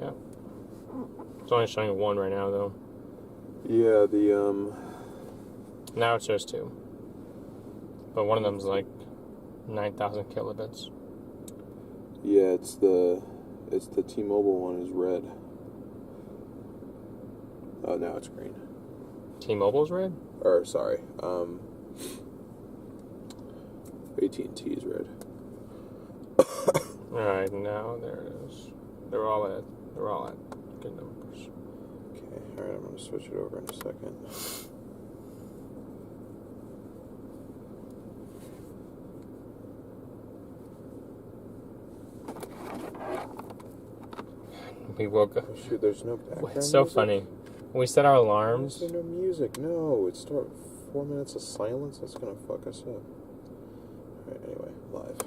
Yeah. It's only showing 1 right now, though. Yeah, Now it shows 2. But one of them's like 9,000 kilobits. Yeah, it's the T-Mobile one is red. Oh, now it's green. T-Mobile's red? Or, sorry, AT&T is red. Alright, now there it is. They're all at good numbers. Okay, alright, I'm going to switch it over in a second. We woke up. Oh, shoot, there's no background It's so music? funny. When we set our alarms. There's no music. No, it started 4 minutes of silence. That's going to fuck us up. Alright, anyway, live.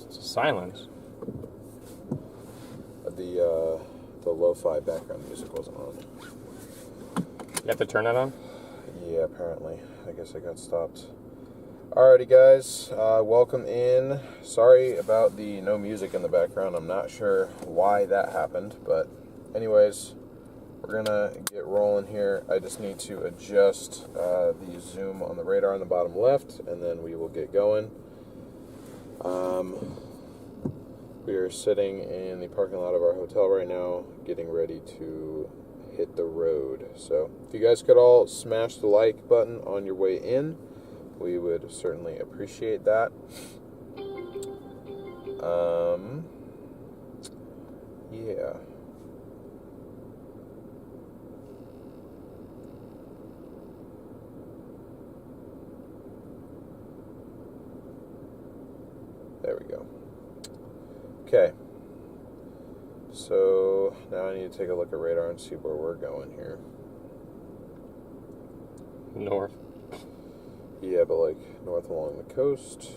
It's silence. The lo-fi background music wasn't on. You have to turn it on? Yeah, apparently. I guess I got stopped. Alrighty, guys. Welcome in. Sorry about the no music in the background. I'm not sure why that happened, but anyways, we're gonna get rolling here. I just need to adjust the zoom on the radar on the bottom left, and then we will get going. We are sitting in the parking lot of our hotel right now, getting ready to hit the road. So if you guys could all smash the like button on your way in, we would certainly appreciate that. Yeah. There we go. Okay. So now I need to take a look at radar and see where we're going here. North. Yeah, but like north along the coast.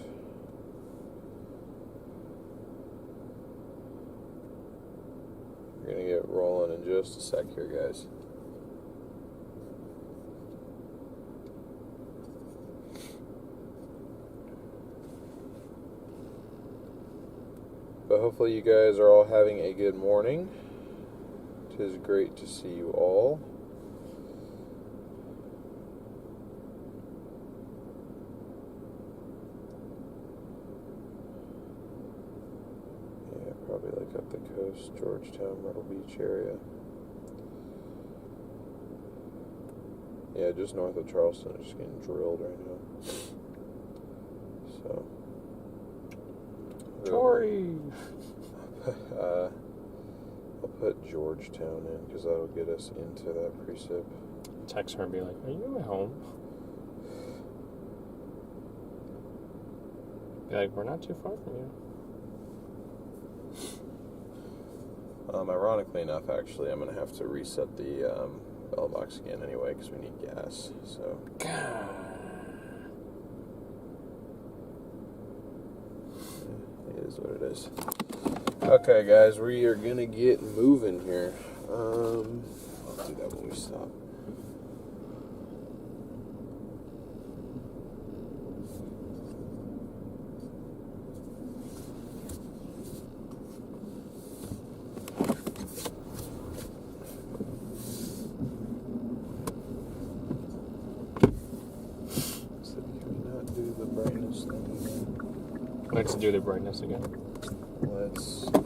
We're gonna get rolling in just a sec here, guys. But hopefully you guys are all having a good morning. It is great to see you all. Yeah, probably like up the coast, Georgetown, Myrtle Beach area. Yeah, just north of Charleston, it's just getting drilled right now. So. Tory! I'll put Georgetown in because that'll get us into that precip. Text her and be like, are you at home? Be like, we're not too far from you. Ironically enough, actually, I'm going to have to reset the bell box again anyway because we need gas. So. It is what it is. Okay, guys, we are gonna get moving here. I'll do that when we stop. So can we not do the brightness thing again? Let's do the brightness again. Let's not.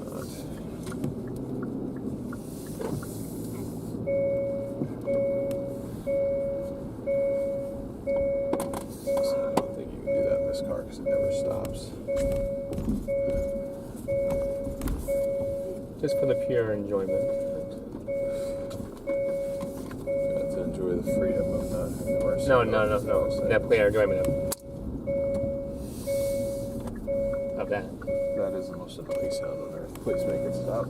So I don't think you can do that in this car because it never stops. Just for the pure enjoyment. You have to enjoy the freedom of not having to No. The pure enjoyment of that. That is the most annoying sound on earth. Please make it stop.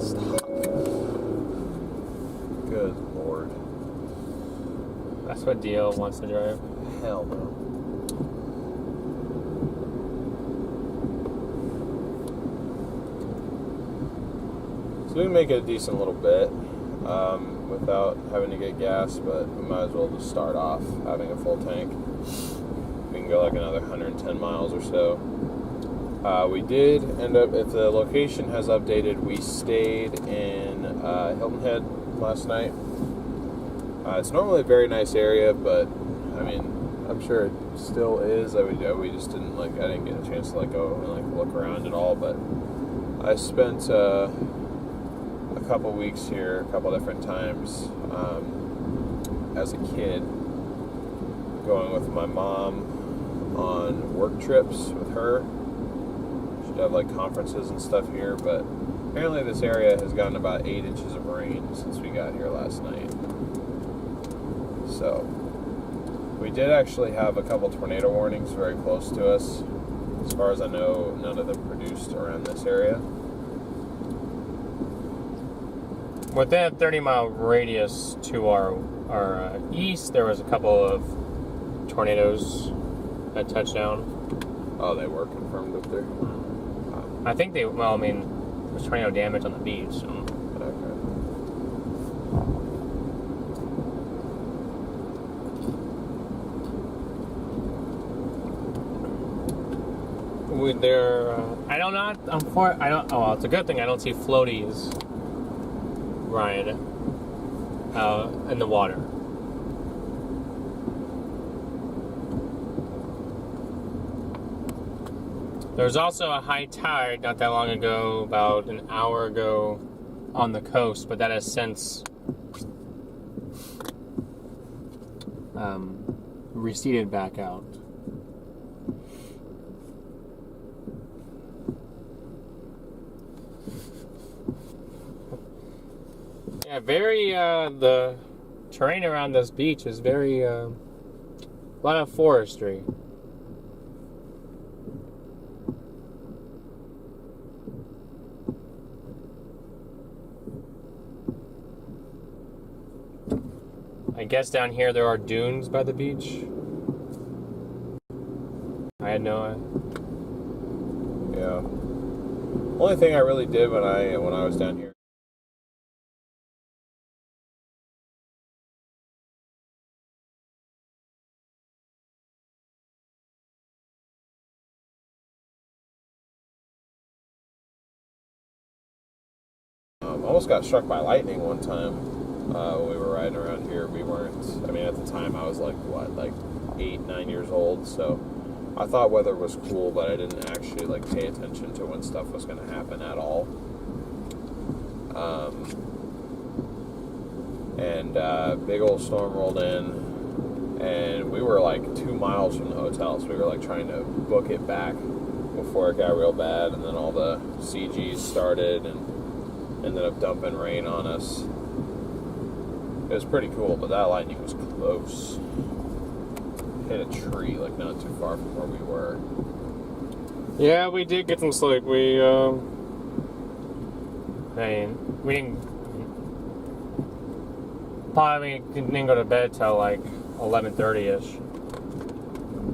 Stop. Good Lord. That's what Dio wants to drive. Hell no. So we can make it a decent little bit without having to get gas, but we might as well just start off having a full tank. go like another 110 miles or so. We did end up, if the location has updated, we stayed in Hilton Head last night. It's normally a very nice area, but I mean, I'm sure it still is. We just didn't I didn't get a chance to go and look around at all. But I spent a couple weeks here, a couple different times as a kid, going with my mom on work trips with her. She'd have conferences and stuff here, but apparently this area has gotten about 8 inches of rain since we got here last night. So we did actually have a couple tornado warnings very close to us. As far as I know, none of them produced around this area. Within a 30-mile radius to our east, there was a couple of tornadoes that touched down. Oh, they were confirmed up there? I think there was tornado damage on the beach. So. Okay. It's a good thing I don't see floaties, Ryan, in the water. There was also a high tide not that long ago, about an hour ago, on the coast, but that has since receded back out. Yeah, the terrain around this beach is a lot of forestry. I guess down here there are dunes by the beach. I had no idea. Yeah. Only thing I really did when I was down here. Almost got struck by lightning one time when we were riding around here. We weren't, at the time I was 8, 9 years old, so I thought weather was cool, but I didn't actually pay attention to when stuff was going to happen at all. Big old storm rolled in, and we were 2 miles from the hotel, so we were trying to book it back before it got real bad, and then all the CGs started and ended up dumping rain on us. It was pretty cool, but that lightning was close. Hit a tree not too far from where we were. Yeah, we did get some sleep. We didn't go to bed till 11:30ish.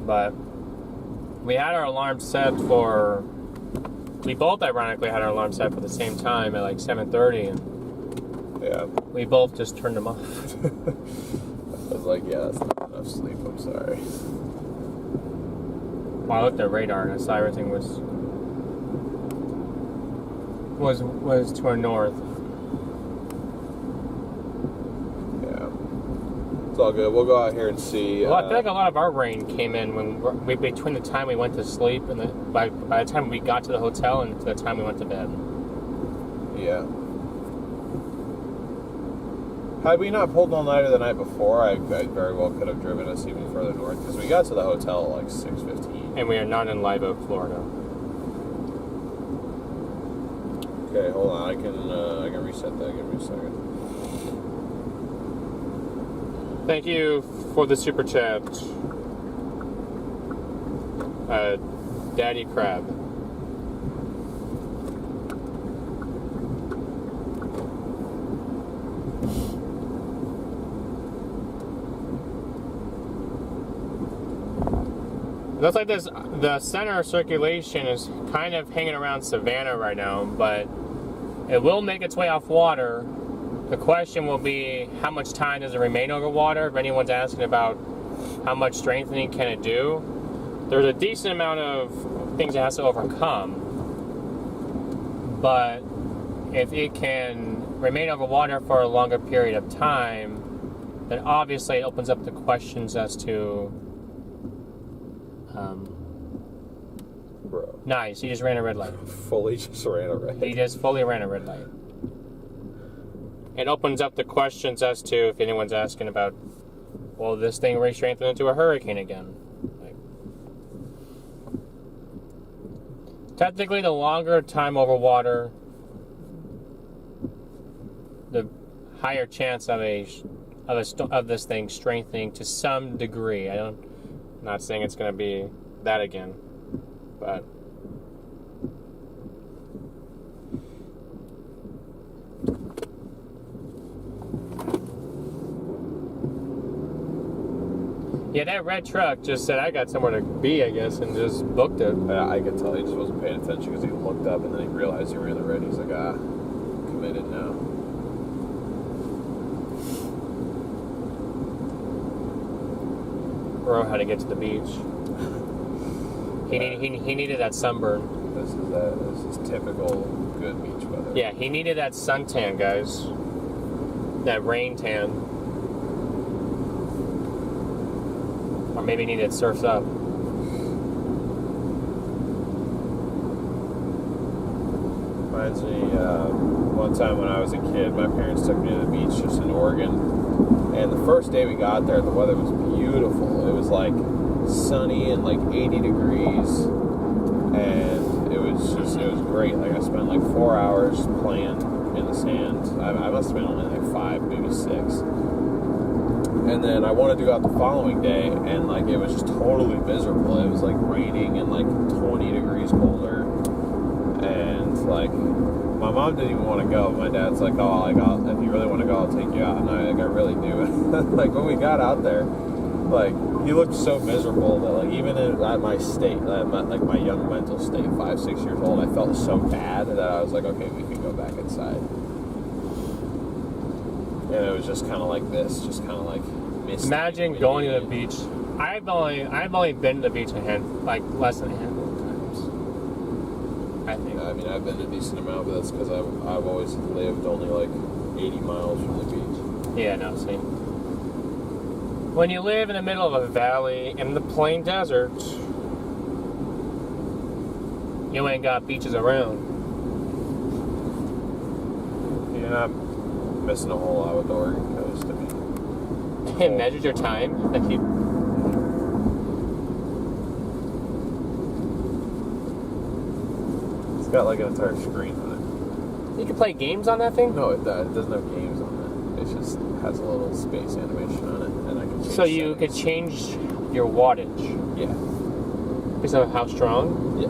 But we had our alarm set for. We both ironically had our alarm set for the same time at 7:30, and yeah, we both just turned them off. I was yeah, that's not enough sleep. I'm sorry. Well, I looked at radar and I saw everything was to our north. Yeah, it's all good. We'll go out here and see. Well, I feel a lot of our rain came in between the time we went to sleep and by the time we got to the hotel and to the time we went to bed. Yeah. Had we not pulled all-nighter the night before, I very well could have driven us even further north, because we got to the hotel at 6:15. And we are not in Live Oak, Florida. Okay, hold on. I can reset that. Give me a second. Thank you for the super chat, Daddy Crab. It looks like the center of circulation is kind of hanging around Savannah right now, but it will make its way off water. The question will be, how much time does it remain over water? If anyone's asking about how much strengthening can it do, there's a decent amount of things it has to overcome, but if it can remain over water for a longer period of time, then obviously it opens up the questions as to Bro. Nice, he just ran a red light. Fully just ran a red light. He just fully ran a red light. It opens up the questions as to if anyone's asking about, will this thing re-strengthen into a hurricane again? Like, technically, the longer time over water, the higher chance of this thing strengthening to some degree. I'm not saying it's going to be that again, but yeah, that red truck just said, I got somewhere to be, I guess, and just booked it. Yeah, I could tell he just wasn't paying attention because he looked up and then he realized he ran the red. He's like, committed now. Bro, how to get to the beach. He needed that sunburn. This is typical good beach weather. Yeah, he needed that suntan, guys. That rain tan. Or maybe he needed surfs up. Reminds me, one time when I was a kid, my parents took me to the beach just in Oregon. And the first day we got there, the weather was beautiful. It was like sunny and like 80 degrees. And it was great. Like I spent like 4 hours playing in the sand. I must have been only like 5, maybe 6. And then I wanted to go out the following day, and like it was just totally miserable. It was like raining and like 20 degrees colder. And like my mom didn't even want to go. My dad's like, oh, if you really want to go, I'll take you out. And I really do. Like when we got out there, like he looked so miserable that like even at my state, like my young mental state, 5, 6 years old, I felt so bad that I was like, okay, we can go back inside. And it was just kind of like this, just kind of like misty. Imagine going to the beach. I've only been to the beach less than a handful of times. I think. Yeah, I mean, I've been a decent amount, but that's because I've always lived only like 80 miles from the beach. Yeah, no, see. When you live in the middle of a valley in the plain desert, you ain't got beaches around. You're not missing a whole lot with the Oregon coast. I mean, It measures your time. It's got like an entire screen on You can play games on that thing? it. No, it doesn't have games on it. It just has a little space animation on it, and I can change So you settings. could change your wattage Yeah. based on how strong? Yeah.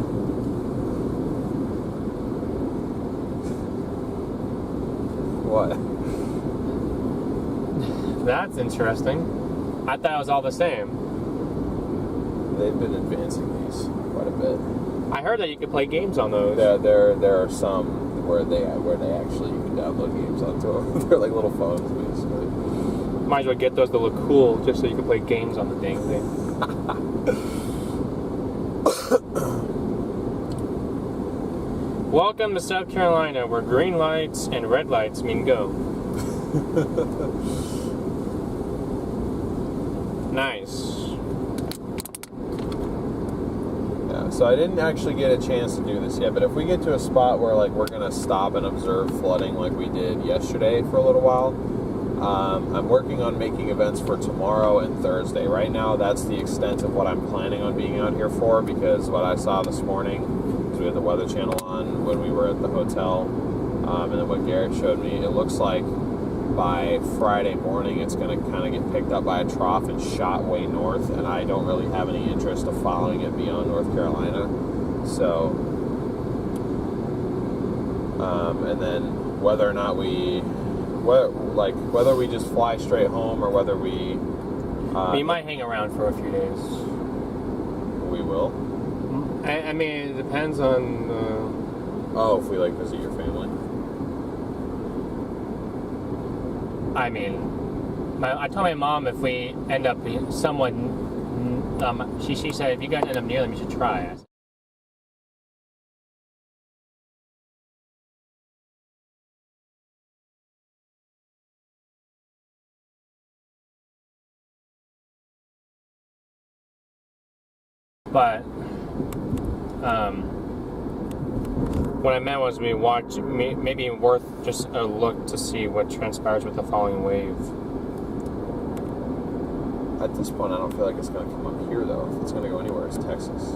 What? That's interesting. I thought it was all the same. They've been advancing these quite a bit. I heard that you could play games on those. There are some where they actually you can download games onto them. They're like little phones, basically. Might as well get those to look cool just so you can play games on the dang thing. Welcome to South Carolina, where green lights and red lights mean go. Nice. Yeah, so I didn't actually get a chance to do this yet, but if we get to a spot where like we're gonna stop and observe flooding like we did yesterday for a little while, I'm working on making events for tomorrow and Thursday. Right now, that's the extent of what I'm planning on being out here for, because what I saw this morning, because we had the Weather Channel on when we were at the hotel, and then what Garrett showed me, it looks like by Friday morning it's going to kind of get picked up by a trough and shot way north, and I don't really have any interest of following it beyond North Carolina. So, and then whether or not whether we just fly straight home or whether we might hang around for a few days. We will. I mean, it depends on. If we like visit your family. I mean, I told my mom if we end up somewhat she said, if you guys end up near them, you should try. I said, but what I meant was maybe worth just a look to see what transpires with the following wave. At this point, I don't feel like it's going to come up here, though. If it's going to go anywhere, it's Texas.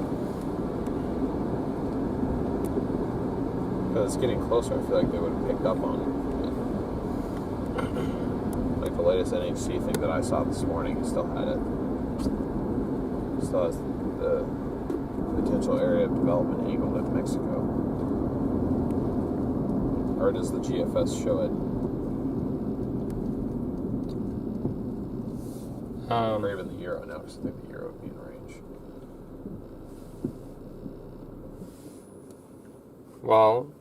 Because it's getting closer, I feel like they would have picked up on it. Like the latest NHC thing that I saw this morning, still had it. Still has the potential area of development angled at Mexico. Or does the GFS show it? Or even the Euro now, because I think the Euro would be in range. Well,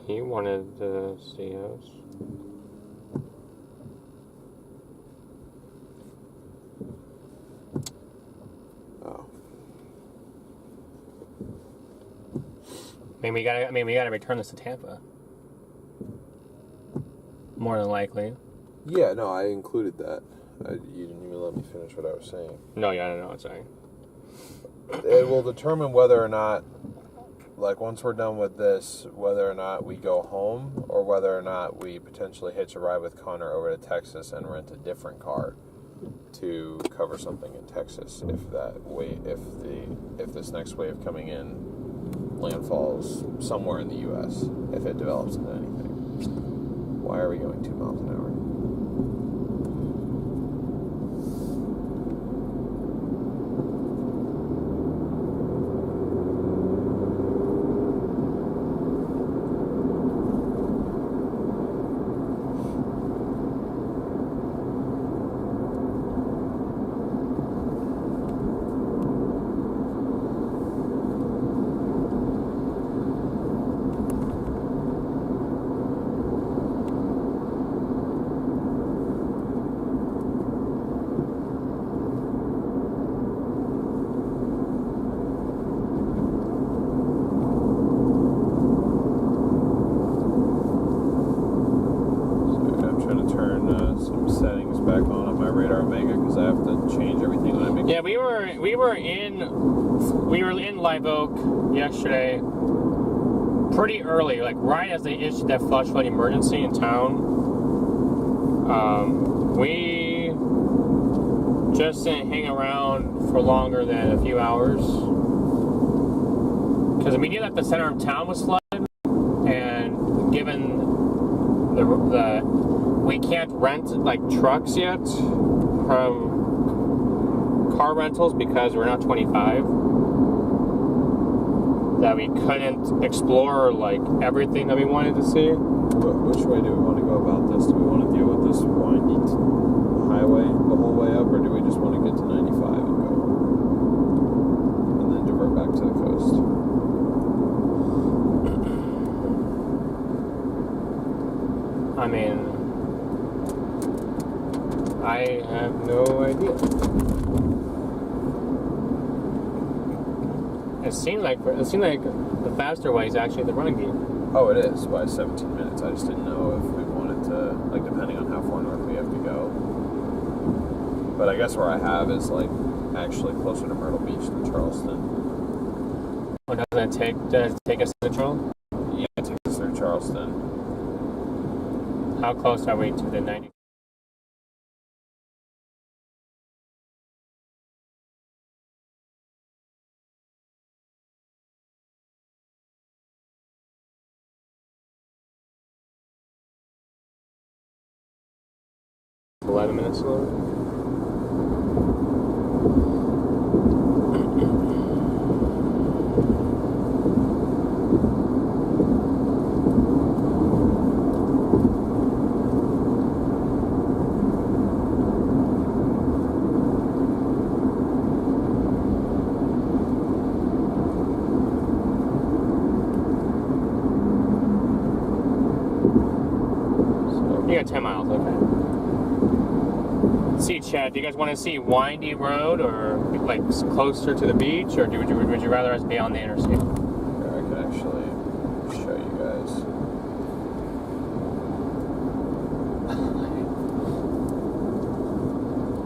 he wanted to see us. Oh. We gotta return this to Tampa. More than likely. Yeah, no, I included that. You didn't even let me finish what I was saying. No, yeah, I don't know what I'm saying. It will determine whether or not, like, once we're done with this, whether or not we go home or whether or not we potentially hitch a ride with Connor over to Texas and rent a different car to cover something in Texas if this next wave coming in landfalls somewhere in the U.S. if it develops into anything. Why are we going 2 miles an hour? Yeah, we were in Live Oak yesterday pretty early, like right as they issued that flash flood emergency in town. We just didn't hang around for longer than a few hours because we knew that the center of town was flooded, and given the we can't rent like trucks yet from car rentals because we're not 25, that we couldn't explore like everything that we wanted to see. Which way do we want to go about this? Do we want to deal with this windy highway the whole way up, or do we just want to get to 95 and go and then divert back to the coast? I mean, I have no idea. It seemed like the faster way is actually the running game. Oh, it is by 17 minutes. I just didn't know if we wanted to, like, depending on how far north we have to go. But I guess where I have is like actually closer to Myrtle Beach than Charleston. What does it take us to Charleston? Yeah, it takes us through Charleston. How close are we to the 90? $11 minutes slower. miles, okay. Let's see, Chad, do you guys want to see windy road or like closer to the beach, or would you rather us be on the interstate? Here, I can actually show you guys.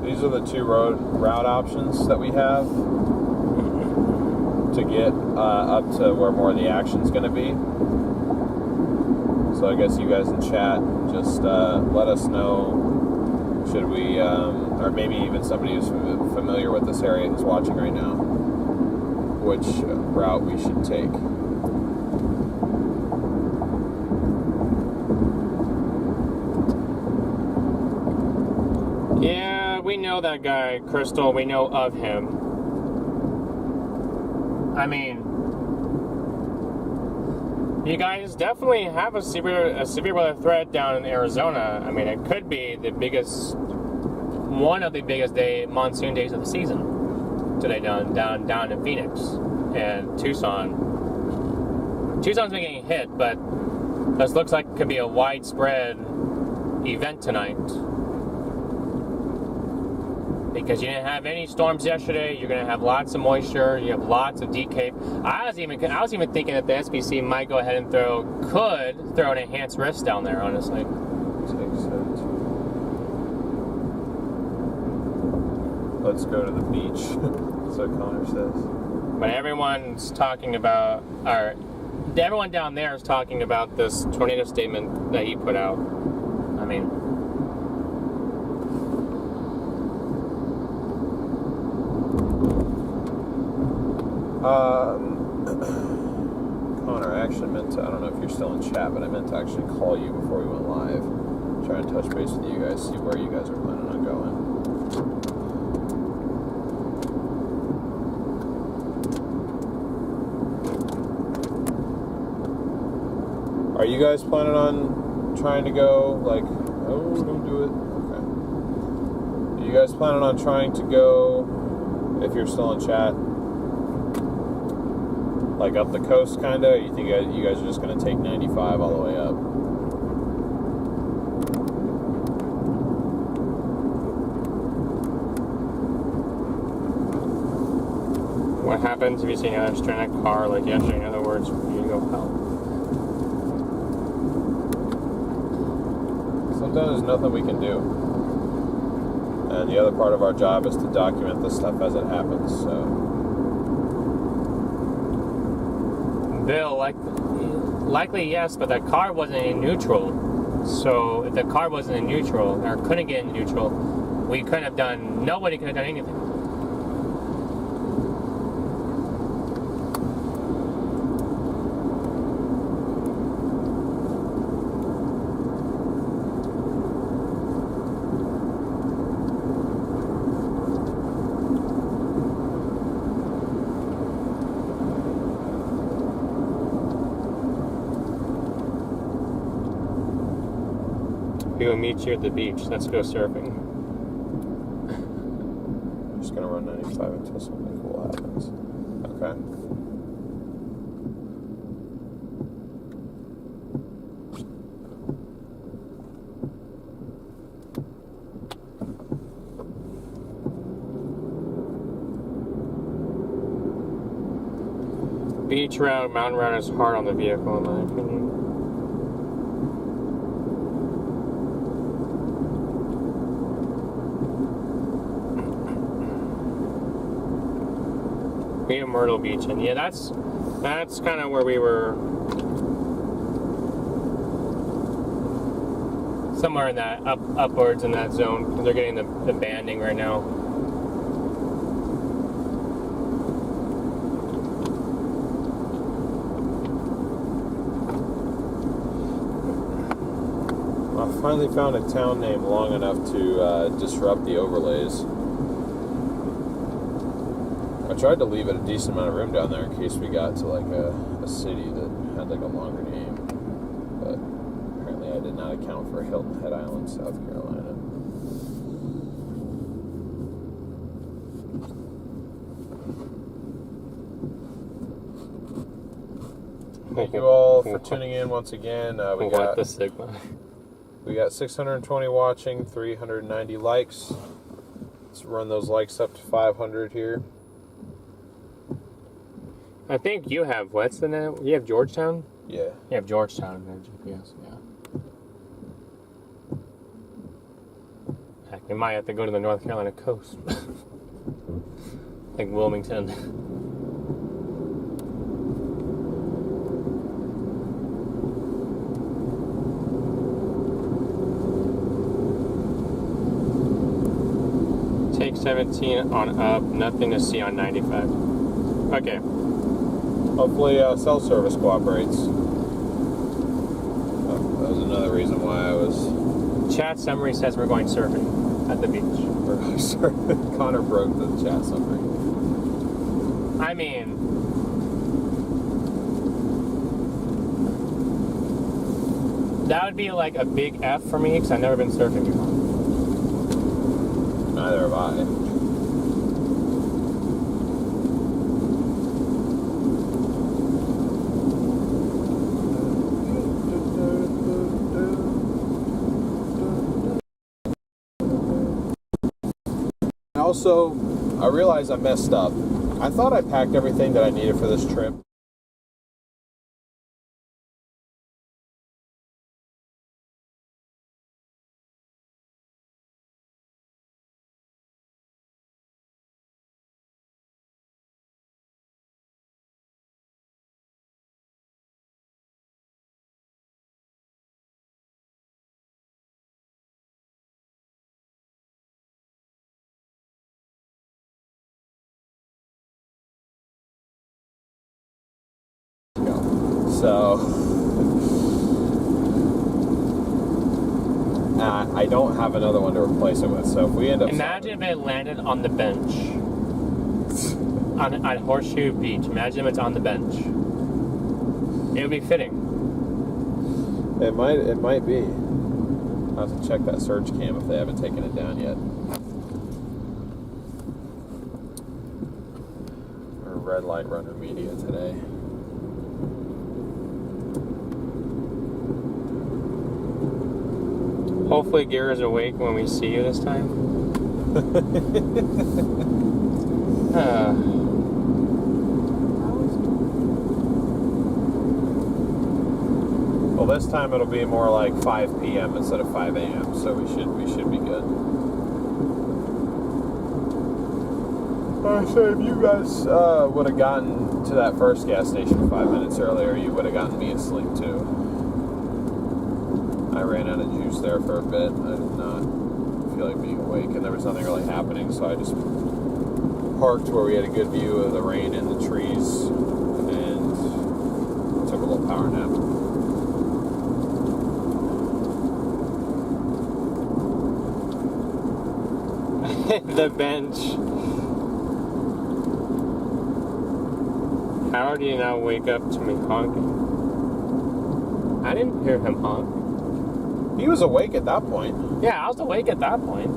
These are the two route options that we have to get up to where more of the action's going to be. So I guess you guys in chat just let us know, should we, or maybe even somebody who's familiar with this area who's watching right now, which route we should take. Yeah, we know that guy, Crystal. We know of him. I mean, you guys definitely have a severe weather threat down in Arizona. I mean, it could be one of the biggest monsoon days of the season today down in Phoenix and Tucson. Tucson's been getting hit, but this looks like it could be a widespread event tonight. Because you didn't have any storms yesterday, you're going to have lots of moisture. You have lots of decay. I was even thinking that the SPC might go ahead and could throw an enhanced risk down there. Honestly, let's go to the beach. So Connor says. But everyone down there is talking about this tornado statement that he put out. I mean. Connor, I actually meant to, I don't know if you're still in chat, but I meant to actually call you before we went live. Try and touch base with you guys, see where you guys are planning on going. Are you guys planning on trying to go, like, oh, don't do it. Okay. Are you guys planning on trying to go, if you're still in chat, like up the coast, kind of? You think you guys are just going to take 95 all the way up? What happens if you see another stranded car like yesterday? In other words, you go help. Sometimes there's nothing we can do. And the other part of our job is to document this stuff as it happens, so... Bill, likely yes, but that car wasn't in neutral. So if the car wasn't in neutral, or couldn't get in neutral, nobody could have done anything. We will meet you at the beach. Let's go surfing. I'm just gonna run 95 until something cool happens. Okay. Beach route, mountain route is hard on the vehicle, in my opinion. We have Myrtle Beach, and yeah, that's kind of where we were, somewhere in that upwards in that zone, because they're getting the banding right now. I finally found a town name long enough to disrupt the overlays. I tried to leave it a decent amount of room down there in case we got to like a city that had like a longer name, but apparently I did not account for Hilton Head Island, South Carolina. Thank you all for tuning in once again. We we got 620 watching, 390 likes. Let's run those likes up to 500 here. I think you have, what's the name? You have Georgetown? Yeah. You have Georgetown in your GPS, yeah. Heck, we might have to go to the North Carolina coast. Like Wilmington. Take 17 on up, nothing to see on 95. Okay. Hopefully cell service cooperates. Oh, that was another reason why I was... Chat summary says we're going surfing at the beach. Connor broke the chat summary. I mean... that would be like a big F for me because I've never been surfing before. Neither have I. Also, I realized I messed up. I thought I packed everything that I needed for this trip. So, I don't have another one to replace it with. So if we end up... Imagine if it landed on the bench. At Horseshoe Beach. Imagine if it's on the bench. It would be fitting. It might be. I'll have to check that search cam if they haven't taken it down yet. Or Red Light Runner Media today. Hopefully Gear is awake when we see you this time. Well, this time it'll be more like 5 p.m. instead of 5 a.m., so we should be good. So if you guys would have gotten to that first gas station 5 minutes earlier, you would have gotten me asleep too. I ran out of juice there for a bit. I did not feel like being awake, and there was nothing really happening, so I just parked where we had a good view of the rain and the trees, and took a little power nap. The bench. How do you now wake up to me honking? I didn't hear him honk. He was awake at that point. Yeah, I was awake at that point.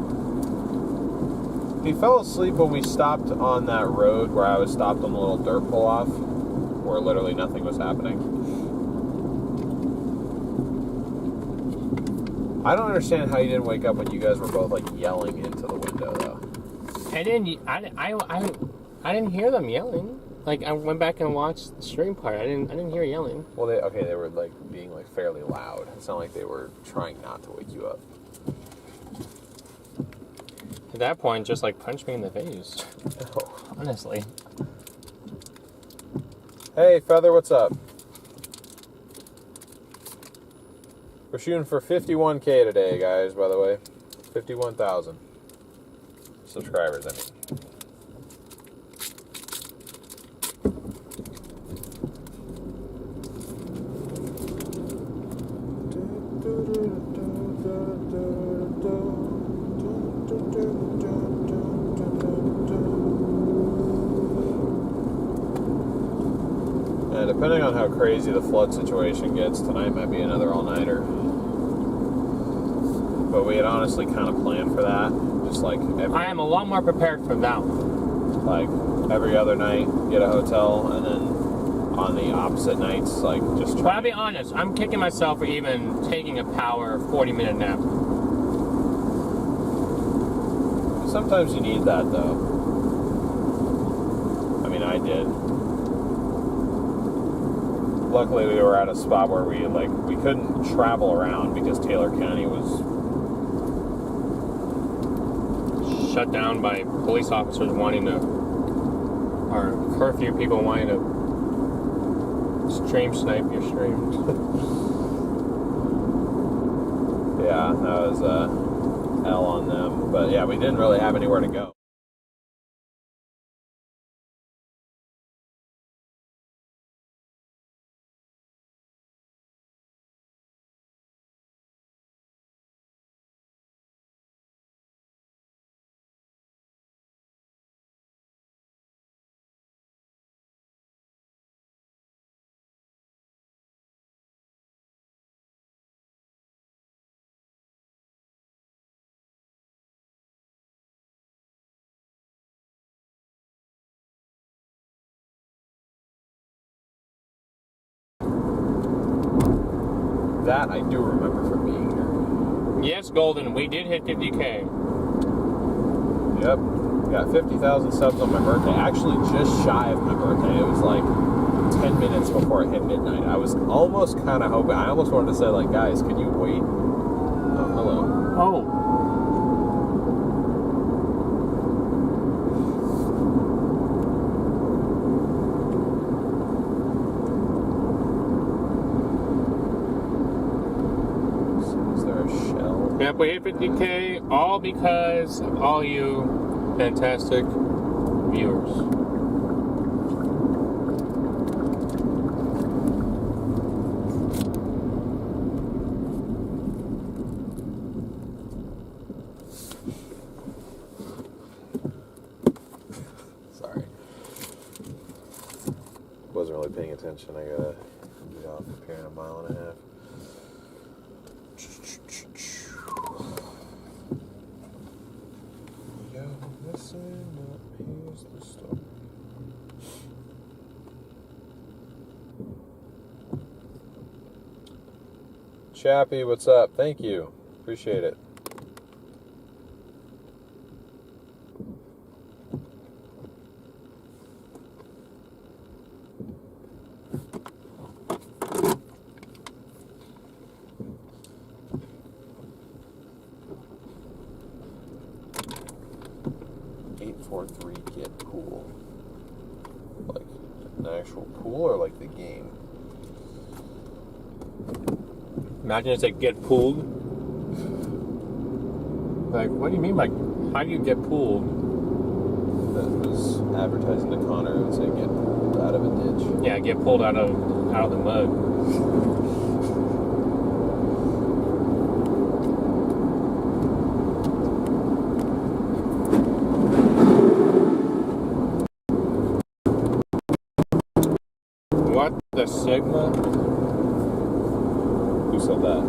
He fell asleep when we stopped on that road where I was stopped on the little dirt pull-off, where literally nothing was happening. I don't understand how you didn't wake up when you guys were both like yelling into the window, though. I didn't hear them yelling. Like, I went back and watched the stream part. I didn't hear yelling. Well, they were like being like fairly loud. It's not like they were trying not to wake you up. At that point, just like punch me in the face. Oh. Honestly. Hey, Feather, what's up? We're shooting for 51K today, guys, by the way. 51,000 subscribers, I mean. And depending on how crazy the flood situation gets, tonight might be another all-nighter. But we had honestly kind of planned for that. Just like I am a lot more prepared for that one. Like every other night, get a hotel, and then on the opposite nights, like just But I'll trying. be honest, I'm kicking myself for even taking a power 40-minute nap. Sometimes you need that, though. I mean, I did. Luckily, we were at a spot where we couldn't travel around because Taylor County was Shut down by police officers wanting to, or curfew people wanting to stream snipe your stream. Yeah, that was L on them. But yeah, we didn't really have anywhere to go. That I do remember from being here. Yes, Golden, we did hit 50K. Yep. Got 50,000 subs on my birthday. Actually, just shy of my birthday. It was like 10 minutes before it hit midnight. I was almost kind of hoping. I almost wanted to say, like, guys, can you wait? Oh, hello. Oh. Is there a shell? Yep, we hit 50K, all because of all you fantastic viewers. Sorry. Wasn't really paying attention. I gotta get off up here in a mile and a half. Yo, listen up, here's the story. Chappie, what's up? Thank you. Appreciate it. Get pool. Like an actual pool or like the game? Imagine it's like get pulled. Like, what do you mean by how do you get pulled? That was advertising to Connor. It would say get pulled out of a ditch. Yeah, get pulled out of the mud. What the Sigma? Who said that?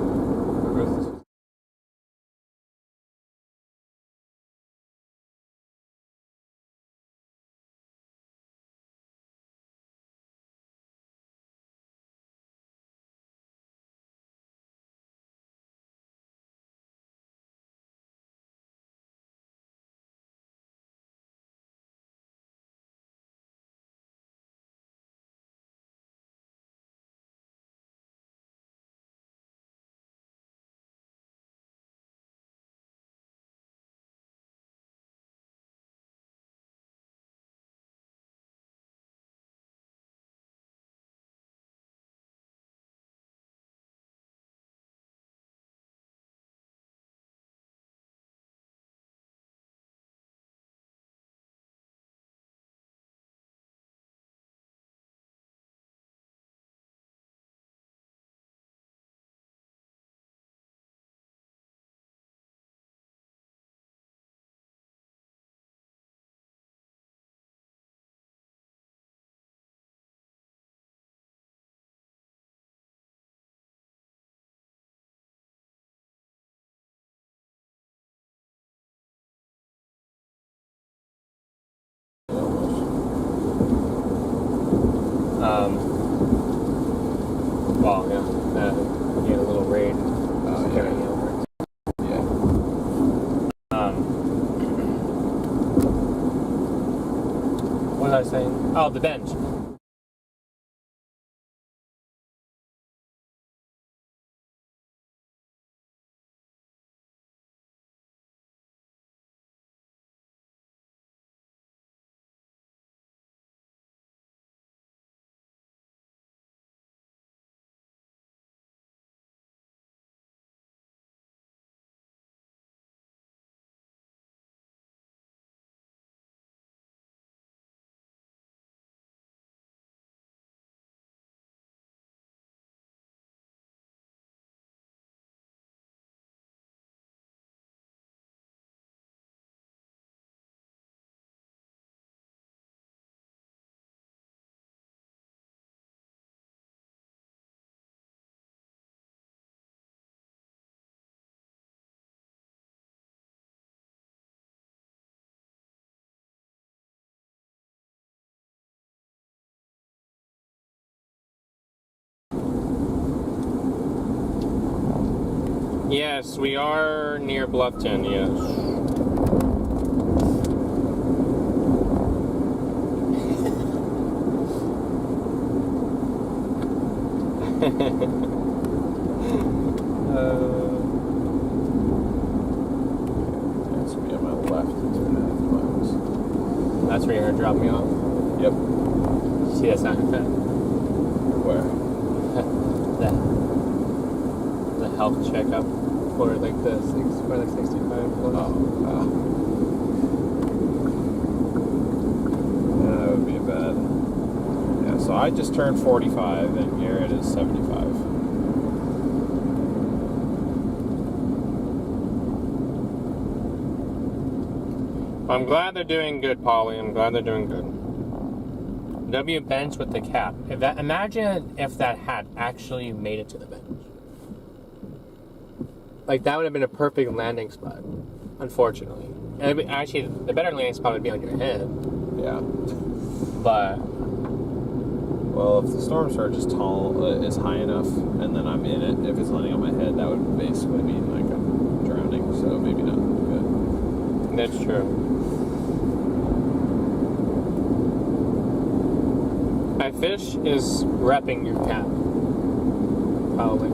I saying? Oh, the bench. Yes, we are near Bluffton, yes. It's gonna be on my left in 2.5 miles. That's where you're gonna drop me off. Yep. See that sign effect? Where? The health checkup for like the 65 plus. Yeah, that would be bad. Yeah, so I just turned 45 and Garrett is 75. I'm glad they're doing good, Polly. I'm glad they're doing good. W bench with the cap. Imagine if that had actually made it to the bench. Like, that would have been a perfect landing spot, unfortunately. And actually, the better landing spot would be on your head. Yeah. But, Well, if the storm surge is is high enough, and then I'm in it, if it's landing on my head, that would basically mean like I'm drowning. So maybe not good. that's true. My fish is repping your cap. Probably.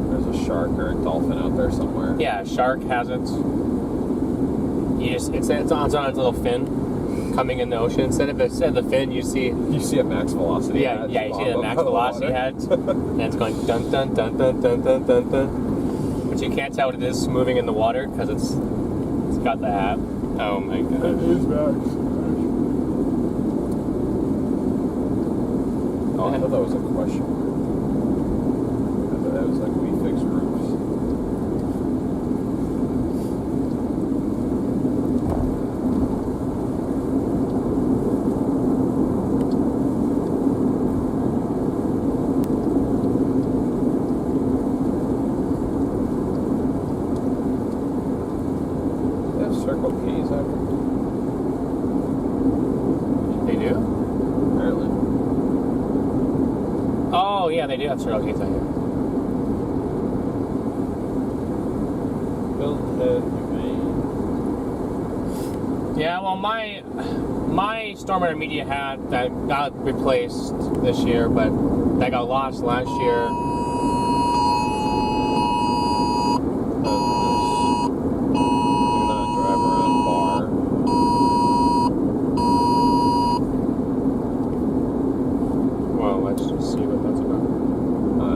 There's a shark or a dolphin out there somewhere. Yeah, a shark has it. It's on its little fin coming in the ocean. Instead of the fin, you see a max velocity. yeah, you see the max velocity heads, and it's going dun dun dun dun dun dun dun dun. But you can't tell what it is moving in the water because it's got the hat. Oh my god! It is max. Oh, I thought that was a question. I thought that was like we fix roofs. They have Circle K's out here. They do? Apparently. Oh yeah, they do have Circle K's out here. Yeah, well, my Stormwater Media hat that got replaced this year, but that got lost last year. Do not drive around bar. Well, let's just see what that's about.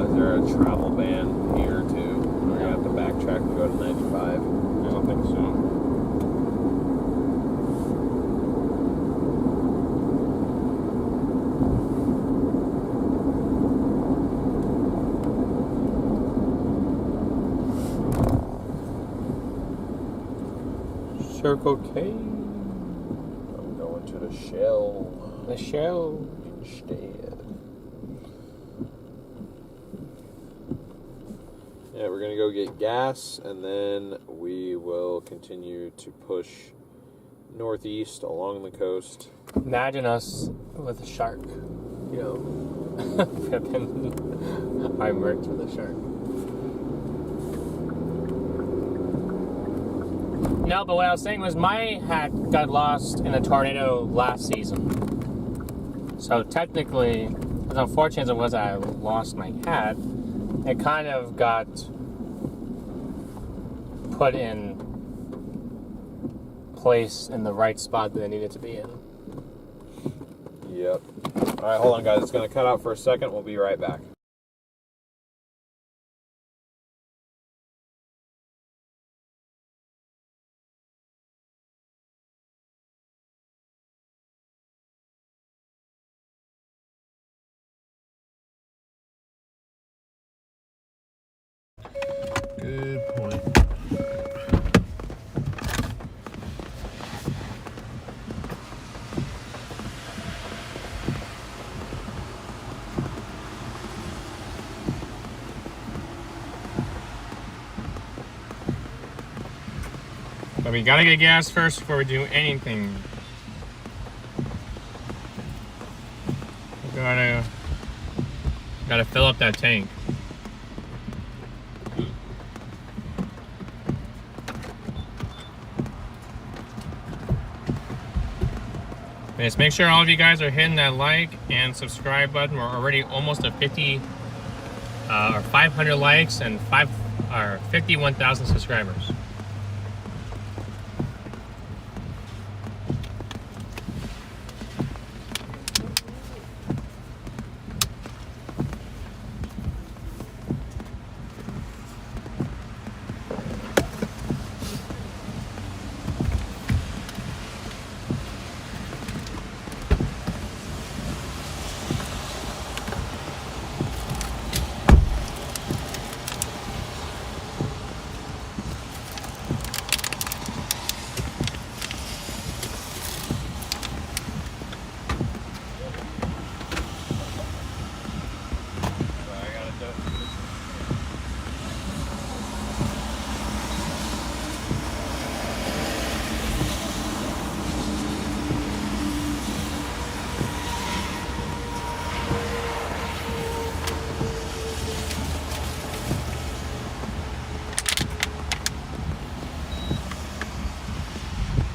Is there a travel ban here too? We're gonna have to backtrack and go to 95. I don't think so. Circle K. I'm going to the Shell The Shell. instead. Yeah, we're gonna go get gas, and then we will continue to push northeast along the coast. Imagine us with a shark, you know, prepping our merch with a shark. No, but what I was saying was my hat got lost in a tornado last season. So technically, as unfortunate as it was that I lost my hat, it kind of got put in place in the right spot that it needed to be in. Yep. Alright, hold on guys. It's going to cut out for a second. We'll be right back. Good point. But we gotta get gas first before we do anything. We gotta fill up that tank. And just make sure all of you guys are hitting that like and subscribe button. We're already almost at 50 or 500 likes and 51,000 subscribers.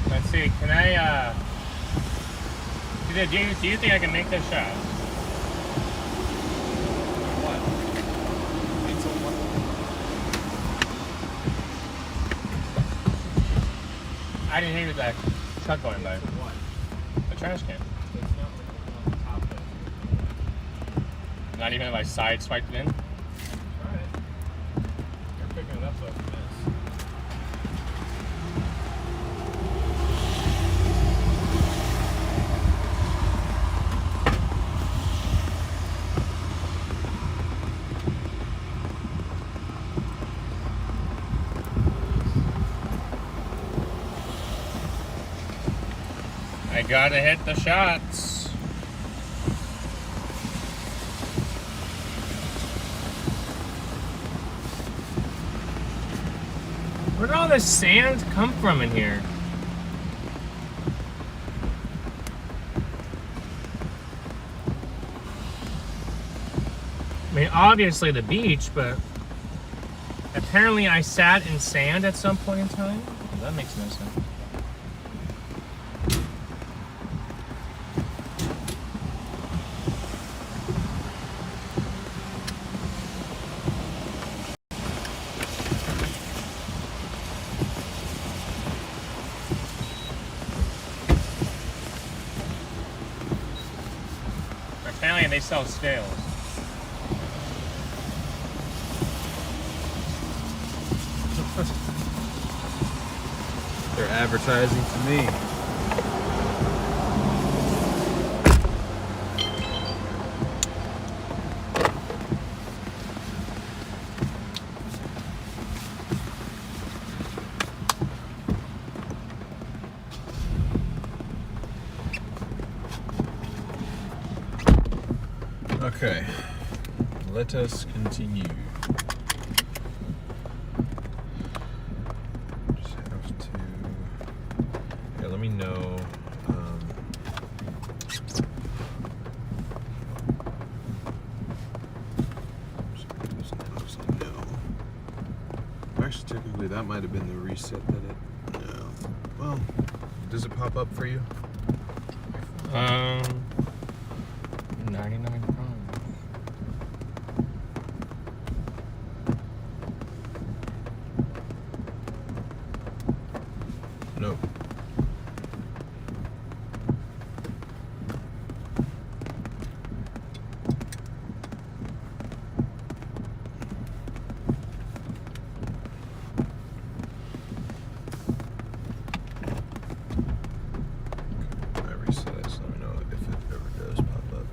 Let's see, can I, do you think I can make this shot? What? It's a what? I didn't hear that truck going by. What? The trash can. It's not like on top of it. Not even if I side swiped it in? Try it. You're picking it up so it's a mess. I gotta hit the shots. Where did all this sand come from in here? I mean, obviously the beach, but apparently I sat in sand at some point in time. That makes no sense. Apparently they sell scales. They're advertising to me. Okay, let us continue. Just have to. Yeah, let me know. Actually, technically, that might have been the reset that it. No. Well, does it pop up for you? 99 pounds. Nope. I reset it, so let me know if it ever does pop up.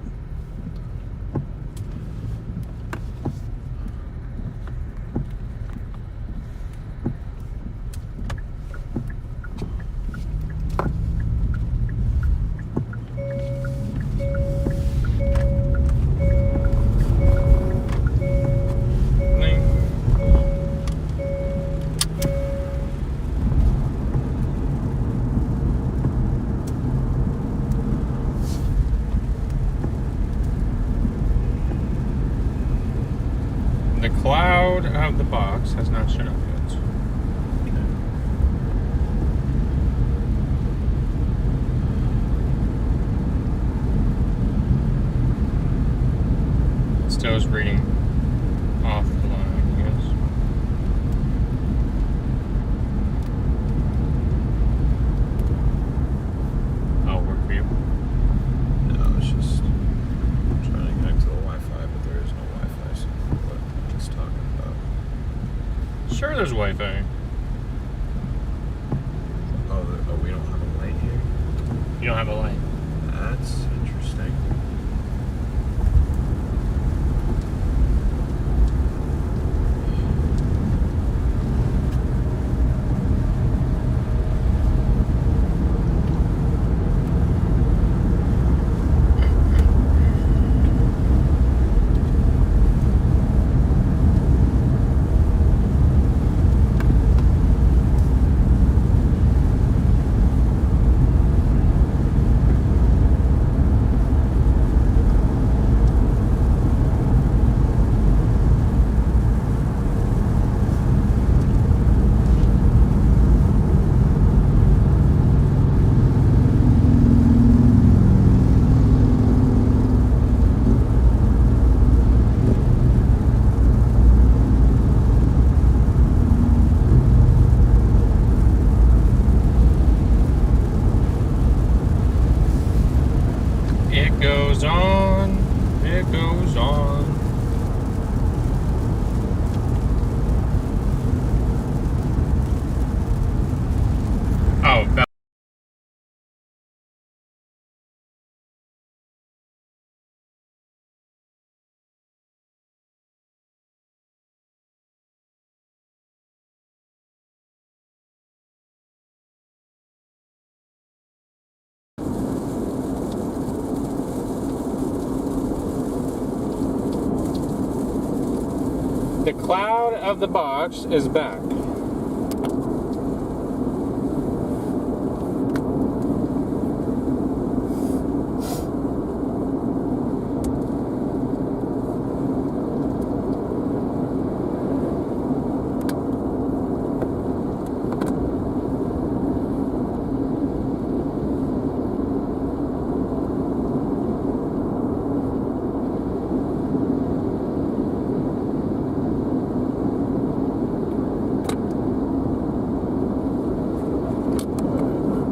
The cloud of the box has not shown up yet. It still is reading offline, yes. I'll work for you. No, it's just trying to connect to the Wi-Fi, but there is no Wi-Fi, so what it's talking about. Sure, there's Wi-Fi. Oh, we don't have a light here? You don't have a light. That's interesting. It goes on, it goes on. Oh, the cloud of the box is back.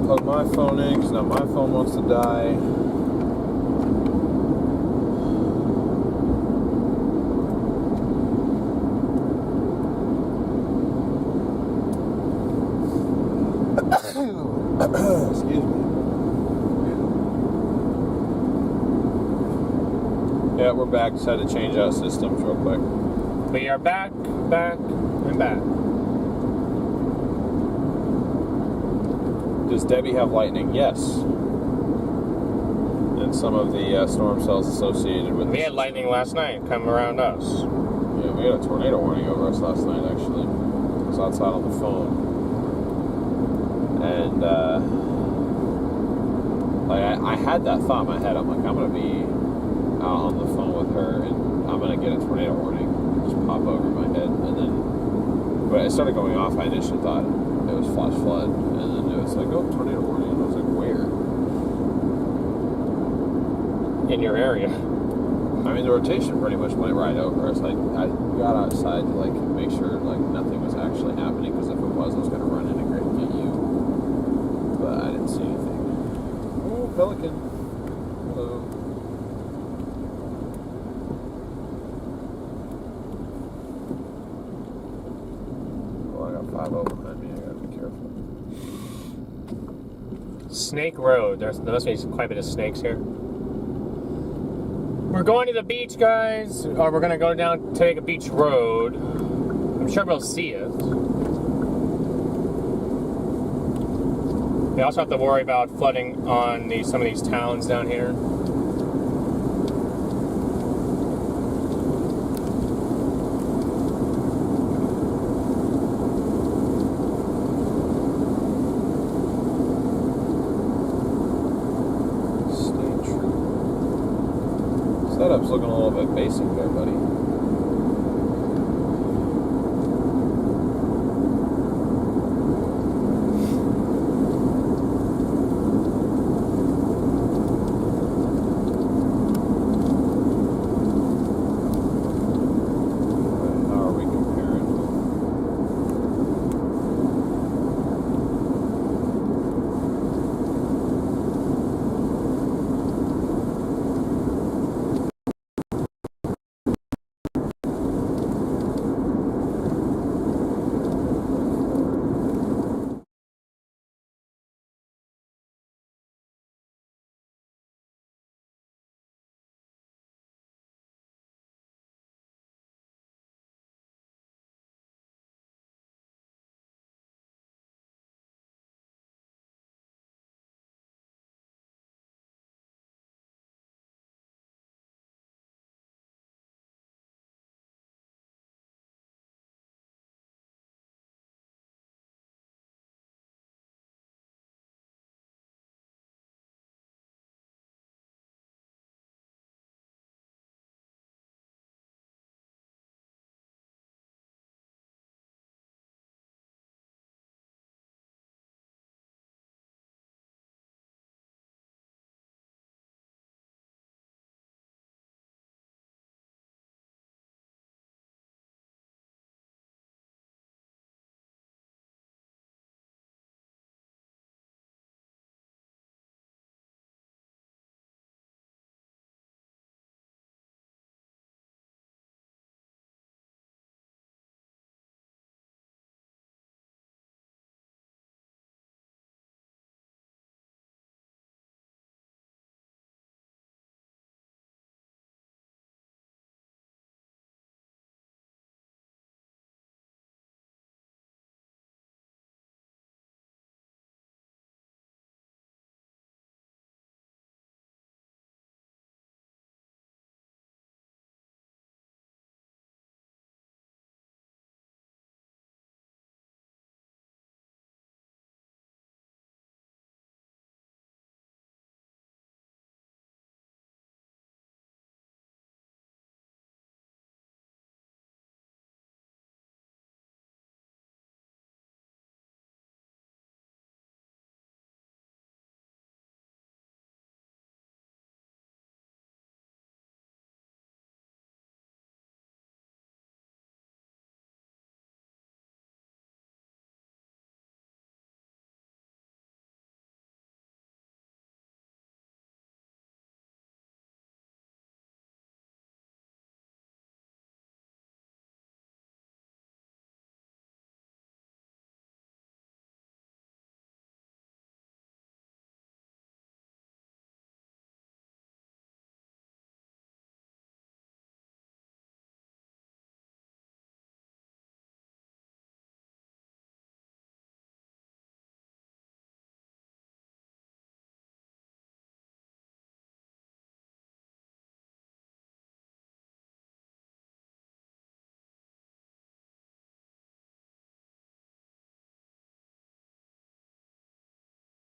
Plug my phone in, because now my phone wants to die. Excuse me. Yeah, we're back. Just had to change out systems real quick. We are back, and back. Does Debby have lightning? Yes. And some of the storm cells associated with We had lightning last night come around us. Yeah, we had a tornado warning over us last night, actually. I was outside on the phone. And, I had that thought in my head. I'm like, I'm going to be out on the phone with her, and I'm going to get a tornado warning. Just pop over my head. And then, but it started going off. I initially thought it was flash flood, and then it was like, oh, tornado warning. And I was like, where? In your area. I mean, the rotation pretty much went right over us. Like, I got outside to like make sure like nothing was actually happening, because if it was, I was gonna run in and get you. But I didn't see anything. Oh, pelican. Hello. Oh, I got 5-0 behind me. I gotta be careful. Snake Road. There must be quite a bit of snakes here. We're going to the beach, guys. Or we're going to go down to take a beach road. I'm sure we'll see it. We also have to worry about flooding on some of these towns down here. Setup's looking a little bit basic there, buddy. How are we comparing?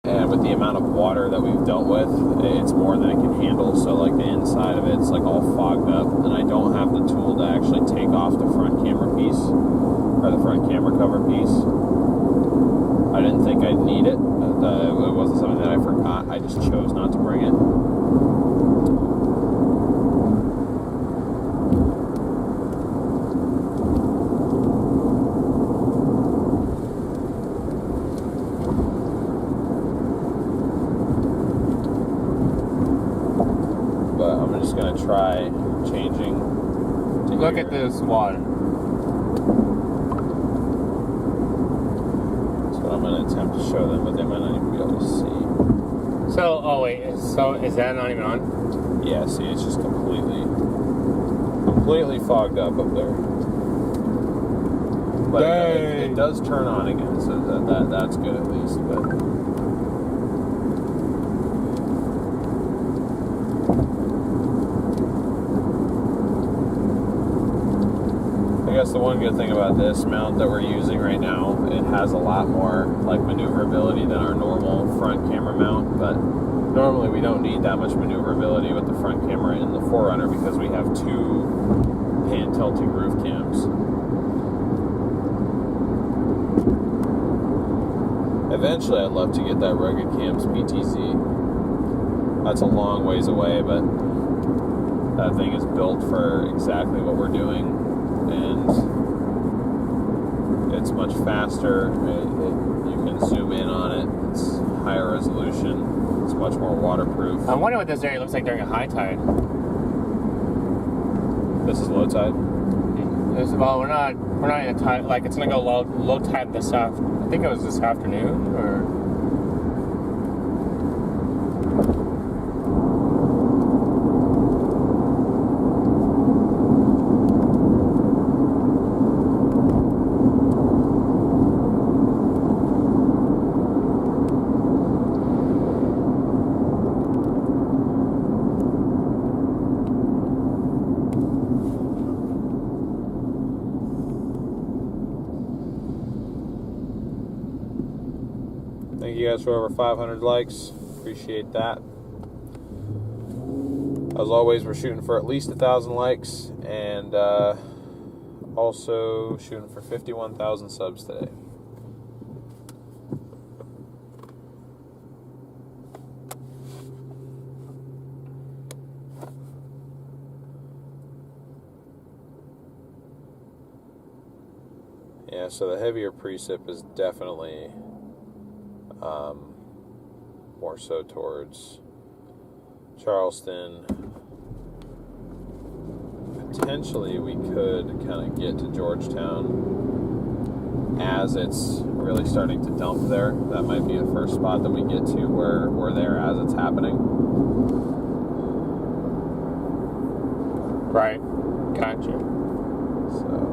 And with the amount of water that we've dealt with, it's more than it can handle. So like the inside of it's like all fogged up, and I don't have the tool to actually take off the front camera piece, or the front camera cover piece. I didn't think I'd need it. It wasn't something that I forgot. I just chose not to bring it. But I'm just going to try changing to Look here. at this water. I'm going to attempt to show them, but they might not even be able to see. So, oh wait, so is that not even on? Yeah, see, it's just completely fogged up there. But it does turn on again, so that's good at least. But I guess the one good thing about this mount that we're using right now, it has a lot more like maneuverability than our normal front camera mount, but normally we don't need that much maneuverability with the front camera in the 4Runner because we have two pan tilting roof cams. Eventually I'd love to get that Rugged Cams PTZ. That's a long ways away, but that thing is built for exactly what we're doing. And it's much faster. You can zoom in on it. It's higher resolution. It's much more waterproof. I wonder what this area looks like during a high tide. This is low tide. Well, we're not in a tide. Like it's gonna go low tide this I think it was this afternoon or. Thank you guys for over 500 likes. Appreciate that. As always, we're shooting for at least 1,000 likes and also shooting for 51,000 subs today. Yeah, so the heavier precip is definitely more so towards Charleston. Potentially we could kind of get to Georgetown as it's really starting to dump there. That might be the first spot that we get to where we're there as it's happening. Right. Gotcha. So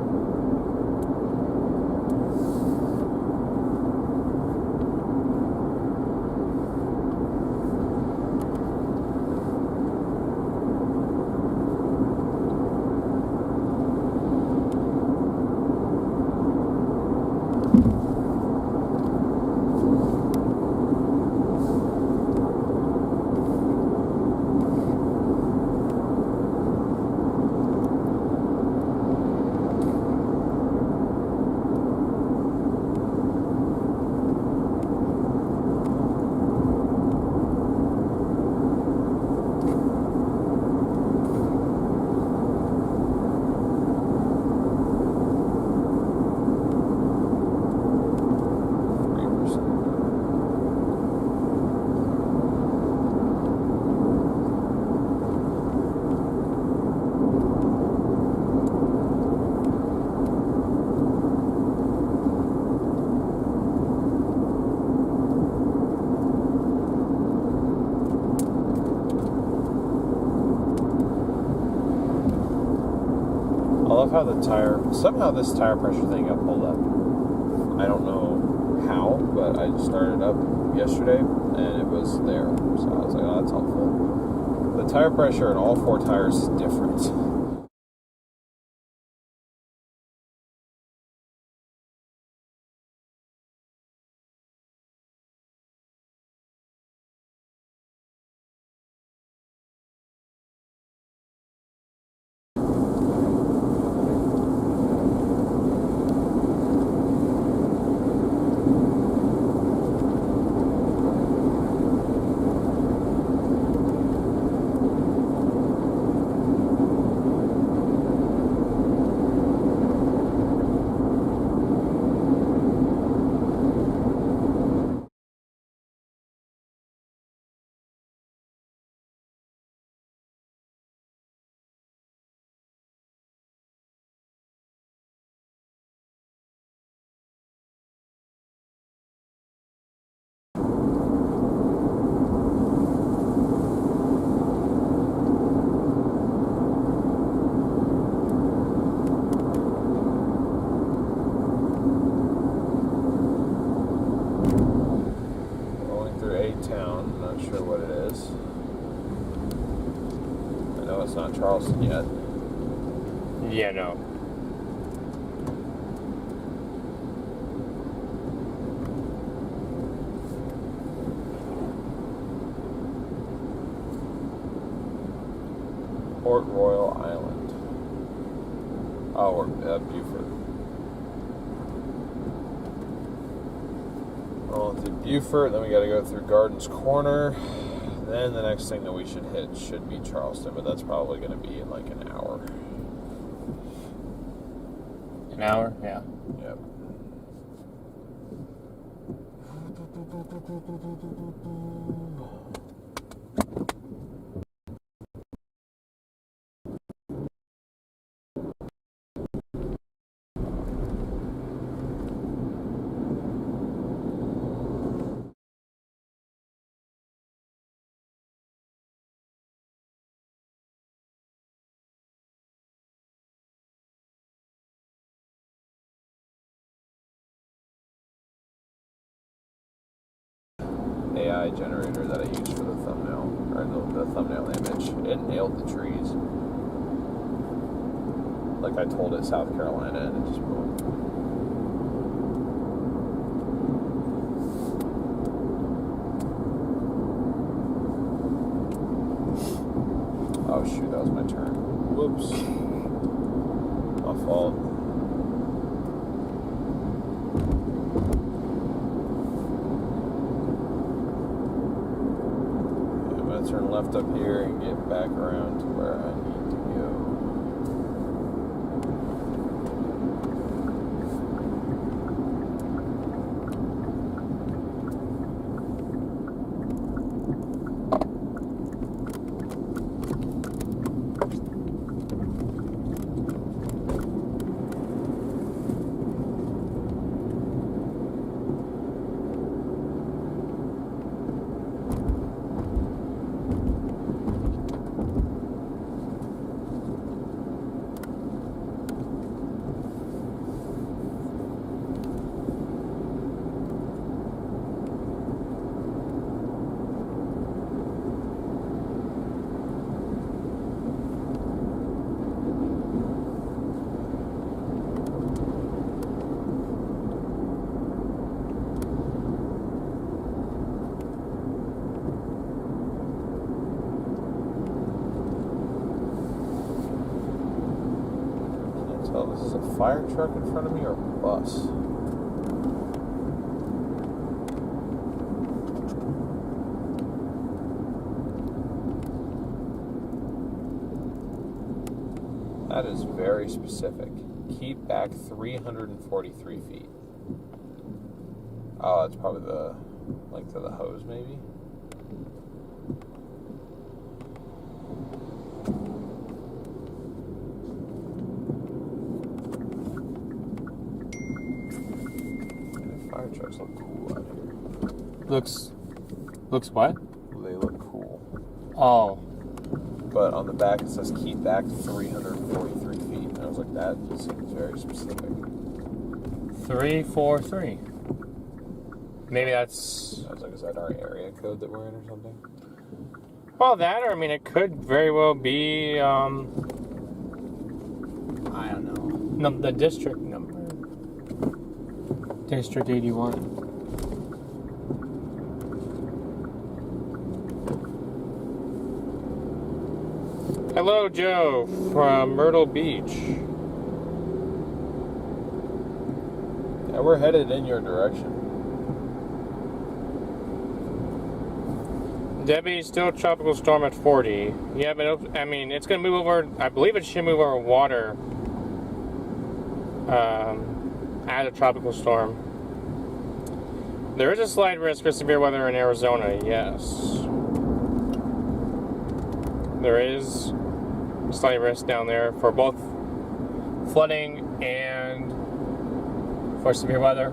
I love how somehow this tire pressure thing got pulled up. I don't know how, but I just started up yesterday and it was there. So I was like, oh, that's helpful. The tire pressure in all four tires is different. in town. I'm not sure what it is. I know it's not Charleston yet. Yeah, no. Port Royal Island. Oh, we're at Beaufort. Well, through Beaufort, then we got to go through Gardens Corner. Then the next thing that we should hit should be Charleston, but that's probably going to be in like an hour. An hour? Yeah. Yep. AI generator that I used for the thumbnail, or the thumbnail image, it nailed the trees. Like I told it South Carolina, and it just boom. Oh shoot, that was my turn. Whoops. My fault. Turn left up here and get back around to where I need to go. So this is a fire truck in front of me or a bus? That is very specific. Keep back 343 feet. Oh, that's probably the length of the hose, maybe? Fire trucks look cool out here. Looks what? They look cool. Oh. But on the back it says keep back 343 feet. And I was like, that seems very specific. 343. Maybe that's... I was like, is that our area code that we're in or something? Well, that, or I mean, it could very well be, I don't know. The district number. District 81. Hello, Joe, from Myrtle Beach. Yeah, we're headed in your direction. Debby, still tropical storm at 40. Yeah, but I mean, it's going to move over, I believe it should move over water as a tropical storm. There is a slight risk for severe weather in Arizona, yes. There is a slight risk down there for both flooding and for severe weather.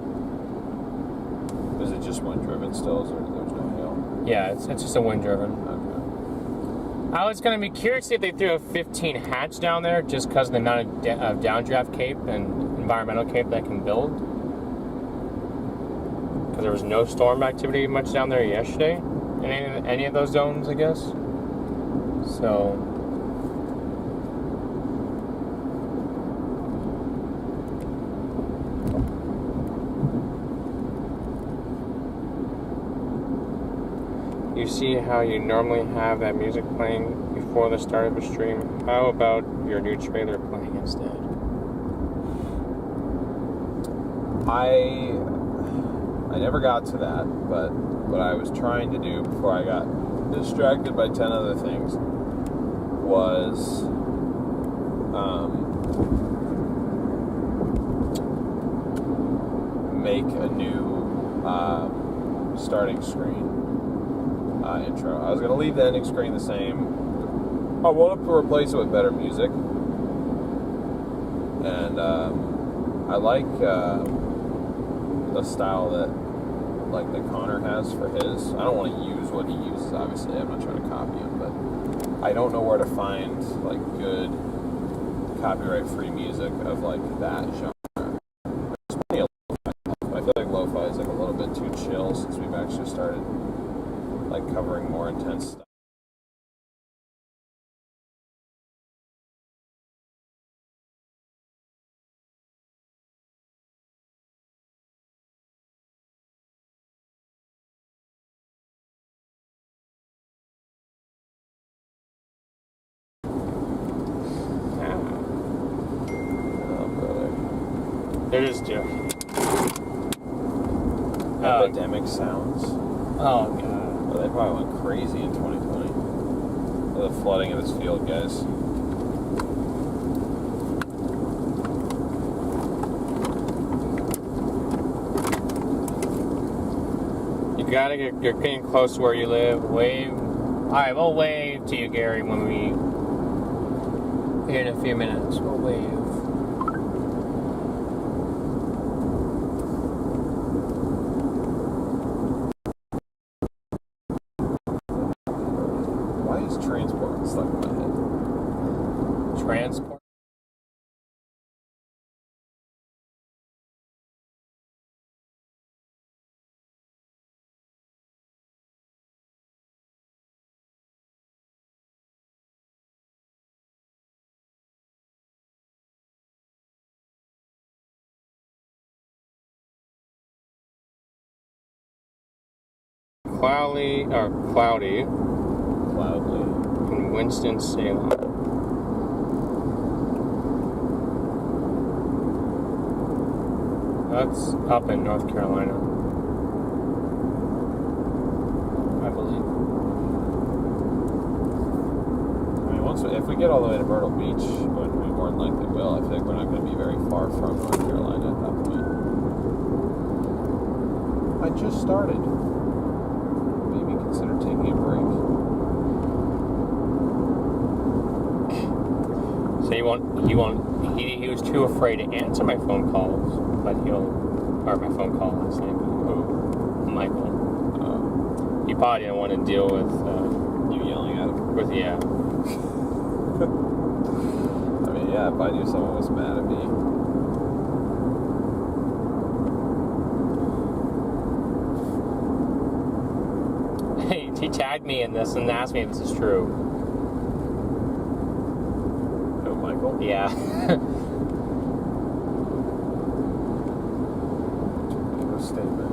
Is it just wind driven still? There's no hail? Yeah, it's just a wind driven. Okay. I was going to be curious to see if they threw a 15 hatch down there just because of the amount of downdraft cape and environmental cape that can build. because there was no storm activity much down there yesterday in any of those zones, I guess. So you see how you normally have that music playing before the start of the stream? How about your new trailer playing instead? I never got to that, but what I was trying to do before I got distracted by 10 other things was make a new starting screen intro. I was going to leave the ending screen the same. I wanted to replace it with better music, and I like the style that like Connor has for his. I don't want to use what he uses, obviously. I'm not trying to copy him, but I don't know where to find like good copyright free music of like that genre. There's plenty of lo-fi. I feel like lo-fi is like a little bit too chill since we've actually started like covering more intense stuff. They're just joking. Epidemic sounds. Oh, God. Well, they probably went crazy in 2020. The flooding of this field, guys. You're getting close to where you live. Wave. Alright, we'll wave to you, Gary, when we... Here in a few minutes. We'll wave. Transport stuck in my head. Transport? Cloudy. Cloudly. In Winston-Salem. That's up in North Carolina, I believe. I mean, if we get all the way to Myrtle Beach, which we more than likely will, I think we're not going to be very far from North Carolina at that point. I just started. Maybe consider taking a break. So he was too afraid to answer my phone calls, but or my phone call last night. Michael. He probably didn't want to deal with you yelling at him. Yeah. I mean, yeah, if I knew someone was mad at me. He tagged me in this and asked me if this is true. Oh, Michael? Yeah. Statement.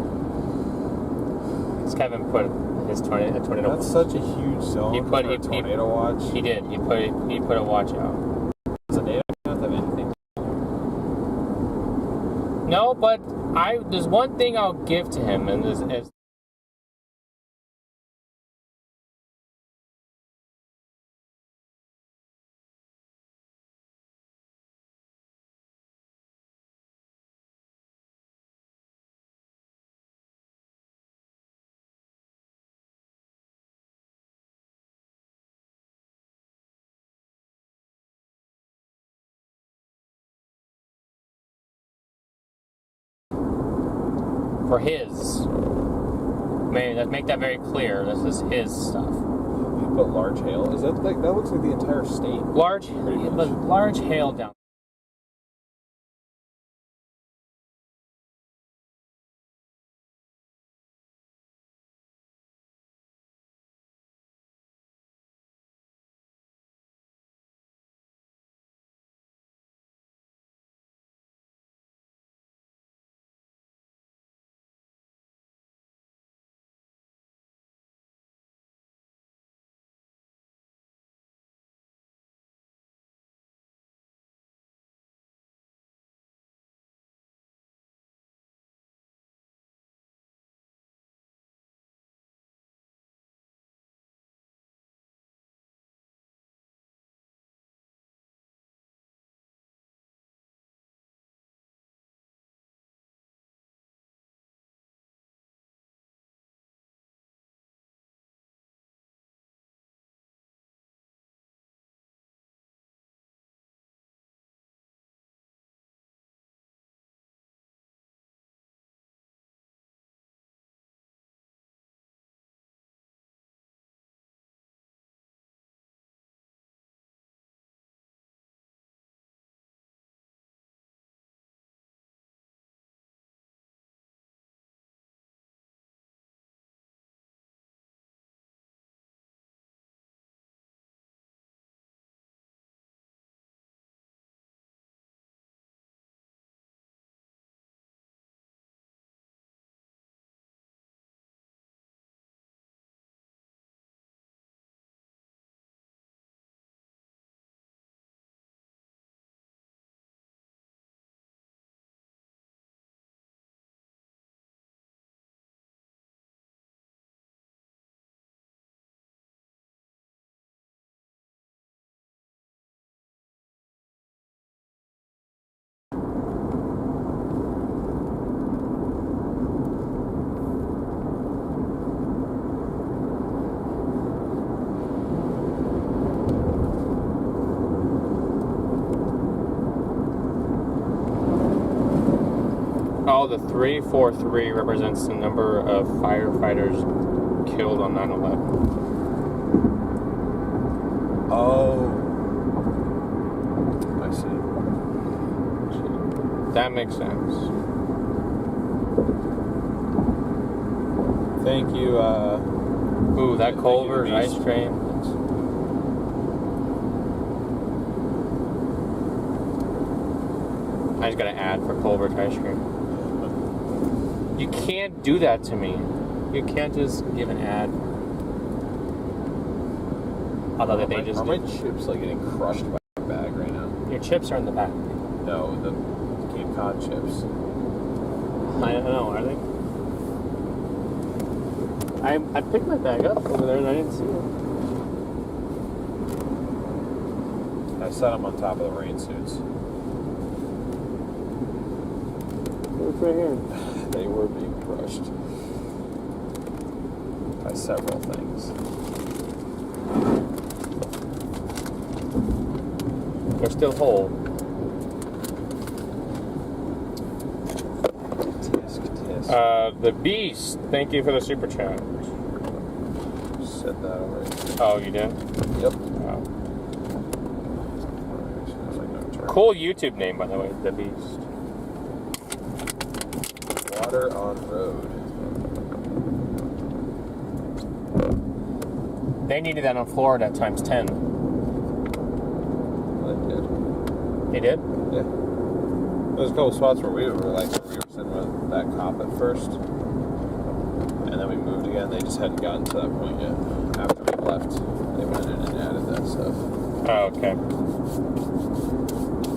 It's Kevin put his tornado. That's such a huge zone. For a tornado watch. He did. He put a watch out. Does a NATO have anything? No, but there's one thing I'll give to him, and is for his. Man, let's make that very clear. This is his stuff. But large hail? Is that like that looks like the entire state? Large hail down. the 343 represents the number of firefighters killed on 9/11. Oh. I see. That makes sense. Thank you, Ooh, that Culver's ice cream. I just got an ad for Culver's ice cream. You can't do that to me. You can't just give an ad. Although that they just Are my chips like getting crushed by my bag right now? Your chips are in the back. No, the Cape Cod chips. I don't know, are they? I picked my bag up over there and I didn't see it. I set them on top of the rain suits. It's right here. They were being crushed by several things. They're still whole. Tisk, tisk. The Beast, thank you for the super chat. Said that already. Oh, you did? Yep. Wow. Cool YouTube name, by the way, The Beast. Water on road. They needed that on Florida times 10. Well, it did. They did? Yeah. There's a couple spots where we were sitting with that cop at first, and then we moved again. They just hadn't gotten to that point yet. After we left, they went in and added that stuff. Oh, okay.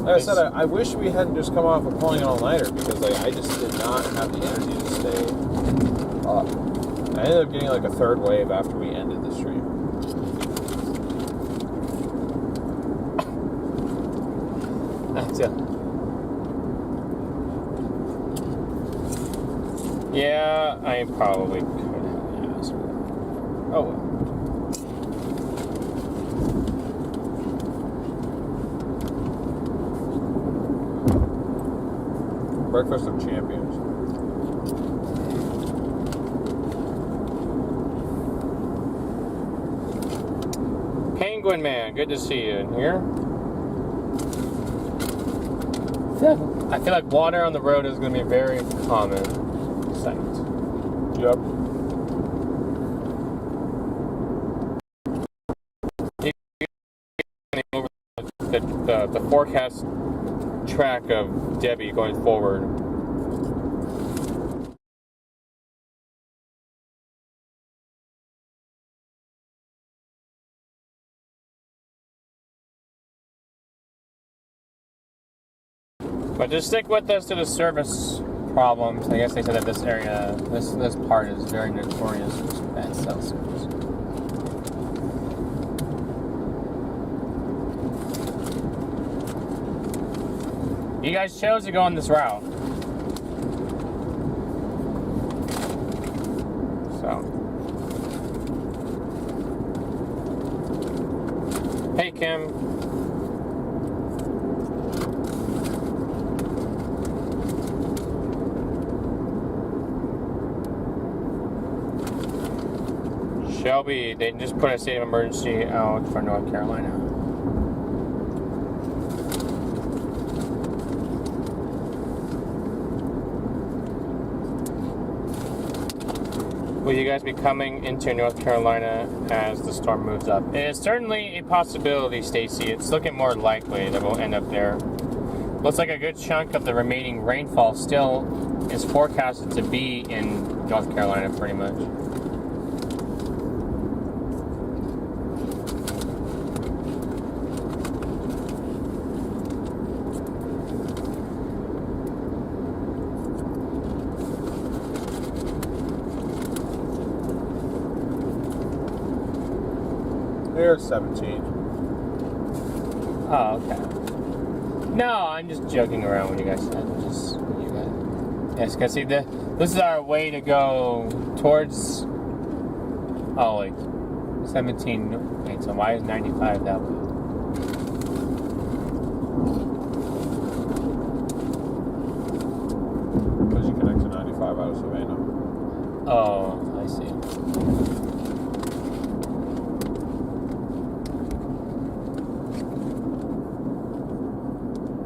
Like I said, I wish we hadn't just come off of pulling an all-nighter because I just did not have the energy to stay up. I ended up getting like a third wave after we ended the stream. That's it. Yeah, I probably could have asked. Oh well. Breakfast of Champions. Penguin Man, good to see you in here. I feel like water on the road is going to be a very common sight. Yep. The forecast track of Debby going forward. But just stick with us to the service problems. I guess they said that this area, this part is very notorious for some bad cell service. You guys chose to go on this route. So. Hey, Kim. Shelby, they just put a state of emergency out for North Carolina. Will you guys be coming into North Carolina as the storm moves up? It is certainly a possibility, Stacy. It's looking more likely that we'll end up there. Looks like a good chunk of the remaining rainfall still is forecasted to be in North Carolina, pretty much. They're 17. Oh, okay. No, I'm just joking around with you guys. Just you guys. Yes, because see, this is our way to go towards. Oh, wait. 17. Wait, so why is 95 that way? Because you can Oh, I see.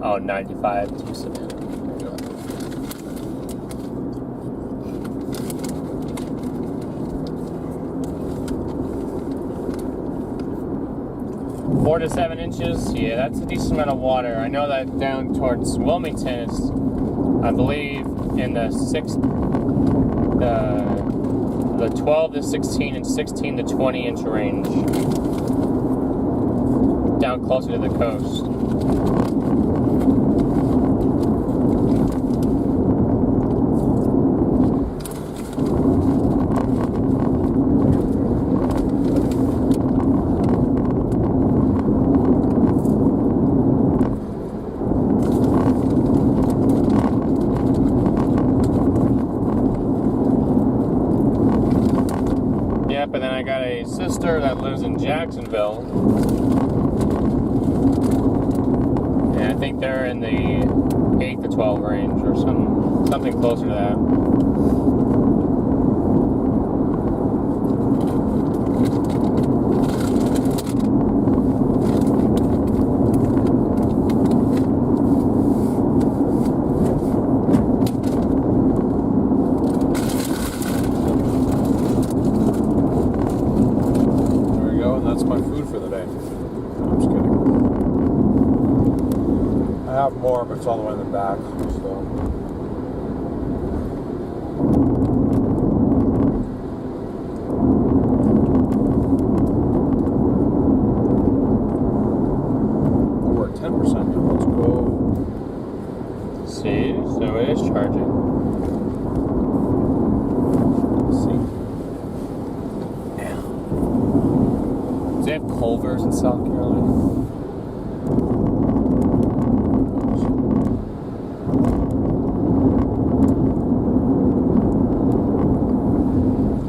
Oh, 95 to Savannah. 4 to 7 inches. Yeah, that's a decent amount of water. I know that down towards Wilmington is, I believe, in the 12 to 16 and 16 to 20 inch range. Down closer to the coast. Yep, and then I got a sister that lives in Jacksonville. And I think they're in the 8 to 12 range or something closer to that. That's my food for the day. No, I'm just kidding. I have more, but it's all the way in the back. So. Oh, we're at 10% now. Let's go. See, so it is charging. They have Culver's in South Carolina.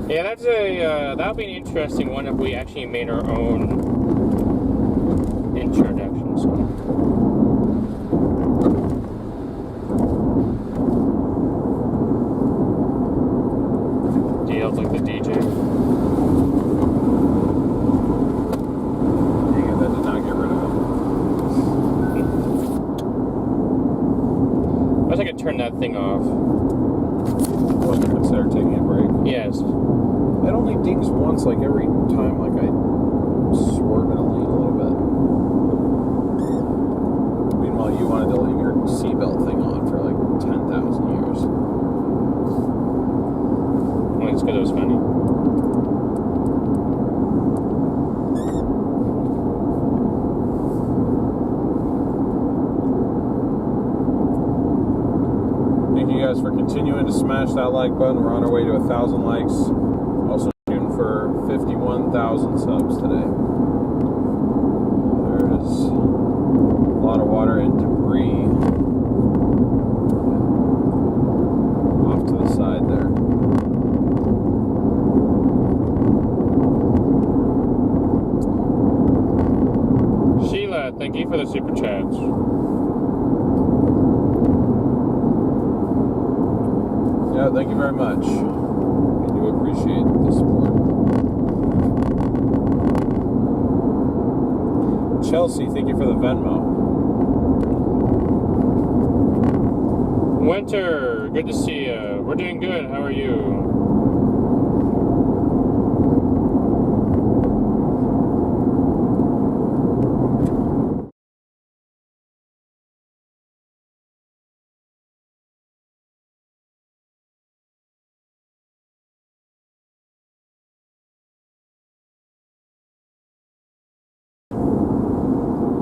Yeah, that's that'll be an interesting one if we actually made our own introductions. Deals like the DJ. I wish I could turn that thing off. What, to consider taking a break? Yes. It only dings once, like every time, like I swerve in a lane a little bit. Meanwhile, you wanted to leave your seatbelt thing on for like 10,000 years. Well, it's because it was funny. For continuing to smash that like button. We're on our way to 1,000 likes. Also shooting for 51,000 subs today. There's a lot of water and debris off to the side there. Sheila, thank you for the super chats. Yeah, thank you very much. I do appreciate the support. Chelsea, thank you for the Venmo. Winter, good to see you. We're doing good. How are you?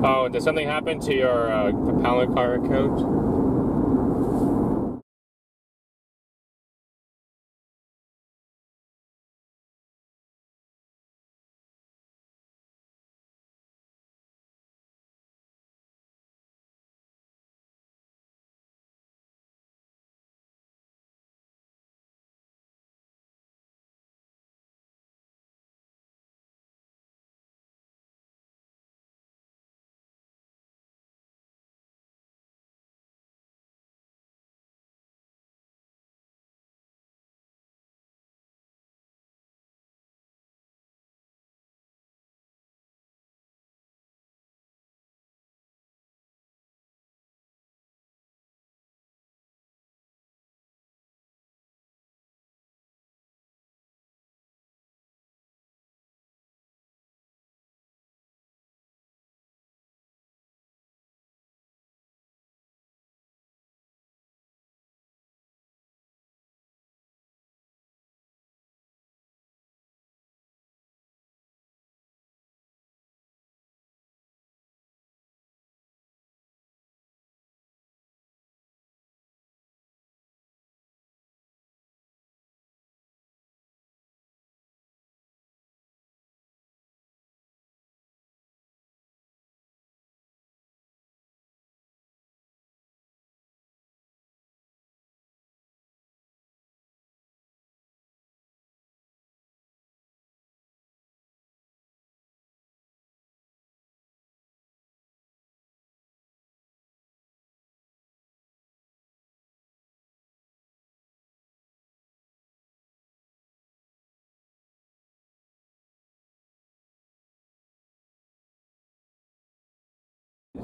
Oh, did something happen to your propellant car coat?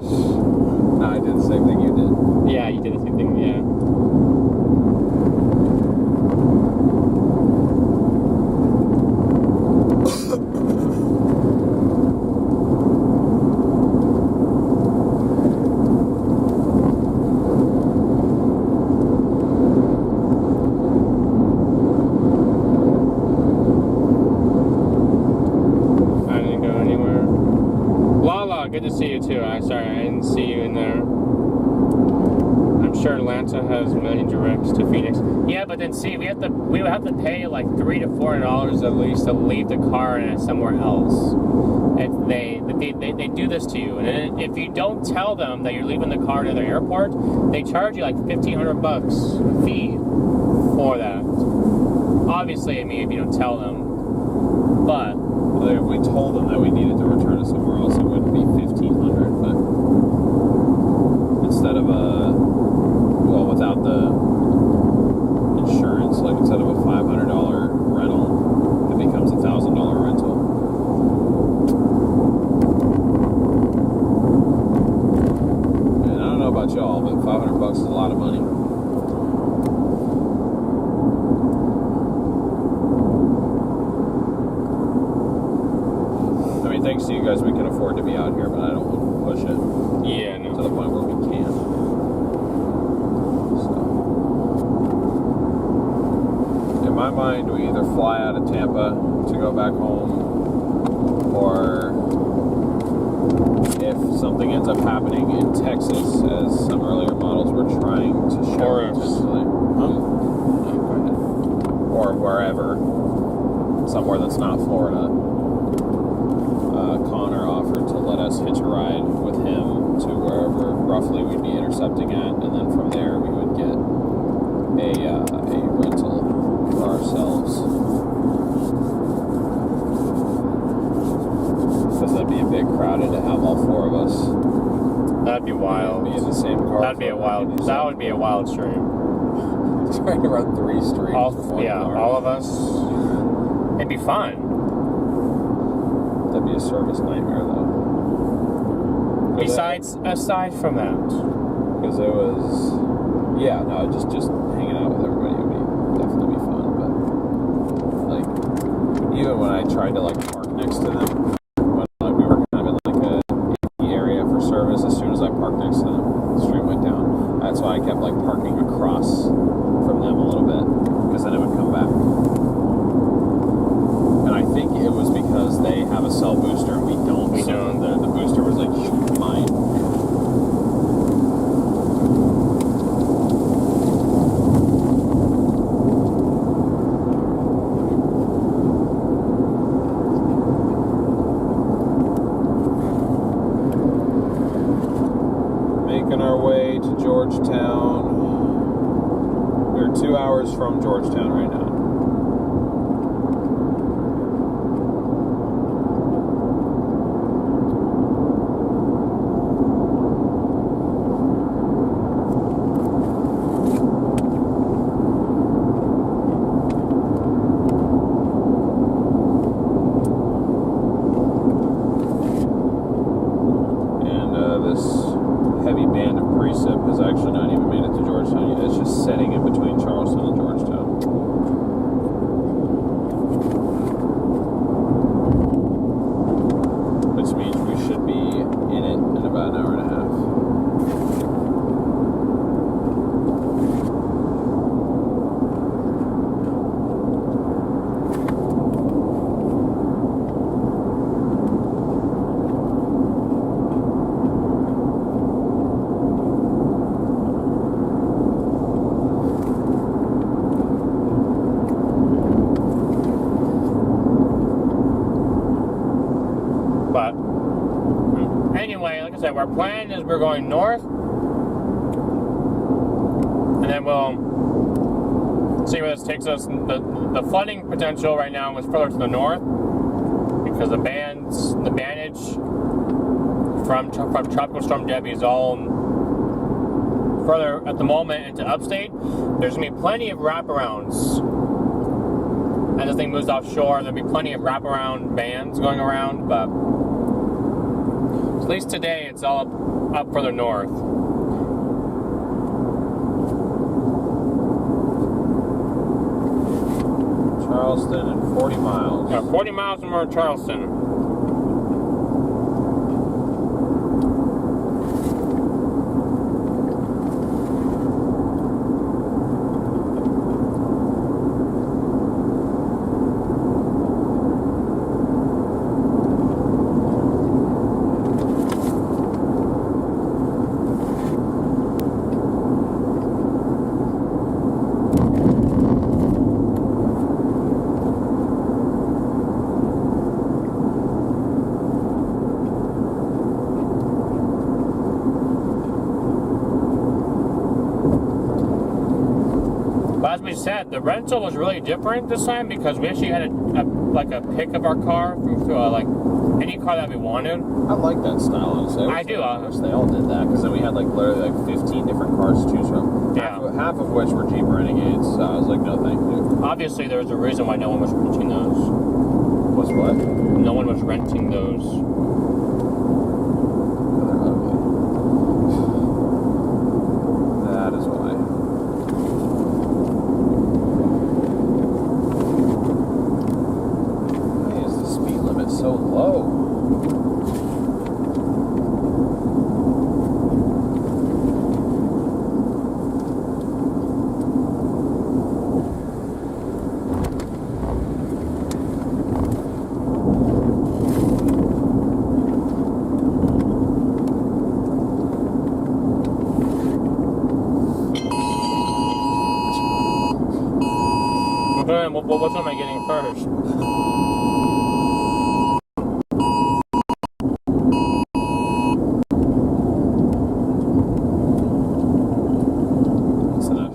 No, I did the same thing you did. Yeah, you did the same thing, yeah. Good to see you too. Sorry, I didn't see you in there. I'm sure Atlanta has many directs to Phoenix. Yeah, but then see, we would have to pay like $300 to $400 at least to leave the car somewhere else. And they do this to you, and then if you don't tell them that you're leaving the car to the airport, they charge you like $1,500 fee for that. Obviously, I mean, if you don't tell them, but. If we told them that we needed to return it somewhere else, it wouldn't be $1,500. But instead of without the insurance, like instead of a $500 rental, it becomes a $1,000 rental. And I don't know about y'all, but $500 is a lot of money. Thanks to you guys, we can afford to be out here, but I don't want to push it. Yeah, no. To the point where we can't. So, in my mind, we either fly out of Tampa to go back home, or if something ends up happening in Texas, as some earlier models were trying to show, or wherever, somewhere that's not Florida. Connor offered to let us hitch a ride with him to wherever roughly we'd be intercepting at, and then from there we would get a rental for ourselves. Because that'd be a bit crowded to have all four of us. That'd be wild. Be in the same car. That would be a wild stream. Trying to run 3 streams. All of us. It'd be fun. That'd be a service nightmare, though. Aside from that, because it was, just hanging out with everybody would definitely be fun. But like, even when I tried to like park next to them, when we were kind of in like a area for service, as soon as I parked next to them, the stream went down. That's why I kept like parking across from them a little bit, because then it would come back. I think it was because they have a cell booster and we don't. The booster was like, mine. Making our way to Georgetown. We're 2 hours from Georgetown right now. Has actually not even made it to Georgetown yet. It's just sitting in between Charleston and Georgetown. Which means we should be in it in about an hour and a half. Anyway, like I said, our plan is we're going north, and then we'll see where this takes us. The flooding potential right now is further to the north because the bandage from Tropical Storm Debby is all further at the moment into upstate. There's gonna be plenty of wraparounds as this thing moves offshore. There'll be plenty of wraparound bands going around, but at least today it's all up further north. Charleston and 40 miles. Yeah, 40 miles from more Charleston. As we said, the rental was really different this time because we actually had a pick of our car through like any car that we wanted. I like that style, honestly. I do. I wish they all did that, because then we had like literally like 15 different cars to choose from. Yeah. Half of which were Jeep Renegades. So I was like, no, thank you. Obviously, there's a reason why no one was renting those. What's what? No one was renting those. They're ugly. That is why. Why is the speed limit so low? Which one am I getting first? That's enough.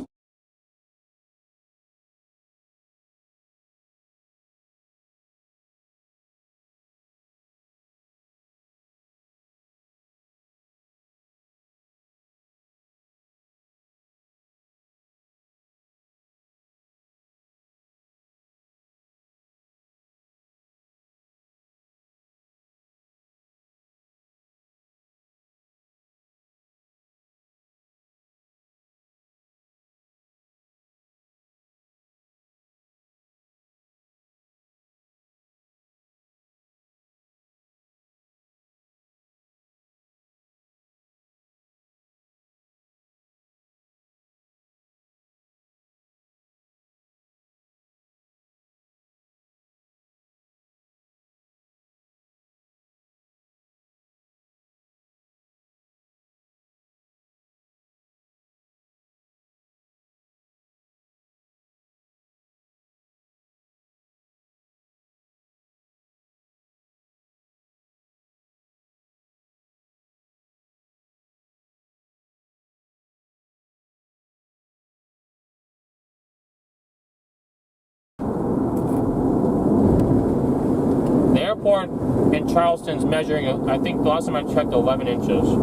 The airport in Charleston's measuring, I think the last time I checked, 11 inches.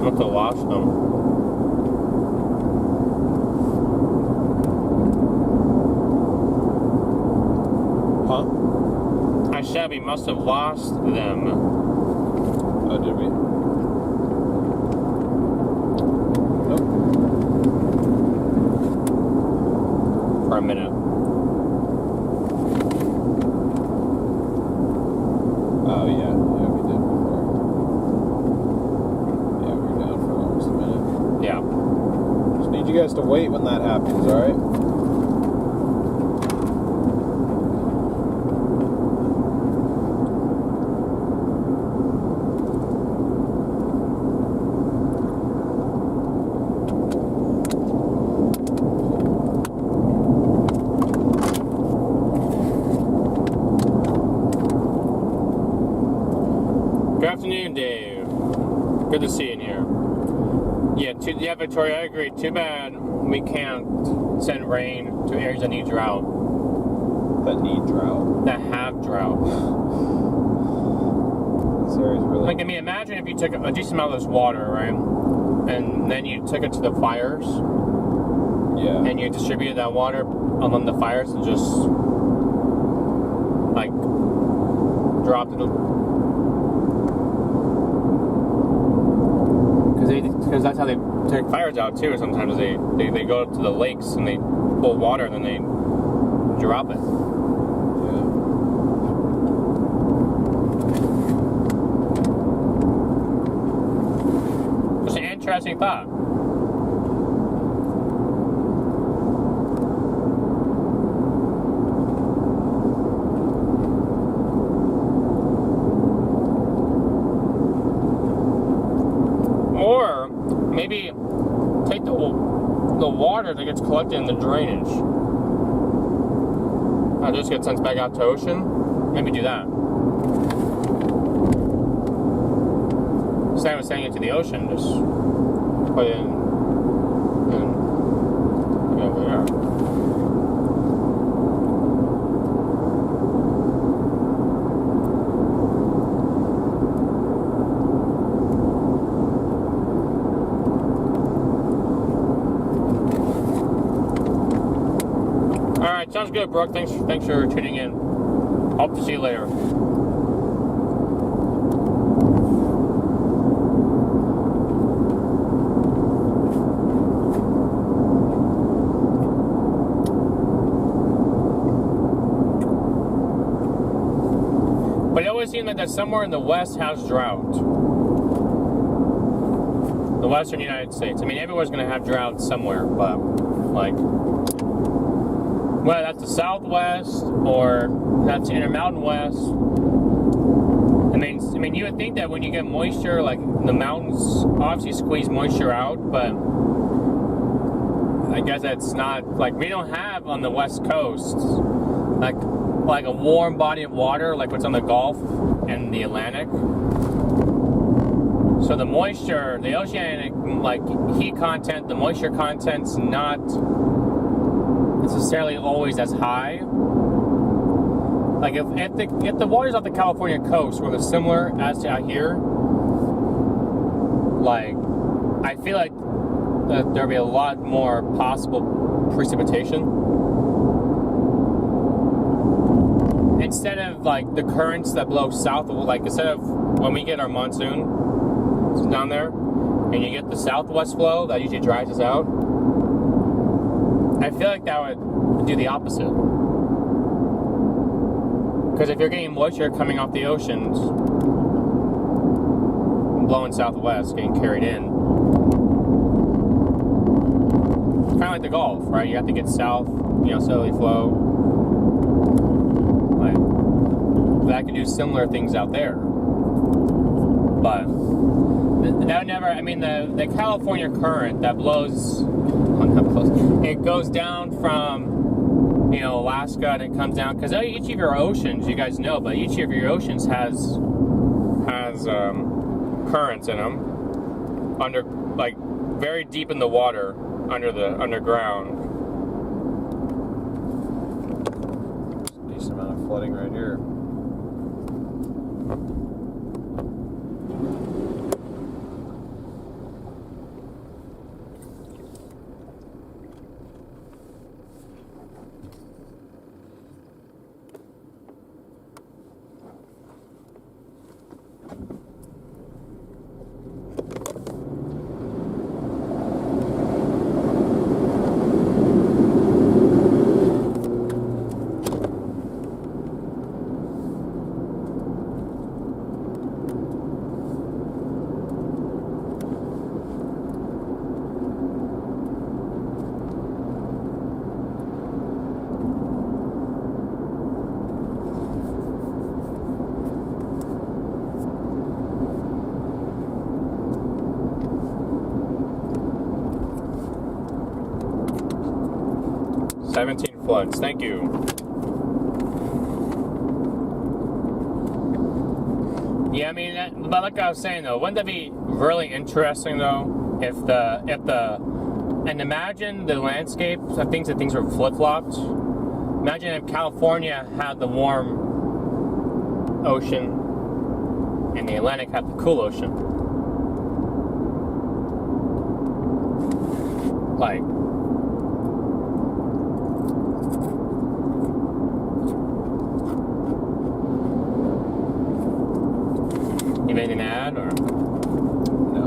I have to wash them. Huh? I said we must have lost them. Oh, did we? Nope. For a minute. Oh, yeah. Yeah, we did. that happens, alright? Good afternoon, Dave. Good to see you in here. Yeah, Victoria, I agree. Too bad we can't send rain to areas that need drought. That need drought? That have drought. This area's really... Like, I mean, imagine if you took a decent amount of this water, right? And then you took it to the fires. Yeah. And you distributed that water among the fires and just, like, dropped it. Because that's how they take fires out too. Sometimes they go to the lakes and they pull water and then they drop it. Yeah. It's an interesting thought. Or maybe take the water that gets collected in the drainage that just gets sent back out to ocean. Maybe do that. Instead of sending it to the ocean, just put it in over there. Alright, sounds good, Brooke. Thanks for tuning in. Hope to see you later. But it always seems like that somewhere in the West has drought. The Western United States. I mean, everywhere's going to have drought somewhere, but, like... whether that's the Southwest or that's the Intermountain West. I mean, you would think that when you get moisture, like the mountains obviously squeeze moisture out, but I guess that's not like we don't have on the West Coast like a warm body of water like what's on the Gulf and the Atlantic. So the moisture, the oceanic like heat content, the moisture content's not necessarily always as high. Like if the waters off the California coast were similar as to out here, like I feel like there'd be a lot more possible precipitation instead of like the currents that blow south. Like instead of when we get our monsoon down there, and you get the southwest flow that usually dries us out. I feel like that would do the opposite. Because if you're getting moisture coming off the oceans, blowing southwest, getting carried in, it's kind of like the Gulf, right? You have to get south, southerly flow. Like, that could do similar things out there. But that would never, I mean, the California current that blows, it goes down from, Alaska and it comes down, because each of your oceans, you guys know, but each of your oceans has currents in them, under, like, very deep in the water, underground. Decent amount of flooding right here. 17 floods. Thank you. Yeah, I mean, but like I was saying though, wouldn't that be really interesting though, if and imagine the landscape of things were flip-flopped. Imagine if California had the warm ocean and the Atlantic had the cool ocean. Like, you made an ad or No.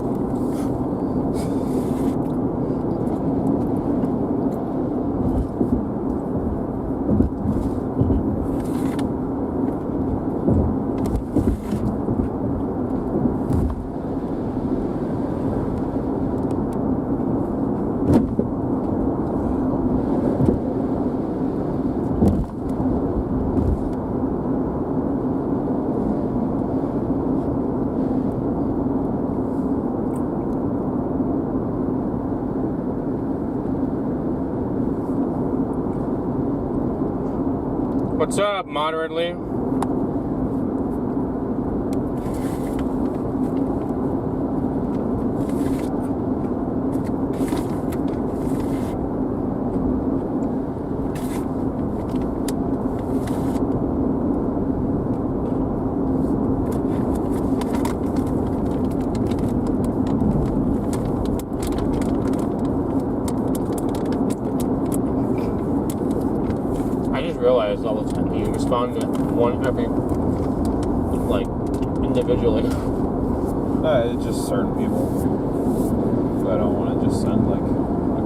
what's up, moderately? Realize all the time you respond to one every, like, individually. It's just certain people. But I don't want to just send like a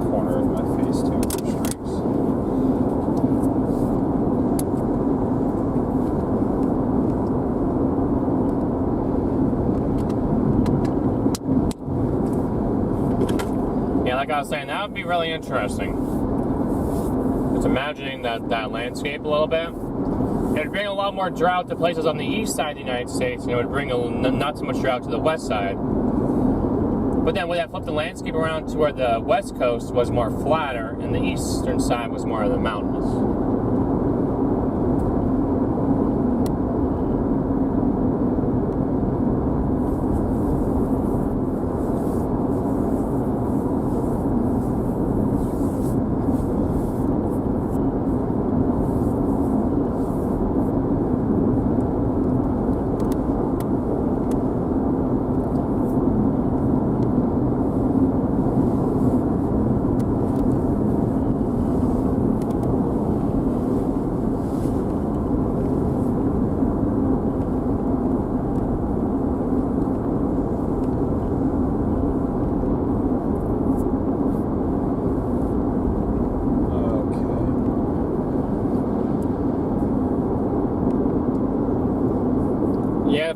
corner of my face to streaks. Yeah, like I was saying, that would be really interesting. Imagining that landscape a little bit. It would bring a lot more drought to places on the east side of the United States, and it would bring not so much drought to the west side. But then would that flip the landscape around to where the west coast was more flatter and the eastern side was more of the mountainous?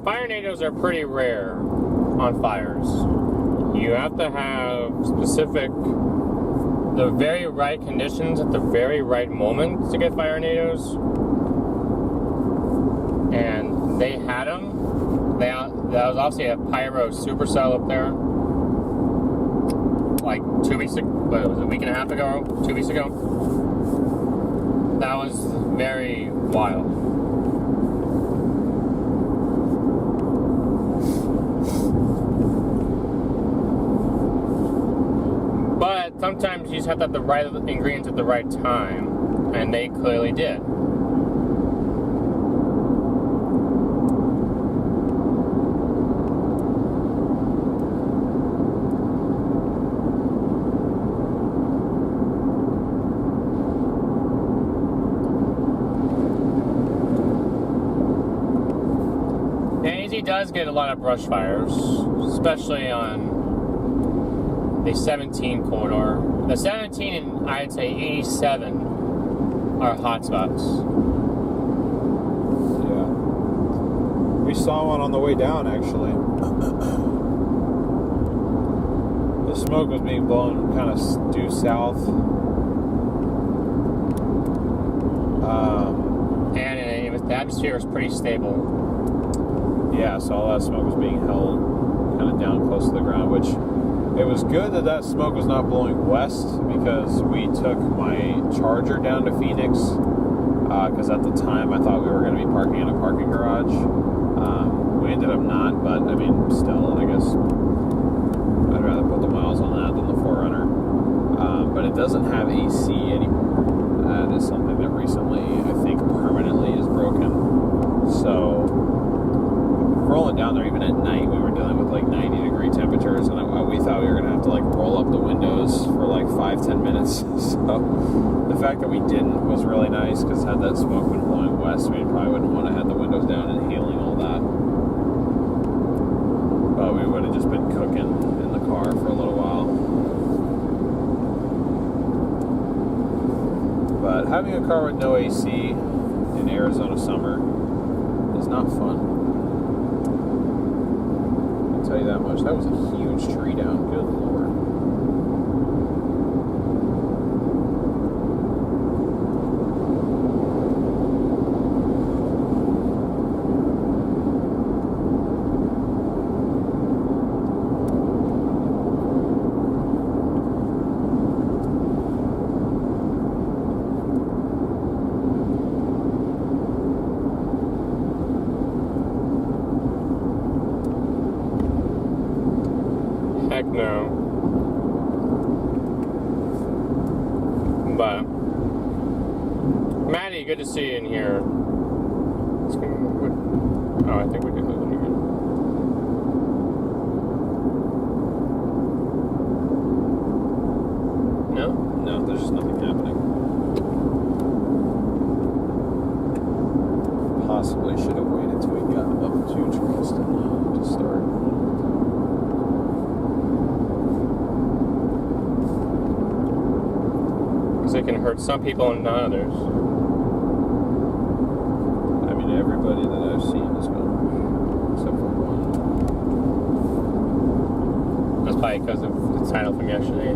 Fire tornadoes are pretty rare on fires. You have to have the very right conditions at the very right moment to get fire tornadoes. And they had them. That was obviously a pyro supercell up there. Like 2 weeks ago, what was it, a week and a half ago? 2 weeks ago? That was very wild. But sometimes you just have to have the right ingredients at the right time, and they clearly did. And does get a lot of brush fires, especially on the 17 corridor. The 17 and I'd say 87 are hot spots. Yeah. We saw one on the way down, actually. The smoke was being blown kind of due south. And the atmosphere was pretty stable. Yeah, so all that smoke was being held kind of down close to the ground, which It was good that that smoke was not blowing west, because we took my Charger down to Phoenix, because at the time I thought we were going to be parking in a parking garage. We ended up not, but I mean, still, I guess I'd rather put the miles on that than the 4Runner. But it doesn't have AC anymore. That is something that recently, I think, permanently is broken. So rolling down there, even at night, we were dealing with like 90-degree temperatures, and we thought we were gonna have to like roll up the windows for like 5-10 minutes. So the fact that we didn't was really nice, because had that smoke been blowing west, we probably wouldn't want to have the windows down and inhaling all that. But we would have just been cooking in the car for a little while. But having a car with no AC in Arizona summer is not fun. I'll tell you that much. That was a huge tree down. Good Lord. Heck no. But Maddie, good to see you in here. Oh, I think we did live in here. No? No, there's just nothing happening. Possibly should have waited till we got up to Charleston to start. It can hurt some people and not others. I mean, everybody that I've seen has been, except for one. That's probably because of the title from yesterday.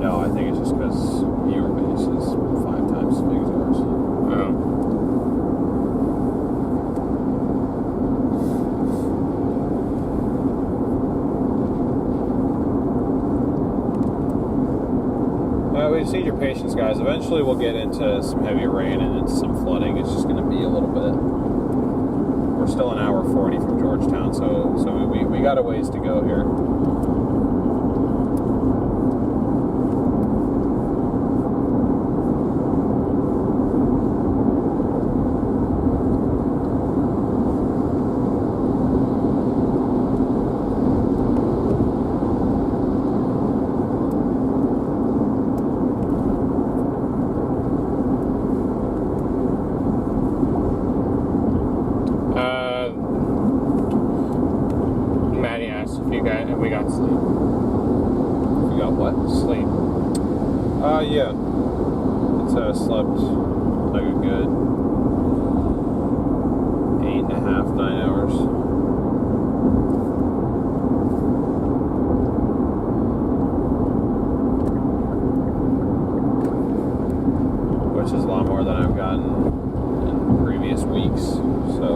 No, I think it's just because viewer base is 5 times as big as ours. Oh. We just need your patience, guys. Eventually we'll get into some heavy rain and into some flooding. It's just going to be a little bit. We're still an hour 40 from Georgetown, so we got a ways to go here. We got sleep. We got what? Sleep. Yeah. It's slept like a good 8.5, 9 hours. Which is a lot more than I've gotten in previous weeks. So.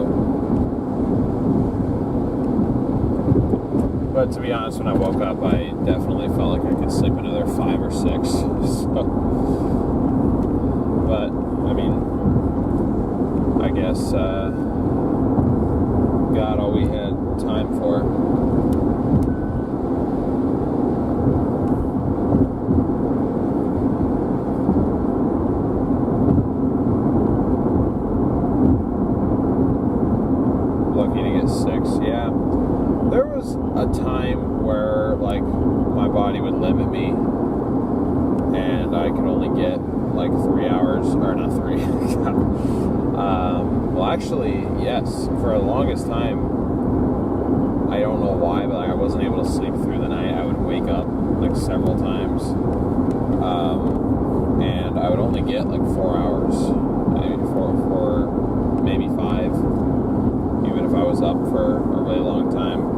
But to be honest, when I woke up, I definitely felt like I could sleep another 5 or 6. So, but I mean, I guess got all we had time for. Lucky to get 6, yeah. There was a time where, like, my body would limit me, and I could only get, like, 3 hours, or not 3. Well, actually, yes. For the longest time, I don't know why, but like, I wasn't able to sleep through the night. I would wake up, like, several times, and I would only get, like, 4 hours, maybe 4, maybe 5, even if I was up for a really long time.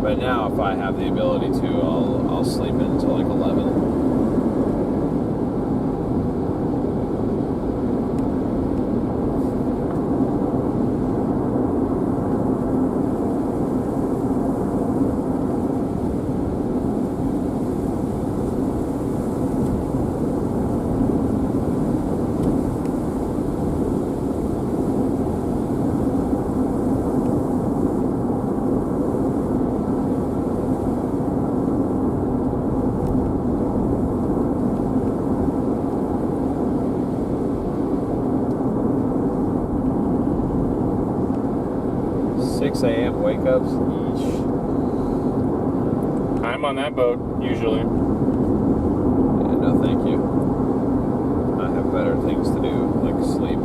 But now, if I have the ability to, I'll sleep in until like 11. 6 a.m. wake ups. Yeesh. I'm on that boat usually. Yeah, no, thank you. I have better things to do, like sleep.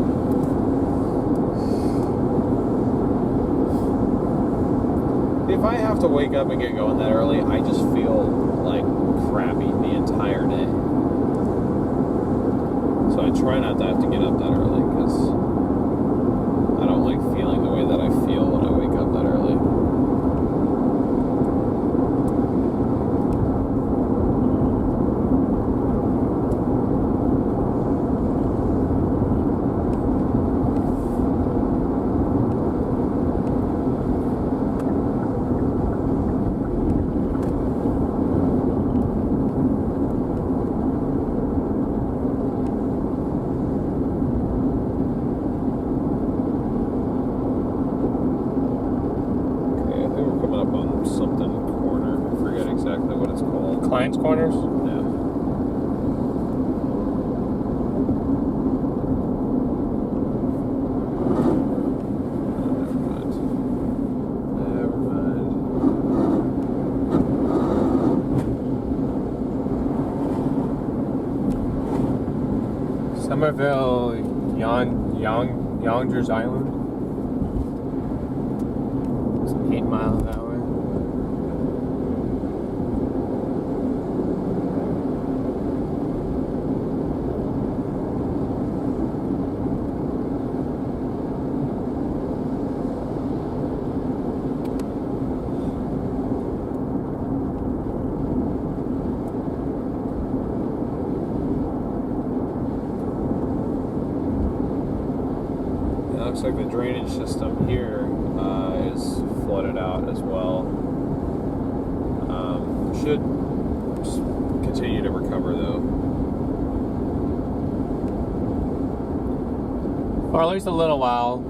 If I have to wake up and get going that early, I just feel like crappy the entire day. So I try not to have to get up that early because I don't like feeling the way that I feel when I wake up that early. Clients Corners? Yeah. Never mind. Somerville, Youngers Island. It's 8 miles that way. Looks like the drainage system here is flooded out as well. Should continue to recover though. For at least a little while.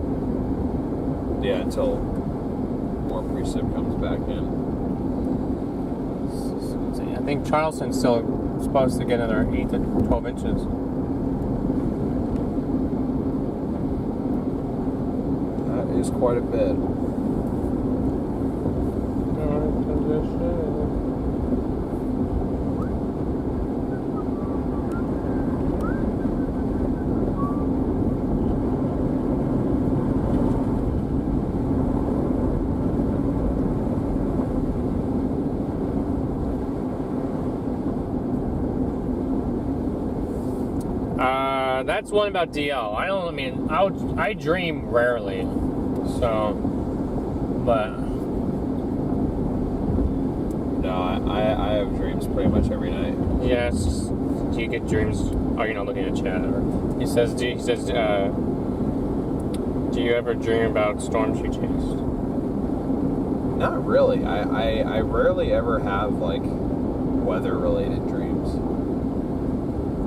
Yeah, until more precip comes back in. I think Charleston's still supposed to get another 8 to 12 inches. Is quite a bit. That's one about DL. I dream rarely. So, but no, I have dreams pretty much every night. Yes. Do you get dreams? Oh, you're not looking at chat. Or he says, do you ever dream about storms you chased? Not really. I rarely ever have like weather-related dreams.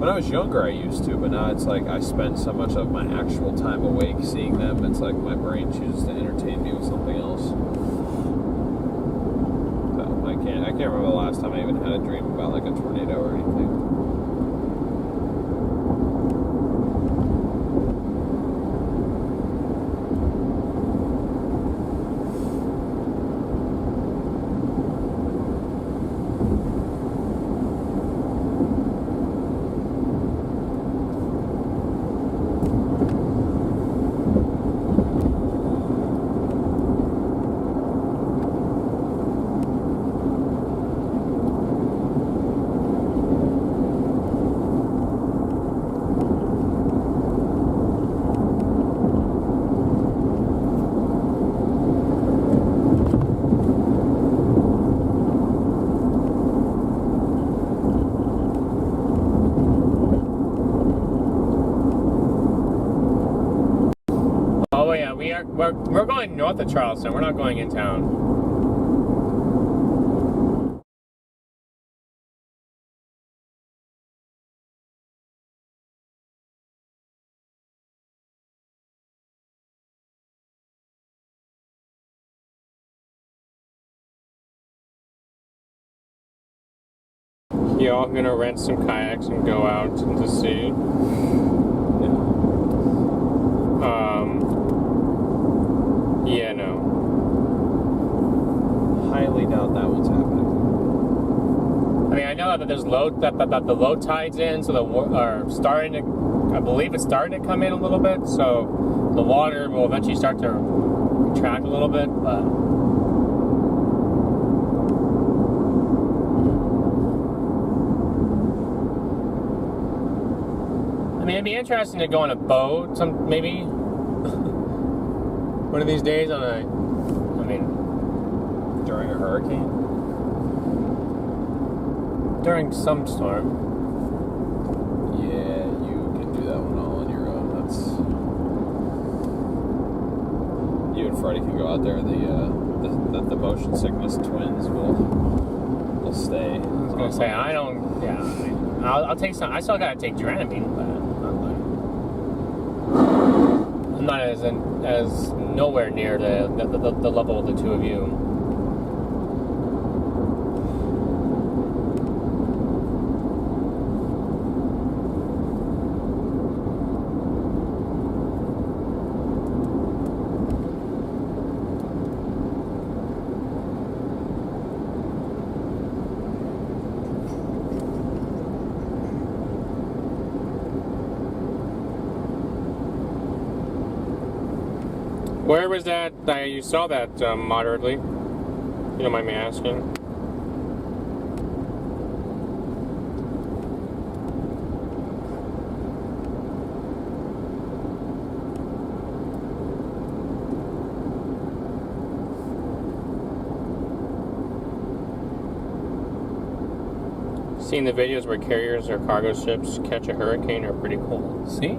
When I was younger, I used to, but now it's like I spend so much of my actual time awake seeing them. It's like my brain chooses to entertain me with something else. So I can't remember the last time I even had a dream about like a tornado or anything. We're going north of Charleston. We're not going in town. Y'all gonna rent some kayaks and go out into sea. Yeah, no. mean, I know that there's that the low tide's in, so are starting to. I believe it's starting to come in a little bit, so the water will eventually start to contract a little bit, but. I mean, it'd be interesting to go on a boat, maybe one of these days during a hurricane? During some storm. Yeah, you can do that one all on your own. You and Freddie can go out there. The motion sickness twins will stay. I was gonna say I don't. Yeah, I'll take some. I still gotta take Dramamine, but I'm not as nowhere near the level of the two of you. Where was that? You saw that moderately. You don't mind me asking? Seeing the videos where carriers or cargo ships catch a hurricane are pretty cool. See?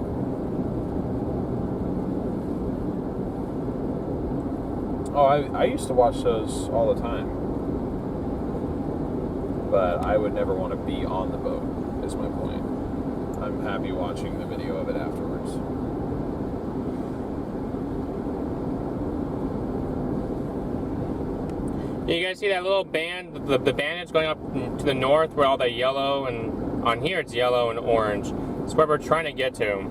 Oh, I used to watch those all the time. But I would never want to be on the boat, is my point. I'm happy watching the video of it afterwards. You guys see that little band? The band is going up to the north where all the yellow, and on here it's yellow and orange. It's where we're trying to get to.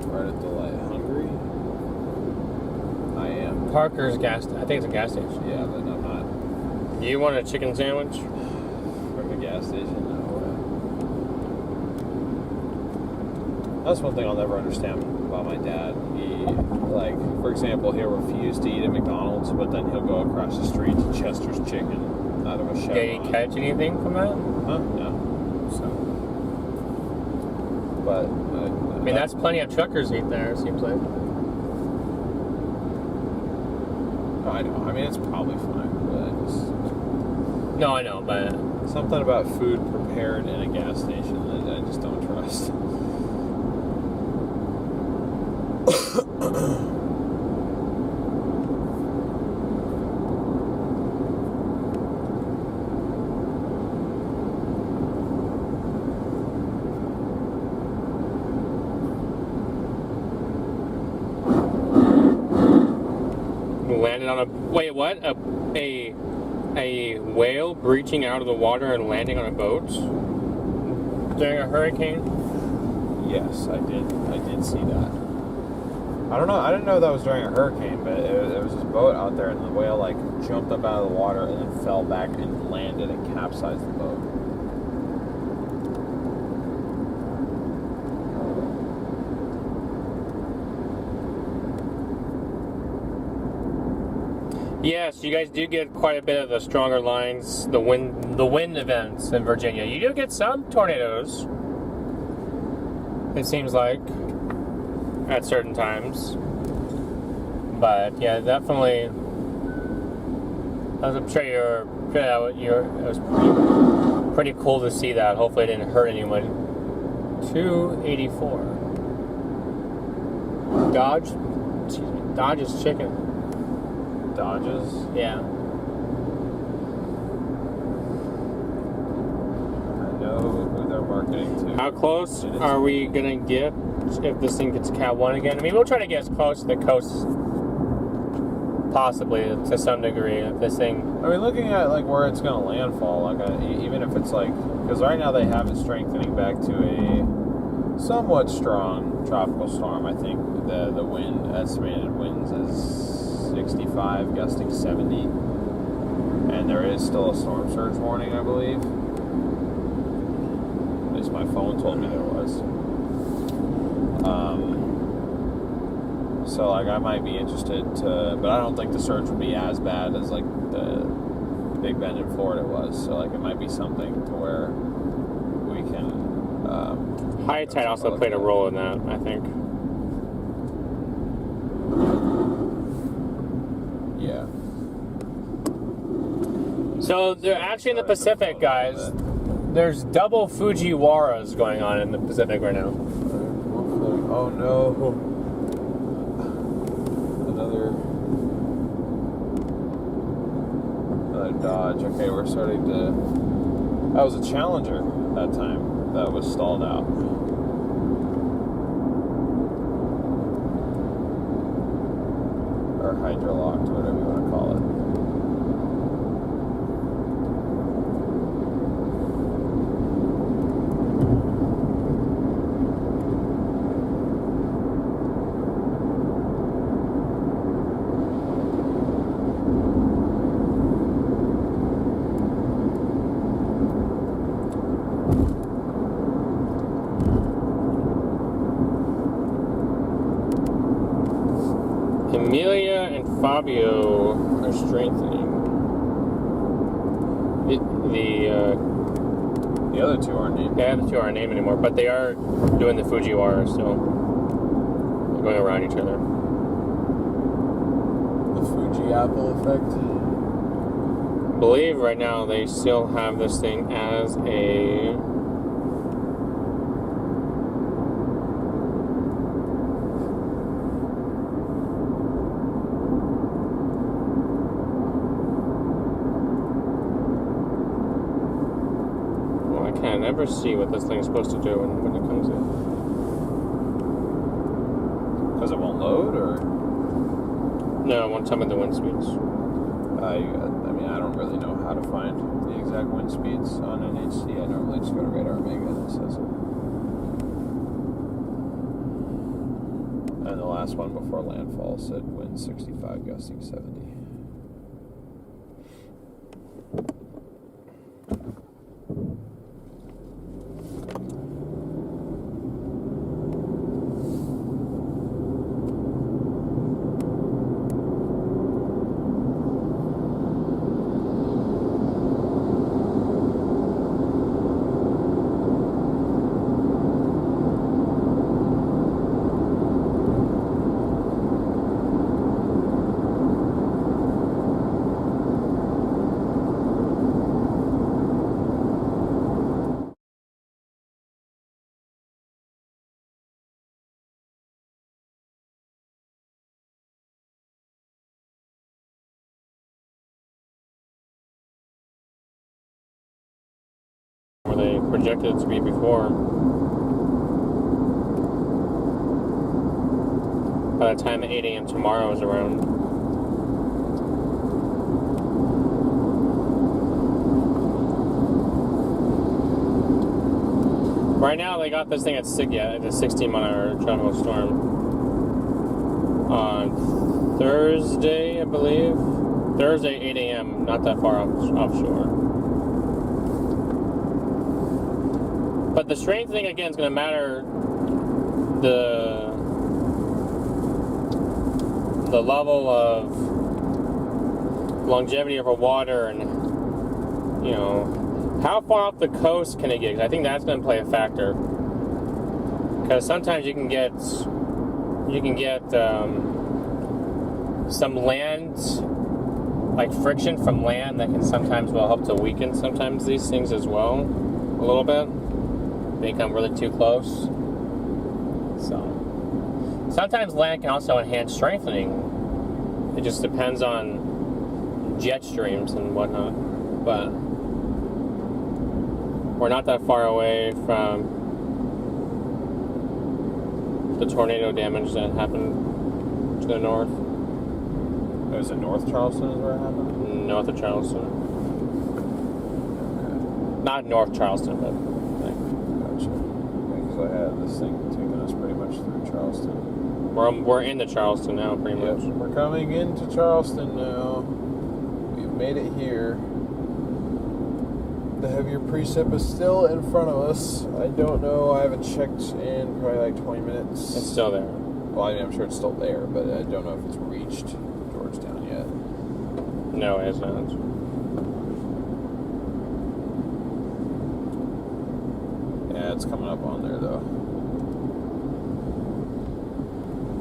Right at the light. Hungry? I am. Parker's gas. I think it's a gas station. Yeah, but I'm not. Do you want a chicken sandwich? From a gas station? No way. That's one thing I'll never understand about my dad. He, like, for example, he'll refuse to eat at McDonald's, but then he'll go across the street to Chester's Chicken out of a Chevron. Did you catch anything from that? Huh? No. So. But I mean, that's plenty of truckers eat there, it seems like. I know. I mean, it's probably fine, but just... No, I know, but... Something about food prepared in a gas station that I just don't trust. Landed on a... Wait, what? A whale breaching out of the water and landing on a boat? During a hurricane? Yes, I did see that. I don't know. I didn't know that was during a hurricane, but there was this boat out there, and the whale like jumped up out of the water and then fell back and landed and capsized the boat. Yes, you guys do get quite a bit of the stronger lines, the wind events in Virginia. You do get some tornadoes, it seems like, at certain times. But yeah, definitely. I'm sure it was pretty cool to see that. Hopefully, it didn't hurt anyone. 284. Dodge's chicken. Dodges? Yeah. know who they're marketing to. How close are we gonna get if this thing gets Cat 1 again? I mean, we'll try to get as close to the coast possibly to some degree if this thing... I mean, looking at like where it's going to landfall, like even if it's like... Because right now they have it strengthening back to a somewhat strong tropical storm. I think the wind, estimated winds is 65, gusting 70. And there is still a storm surge warning, I believe. At least my phone told me there was. So, like, I might be interested to... But I don't think the surge would be as bad as, like, the Big Bend in Florida was. So, like, it might be something to where we can... High tide also played a role in that, I think. Yeah. So, they're actually in the Pacific, guys. There's double Fujiwaras going on in the Pacific right now. Oh, no. Another Dodge. Okay, we're starting to... That was a Challenger that time that was stalled out. Or hydrolocked, whatever you want to call it. Amelia and Fabio are strengthening. The other two aren't named. Yeah, the two aren't named anymore, but they are doing the Fujiwara still. They're going around each other. The Fuji Apple effect. I believe right now they still have this thing as a... I never see what this thing's supposed to do when it comes in. Because it won't load, or? No, one time with the wind speeds. I mean, I don't really know how to find the exact wind speeds on NHC. I normally just go to Radar Omega and it says it. And the last one before landfall said wind 65, gusting 70. Where they projected it to be before. By the time 8 a.m. tomorrow is around. Right now they got this thing at Sigya, the 16-mile tropical storm. On Thursday, I believe. Thursday, 8 a.m., not that far offshore. But the strengthening again is going to matter the level of longevity over water and, you know, how far off the coast can it get? 'Cause I think that's going to play a factor. Because sometimes you can get some land, like friction from land that can sometimes will help to weaken sometimes these things as well, a little bit. They come really too close. So sometimes land can also enhance strengthening. It just depends on jet streams and whatnot. But We're not that far away from the tornado damage that happened to the north. It was in North Charleston is where it happened? North of Charleston. Okay. Not North Charleston, but... Gotcha. Because I had this thing taking us pretty much through Charleston. We're in the Charleston now, pretty much. We're coming into Charleston now. We've made it here. The heavier precip is still in front of us. I don't know. I haven't checked in probably like 20 minutes. It's still there. Well, I mean, I'm sure it's still there, but I don't know if it's reached Georgetown yet. No, it hasn't. Yeah, it's coming up on there, though.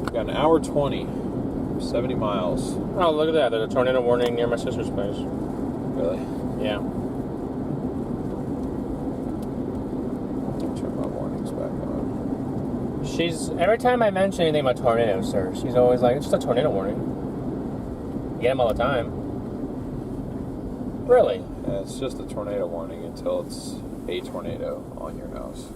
We've got an hour 20, 70 miles. Oh, look at that. There's a tornado warning near my sister's place. Really? Yeah. Turn my warnings back on. Every time I mention anything about tornadoes, sir, she's always like, it's just a tornado warning. You get them all the time. Really? Yeah, it's just a tornado warning until it's a tornado on your house.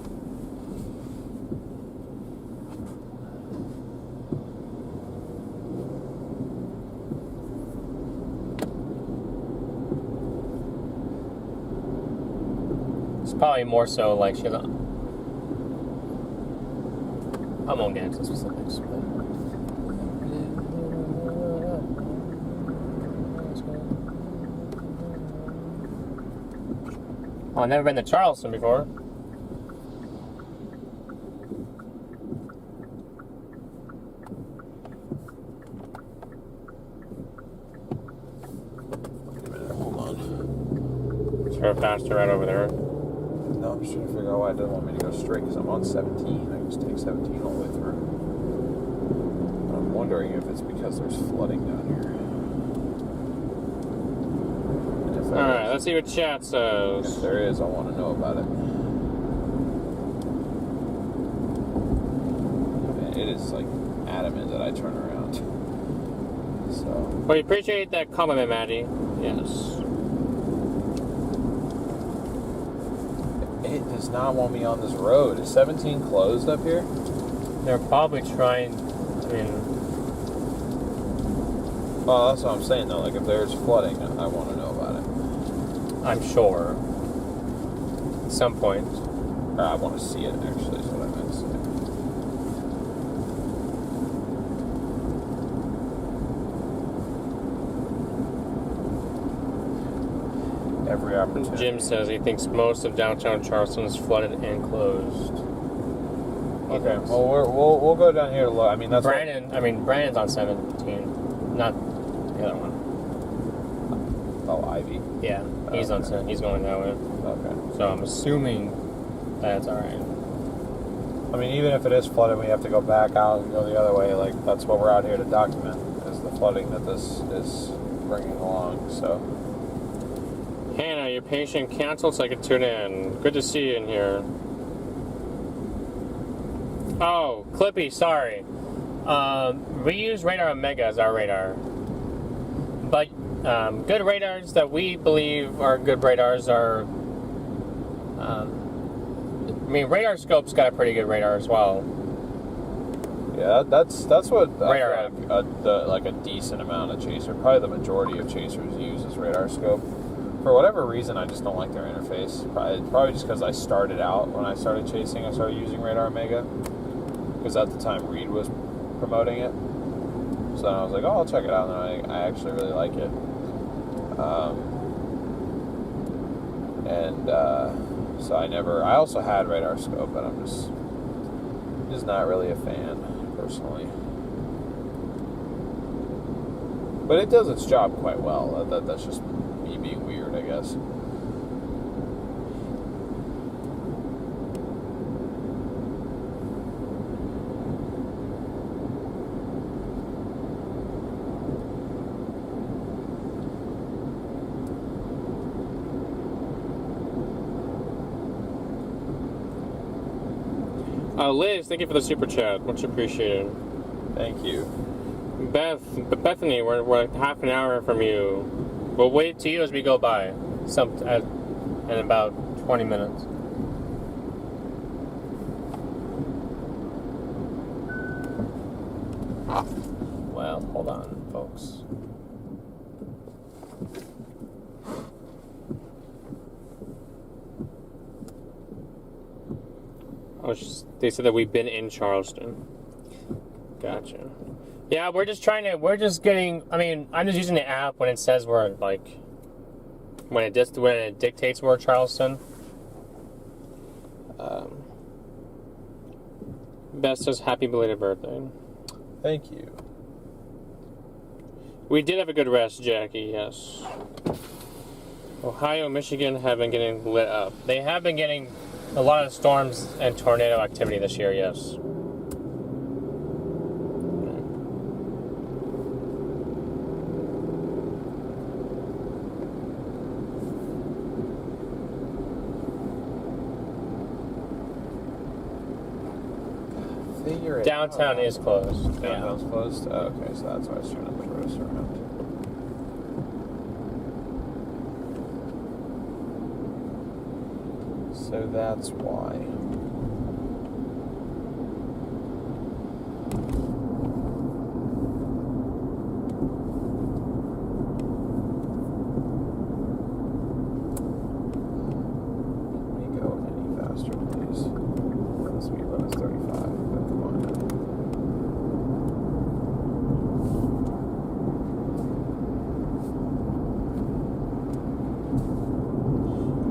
It's probably more so like she doesn't. I won't get into specifics. But... Oh, I've never been to Charleston before. Wait a minute, hold on. It's her faster right over there. No, I'm just trying to figure out why it doesn't want me to go straight, because I'm on 17. I can just take 17 all the way through. I'm wondering if it's because there's flooding down here. Alright, let's see what chat says. If there is, I want to know about it. Man, it is like adamant that I turn around. So. We appreciate that compliment, Maddie. Yes. It does not want me on this road. Is 17 closed up here? They're probably trying. I mean, Well, that's what I'm saying though. Like if there's flooding, I want to know about it. I'm sure. At some point. I want to see it. Actually, is what I meant to say. Every opportunity. Jim says he thinks most of downtown Charleston is flooded and closed. Okay, well we'll go down here to look. I mean that's Brandon's on 17, not the other one. Oh, Ivy. Yeah, he's on 7. He's going that way. Okay. So I'm assuming that's all right. I mean, even if it is flooded, we have to go back out and go the other way. Like that's what we're out here to document is the flooding that this is bringing along. So. Hannah, your patient canceled so I could tune in. Good to see you in here. Oh, Clippy, sorry. We use Radar Omega as our radar. But good radars that we believe are good radars are... Radar Scope's got a pretty good radar as well. Yeah, that's what Radar. like a decent amount of chaser. Probably the majority of chasers use is Radar Scope. For whatever reason, I just don't like their interface. Probably just because I started out when I started chasing, I started using Radar Omega. Because at the time Reed was promoting it. So I was like, oh, I'll check it out, and I actually really like it. So I also had Radar Scope, but I'm just not really a fan, personally. But it does its job quite well. That's just me being weird, I guess. Liz, thank you for the super chat. Much appreciated. Thank you. Bethany, we're like half an hour from you. We'll wait to you as we go by. In about 20 minutes. Well, hold on, folks. They said that we've been in Charleston. Gotcha. Yeah, we're just getting, I'm just using the app when it says we're, like, when it dictates we're Charleston. Best says happy belated birthday. Thank you. We did have a good rest, Jackie, yes. Ohio, Michigan have been getting lit up. They have been getting a lot of storms and tornado activity this year, yes. Downtown is closed. Downtown's closed? Oh, okay, so that's why I was trying to throw us around. So that's why. Let me go any faster, please. The speed limit's 35, but come on.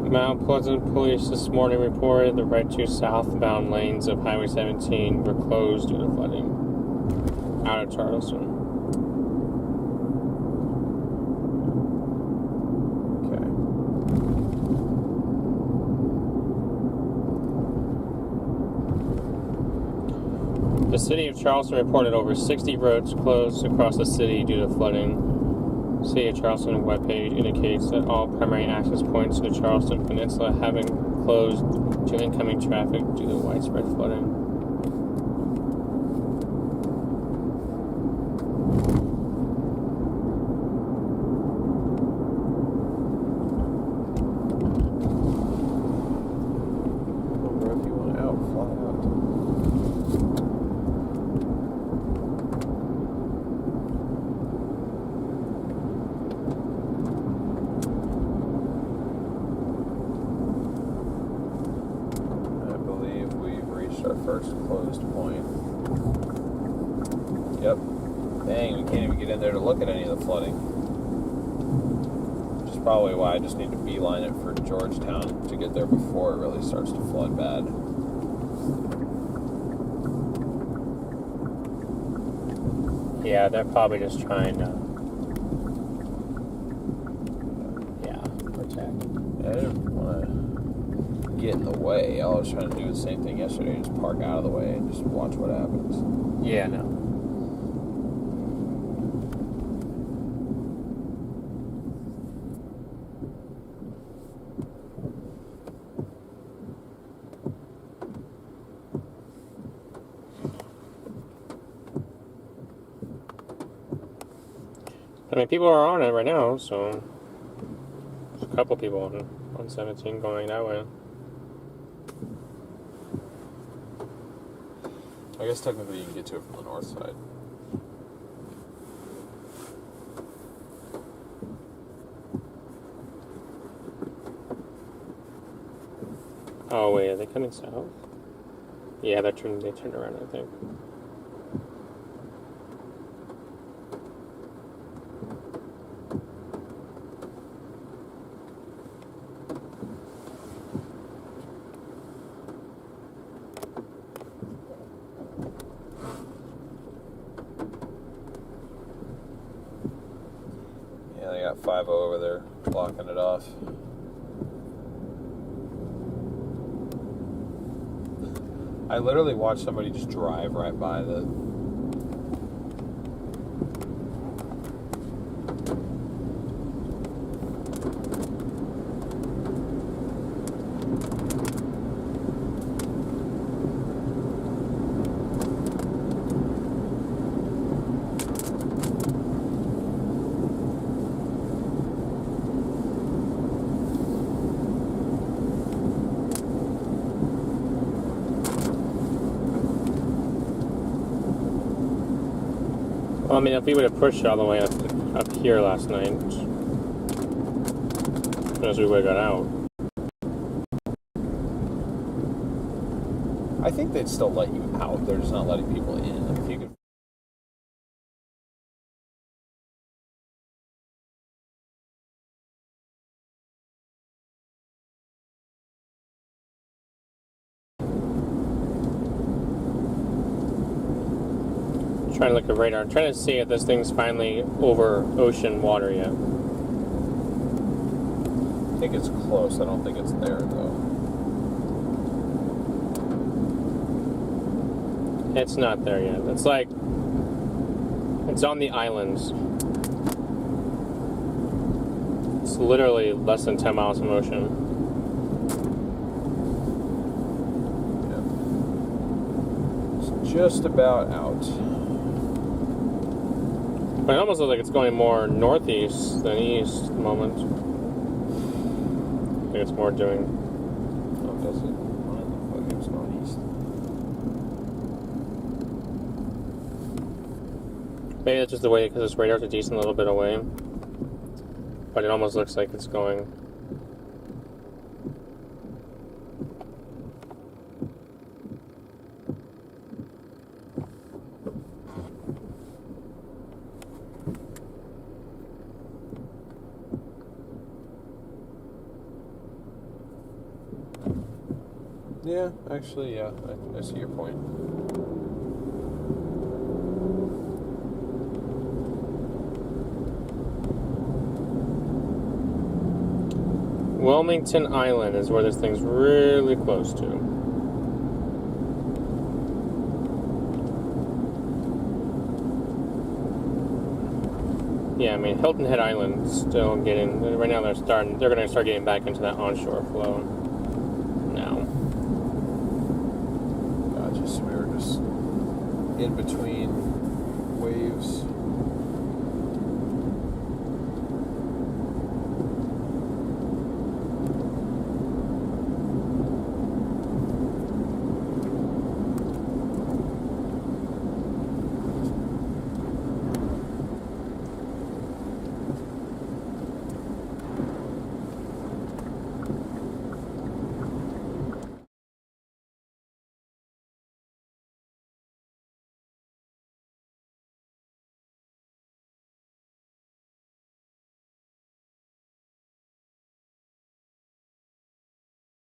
Mount Pleasant police this morning reported the right two southbound lanes of Highway 17 were closed due to flooding out of Charleston. Okay. The city of Charleston reported over 60 roads closed across the city due to flooding. City of Charleston webpage indicates that all primary access points to the Charleston Peninsula have been closed to incoming traffic due to widespread flooding. Bro, if you want out, fly out. Our first closed point. Yep. Dang, we can't even get in there to look at any of the flooding. Which is probably why I just need to beeline it for Georgetown to get there before it really starts to flood bad. Yeah, they're probably just trying to protect. Yeah, I didn't want to get in the way. All I was trying to do the same thing yesterday, just park out of the way and just watch what happens. Yeah, no. People are on it right now, so there's a couple people on 17 going that way. I guess technically you can get to it from the north side. Oh wait, are they coming south? Yeah, they turned around, I think. Yeah, they got 5 over there blocking it off. I literally watched somebody just drive right by the... Well, I mean, if we would have pushed all the way up here last night, as we would have got out. I think they'd still let you out. They're just not letting people in. Like, if you could. Trying to look at radar. I'm trying to see if this thing's finally over ocean water yet. I think it's close. I don't think it's there, though. It's not there yet. It's like, it's on the islands. It's literally less than 10 miles from ocean. Yeah. It's just about out. But it almost looks like it's going more northeast than east at the moment. I think it's more doing. Oh, does it? I think it's going east. Maybe it's just the way, because this radar's a decent little bit away. But it almost looks like it's going. Yeah, actually, yeah. I see your point. Wilmington Island is where this thing's really close to. Yeah, I mean, Hilton Head Island's still getting, right now they're going to start getting back into that onshore flow now. Gotcha, so we were just in between waves.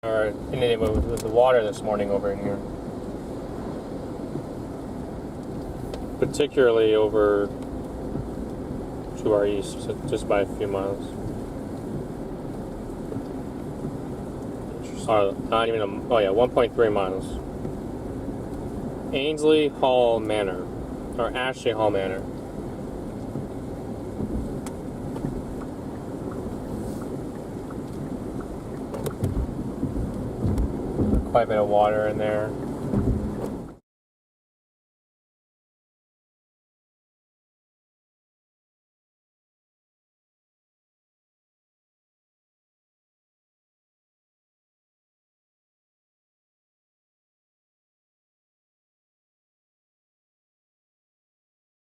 Or inundated with the water this morning over in here. Particularly over to our east, so just by a few miles. Not even oh yeah, 1.3 miles. Ainsley Hall Manor, or Ashley Hall Manor. Quite a bit of water in there.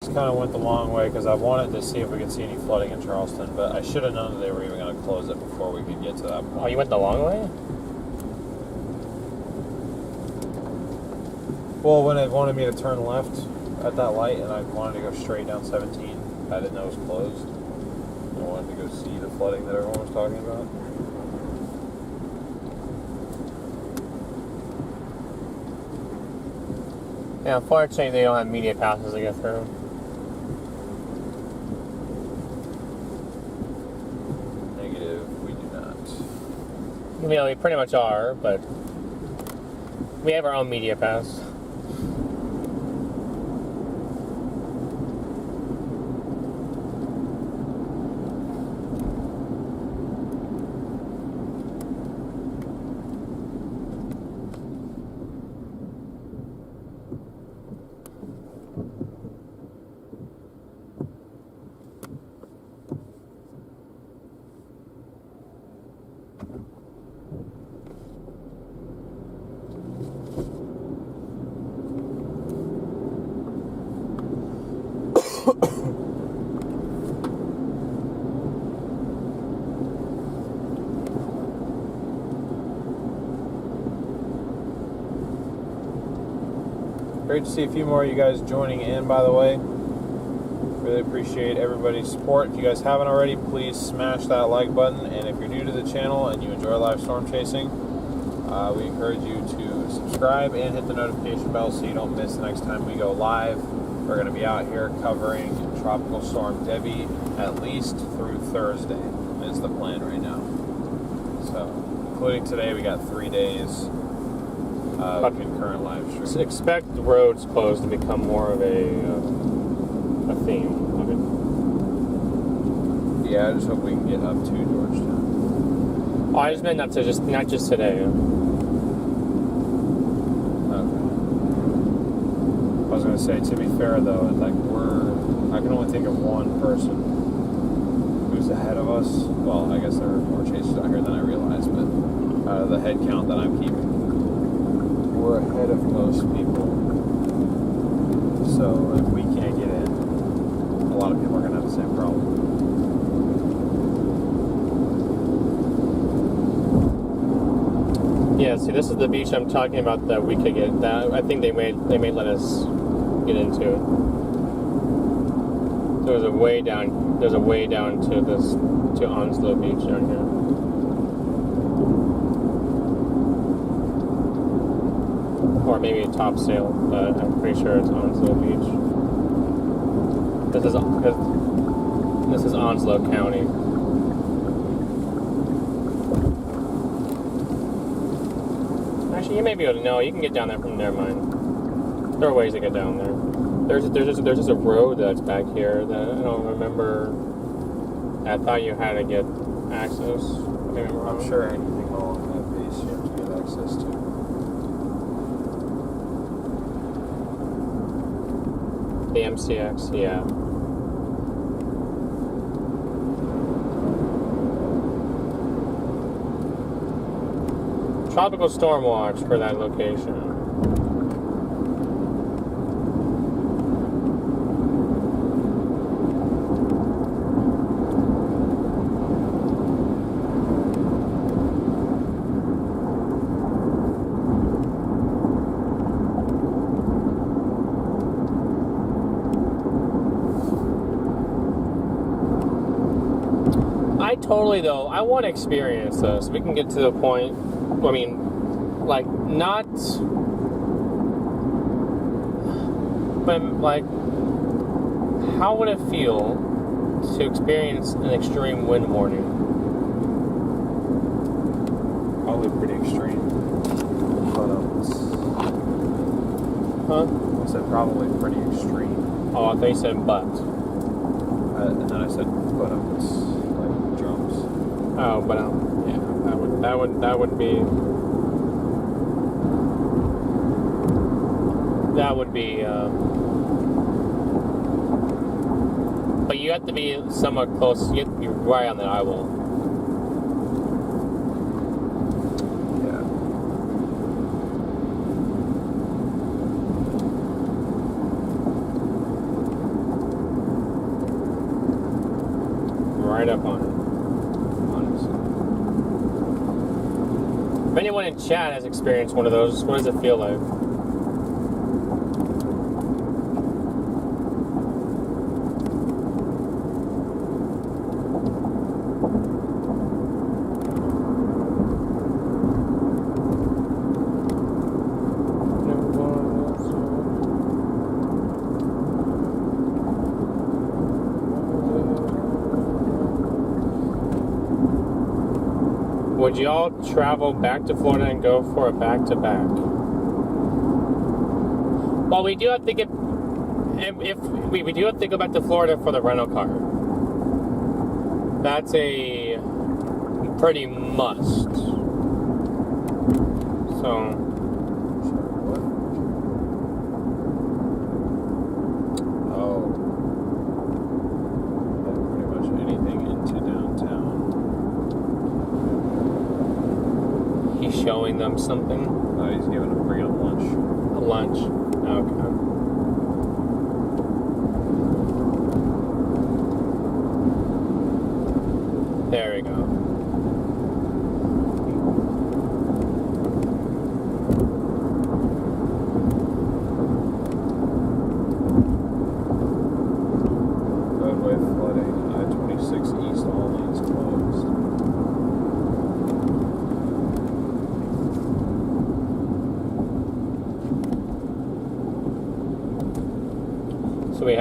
Just kind of went the long way because I wanted to see if we could see any flooding in Charleston, but I should have known that they were even going to close it before we could get to that point. Oh, you went the long way? Well, when it wanted me to turn left at that light and I wanted to go straight down 17, I didn't know it was closed. I wanted to go see the flooding that everyone was talking about. Yeah, unfortunately they don't have media passes to get through. Negative, we do not. I mean, we pretty much are, but we have our own media pass. Great to see a few more of you guys joining in, by the way. Really appreciate everybody's support. If you guys haven't already, please smash that like button. And if you're new to the channel and you enjoy live storm chasing, we encourage you to subscribe and hit the notification bell so you don't miss the next time we go live. We're going to be out here covering Tropical Storm Debby at least through Thursday is the plan right now. So, including today, we got 3 days of concurrent live stream. So expect the roads closed to become more of a theme of it. Yeah, I just hope we can get up to Georgetown. Oh, I just meant not just today. I was gonna say, to be fair though, like I can only think of one person who's ahead of us. Well, I guess there are more chases out here than I realized, but the head count that I'm keeping, we're ahead of most people. So if we can't get in, a lot of people are gonna have the same problem. Yeah, see, this is the beach I'm talking about that we could get. That I think they may let us get into. There's a way down to Onslow Beach down here. Or maybe a topsail, but I'm pretty sure it's Onslow Beach. This is Onslow County. Actually, you may be able to know. You can get down there from there, mind. There are ways to get down there. There's just a road that's back here that I don't remember. I thought you had to get access. I'm sure anything along that base you have to get access to. The MCX, yeah. Tropical storm watch for that location. I want to experience this. We can get to the point, I mean, like, not, but, like, how would it feel to experience an extreme wind warning? Probably pretty extreme. But, Huh? I said probably pretty extreme. Oh, I thought you said but. And then I said, but it's like drums. Oh, but yeah, that would be. But you have to be somewhat close. You have to be right on the eyeball. Yeah. Right up on it. Honestly. If anyone in chat has experienced one of those, what does it feel like? Would y'all travel back to Florida and go for a back-to-back? Well, we do have to get... If we do have to go back to Florida for the rental car. That's a pretty must. So... Showing them something. Oh, he's bringing them lunch. A lunch. Okay. There we go.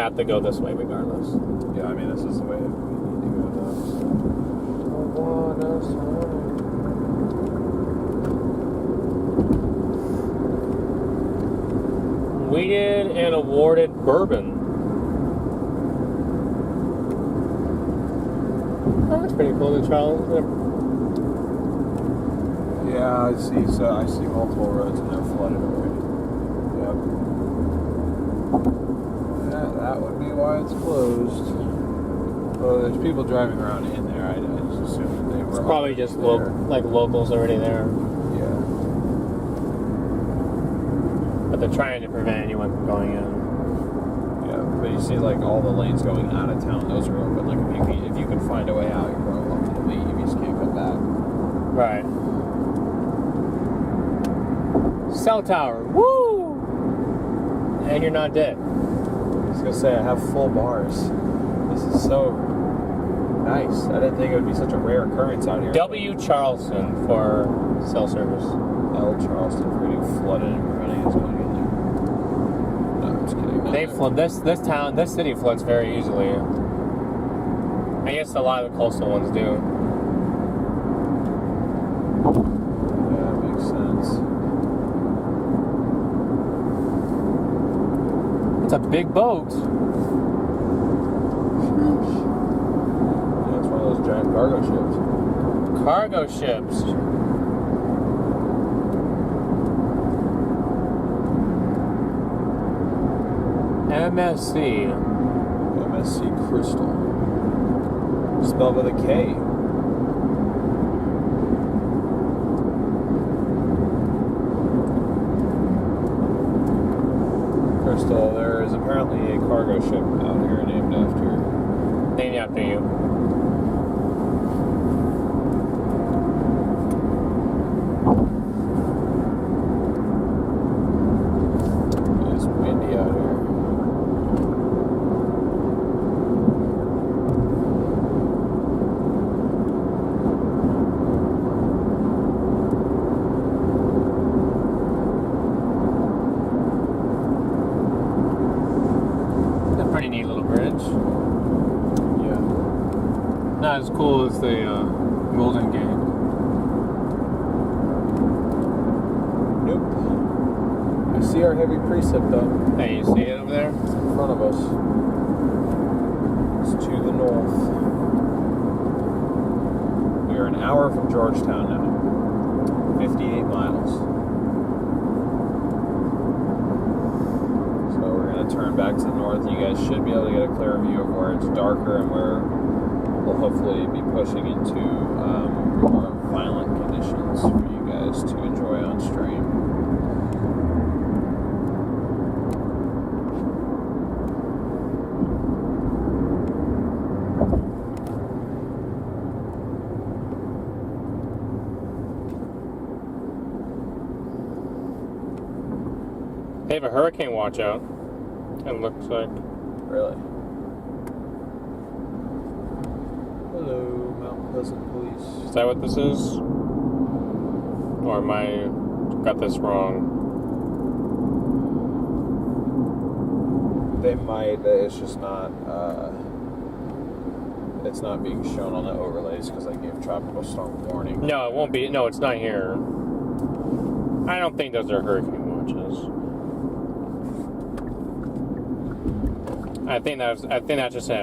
have to go this way regardless. Yeah, I mean, this is the way we need to go, Weeded and awarded bourbon. Oh, that's pretty cool, the Charles. Yeah, I see. So I see multiple roads and they're flooded already. Yep. Yeah, that would be why it's closed. Well, there's people driving around in there. I just assume that they were. It's probably just locals already there. Yeah. But they're trying to prevent anyone from going in. Yeah, but you see, like all the lanes going out of town, those are open. Like if you can find a way out, you're more likely to leave. You just can't come back. Right. Cell tower, woo! And you're not dead. I was gonna say I have full bars. This is so nice. I didn't think it would be such a rare occurrence out here. W. Charleston for cell service. L. Charleston for getting flooded and preventing us going in there. No, I'm just kidding. They flood this city floods very easily. I guess a lot of the coastal ones do. Yeah, that makes sense. It's a big boat. Yeah, it's one of those giant cargo ships. Cargo ships. MSC. MSC Crystal. Spelled with a K. Crystal, there is apparently a cargo ship out here named after you. It's windy out here. It's a pretty neat little bridge. Yeah. Not as cool as the Golden Gate. Nope. I see our heavy precip though. Hey, you see it over there? It's in front of us. It's to the north. We are an hour from Georgetown now. 58 miles. So we're going to turn back to the north. You guys should be able to get a clearer view of where it's darker and where we'll hopefully be pushing into more violent conditions for you guys to enjoy on stream. They have a hurricane watch out. It looks like. Really? Hello, Mount Pleasant Police. Is that what this is? Or am I got this wrong? They might. It's just not. It's not being shown on the overlays because I gave tropical storm warning. No, it won't be. No, it's not here. I don't think those are hurricane watches. I think that's just an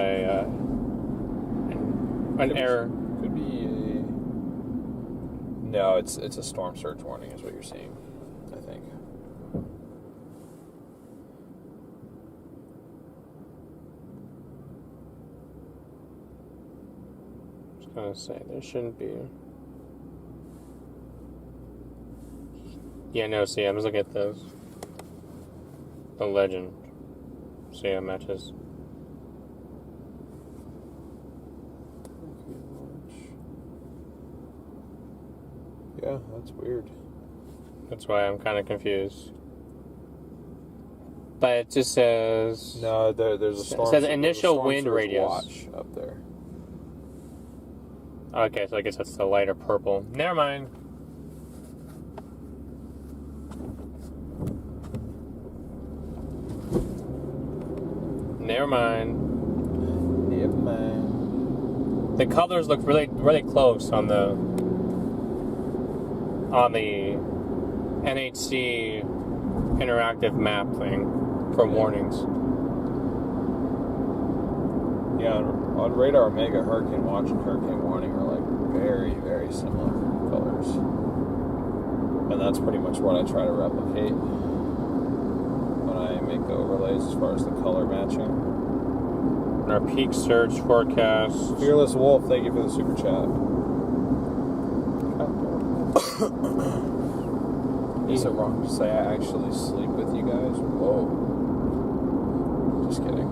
error. Could be a. No, it's a storm surge warning is what you're seeing. I think. I was gonna say there shouldn't be. Yeah, no. See, I'm just looking at those. The legend. See how it matches. Yeah, that's weird. That's why I'm kind of confused. But it just says... No, there's a storm. It says initial wind radius. Watch up there. Okay, so I guess that's the lighter purple. Never mind. Never mind. Never mind. The colors look really, really close on the NHC interactive map thing for warnings. Yeah, on Radar Omega, Hurricane Watch and Hurricane Warning are like very, very similar colors. And that's pretty much what I try to replicate when I make the overlays as far as the color matching. Our peak surge forecast. Fearless Wolf, thank you for the super chat. Is it wrong to say I actually sleep with you guys? Whoa. Just kidding.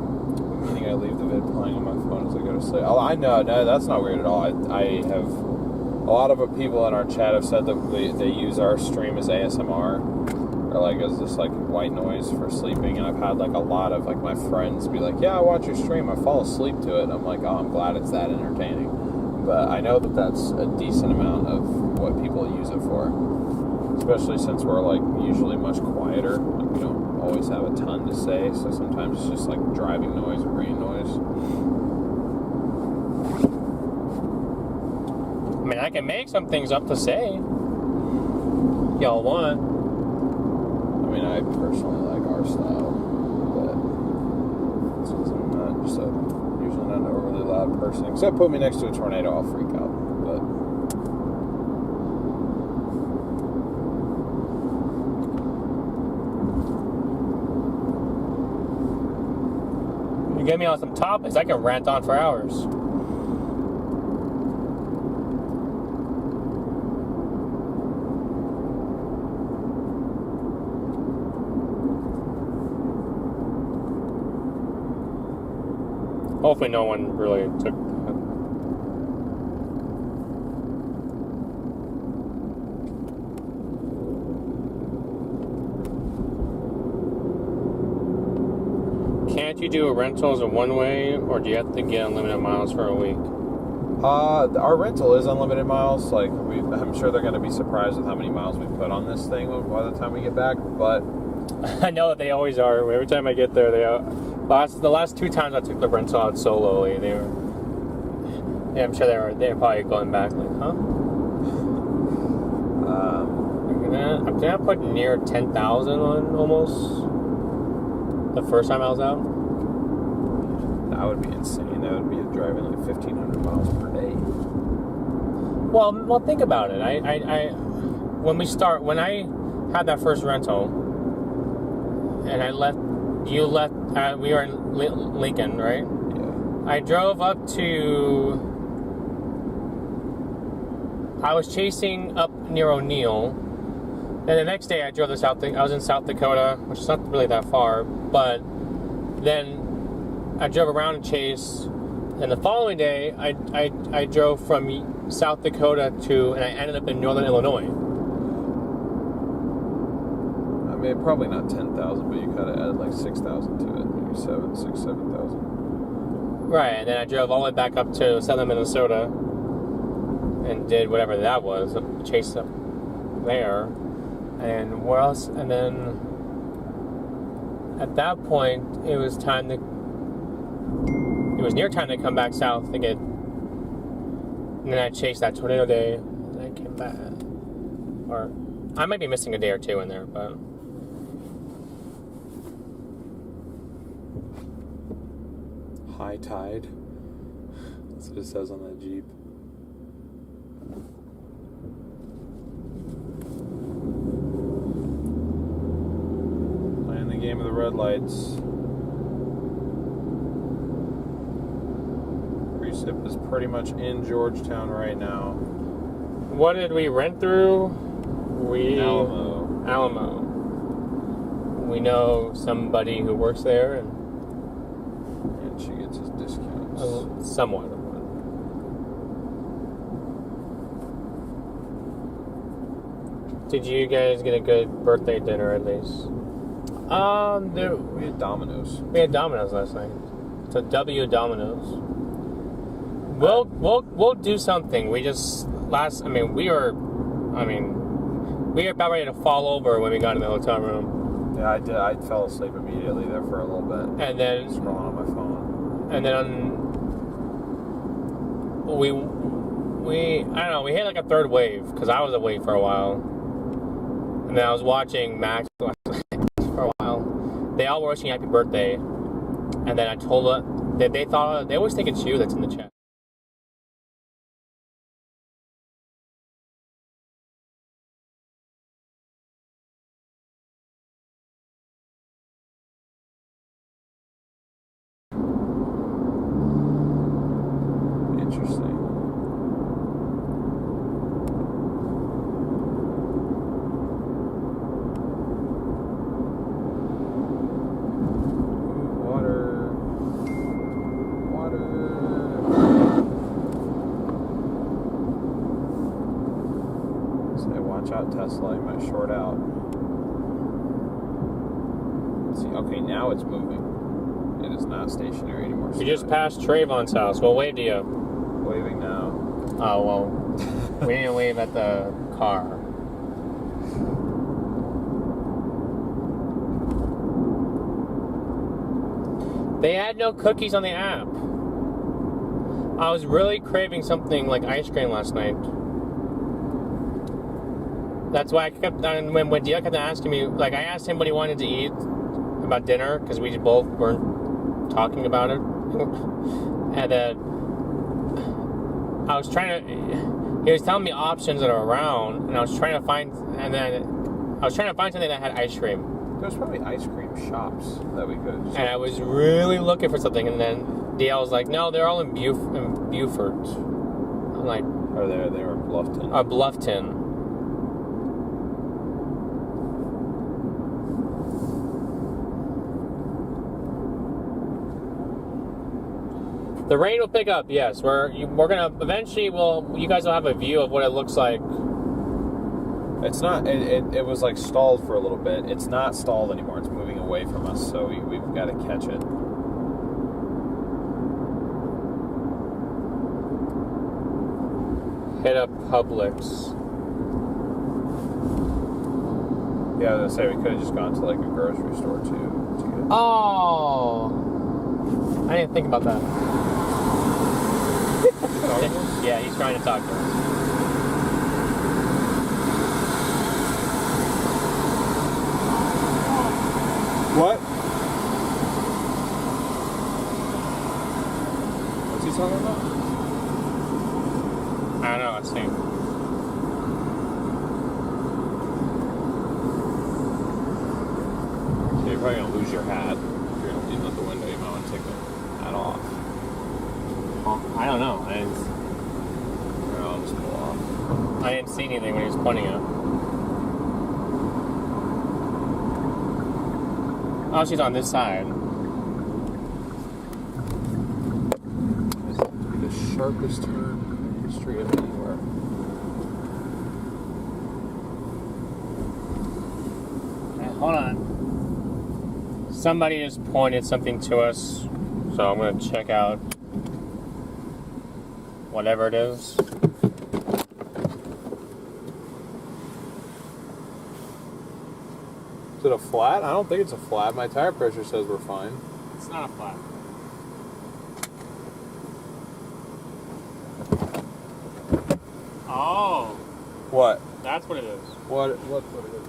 Meaning I leave the vid playing on my phone as I go to sleep. Oh, I know, no, that's not weird at all. I have a lot of people in our chat have said that they use our stream as ASMR, or like as this like white noise for sleeping. And I've had like a lot of like my friends be like, "Yeah, I watch your stream. I fall asleep to it." And I'm like, "Oh, I'm glad it's that entertaining." But I know that that's a decent amount of what people use it for, especially since we're like usually much quieter. Like, we don't always have a ton to say, so sometimes it's just like driving noise or rain noise. I mean, I can make some things up to say. Y'all want. I mean, I personally like our style, but since I'm not just usually not an overly loud person, except put me next to a tornado, I'll freak out. But You get me on some topics, I can rant on for hours. Hopefully no one really took that. Can't you do a rental as a one-way, or do you have to get unlimited miles for a week? our rental is unlimited miles. Like I'm sure they're going to be surprised with how many miles we put on this thing by the time we get back. But I know that they always are. Every time I get there, they are. The last 2 times I took the rental out solely, they were. Yeah, I'm sure they're probably going back like, huh? I'm gonna put near 10,000 on almost the first time I was out. that would be insane. That would be driving like 1,500 miles per day. Well, think about it. When I had that first rental, and you left. We were in Lincoln, right? Yeah. I drove up to. I was chasing up near O'Neill, and the next day I drove to I was in South Dakota, which is not really that far, but then I drove around and chased. And the following day, I drove from South Dakota and I ended up in Northern Illinois. I mean, probably not 10,000, but you kind of added like 6,000 to it, maybe 7,000. Right, and then I drove all the way back up to southern Minnesota and did whatever that was, chased up there. And where else? And then at that point, it was near time to come back south to get. And then I chased that tornado day, and I came back. Or I might be missing a day or two in there, but. High tide. That's what it says on that Jeep. Playing the game of the red lights. Precip is pretty much in Georgetown right now. What did we rent through? Alamo. We know somebody who works there, and she gets his discounts. Somewhat. Did you guys get a good birthday dinner at least? We had Domino's. We had Domino's last night. So W Domino's. We'll do something. We were about ready to fall over when we got in the hotel room. Yeah, I did. I fell asleep immediately there for a little bit. And then scrolling on my phone. and then we I don't know, we hit like a third wave because I was awake for a while, and then I was watching Max for a while. They all were wishing happy birthday, and then I told her that they thought they always think it's you that's in the chat. Interesting. Watch out, Tesla, you might short out. Let's see, okay, now it's moving. It is not stationary anymore. We just passed Trayvon's house. We'll wave to you. Waving now. Oh, well, we didn't wave at the car. They had no cookies on the app. I was really craving something like ice cream last night. That's why I kept, when Dia kept asking me, like, I asked him what he wanted to eat about dinner, because we both weren't talking about it. And then I was trying to, he was telling me options that are around, and I was trying to find, and then I was trying to find something that had ice cream. There's probably ice cream shops that we could. And I was really looking for something, and then DL was like, no, they're all in Beaufort. I'm like, oh, they were in Bluffton. Bluffton. The rain will pick up, yes. We're gonna eventually. You guys will have a view of what it looks like. It's not. It was like stalled for a little bit. It's not stalled anymore. It's moving away from us, so we've got to catch it. Hit up Publix. Yeah, I was gonna say we could have just gone to like a grocery store to get. Oh, I didn't think about that. Yeah, he's trying to talk to us. What? What's he talking about? I don't know, let's see. So you're probably gonna lose your hat. If you're gonna leave it out the window, you might want to take the hat off. I don't know. I'll just pull off. I didn't see anything when he was pointing at. Oh, she's on this side. This will be the sharpest turn in the history of anywhere. Okay, hold on. Somebody just pointed something to us, so I'm going to check out whatever it is. Is it a flat? I don't think it's a flat. My tire pressure says we're fine. It's not a flat. Oh, What? that's what it is. What it is?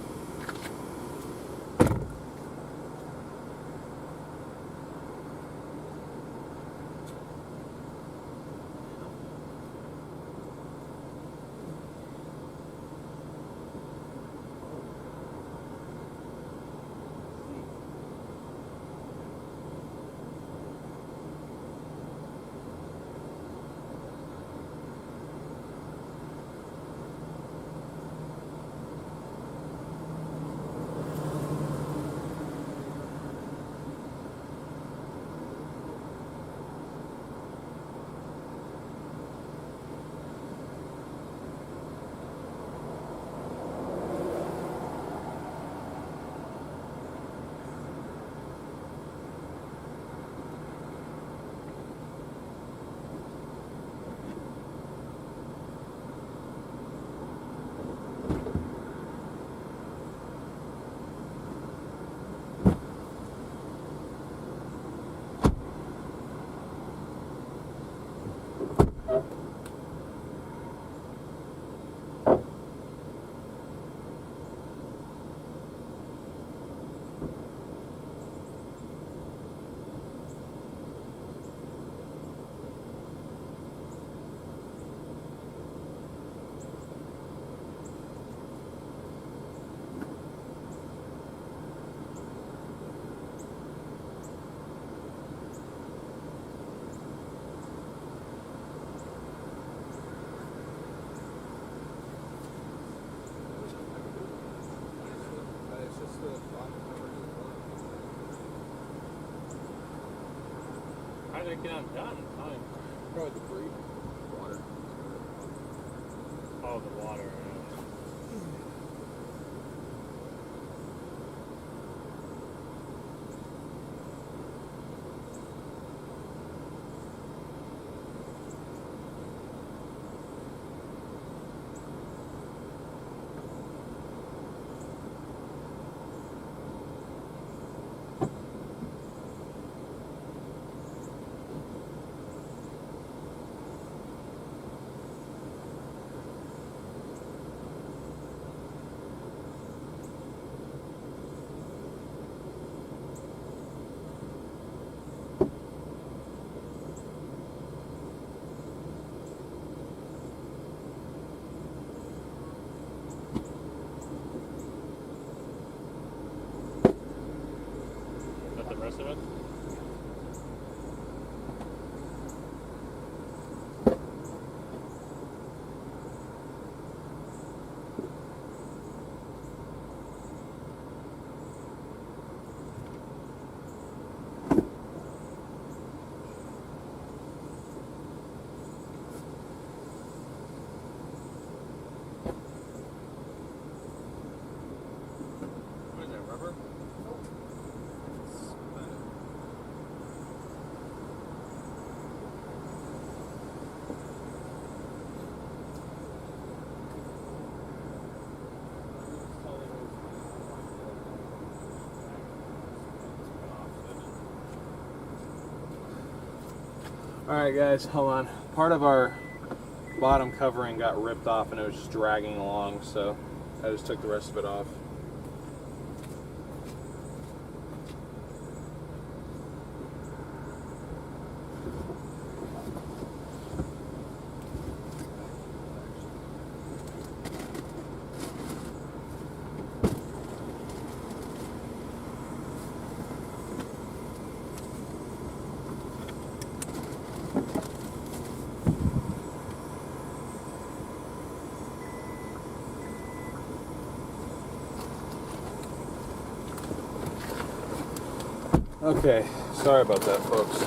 to get undone? Fine. Probably debris. Water. Oh, the water. Yeah. Is that the rest of it? What is that, rubber? Alright guys, hold on. Part of our bottom covering got ripped off and it was just dragging along, so I just took the rest of it off. Okay, sorry about that, folks.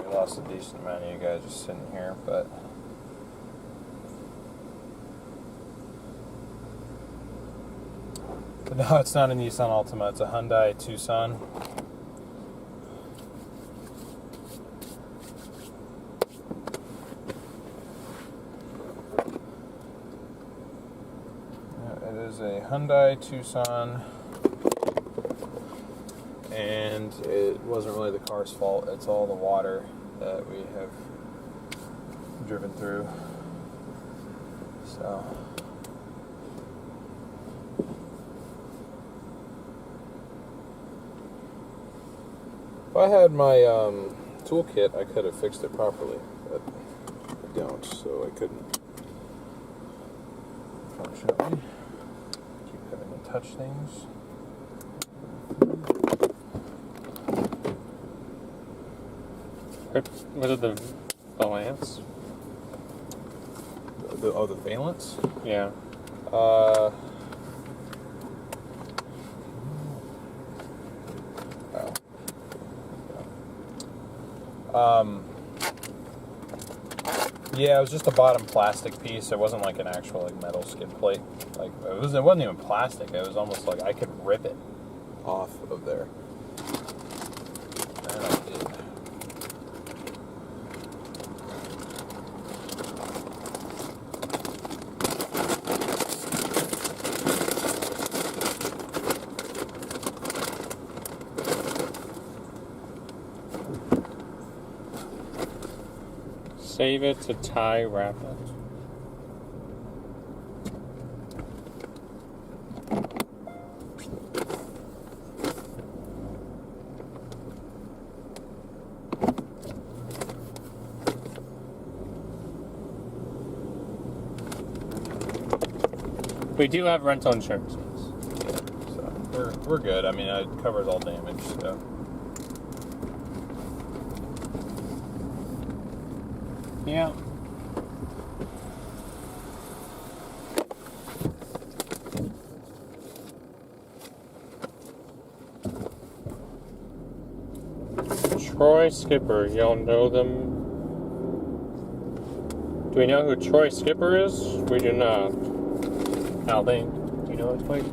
We lost a decent amount of you guys just sitting here, but no, it's not a Nissan Altima, it's a Hyundai Tucson. It is a Hyundai Tucson, and it wasn't really the car's fault. It's all the water that we have driven through. So if I had my toolkit, I could have fixed it properly, but I don't, so I couldn't. Fortunately. Having to touch things. Was it the Valance? The valence? Yeah. Yeah, it was just a bottom plastic piece. It wasn't like an actual like metal skid plate. Like it wasn't even plastic. It was almost like I could rip it off of there. And I did. Save it to tie wrap it. We do have rental insurance. So we're good. I mean, it covers all damage. So. Yeah. Troy Skipper. Y'all know them? Do we know who Troy Skipper is? We do not. I don't think. Do you know this bike?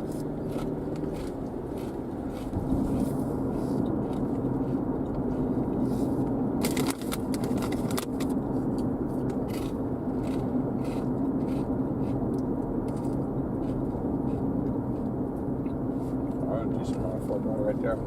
Alright, decent amount of 4 more right there.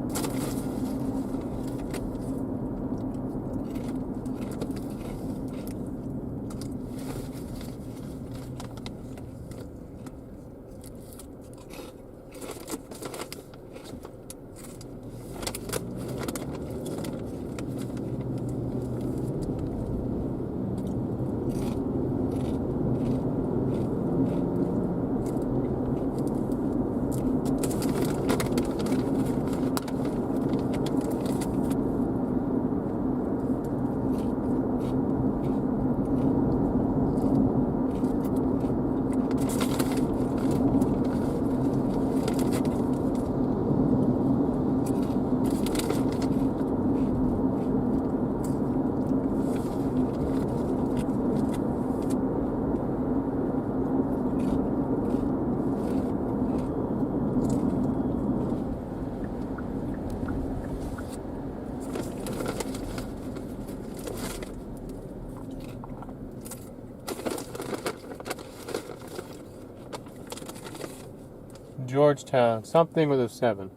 Georgetown. Something with a 7.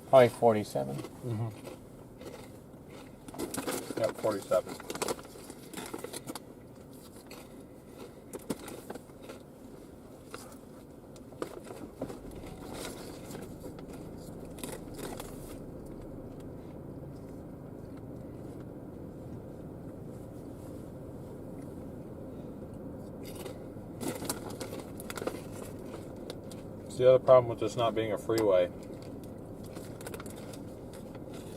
Probably 47. Mm-hmm. Yep, 47. The other problem with this not being a freeway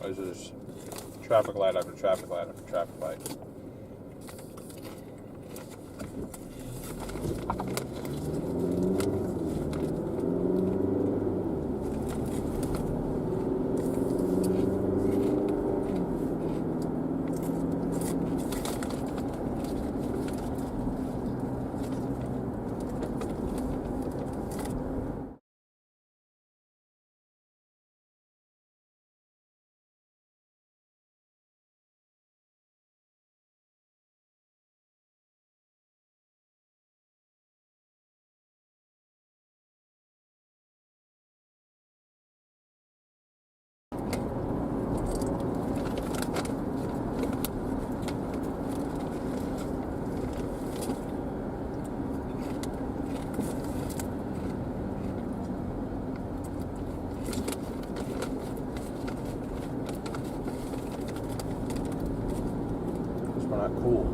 is there's traffic light after traffic light after traffic light. We're not cool.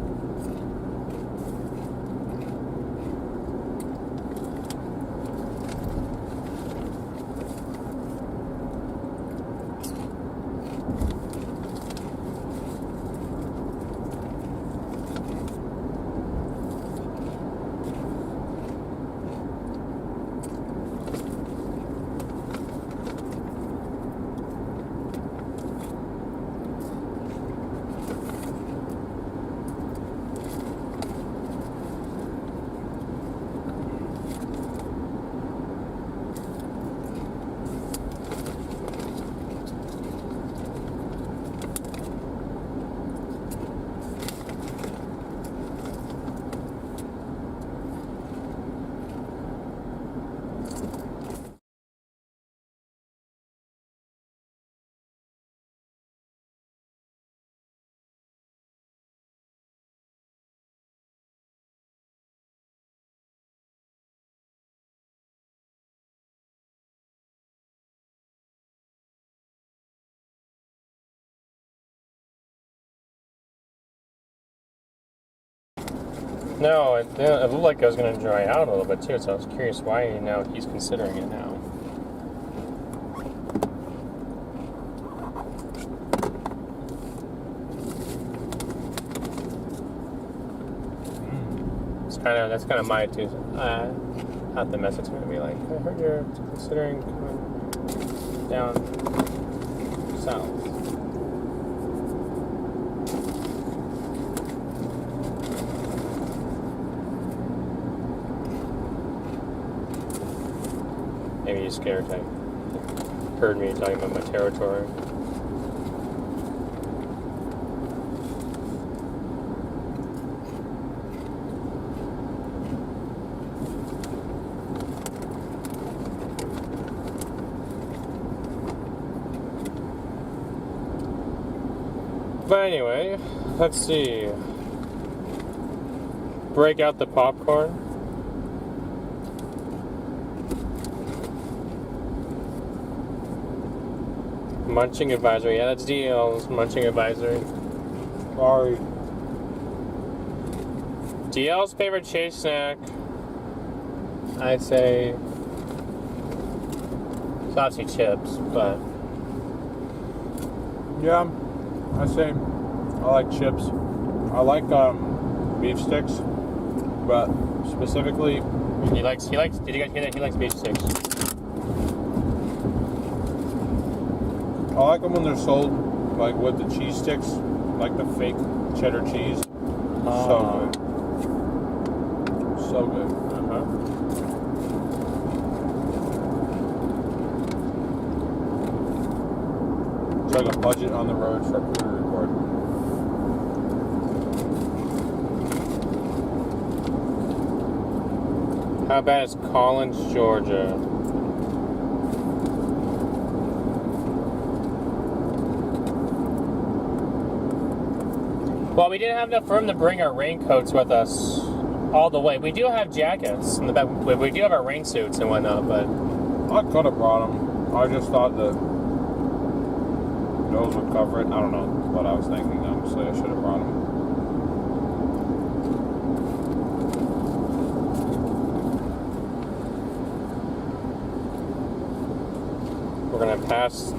No, it looked like it was going to dry out a little bit too, so I was curious why now he's considering it now. That's kind of my two. Not the message going to be like, I heard you're considering coming down south. Maybe you're scared. I heard me talking about my territory. But anyway, let's see. Break out the popcorn. Munching advisory. Yeah, that's DL's munching advisory. Sorry. DL's favorite chase snack, I'd say, it's obviously chips, but Yeah, I say I like chips. I like beef sticks, but specifically, he likes. Did you guys hear that? He likes beef sticks. I like them when they're sold like with the cheese sticks, like the fake cheddar cheese. So good. So good. It's like a budget on the road for a pre-record. How bad is Collins, Georgia? Well, we didn't have enough room to bring our raincoats with us all the way. We do have jackets in the back. We do have our rain suits and whatnot, but I could have brought them. I just thought that those would cover it. I don't know what I was thinking. Honestly, I should have brought them. we're gonna pass.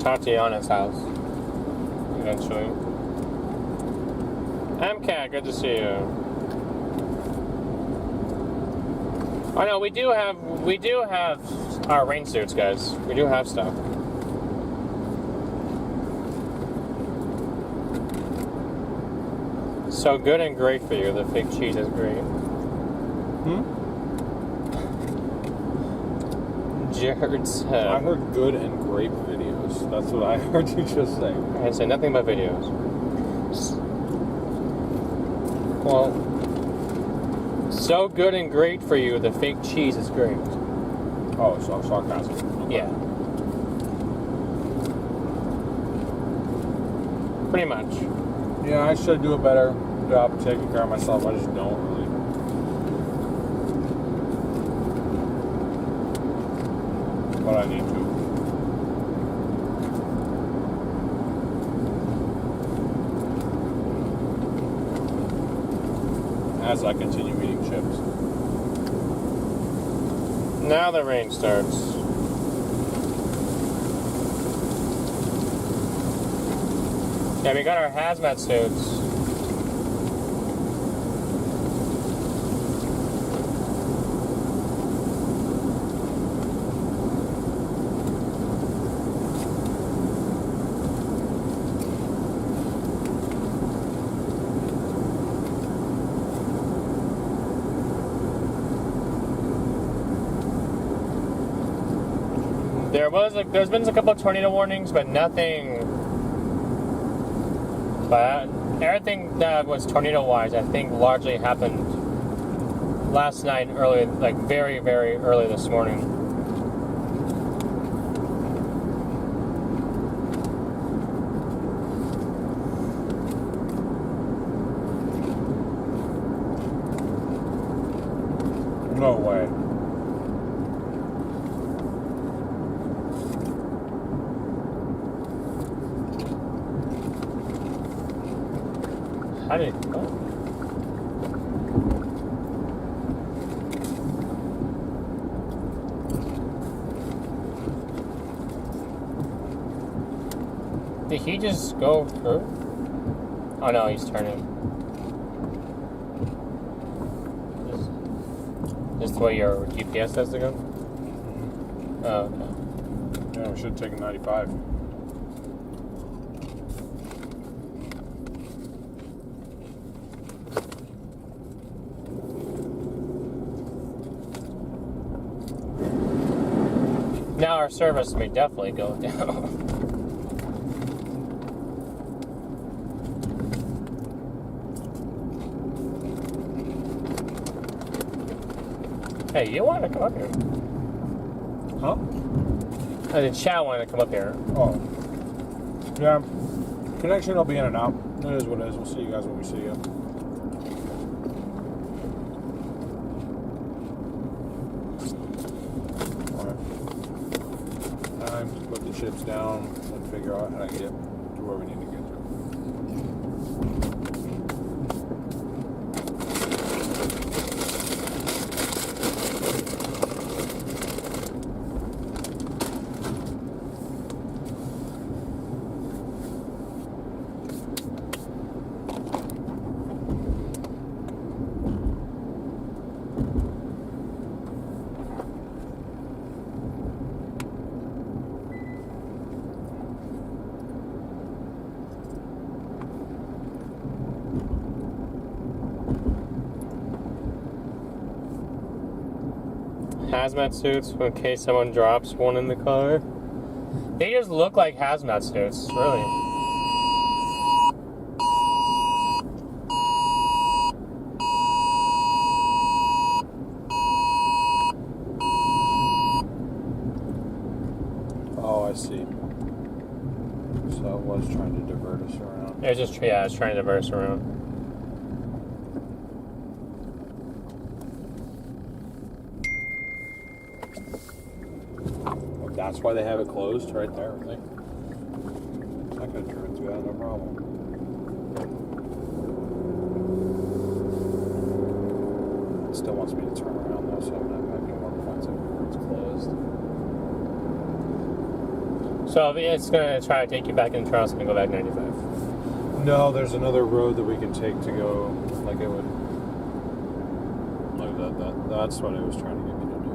Tatiana's house eventually. MCAT, good to see you. I know we do have our rain suits, guys. We do have stuff. So good and great for you. The fake cheese is great. Jared said. I heard good and grape videos. That's what I heard you just say. I said nothing but videos. Well, so good and great for you. The fake cheese is great. Oh, so sarcastic. Okay. Yeah. Pretty much. Yeah, I should do a better job of taking care of myself. I just don't really. But I need to. As I continue eating chips. Now the rain starts. Yeah, we got our hazmat suits. There's been a couple of tornado warnings, but nothing. But everything that was tornado-wise, I think, largely happened last night, early, like very, very early this morning. No way. How did Did he just go through? Oh no, he's turning. Just the way your GPS says to go? Oh, okay. Yeah, we should have taken 95. service may definitely go down. Hey, you want to come up here? Huh? The chat wanted to come up here. Oh. Yeah. Connection will be in and out. It is what it is. We'll see you guys when we see you. Alright. Time to put the chips down and figure out how to get to where we need to get to. Hazmat suits in case someone drops one in the car. They just look like hazmat suits, really. Oh, I see. So it was trying to divert us around. It's just, yeah, it's trying to divert us around. That's why they have it closed right there, I think. I could have driven through that, no problem. It still wants me to turn around though, so I'm not going to be more points if it's closed. So it's going to try to take you back in Charles and go back 95. No, there's another road that we can take to go, like it would, like that's what it was trying to get me to do.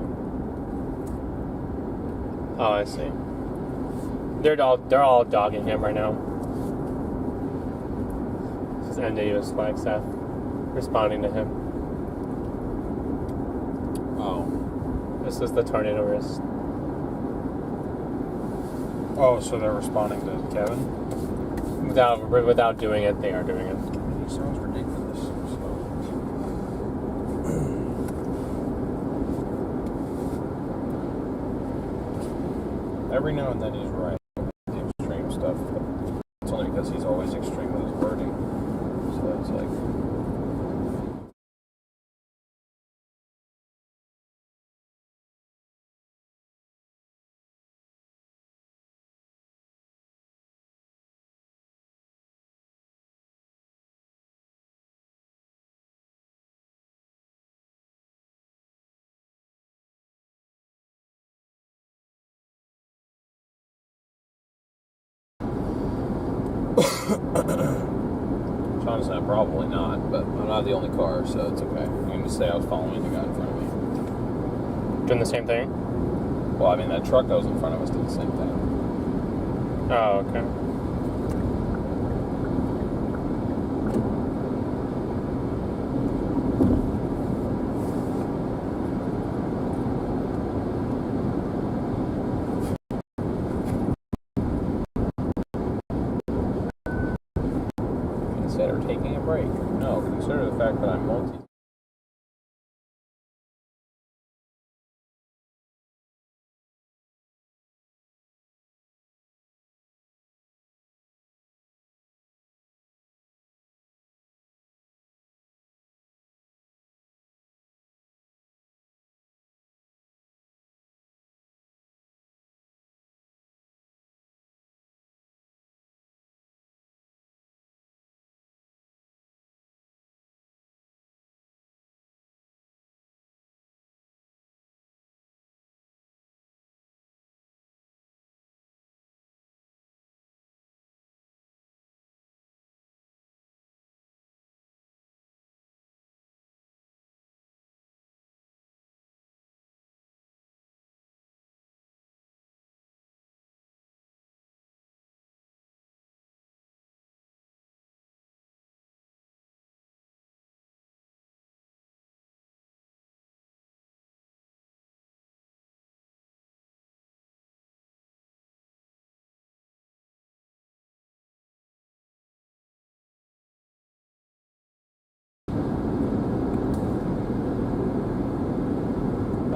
Oh, I see. They're all dogging him right now. This is NWS Flagstaff responding to him. Oh. This is the tornado risk. Oh, so they're responding to Kevin? Without doing it, they are doing it. He sounds ridiculous. So. Every now and then he's right. The extreme stuff, but it's only because he's always extreme with his wording. So it's like. Honestly, probably not, but I'm not the only car, so it's okay. You can just say I was following the guy in front of me. Doing the same thing? Well, I mean, that truck that was in front of us did the same thing. Oh, okay. Consider taking a break. No, consider the fact that I'm multi.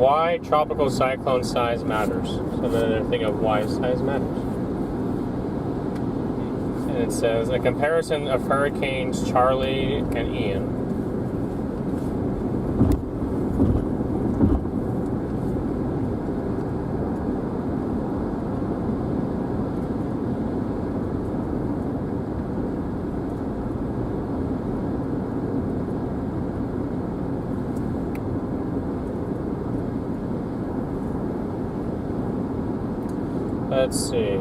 why tropical cyclone size matters. So then they're thinking of why size matters. And it says a comparison of hurricanes Charlie and Ian. Let's see.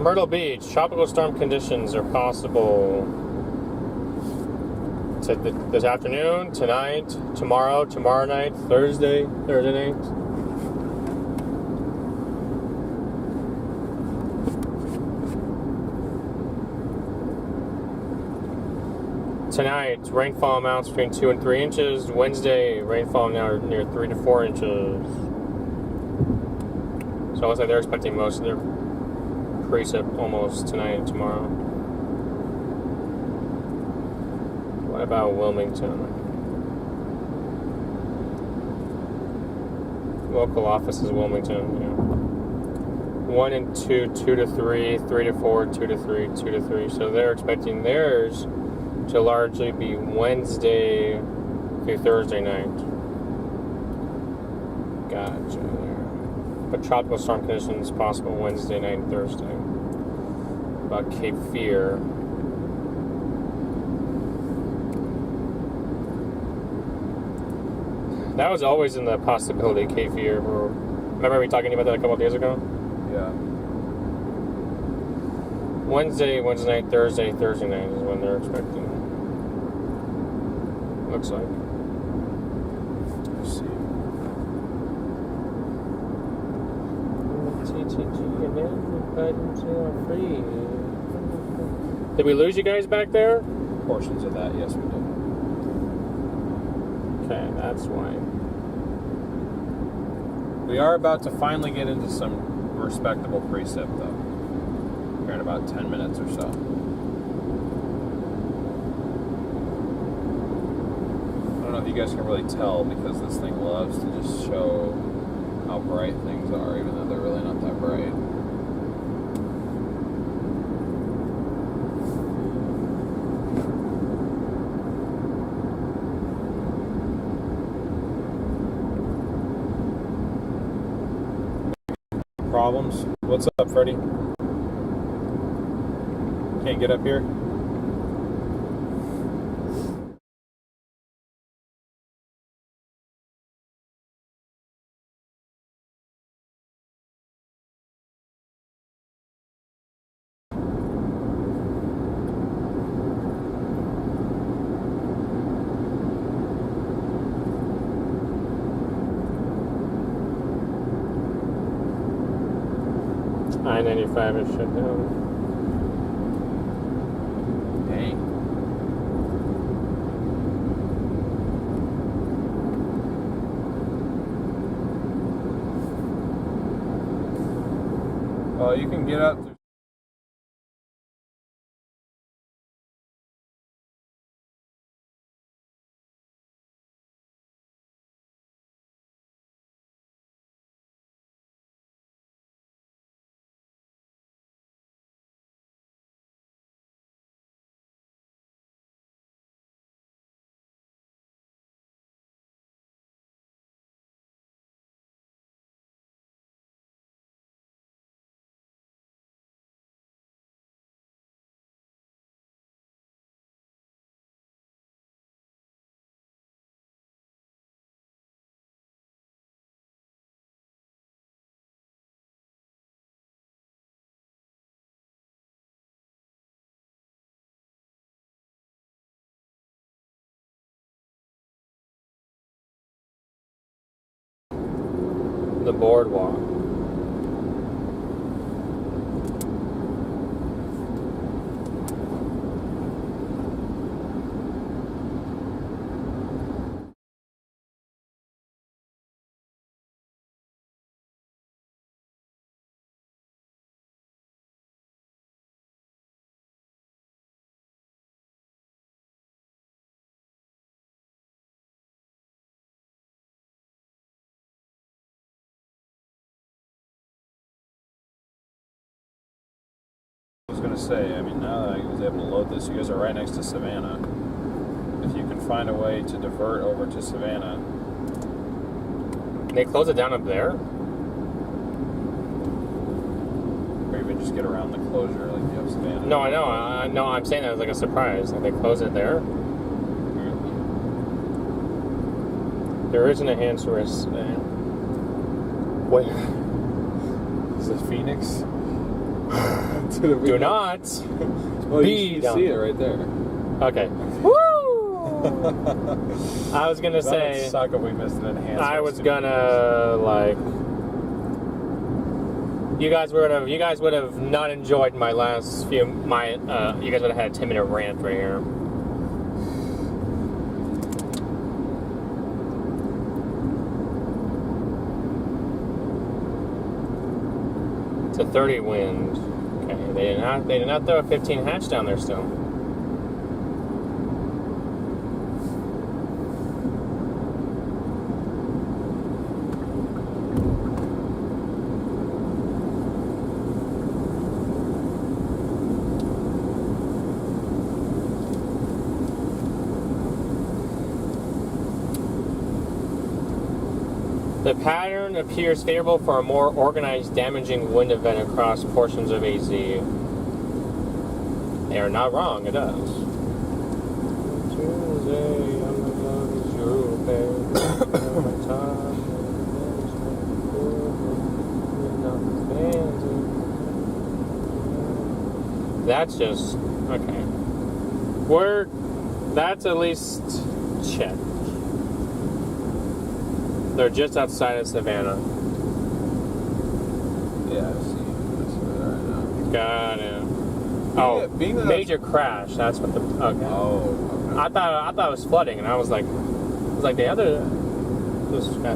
Myrtle Beach, tropical storm conditions are possible this afternoon, tonight, tomorrow night, Thursday night. Tonight, rainfall amounts between 2 and 3 inches. Wednesday, rainfall now near 3 to 4 inches. So it looks like they're expecting most of their precip almost tonight and tomorrow. What about Wilmington? Local office is Wilmington, yeah. 1 and 2, 2 to 3, 3 to 4, 2 to 3, 2 to 3. So they're expecting theirs to largely be Wednesday through Thursday night. Gotcha there. But tropical storm conditions possible Wednesday night and Thursday. About Cape Fear. That was always in the possibility, Cape Fear. Remember we talking about that a couple of days ago? Yeah. Wednesday night, Thursday night is when they're expecting. Looks like. Let's see. Did we lose you guys back there? Portions of that, yes, we did. Okay, that's why. We are about to finally get into some respectable precip, though. Here in about 10 minutes or so. I don't know if you guys can really tell because this thing loves to just show how bright things are, even though they're really not that bright. Problems? What's up, Freddie? Can't get up here? I-95 is shut down. Dang. Well, you can get up to the boardwalk. was going to say, I mean, now that I was able to load this, you guys are right next to Savannah. If you can find a way to divert over to Savannah. They close it down up there? Or even just get around the closure like you have Savannah. No, I know. No, I'm saying that as like a surprise. Like they close it there? There isn't a hand source. Where? Is it Phoenix? Do not well, be you down see there. it right there. Okay. Woo! I was gonna That say. would suck if we missed an enhancement. I was gonna like. You guys would have not enjoyed my last few. You guys would have had a 10-minute rant right here. It's a 30 wind. Okay, they did not throw a 15 hatch down there still. The pattern appears favorable for a more organized, damaging wind event across portions of AZ. They are not wrong, it does. That's just okay. That's at least check. They're just outside of Savannah. Yeah, I see where right now. Got it. Oh, being that major crash. That's what the. Okay. Oh, okay. I thought it was flooding, and I was like the other. This guy.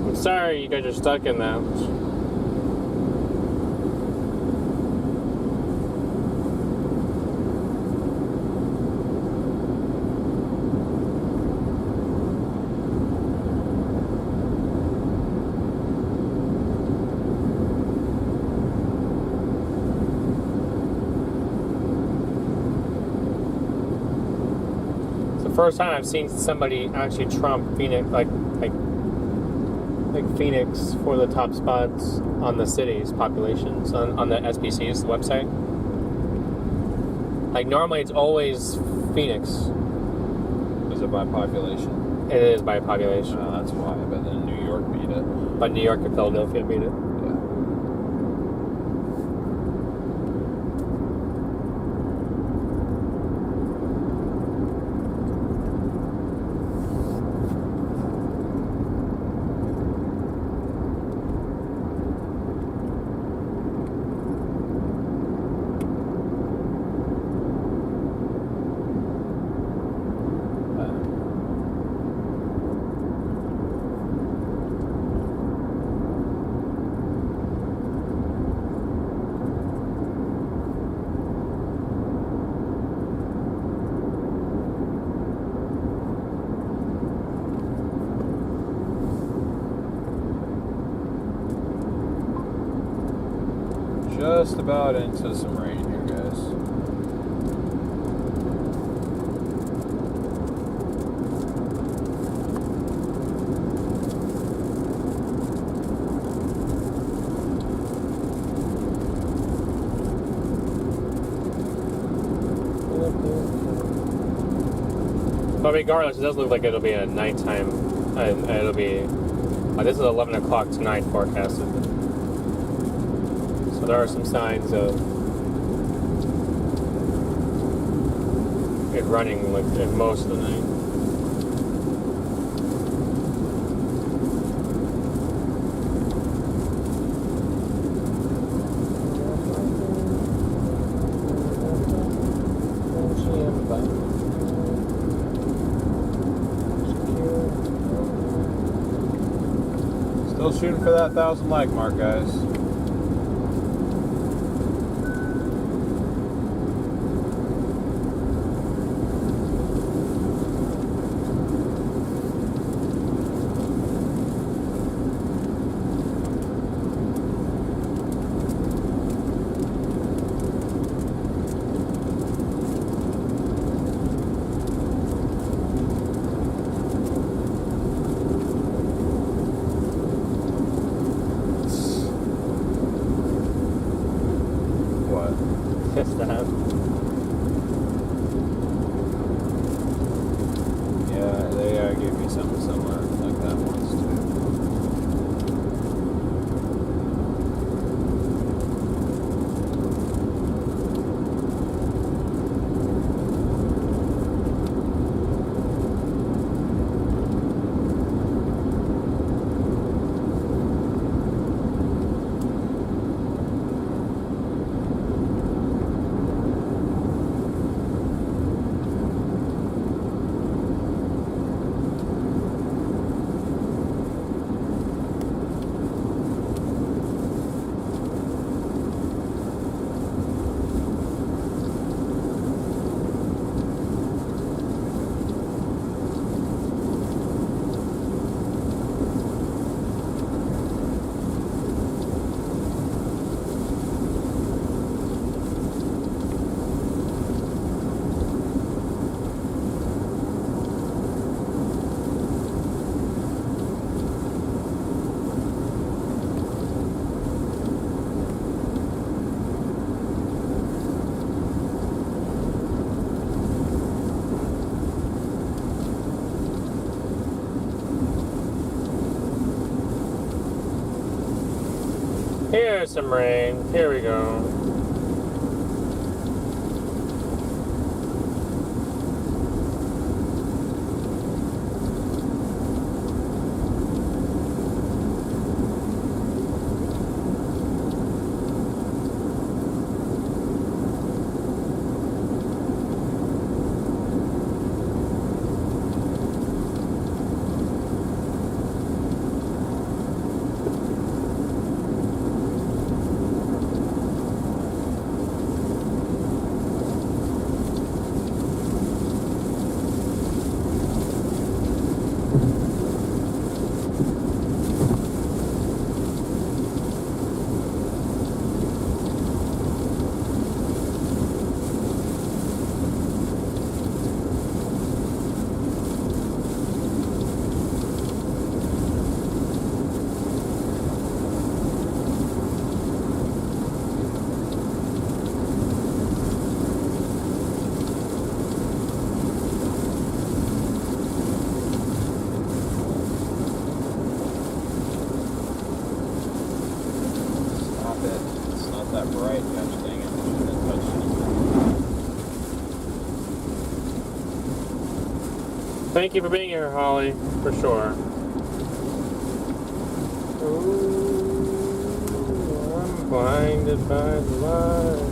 I'm sorry, you guys are stuck in that. First time I've seen somebody actually trump Phoenix, like Phoenix for the top spots on the city's populations on the SPC's website. Like normally it's always Phoenix. Is it by population? It is by population. That's why. But then New York beat it. But New York and Philadelphia beat it. Just about into some rain here, guys. But regardless, it does look like it'll be a nighttime, and it'll be. This is 11 o'clock tonight forecasted. So there are some signs of it running like most of the night. Still shooting for that 1,000 like mark, guys. Here's some rain. Here we go. That bright, gosh dang it. Thank you for being here, Holly, for sure. Ooh, I'm blinded by the light.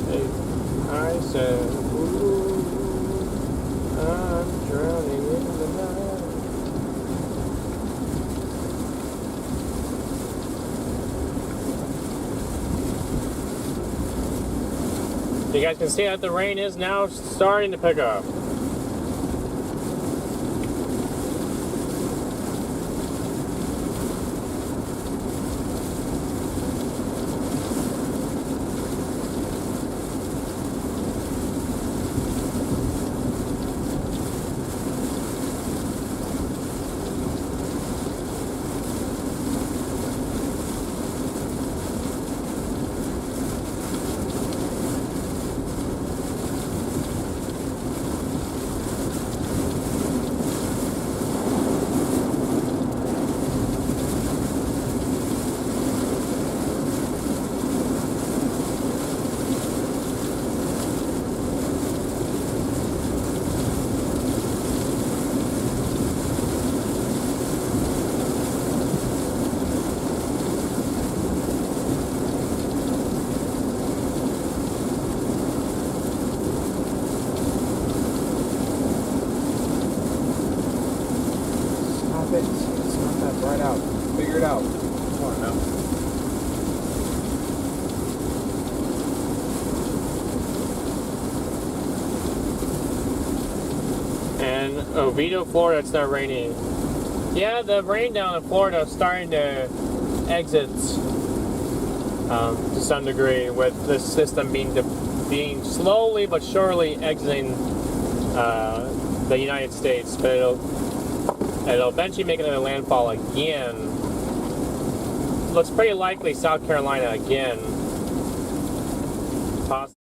Hey, I said, ooh, I'm drowning in the night. You guys can see that the rain is now starting to pick up. It's not that bright out. Figure it out. Come on now. And Oviedo, Florida, it's not raining. Yeah, the rain down in Florida is starting to exit to some degree, with the system being slowly but surely exiting the United States. But it'll eventually make another landfall again. Looks pretty likely South Carolina again. Possibly.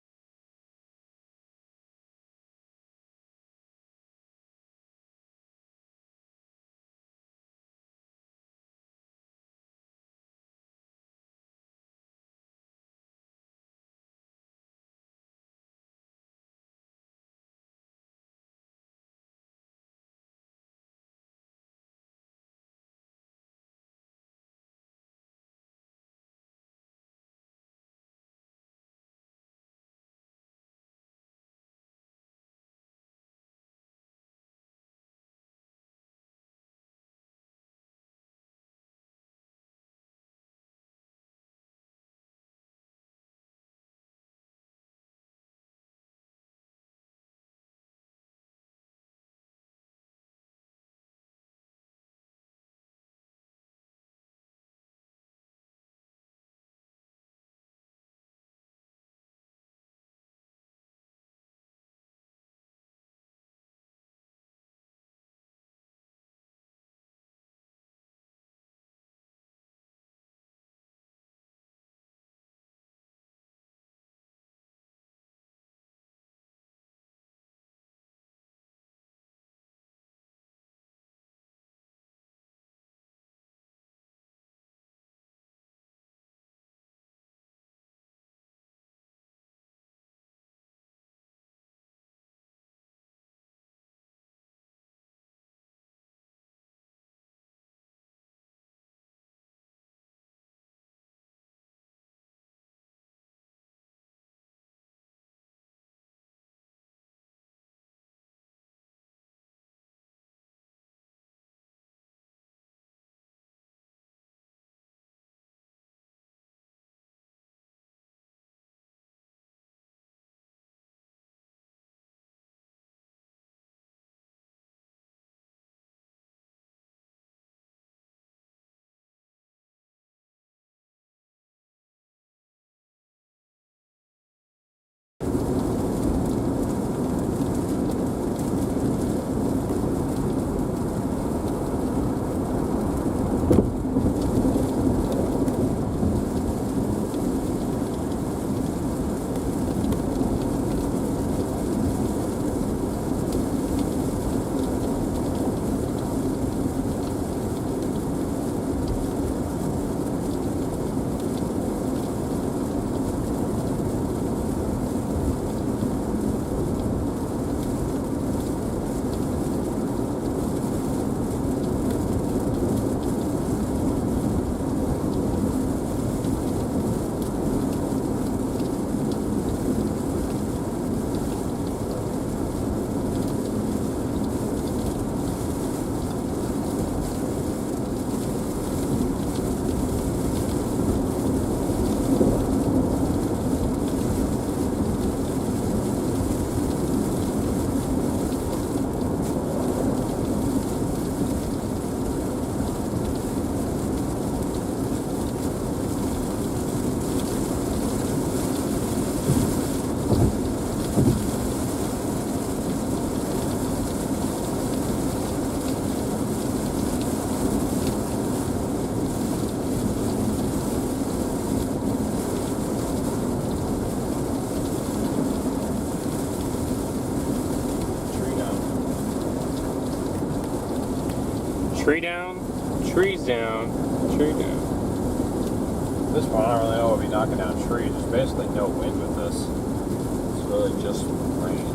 Tree down, trees down, tree down. At this point, I don't really know what we'll be knocking down trees. There's basically no wind with this. It's really just rain.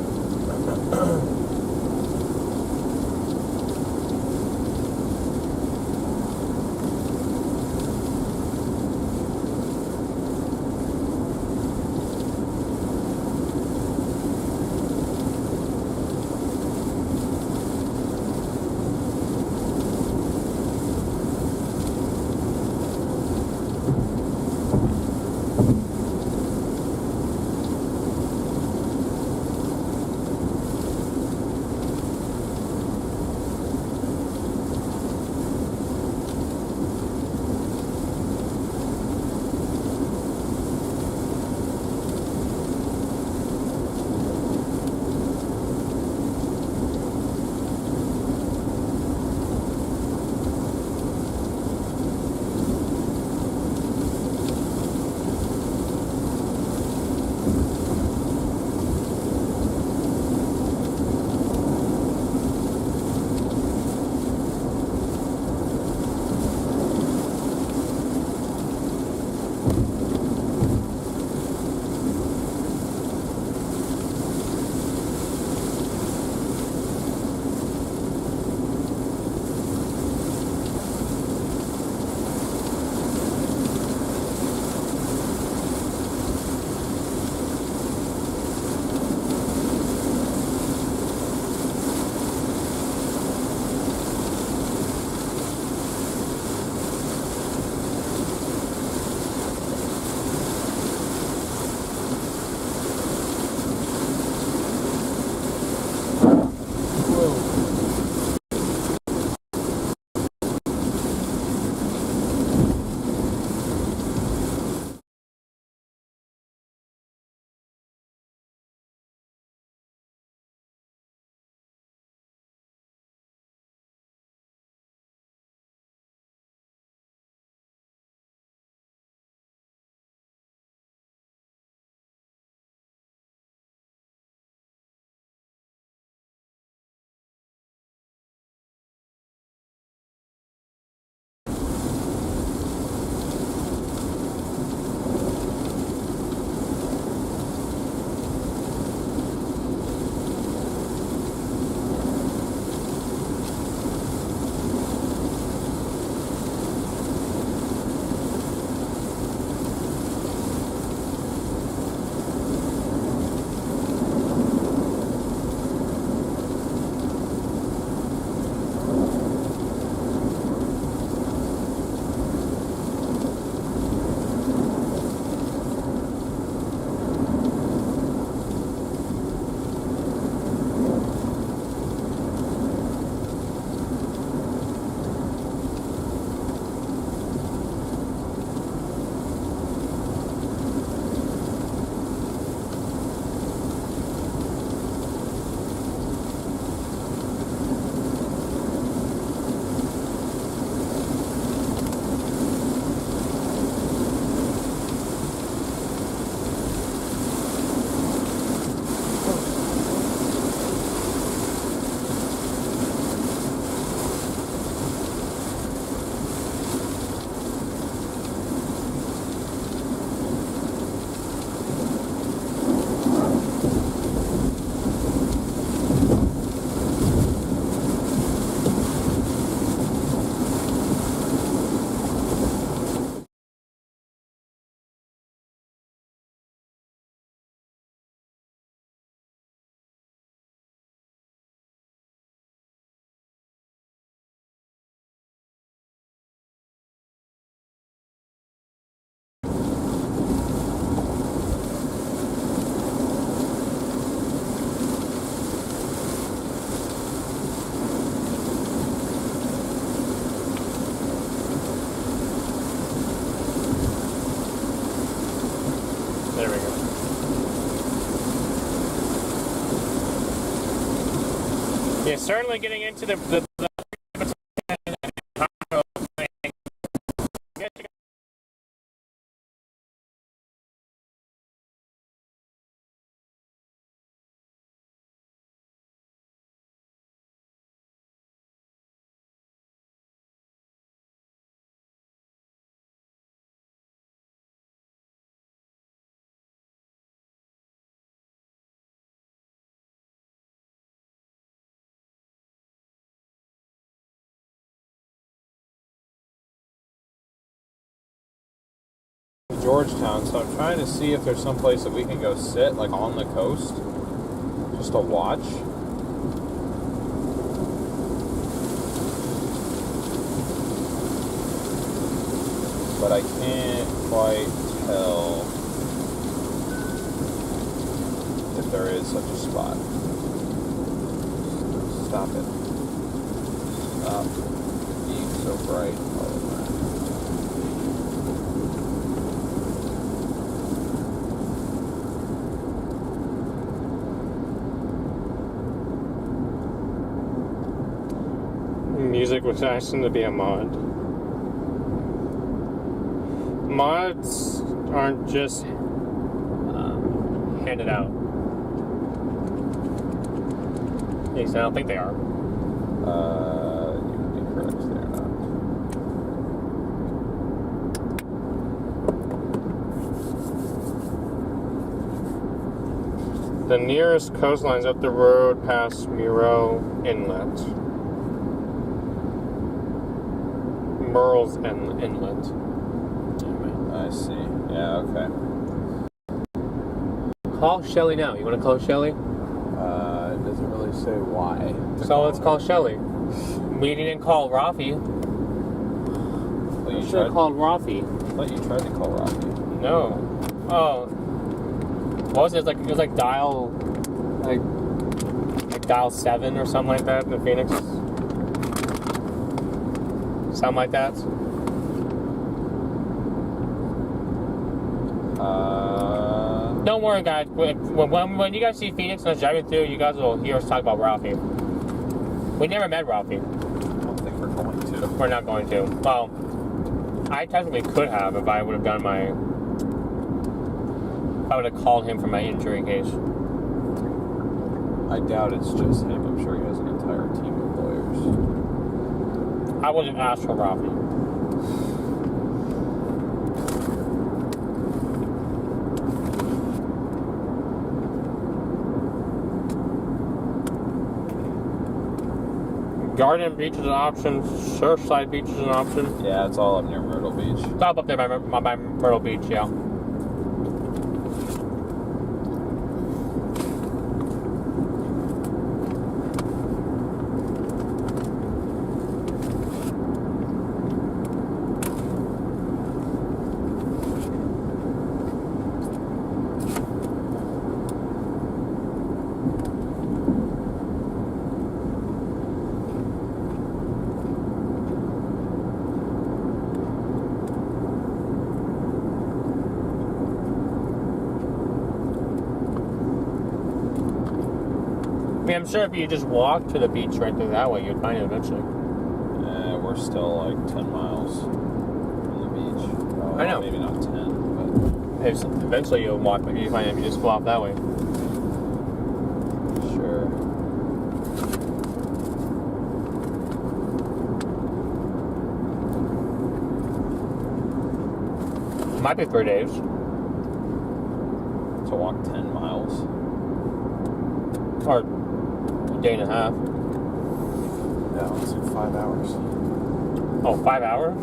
There we go. Yeah, certainly getting into the Georgetown, so I'm trying to see if there's some place that we can go sit, like on the coast, just to watch. But I can't quite tell if there is such a spot. Stop it. Stop being so bright. Music was asking to be a mod. Mods aren't just handed out. At least I don't think they are. You would be correct, they're not. The nearest coastlines up the road past Muro Inlet. Merle's Inlet. I see. Yeah, okay. Call Shelly now. You want to call Shelly? It doesn't really say why. So let's call Shelly. We didn't call Rafi. You should have called Rafi. I thought you tried to call Rafi. No. Oh. What was it? It was like dial, like dial 7 or something like that in the Phoenix. Something like that. Don't worry, guys. When you guys see Phoenix and us driving through, you guys will hear us talk about Rafi. We never met Rafi. I don't think we're going to. We're not going to. Well, I technically could have if I would have done my... If I would have called him for my injury case. I doubt it's just him. I'm sure he has an entire team of lawyers. I wouldn't ask for Rafi. Garden Beach is an option. Surfside Beach is an option. Yeah, it's all up near Myrtle Beach. It's all up there by Myrtle Beach, yeah. I mean, I'm sure if you just walk to the beach right through that way, you'd find it eventually. We're still like 10 miles from the beach. Oh, I know. Maybe not 10, but... Eventually you'll walk, but you find it if you just go off that way. Sure. Might be 3 days. To walk 10 miles? Or a day and a half. Yeah, let's do 5 hours. Oh, 5 hours?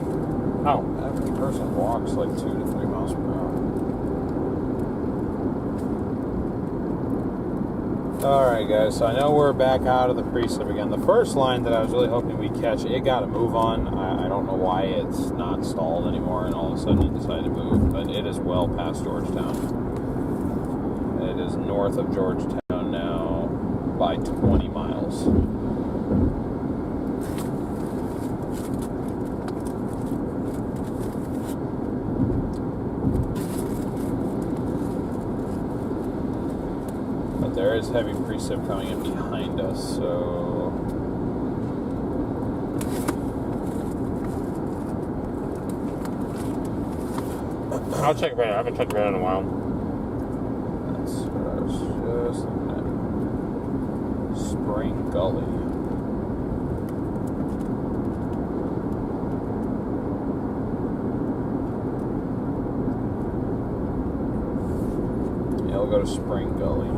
Oh. Average person walks like 2 to 3 miles per hour. Alright guys, so I know we're back out of the precip again. The first line that I was really hoping we'd catch, it got to move on. I don't know why it's not stalled anymore and all of a sudden it decided to move, but it is well past Georgetown. It is north of Georgetown now by 20 miles. But there is heavy precip coming in behind us, so... I'll check radar. I haven't checked radar in a while. That's what I was just looking at. Spring Gully. Yeah, we'll go to Spring Gully.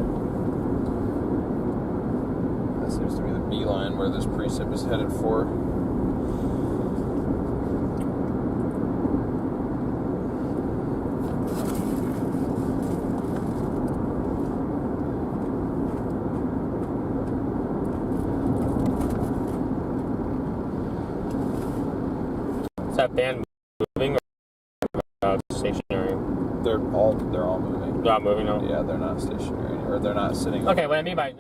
That seems to be the beeline where this precip is headed for. that band moving or stationary? They're all moving. They're not moving now? Yeah, they're not stationary, or they're not sitting. Okay, what I mean by...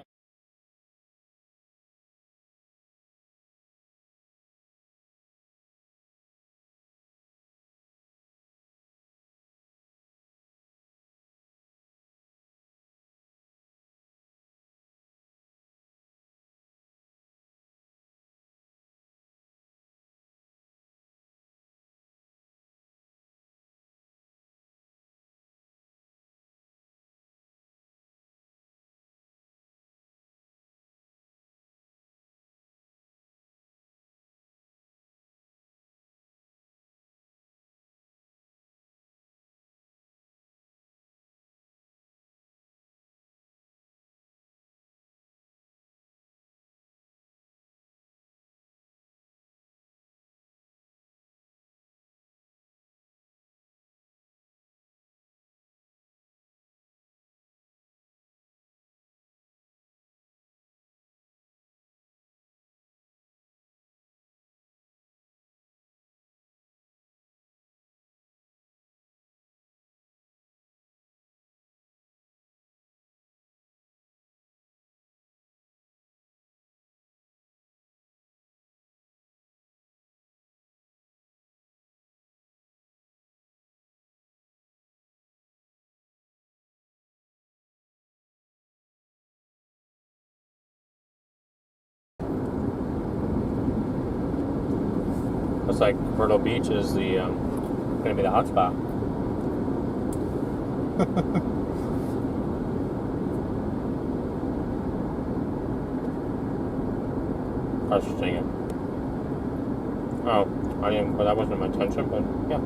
Looks like Myrtle Beach is the going to be the hot spot. Frustrating it. Oh, I didn't. Well, that wasn't my intention, but yeah.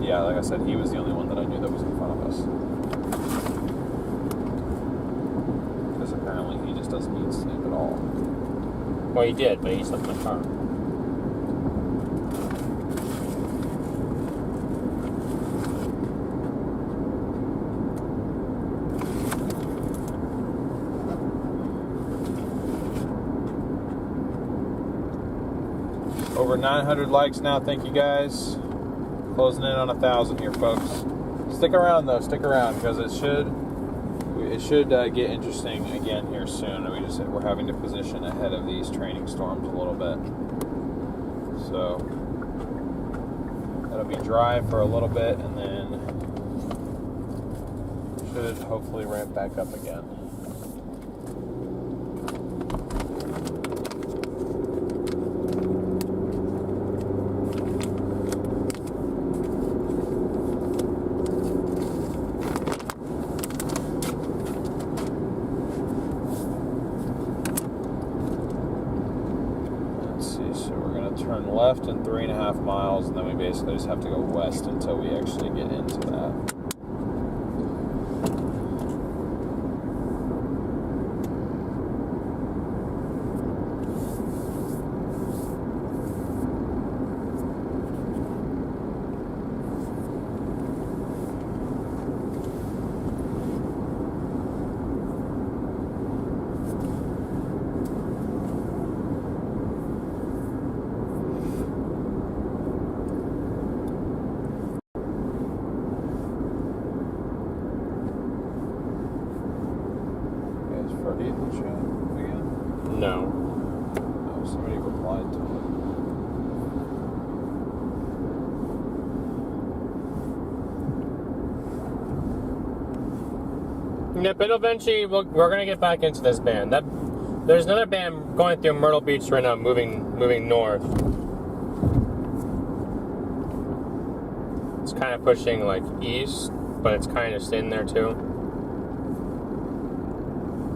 Yeah, like I said, he was the only one that I knew that was in front of us. Because apparently he just doesn't need sleep at all. Well, he did, but he slept in the car. Over 900 likes now. Thank you guys. Closing in on 1,000 here, folks. Stick around though. Stick around because it should get interesting again here soon. We're having to position ahead of these training storms a little bit. So that'll be dry for a little bit, and then should hopefully ramp back up again. Turn left in 3.5 miles, and then we basically just have to go west until we actually get into that. Freddie in the chat again? No. Oh, somebody replied to it. Yeah, but eventually we're going to get back into this band. There's another band going through Myrtle Beach right now, moving north. It's kind of pushing like east, but it's kind of staying there too.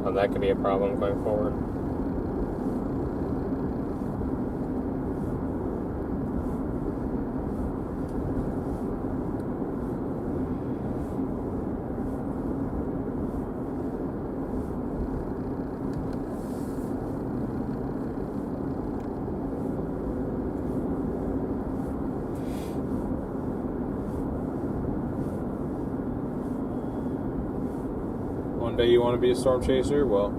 So that could be a problem going forward. One day you want to be a storm chaser? Well,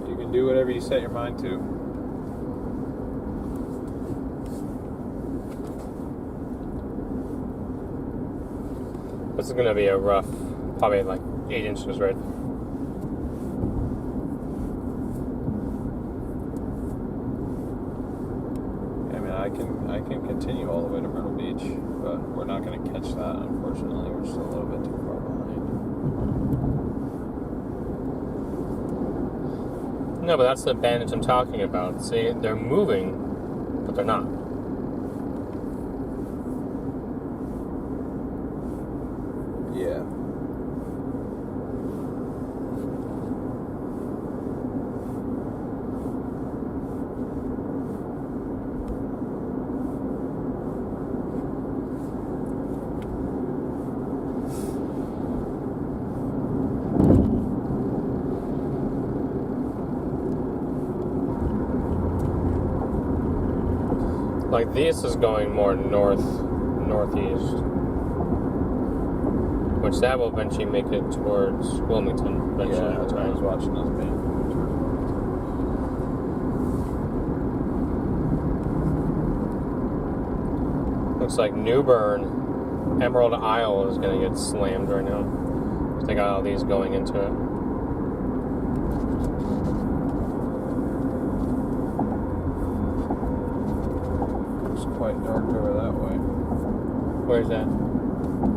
you can do whatever you set your mind to. is going to be a rough, probably like 8 inches right there. I can continue all the way to Myrtle Beach, but we're not going to catch that, unfortunately. We're just a little bit too far behind. No, but that's the advantage I'm talking about. See, they're moving, but they're not. Yeah. Like this is going more northeast, which that will eventually make it towards Wilmington. Eventually, Yeah, that's I was right. watching those being. Looks like New Bern, Emerald Isle is going to get slammed right now. They got all these going into it. It's quite dark over that way. Where's that?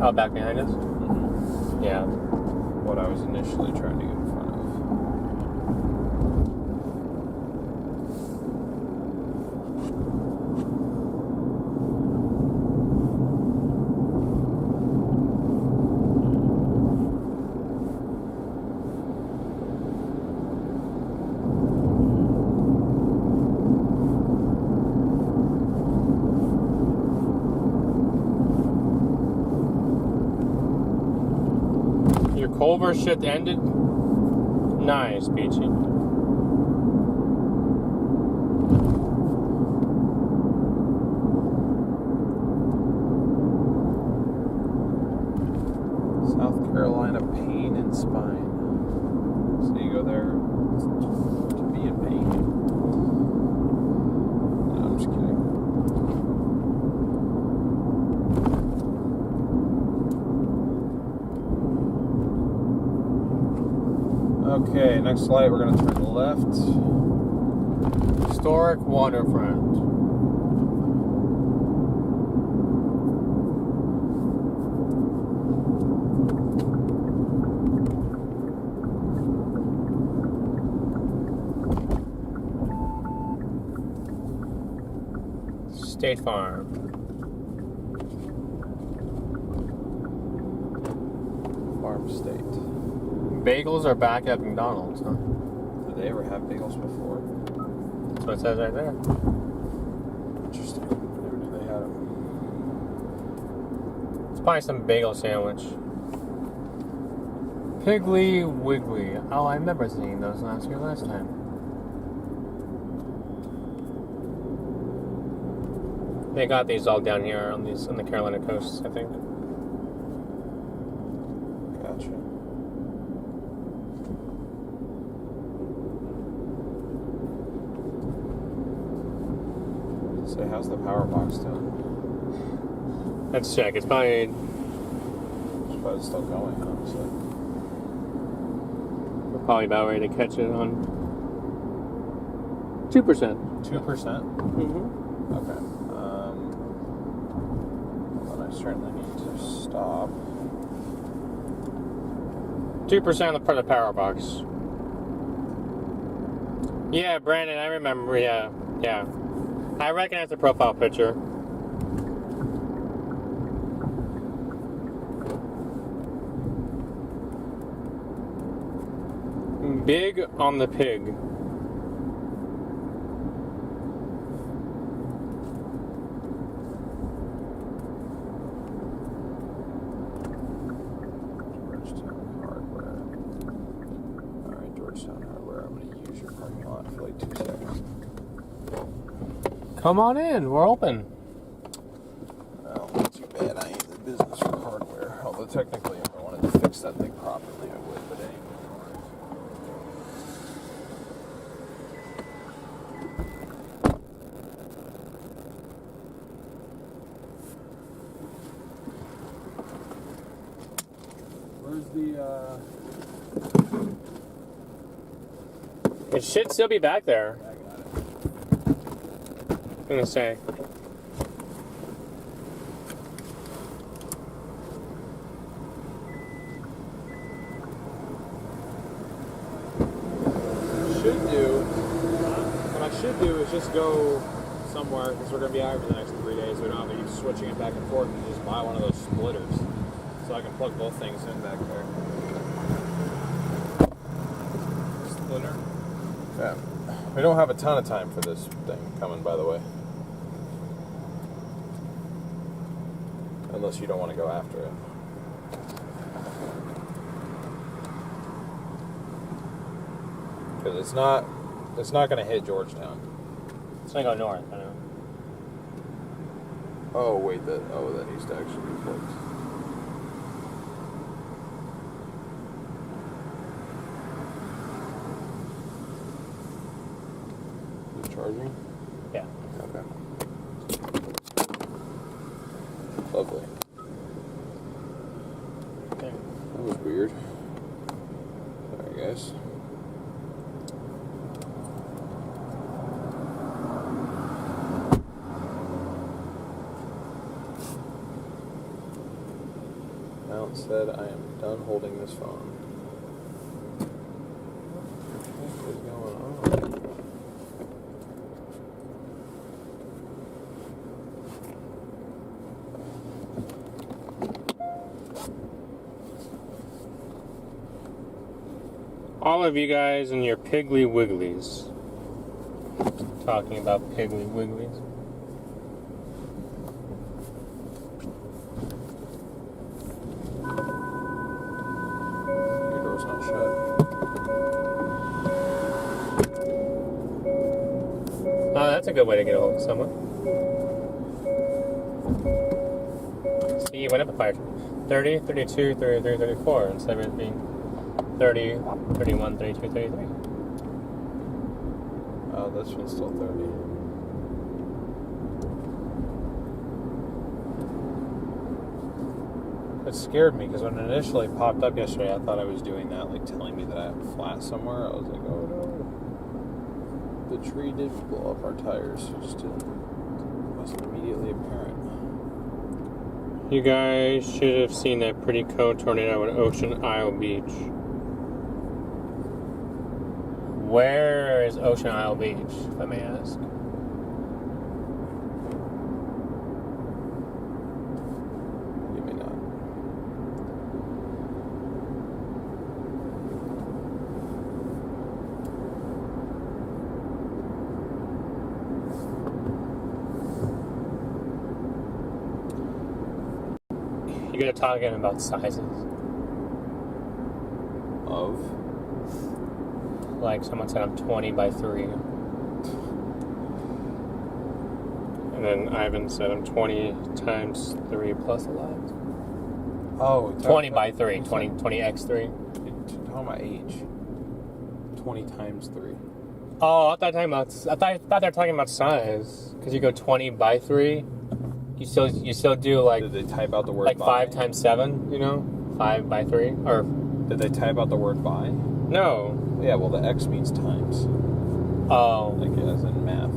Oh, back behind us? Mm-hmm. Yeah. What I was initially trying to get in front of. Your Culver shift ended? Nice, Peachy. South Carolina Pain and Spine. So you go there to be in pain. No, I'm just kidding. Okay, next light we're going to turn left. Historic waterfront. State Farm. Farm State. Bagels are back at McDonald's, huh? Did they ever have bagels before? That's what it says right there. Interesting. Never knew they had them. It's probably some bagel sandwich. Piggly Wiggly. Oh, I remember seeing those last time. They got these all down here on the Carolina coast, I think. Gotcha. Say, how's the power box doing? Let's check. It's probably It's still going, honestly. we're probably about ready to catch it on 2%. 2%? Mm-hmm. Okay. But I certainly need to stop. 2% for the power box. Yeah, Brandon, I remember. Yeah. I recognize the profile picture. Big on the pig. Georgetown Hardware. Alright, Georgetown Hardware. I'm going to use your parking lot for like 2 seconds. Come on in. We're open. Well, not too bad. I ain't in the business for hardware. Although technically, if I wanted to fix that thing properly, I would, but anyway. It should still be back there. I got it. I'm gonna say. What I should do is just go somewhere, because we're going to be out for the next 3 days. We don't have to keep switching it back and forth, and just buy one of those splitters so I can plug both things in back there. Splitter. Yeah. We don't have a ton of time for this thing coming, by the way. Unless you don't want to go after it. Because it's not going to hit Georgetown. It's gonna go north, I know. Oh wait, that needs to actually be plugged. Is it charging? Yeah. Okay. Lovely. Okay. That was weird. Sorry, guys. Mount said, I am done holding this phone. What is going on? All of you guys and your Piggly Wigglies. Talking about Piggly Wigglies. Your door's not shut. Oh, that's a good way to get a hold of someone. See, you went up a fire. 30, 32, 33, 34, instead of it being 30, 31, 32, 33. Oh, this one's still 30. It scared me, because when it initially popped up yesterday, I thought I was doing that, like telling me that I have flat somewhere. I was like, oh no. The tree did blow up our tires. It just wasn't immediately apparent. You guys should have seen that pretty cold tornado at Ocean Isle Beach. Where is Ocean Isle Beach, if I may ask? You may not. You gotta talk again about sizes. Of? Like someone said, I'm 20 by 3. And then Ivan said, I'm 20 times 3 plus 11. Oh, 20 by 3. 20x3. Talking about age. 20 times 3. Oh, I thought they were talking about size. Because you go 20 by 3. You still do like... Did they type out the word like by? 5 times 7, you know? 5 by 3. Or... Did they type out the word by? No. Yeah, well, the X means times. Oh. Like, as in math.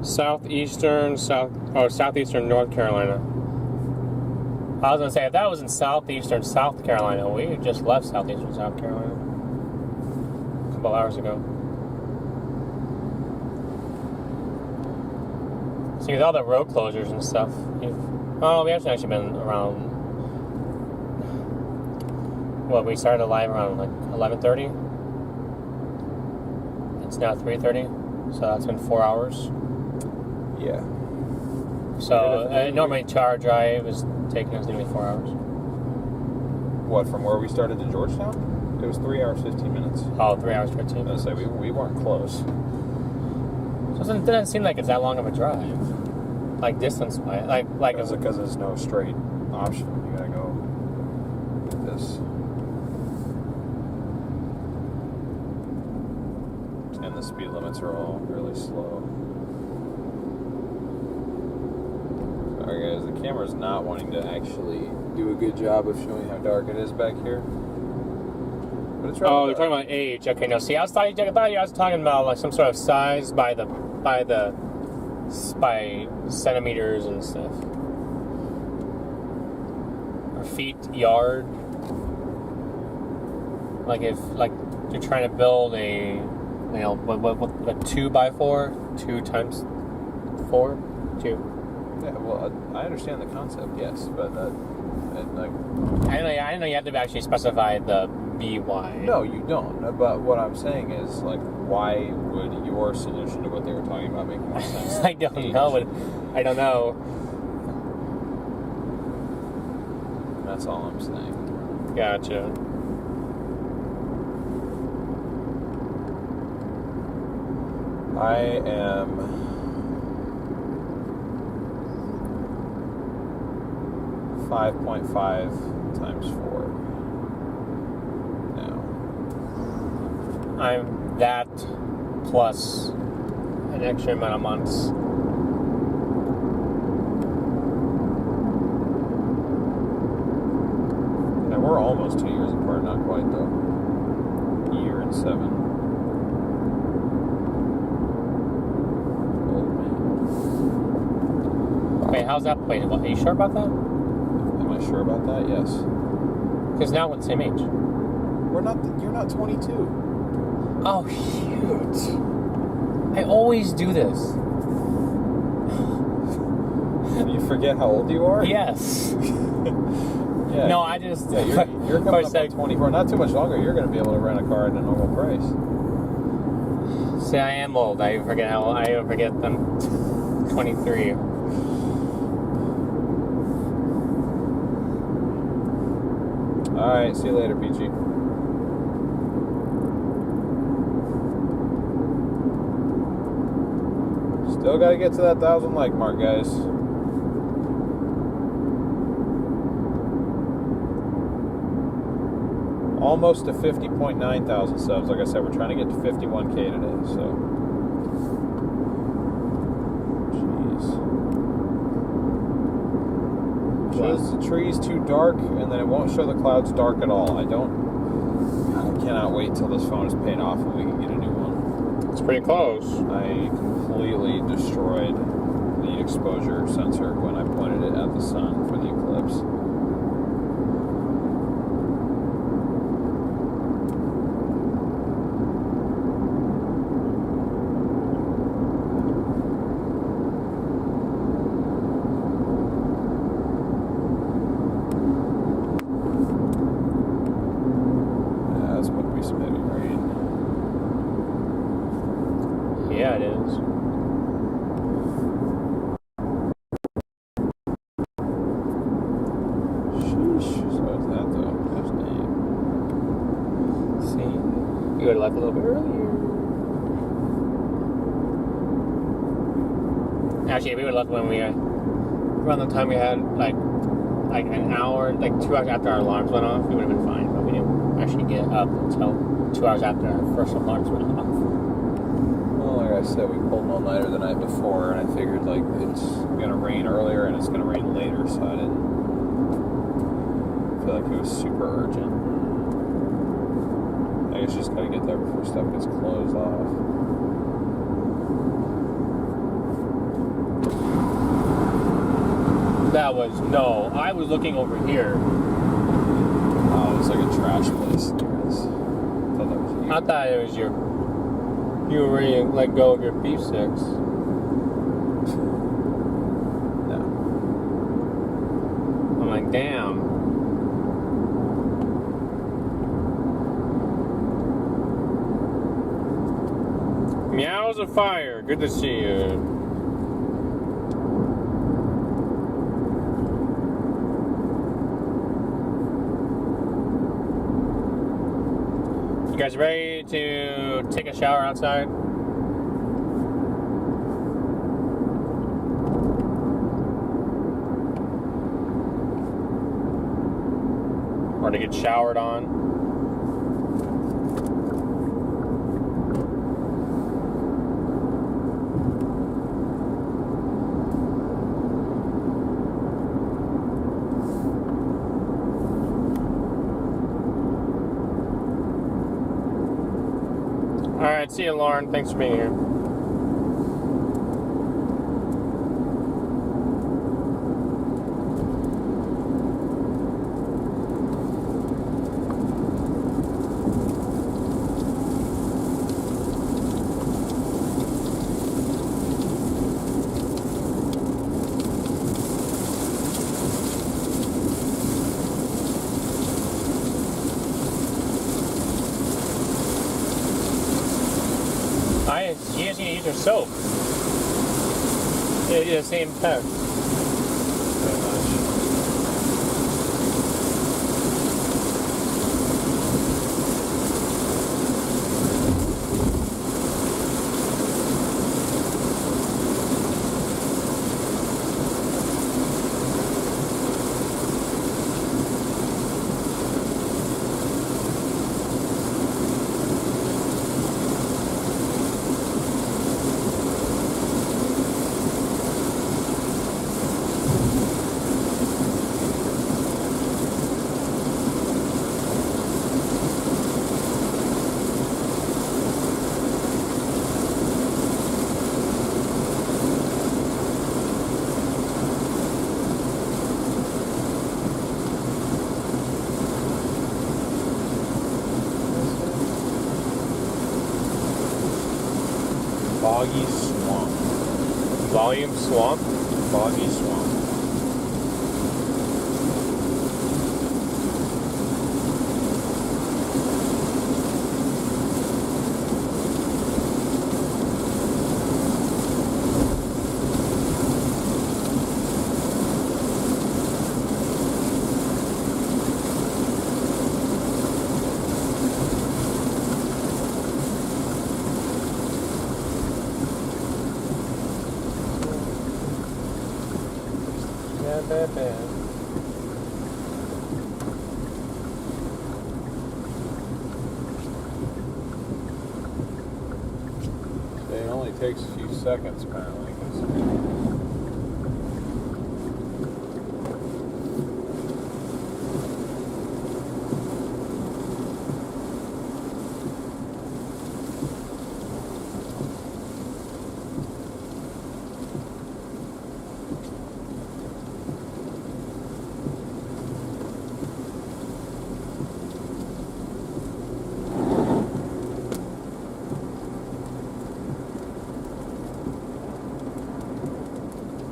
Southeastern North Carolina. I was gonna say, if that was in southeastern South Carolina, we just left southeastern South Carolina a couple hours ago. See, with all the road closures and stuff, we haven't actually been around. Well, we started live around like 11:30. It's now 3:30, so that's been 4 hours. Yeah. So normally Char Drive is taking us nearly 4 hours. What, from where we started to Georgetown? It was 3 hours, 15 minutes. Oh, 3 hours 15 I'd minutes. say we weren't close. So it doesn't seem like it's that long of a drive, like distance-wise. Like Because there's no straight option. You gotta go like this. And the speed limits are all really slow. Sorry guys, the camera's not wanting to actually do a good job of showing how dark it is back here. But it's Oh, you're talking about age. Okay, no. See, I thought you was talking about like some sort of size by centimeters and stuff, or feet, yard. Like if you're trying to build a, what a 2x4, 2 times 4, 2. Yeah, well, I understand the concept, yes, but like. I know you have to actually specify the BY. No, you don't. But what I'm saying is, like, why would your solution to what they were talking about make more sense? I don't know. I don't know. That's all I'm saying. Gotcha. I am 5.5 times 4 now. I'm that plus an extra amount of months. And we're almost 2 years apart, not quite though. A year and 7. Wait, how's that played? Are you sure about that? Am I sure about that? Yes. Because now we're the same age. We're not. You're not 22. Oh, shoot. I always do this. You forget how old you are? Yes. Yeah. No, I just... Yeah, you're coming up on 24. Not too much longer. You're going to be able to rent a car at a normal price. See, I am old. I forget I'm 23. Alright, see you later, Peachy. Still gotta get to that 1,000 like mark, guys. Almost to 50.9 thousand subs. Like I said, we're trying to get to 51K today, so. Shows the trees too dark, and then it won't show the clouds dark at all. I cannot wait till this phone is paid off and we can get a new one. It's pretty close. I completely destroyed the exposure sensor when I pointed it at the sun for the eclipse. Yeah, it is. Sheesh. So it's that though. Gosh dang. See? You would have left a little bit earlier. Actually, we would have left when around the time we had like an hour, like 2 hours after our alarms went off, we would have been fine. But we didn't actually get up until 2 hours after our first alarms went off. Like I said, we pulled an all-nighter the night before, and I figured like it's gonna rain earlier and it's gonna rain later, so I didn't feel like it was super urgent. I guess you just gotta get there before stuff gets closed off. I was looking over here. Oh, it's like a trash place. I thought that was you. I thought it was you were ready to let go of your beef sticks. No. I'm like, damn. Meows of fire. Good to see you. You guys ready to take a shower outside? Or to get showered on? Alright, see you, Lauren. Thanks for being here. You guys need to use your soap. Yeah, do the same effect. Pretty much. Boggy swamp. Volume swamp? Boggy swamp. It only takes a few seconds, apparently. 'Cause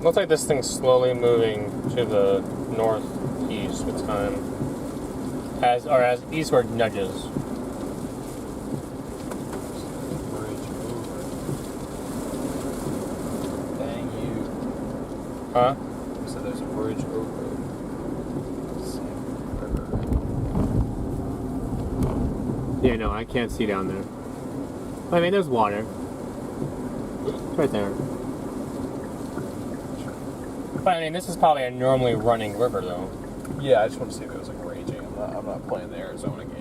Looks like this thing's slowly moving to the northeast with time. As eastward nudges. bridge over. Dang you. Huh? So there's a bridge over Sam River. Yeah, no, I can't see down there. I mean, there's water. It's right there. But I mean, this is probably a normally running river, though. Yeah, I just want to see if it was like raging. I'm not playing the Arizona game.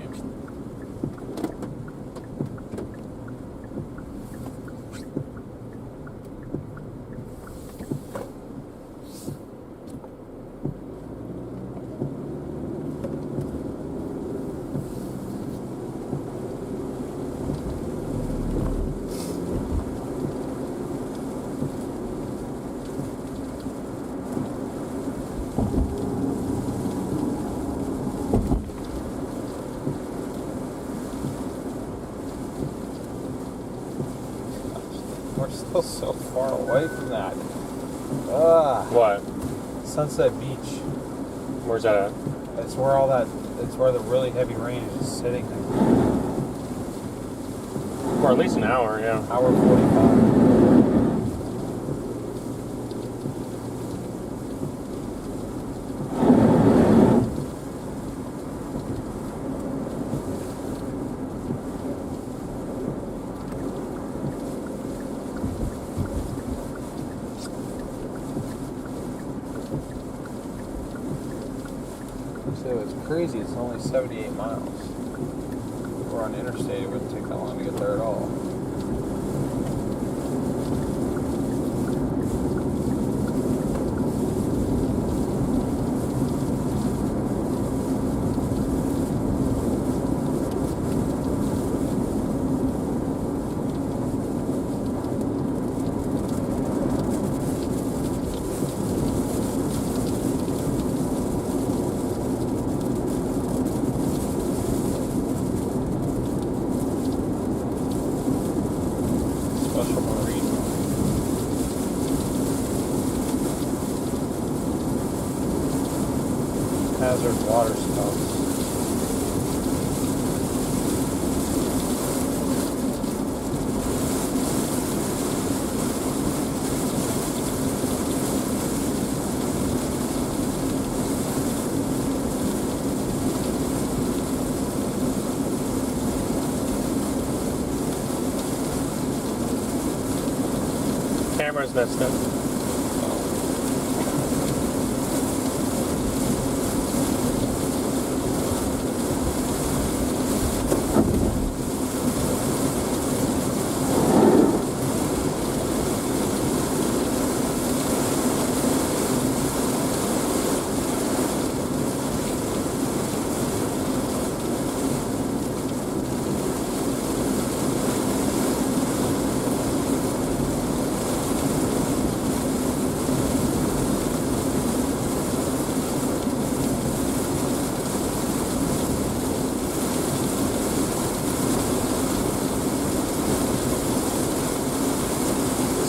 We're still so far away from that. What? Sunset Beach. Where's that at? It's where all that. It's where the really heavy rain is just sitting there. For at least an hour, yeah. Hour 45. So it's crazy, it's only 78 miles. If we're on interstate, it wouldn't take that long to get there at all. hazard water spouts. Camera's messed up.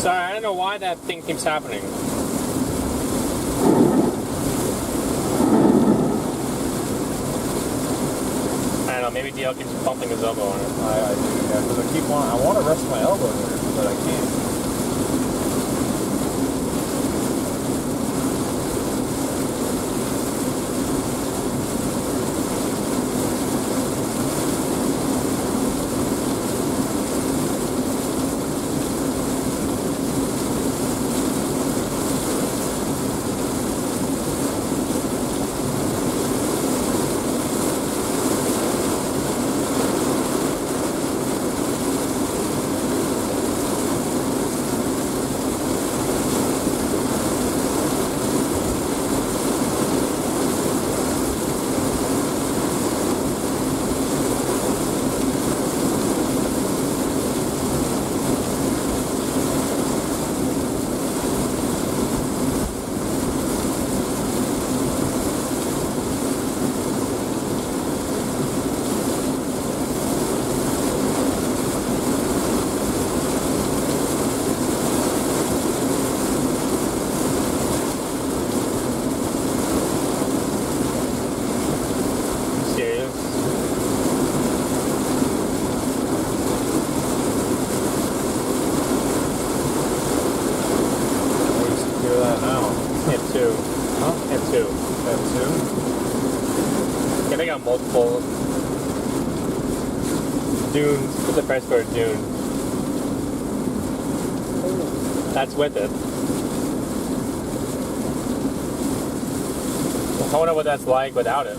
Sorry, I don't know why that thing keeps happening. I don't know, maybe DL keeps bumping his elbow on it. I do, yeah, because I want to rest my elbow here, but I can't. I got multiple dunes. What's the French word, dune? That's with it. I wonder what that's like without it.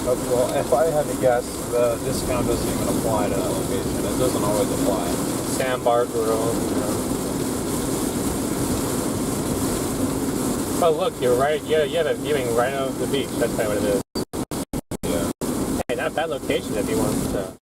Well, if I had to guess, the discount doesn't even apply to that location. It doesn't always apply. Sandbar Grill. Oh look, you're right. Yeah, you have a viewing right of the beach. That's kind of what it is. Yeah. Hey, not a bad location if you want to.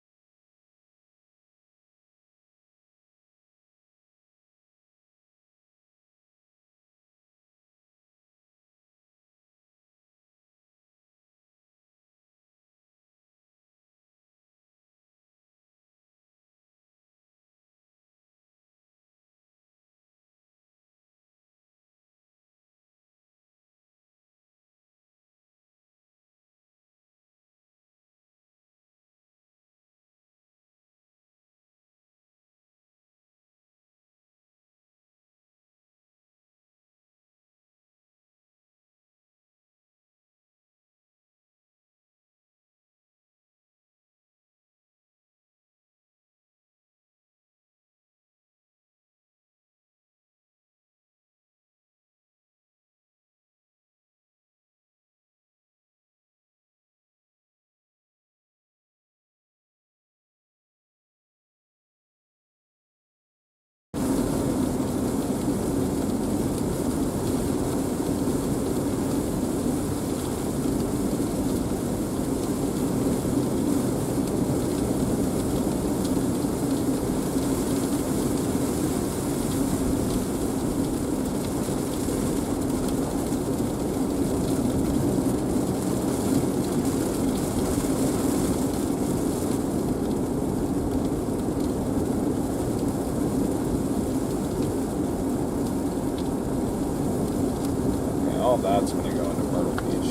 all that's going to go into Myrtle Beach.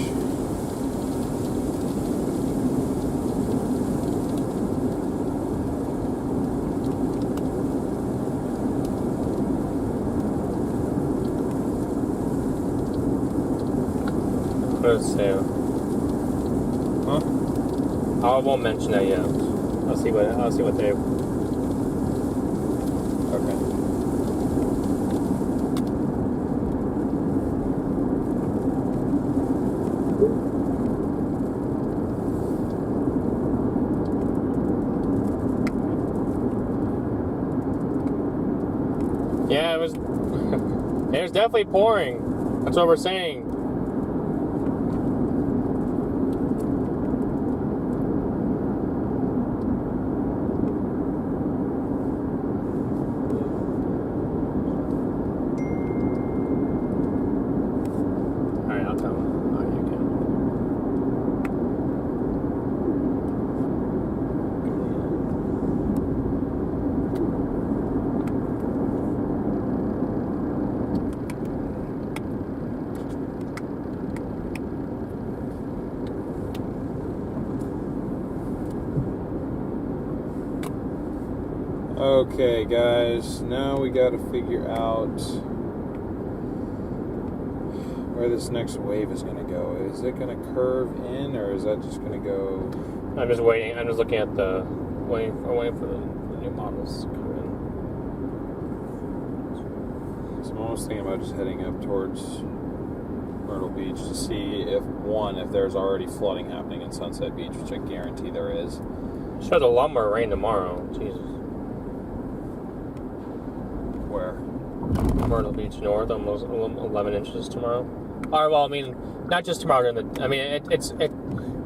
Let's see. Huh? I won't mention that yet. I'll see what they. Okay. Yeah, it was. It was definitely pouring. That's what we're saying. Alright, I'll tell him. Alright, you can. Okay, guys, now we got to figure out where this next wave is going to go. Is it going to curve in, or is that just going to go... I'm just waiting. I'm just looking at the waiting for the new models to come in. So I'm almost thinking about just heading up towards Myrtle Beach to see if there's already flooding happening in Sunset Beach, which I guarantee there is. Shows a lot more rain tomorrow. Jesus. Where? Myrtle Beach North, almost 11 inches tomorrow. Or, well, I mean, not just tomorrow.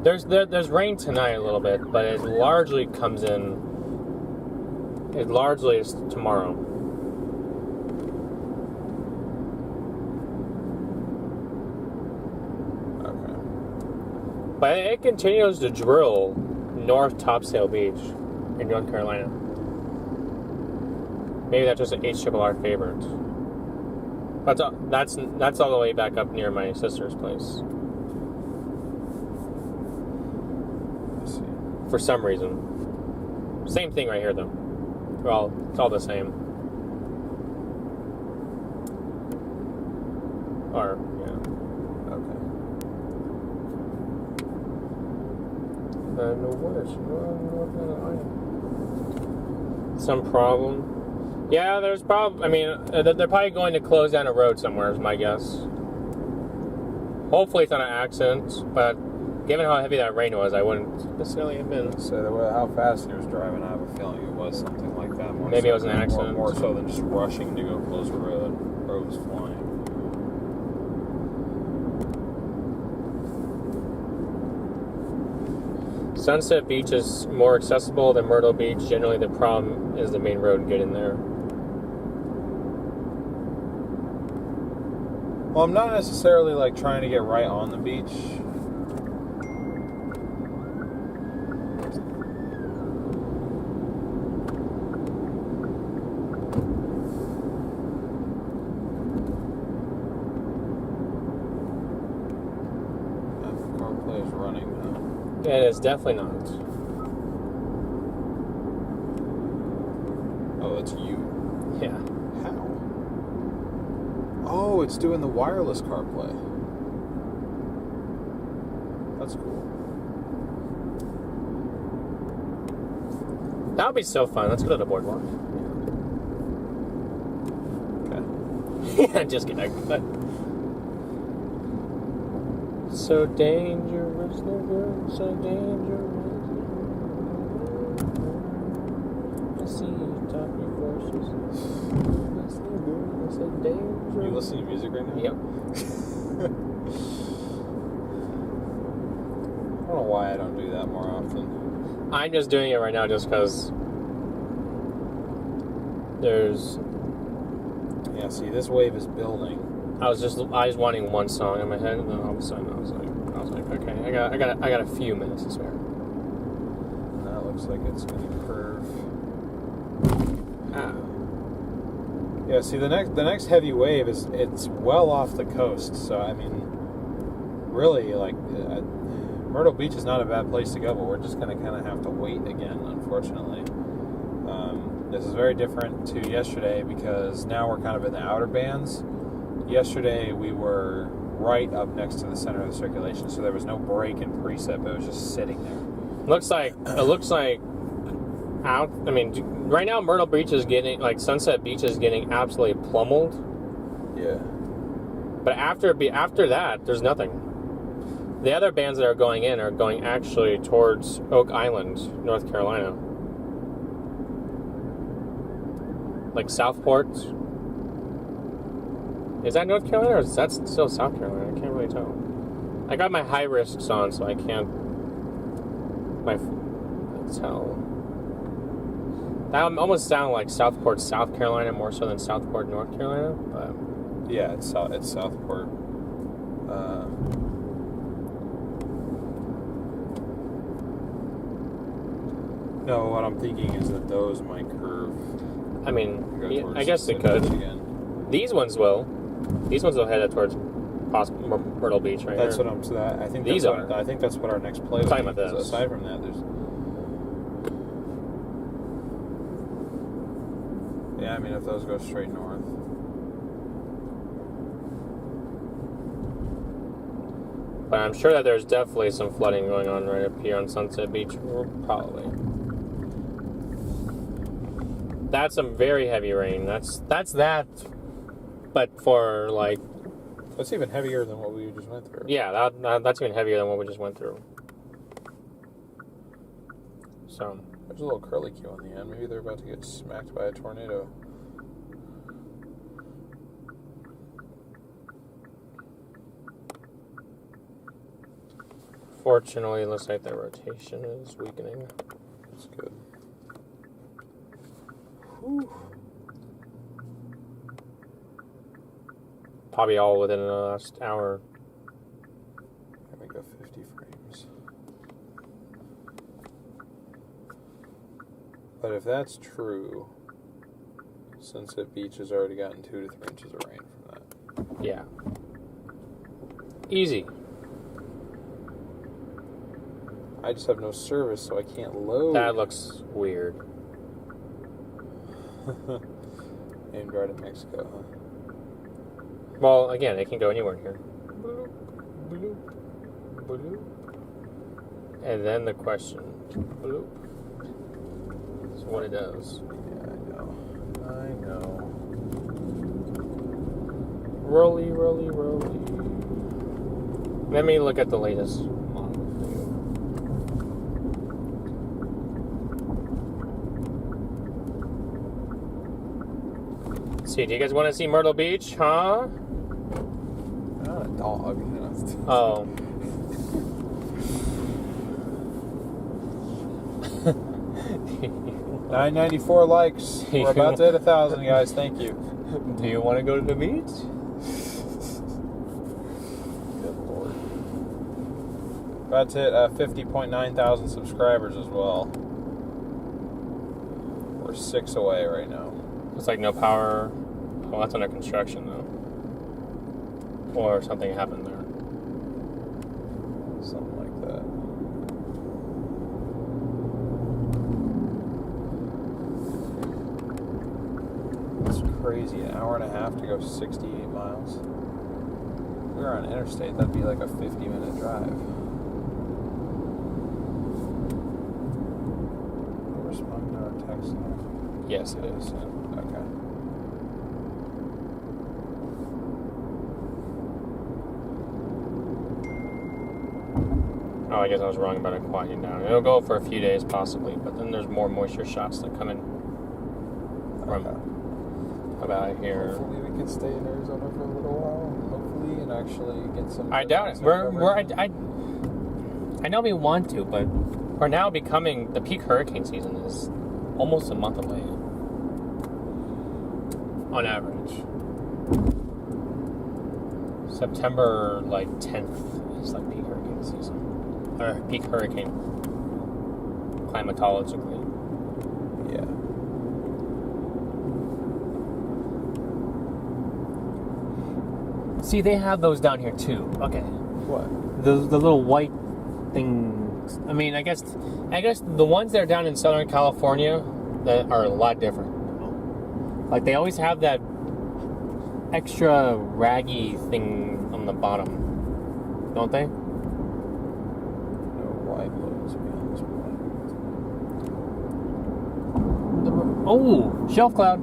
There's rain tonight a little bit, but it largely comes in. It largely is tomorrow. Okay. But it continues to drill North Topsail Beach in North Carolina. Maybe that's just an HRRR favorite. That's all the way back up near my sister's place. Let's see. For some reason. Same thing right here, though. Well, it's all the same. Or, yeah. Okay. No worse. Some problem. Yeah, there's probably. I mean, they're probably going to close down a road somewhere, is my guess. Hopefully, it's not an accident, but given how heavy that rain was, I wouldn't necessarily have been. So how fast he was driving, I have a feeling it was something like that. Maybe it was an accident. More so than just rushing to go close the road. Road was flying. Sunset Beach is more accessible than Myrtle Beach. Generally, the problem is the main road getting there. Well, I'm not necessarily like trying to get right on the beach. That car play is running now. Yeah, it is definitely not. Oh, that's you. Yeah. How? Oh, it's doing the wireless CarPlay. That's cool. That would be so fun. Let's go to the boardwalk. Okay. Yeah, just kidding. So dangerous, no good, so dangerous. I see you top your forces. So dangerous. Are you listening to music right now? Yep. I don't know why I don't do that more often. I'm just doing it right now just because there's... Yeah, see, this wave is building. I was wanting one song in my head, and then all of a sudden I was like, okay, I got a few minutes to spare. And that looks like it's going to curve. Ah. Yeah, see, the next heavy wave it's well off the coast, so I mean, really, like, Myrtle Beach is not a bad place to go, but we're just going to kind of have to wait again, unfortunately. This is very different to yesterday because now we're kind of in the outer bands. Yesterday we were right up next to the center of the circulation, so there was no break in precip. It was just sitting there. It looks like out. I mean, right now Myrtle Beach is getting, like, Sunset Beach is getting absolutely pummeled. Yeah. But after that, there's nothing. The other bands that are going in are going actually towards Oak Island, North Carolina. Like Southport. Is that North Carolina or is that still South Carolina? I can't really tell. I got my high risks on, so I can't tell. That almost sound like Southport, South Carolina, more so than Southport, North Carolina. But yeah, it's Southport. No, what I'm thinking is that those might curve. I mean, yeah, I guess they could. Again. These ones will. These ones will head towards Myrtle Beach, right? That's here. what I'm saying. I think These are. I think that's what our next play. Talking about this. Aside from that, there's. Yeah, I mean, if those go straight north. But I'm sure that there's definitely some flooding going on right up here on Sunset Beach. Probably. That's some very heavy rain. That's that. But for, like... That's even heavier than what we just went through. Yeah, that's even heavier than what we just went through. So... There's a little curly Q on the end. Maybe they're about to get smacked by a tornado. Fortunately, it looks like the rotation is weakening. That's good. Whew. Probably all within the last hour. Here we go, 50 frames. But if that's true, Sunset Beach has already gotten 2 to 3 inches of rain from that. Yeah. Easy. I just have no service, so I can't load. That looks weird. Aimed right at Mexico, huh? Well, again, it can go anywhere here. Bloop, bloop, bloop. And then the question. Bloop. That's what it does. Yeah, I know. Rolly, rolly, rolly. Let me look at the latest model for you. See, do you guys want to see Myrtle Beach, huh? Not a dog. Oh. $994 likes. We're about to hit 1,000, guys. Thank you. Do you want to go to the beach? Good Lord. About to hit 50.9 thousand subscribers as well. We're 6 away right now. It's like no power. Well, that's under construction, though. Or something happened there. Something like that. It's crazy. An hour and a half to go 68 miles. If we were on interstate, that'd be like a 50-minute drive. You responding to our text now? Yes, it is. Okay. Oh, I guess I was wrong about it quieting down. It'll go for a few days, possibly, but then there's more moisture shots that come in from about here. Hopefully we can stay in Arizona for a little while. Hopefully, and actually get some. I doubt it. I know we want to, but we're now becoming, the peak hurricane season is almost a month away. On average. September, like, 10th is, like, peak hurricane season. Or peak hurricane. Climatologically. Yeah. See, they have those down here too. Okay. What? The little white things. I mean, I guess the ones that are down in Southern California that are a lot different. Like they always have that extra raggy thing on the bottom, don't they? No white loads beyond this point. Oh, shelf cloud.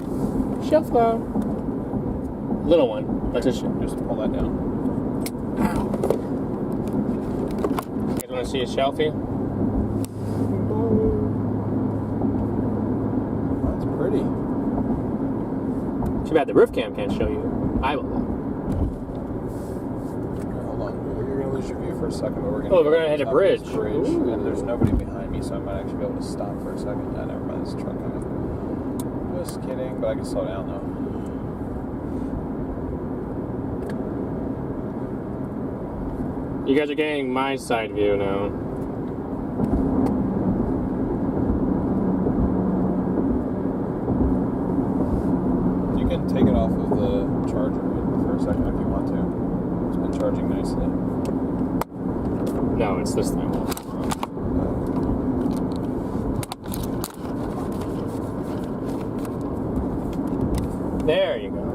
Shelf cloud. Little one. Let's just pull that down. Ow. You guys want to see a shelfie? That's pretty. Too bad the roof cam can't show you. I will. Hold on. You're going to lose your view for a second, but we're going we're going to hit a bridge. And there's nobody behind me, so I might actually be able to stop for a second. Ah, never mind. There's a truck coming. Just kidding, but I can slow down, though. You guys are getting my side view now. You can take it off of the charger for a second if you want to. It's been charging nicely. No, it's this thing. There you go.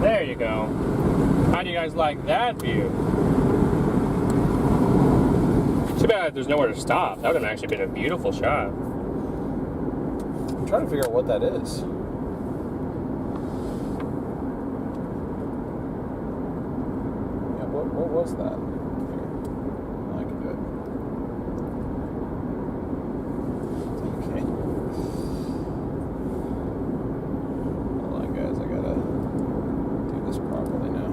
There you go. How do you guys like that view? Too bad there's nowhere to stop. That would have actually been a beautiful shot. I'm trying to figure out what that is. Yeah, what was that? Here. I can do it. Okay. Hold on, guys. I gotta do this properly now.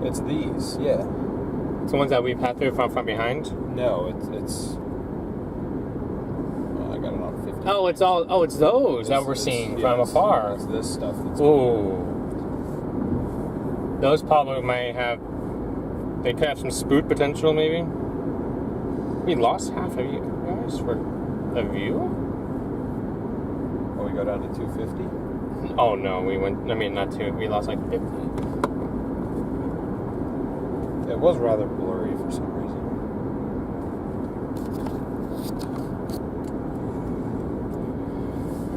It's these, yeah. It's the ones that we passed through from behind. No, it's. I got it on 50. Oh, it's those that we're seeing from afar. It's this stuff that's. Ooh. Those probably may have. They could have some spoot potential, maybe. We lost half of you guys for a view. Oh, we go down to 250. Oh no, we went. I mean, not two. We lost like 50. It was rather blurry for some reason.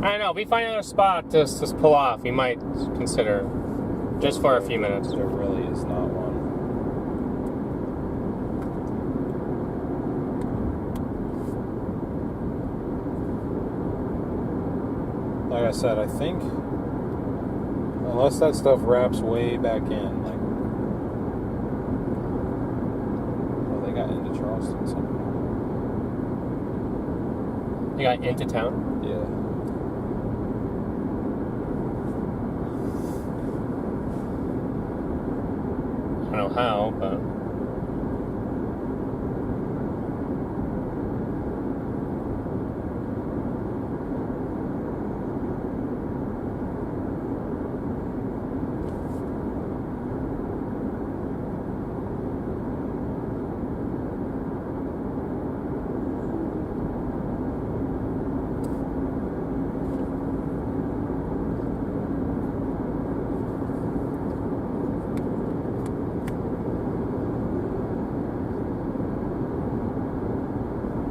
I don't know. If we find another spot to just pull off, we might consider just for a few minutes. There really is not one. Like I said, I think unless that stuff wraps way back in, like they got into Charleston somehow. You got into town? Yeah. I don't know how, but.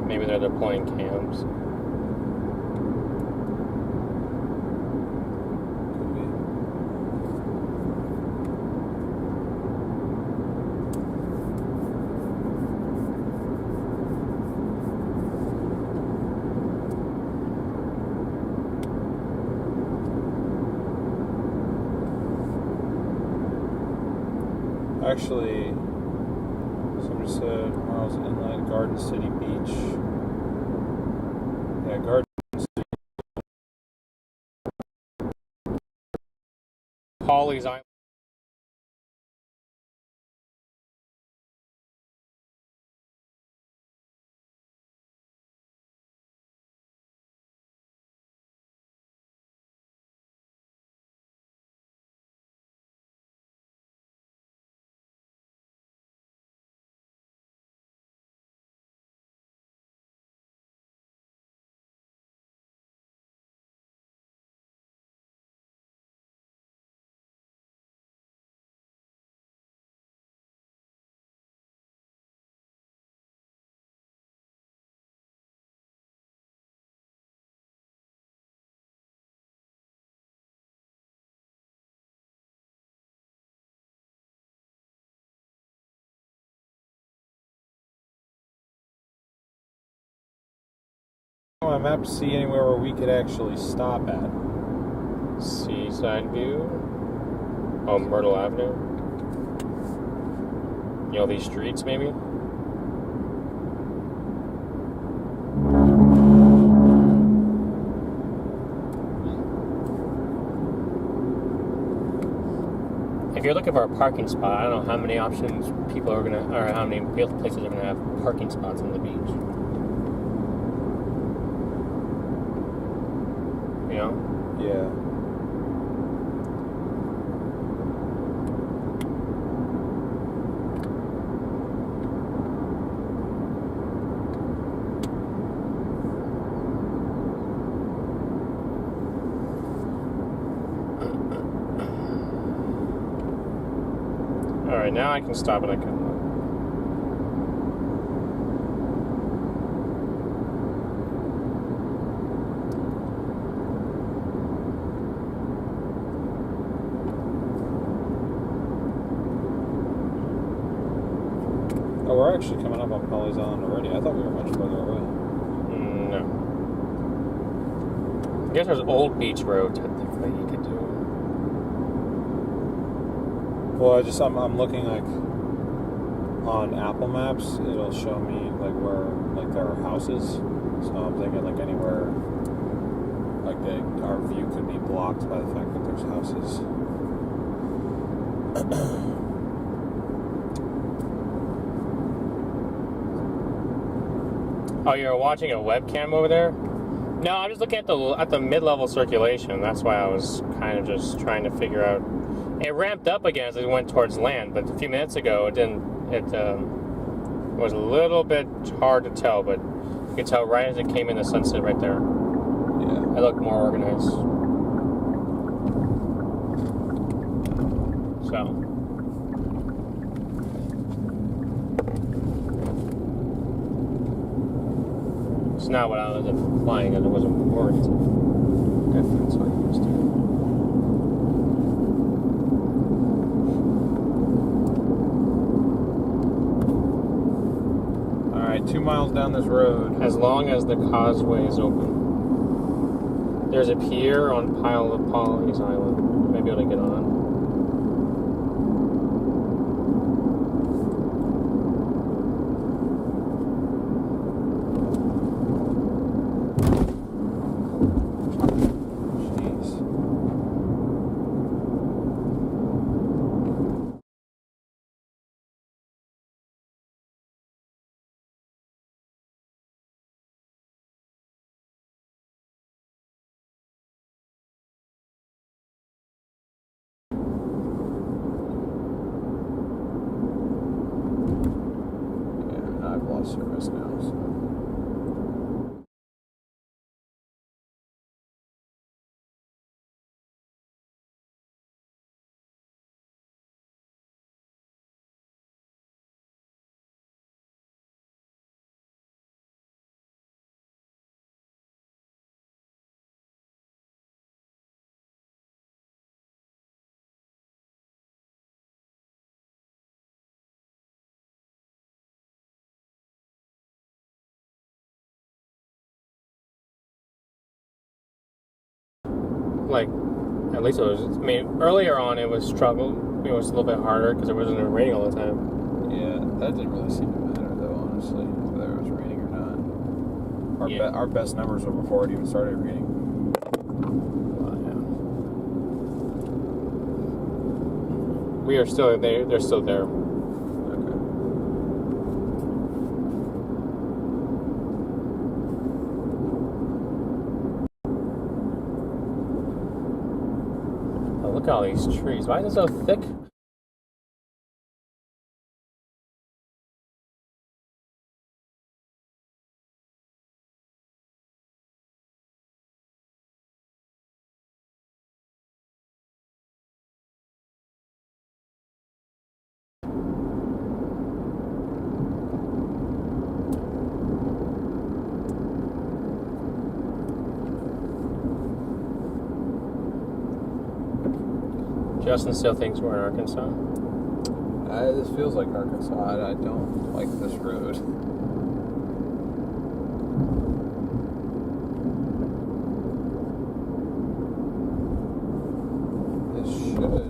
Maybe they're deploying cams. Could be. Actually, somebody said Miles Inlet, Garden City Beach. Yeah, Garden Pawleys Island. On my map to see anywhere where we could actually stop at. Seaside View. Oh, Myrtle Avenue. You know, these streets, maybe? If you're looking for a parking spot, I don't know how many options people are gonna, or how many places are gonna have parking spots on the beach. You know? Yeah. Alright, now I can stop and I can. Oh, we're actually coming up on Pawleys Island already. I thought we were much further away. No. I guess there's Old Beach Road, technically, you could do. Well, I'm looking like on Apple Maps, it'll show me like where like there are houses. So I'm thinking like anywhere like our view could be blocked by the fact that there's houses. Oh, you're watching a webcam over there? No, I'm just looking at the mid-level circulation. That's why I was kind of just trying to figure out. It ramped up again as it went towards land, but a few minutes ago it didn't. It was a little bit hard to tell, but you could tell right as it came in the sunset right there. Yeah. It looked more organized. So. It's not what I was implying, and it wasn't worked. Okay, that's what I used to. Alright, 2 miles down this road. As long as the causeway is open. There's a pier on Pawleys Island. You might be able to get on. Service now, so. Like, at least it was. I mean, earlier on it was struggle. It was a little bit harder because it wasn't raining all the time. Yeah, that didn't really seem to matter though, honestly, whether it was raining or not. Our best numbers were before it even started raining. Well, we are still there. They're still there. Okay. Oh, look at all these trees. Why is it so thick? Justin still thinks we're in Arkansas. This feels like Arkansas. I don't like this road. This should.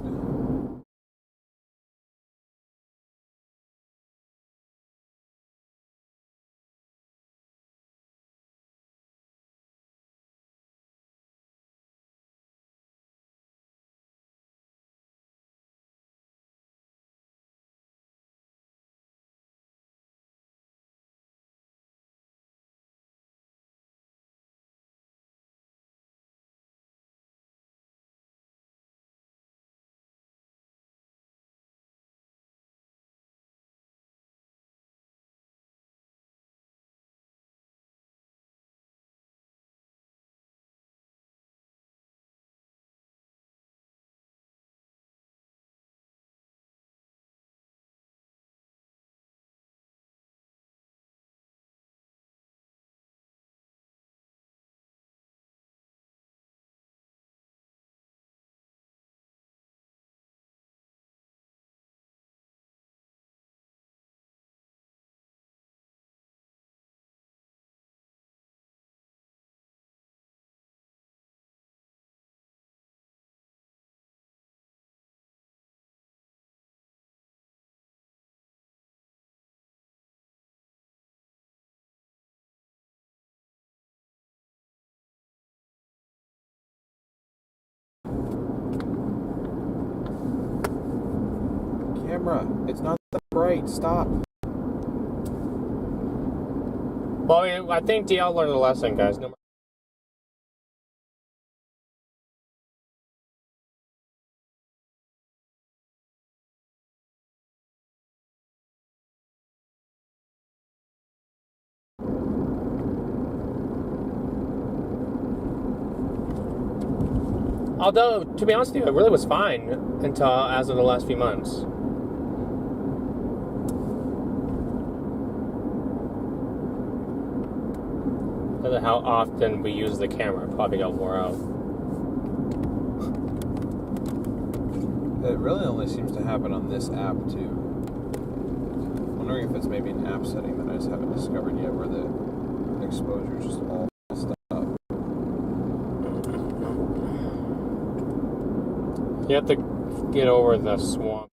Camera, it's not that bright. Stop. Well, I think DL learned a lesson, guys. No. Although, to be honest with you, it really was fine until as of the last few months. Because of how often we use the camera, probably got wore out. It really only seems to happen on this app too. I'm wondering if it's maybe an app setting that I just haven't discovered yet, where the exposure is just all messed up. You have to get over the swamp.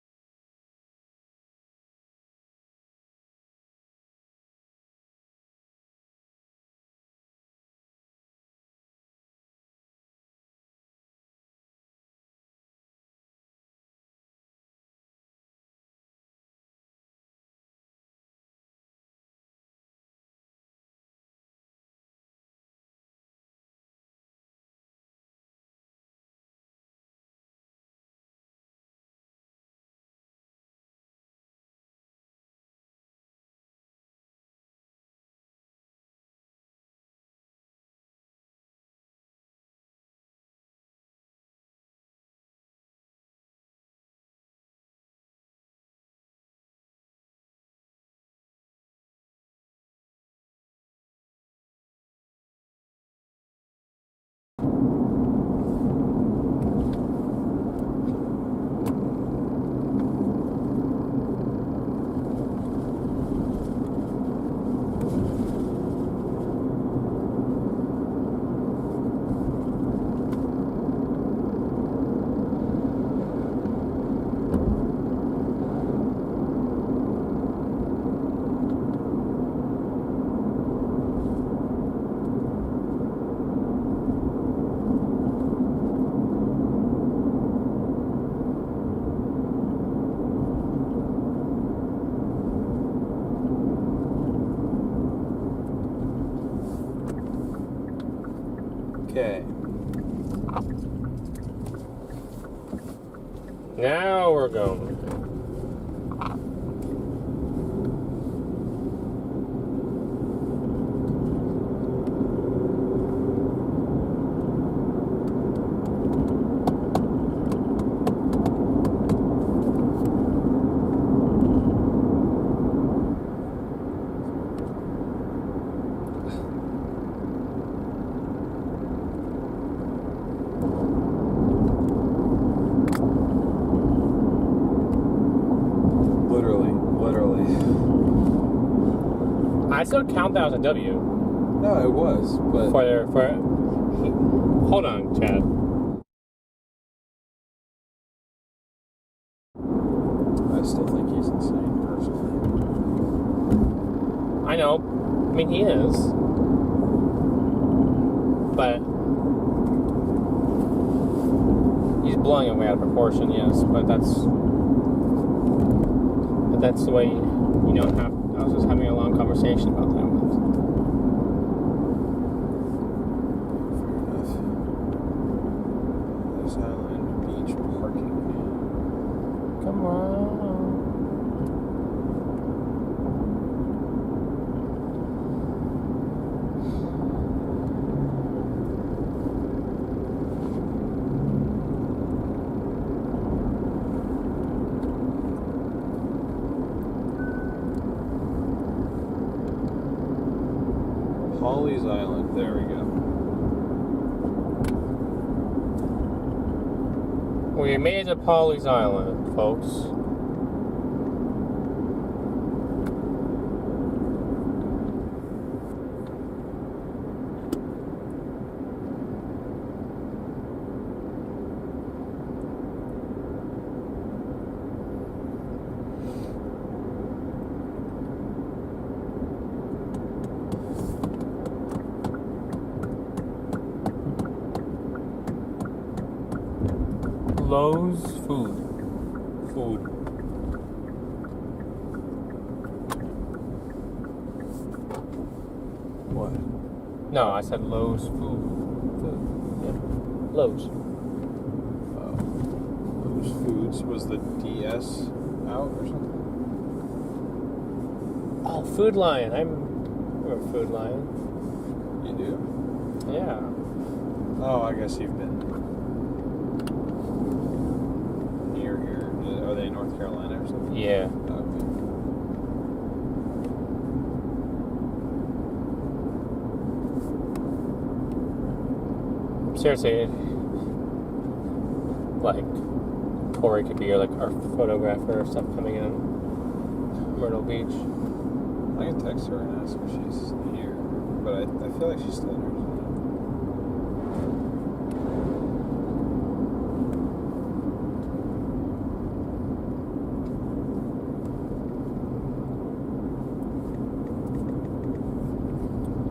Now we're going. Literally. I still count that as a W. No, it was, but Hold on, Chad. I still think he's insane, personally. I know. I mean, he is. But he's blowing it way out of proportion, yes. But that's the way you don't have. I was just having a long conversation about that with. Fair enough. Island Beach parking. Come on. Holly's Island. There we go. We made it to Polly's Island, folks. Lowe's food. What? No, I said Lowe's food. Yeah. Lowe's. Those Foods. Was the DS out or something? Oh, Food Lion. I'm a Food Lion. You do? Yeah. Oh, I guess you've been near here. Are they in North Carolina or something? Yeah. Okay. Seriously, like Corey could be like our photographer or stuff coming in Myrtle Beach. I can text her and ask if she's here, but I feel like she's still in Arizona.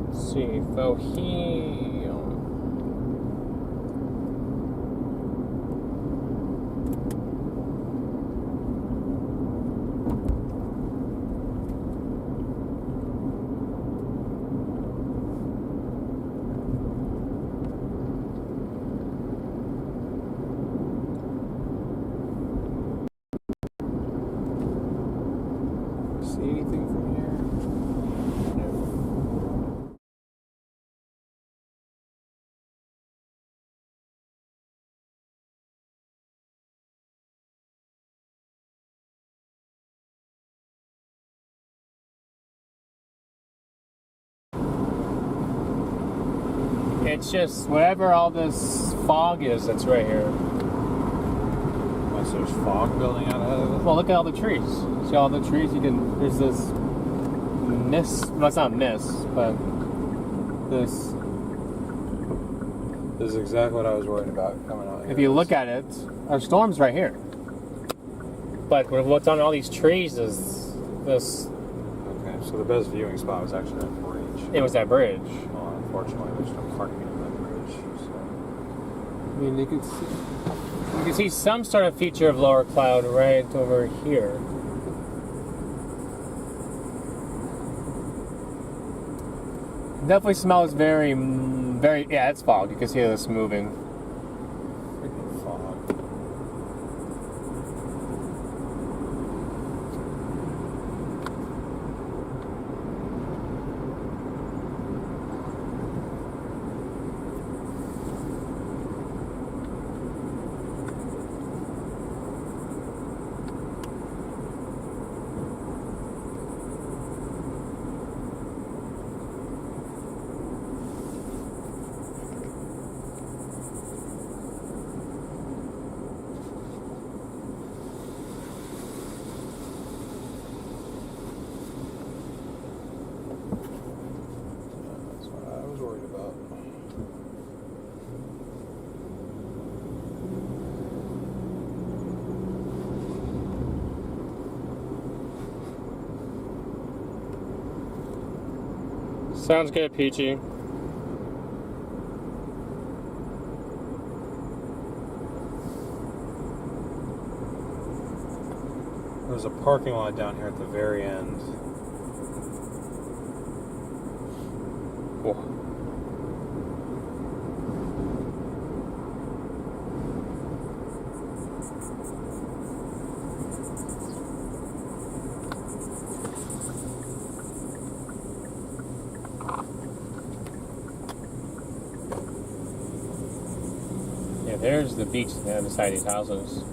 Let's see, Fohio. See anything from here? No. It's just whatever all this fog is that's right here. Oh, so there's fog building out ahead of it? Well, look at all the trees. See all the trees? There's this mist. Well, it's not mist, but this. This is exactly what I was worried about coming out here. If you look at it, our storm's right here. But what's on all these trees is this. Okay, so the best viewing spot was actually that bridge. It was that bridge. Well, unfortunately, there's no parking on that bridge. So. I mean, you can see some sort of feature of lower cloud right over here. Definitely smells very, yeah, it's fog. You can see this moving. Freaking fog. Sounds good, Peachy. There's a parking lot down here at the very end. Whoa. Yeah, there's the beach on the other side of these houses.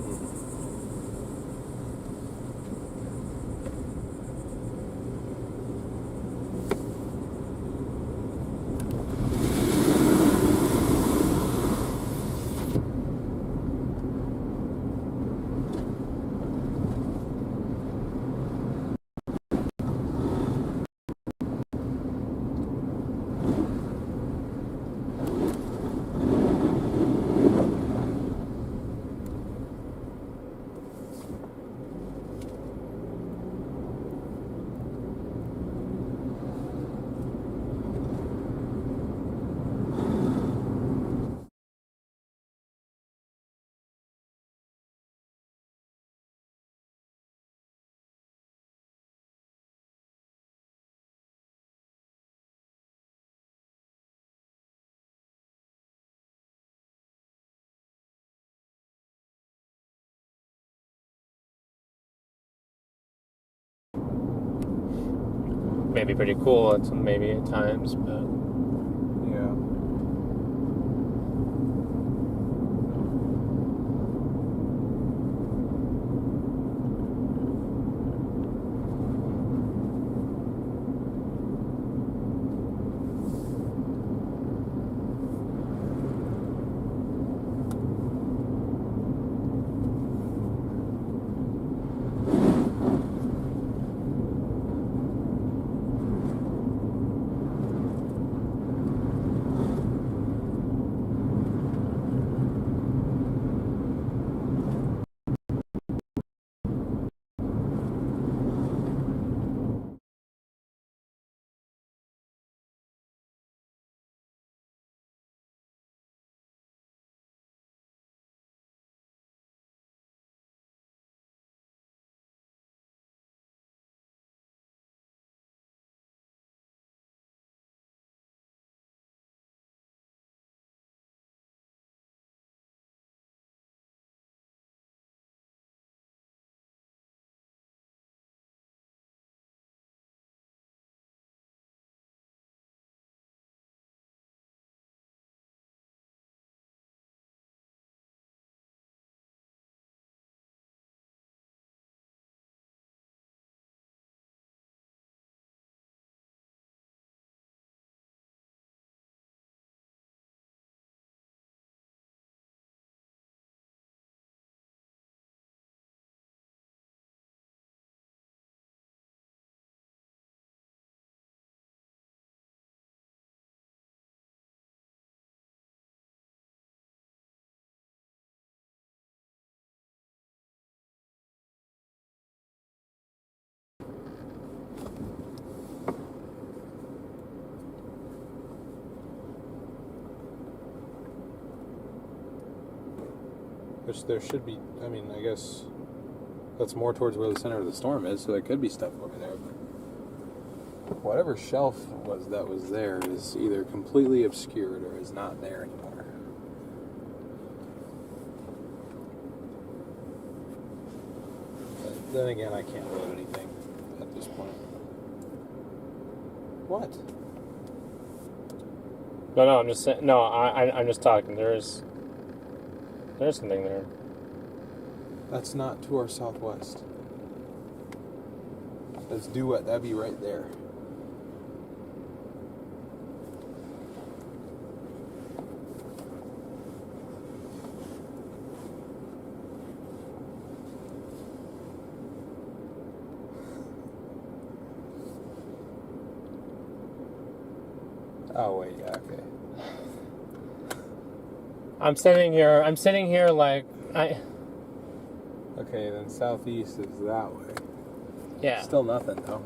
Maybe pretty cool at some, maybe at times, but Yeah. Which there should be, I mean, I guess that's more towards where the center of the storm is, so there could be stuff over there. But whatever shelf that was there is either completely obscured or is not there anymore. But then again, I can't load anything at this point. What? no, I'm just saying. No, I'm just talking. There's something there. That's not to our southwest. That's due at Debby right there. Oh wait, yeah, okay. I'm sitting here like I. Okay, then southeast is that way. Yeah. Still nothing though.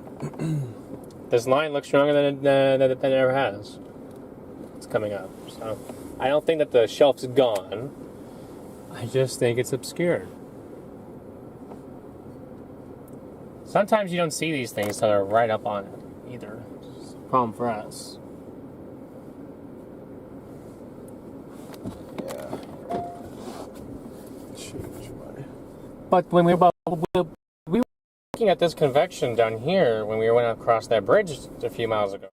This line looks stronger than it ever has. It's coming up. So I don't think that the shelf's gone. I just think it's obscured. Sometimes you don't see these things that are right up on it either. It's a problem for us. Yeah. Change my. But when we were looking at this convection down here when we went across that bridge a few miles ago.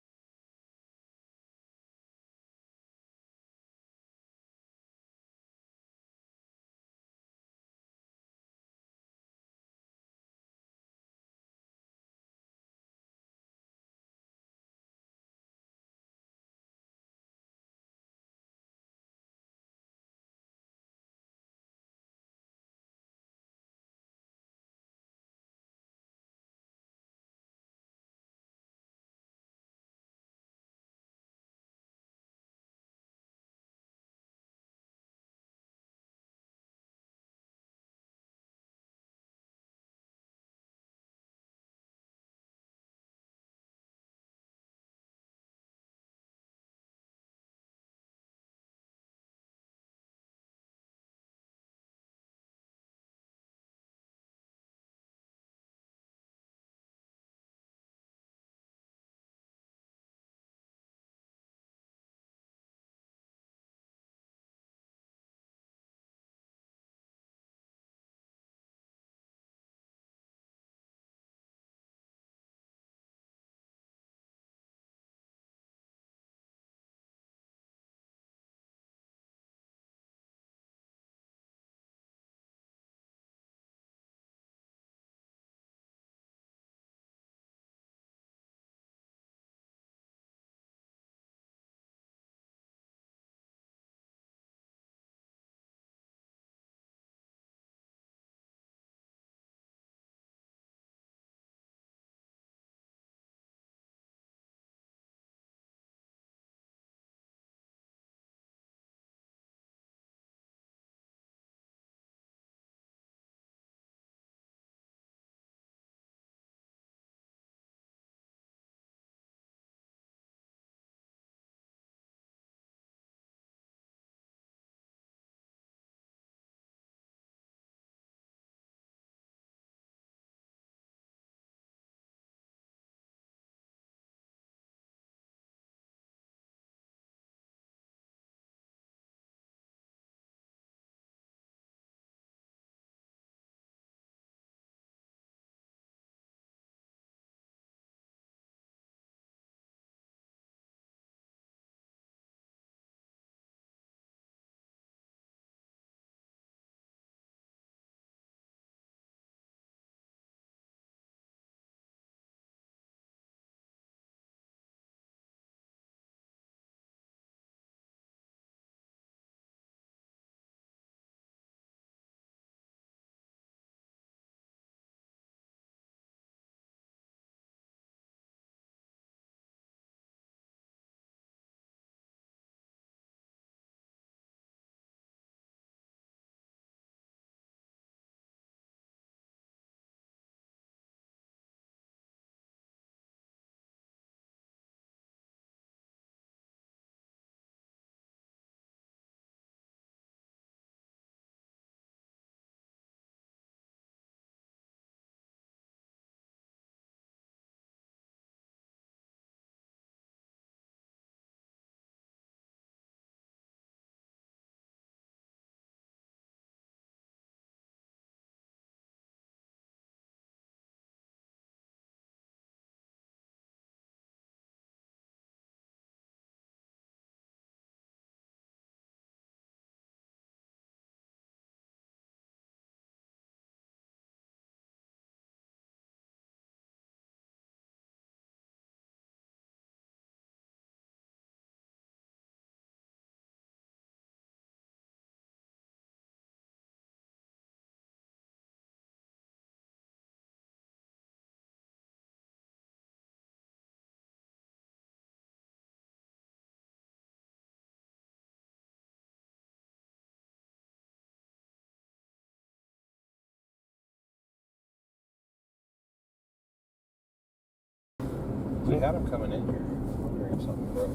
We had them coming in here. I'm wondering if something broke.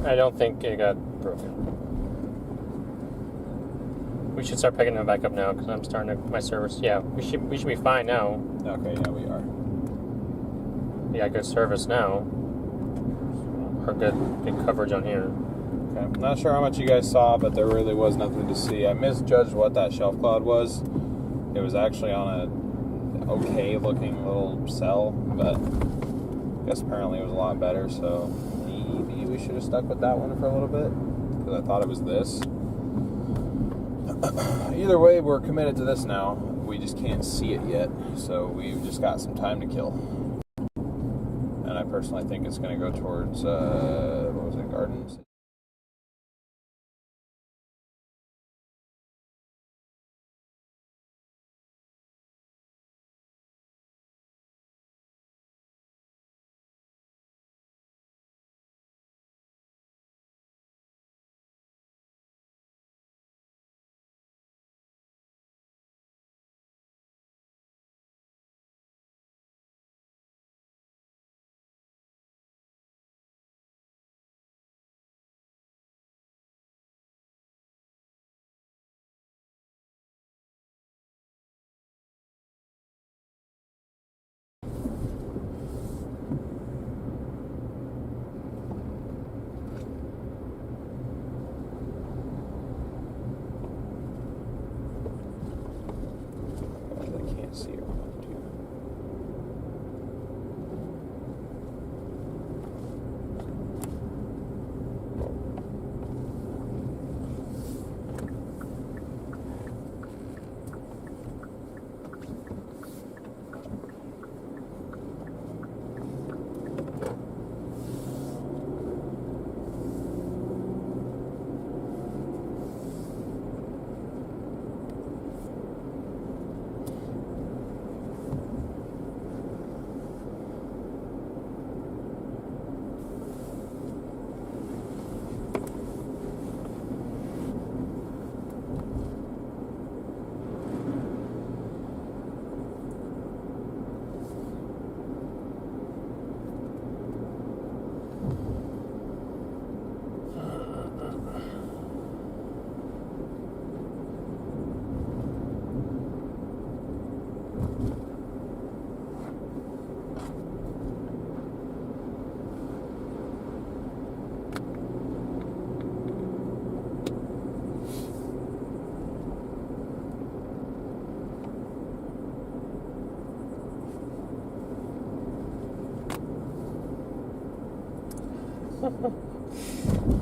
I don't think it got broken. We should start picking them back up now because I'm starting to, my service. Yeah, we should be fine now. Okay, yeah, we are. We got good service now. Or good coverage on here. Okay. I'm not sure how much you guys saw, but there really was nothing to see. I misjudged what that shelf cloud was. It was actually on a okay looking little cell, but I guess apparently it was a lot better, so maybe we should have stuck with that one for a little bit, because I thought it was this. Either way, we're committed to this now. We just can't see it yet, so we've just got some time to kill. And I personally think it's going to go towards, what was it, Gardens? I can't see it.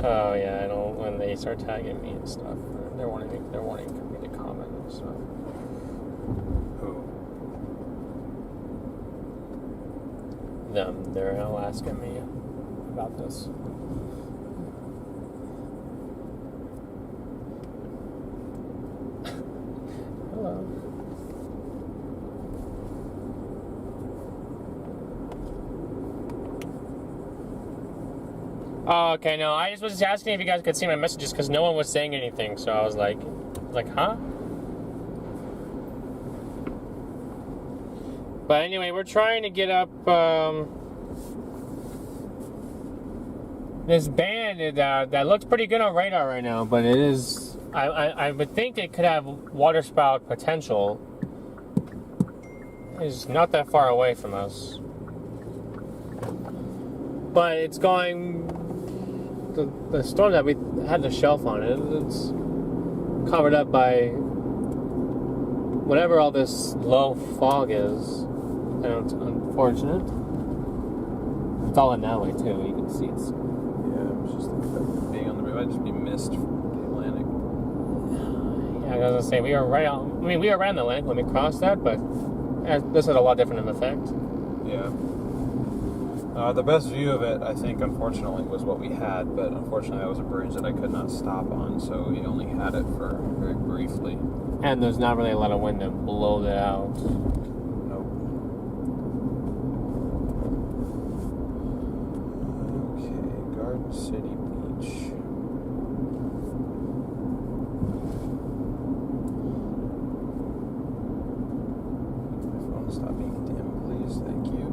Oh yeah, I don't. When they start tagging me and stuff, they're wanting me to comment and stuff. Who? Them, they're all asking me about this. Hello. Oh, okay, no, I just was just asking if you guys could see my messages because no one was saying anything, so I was like, huh? But anyway, we're trying to get up this band that looks pretty good on radar right now, but it is, I would think it could have water spout potential. It's not that far away from us. But it's going... The storm that we had the shelf on it's covered up by whatever all this low fog is. And it's unfortunate. It's all in that way too. You can see it's. Yeah, it was just being on the river. It might just be mist from the Atlantic. Yeah, I was gonna say we were right on. I mean, we were around the Atlantic when we crossed that, but this had a lot different of effect. Yeah. The best view of it, I think, unfortunately, was what we had, but unfortunately that was a bridge that I could not stop on, so we only had it for very briefly. And there's not really a lot of wind to blow that out. Nope. Okay, Garden City Beach. My phone stop being dim, please. Thank you.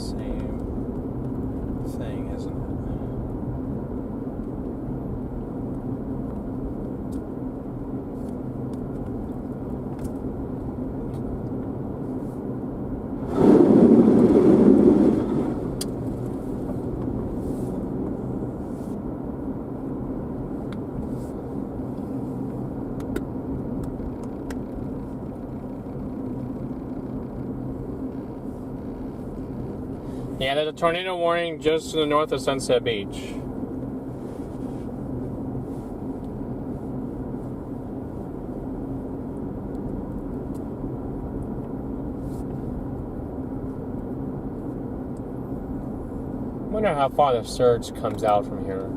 same thing, isn't it? Yeah, there's a tornado warning just to the north of Sunset Beach. Wonder how far the surge comes out from here.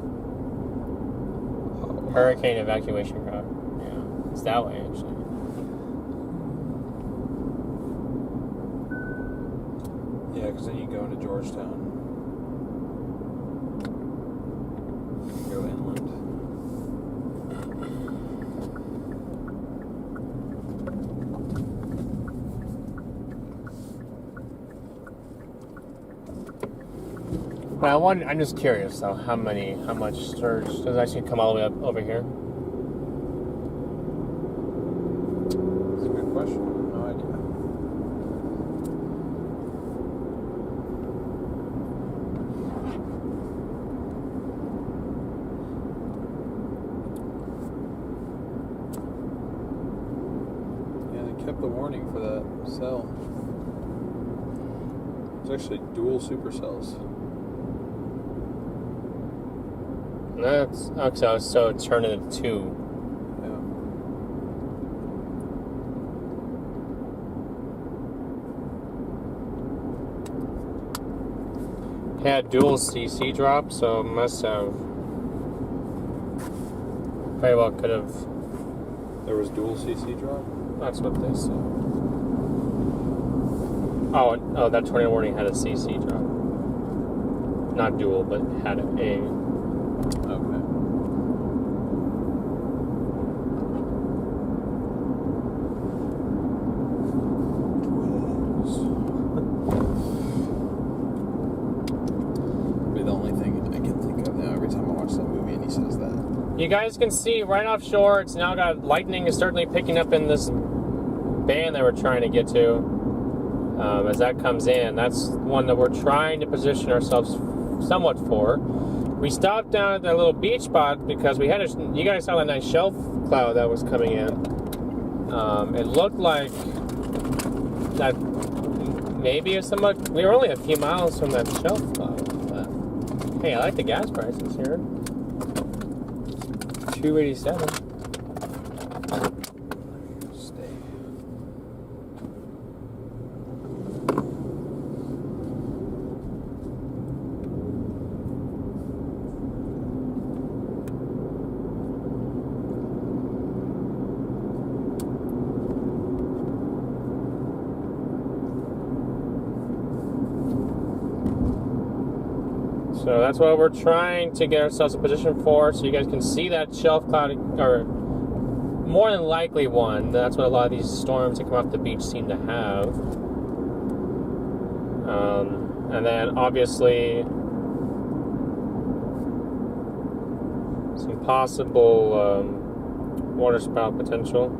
Hurricane evacuation route. Yeah, it's that way actually. Yeah, because then you go into Georgetown. You go inland. Well, I'm just curious though, how much surge does actually come all the way up over here? That's a good question. No idea. Yeah, they kept the warning for that cell. There's actually dual supercells. That's okay, so it's turned into 2. Yeah. Had dual CC drop, so it must have very well could have. There was dual CC drop? That's what they said. Oh, that tornado warning had a CC drop. Not dual, but had a. Okay. Be the only thing I can think of now every time I watch that movie and he says that. You guys can see right offshore, it's now got lightning is certainly picking up in this band that we're trying to get to. As that comes in, that's one that we're trying to position ourselves somewhat for. We stopped down at that little beach spot because we had you guys saw that nice shelf cloud that was coming in. It looked like that maybe it's somewhat. We were only a few miles from that shelf cloud. But hey, I like the gas prices here. $2.87. Stay. So that's what we're trying to get ourselves a position for, so you guys can see that shelf cloud, or more than likely one. That's what a lot of these storms that come off the beach seem to have. And then obviously some possible water spout potential.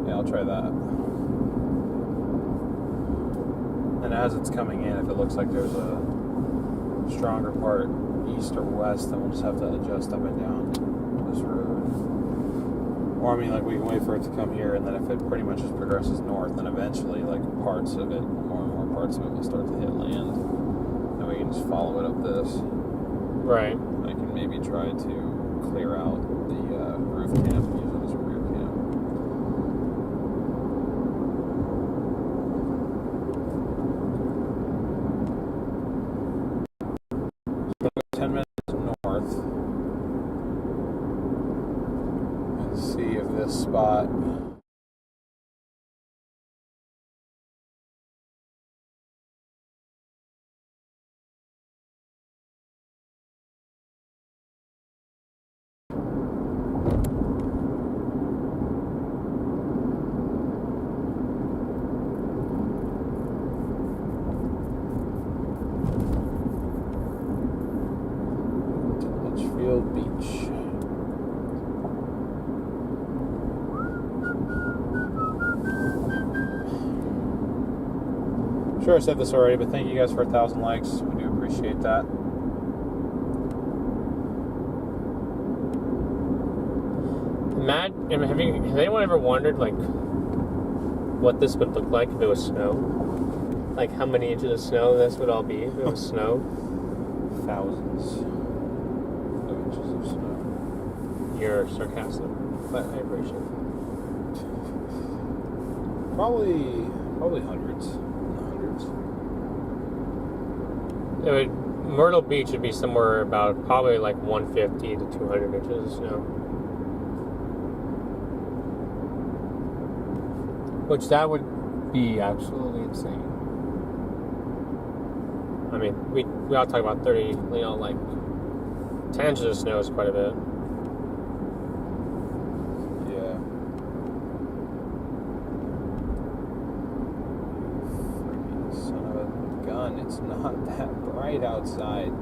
Yeah, I'll try that. And as it's coming in, if it looks like there's a stronger part east or west, then we'll just have to adjust up and down this road. Or I mean, like we can wait for it to come here, and then if it pretty much just progresses north, then eventually, like parts of it, more and more parts of it will start to hit land, and we can just follow it up this. Right. I can maybe try to clear out the roof camp and use it as a rear camp. So 10 minutes this spot. Litchfield Beach. Sure, I said this already, but thank you guys for 1,000 likes. We do appreciate that. Has anyone ever wondered, like, what this would look like if it was snow? Like, how many inches of snow this would all be if it was snow? Thousands of inches of snow. You're sarcastic, but I appreciate it. Probably hundreds. It would, Myrtle Beach would be somewhere about probably like 150 to 200 inches of snow. Which that would be absolutely insane. I mean, we all talk about 30, like 10 inches of snow is quite a bit. Yeah. Freaking son of a gun. It's not that bright outside. I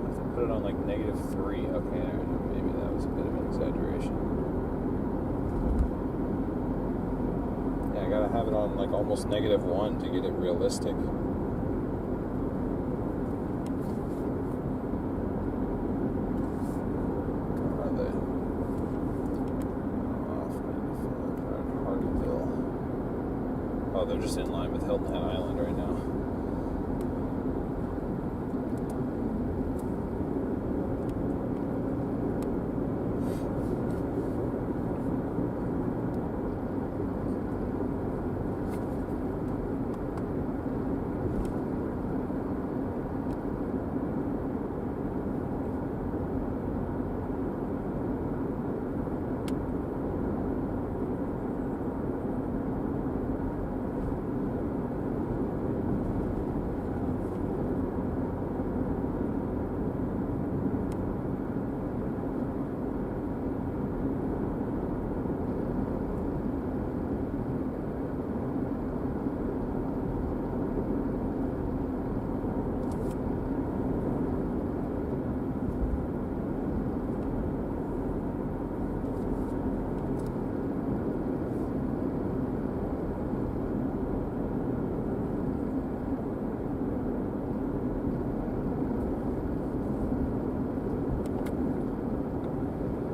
have to put it on like -3. Okay, maybe that was a bit of an exaggeration. Yeah, I gotta have it on like almost -1 to get it realistic. Oh, they're just in line with Hilton Head Island right now.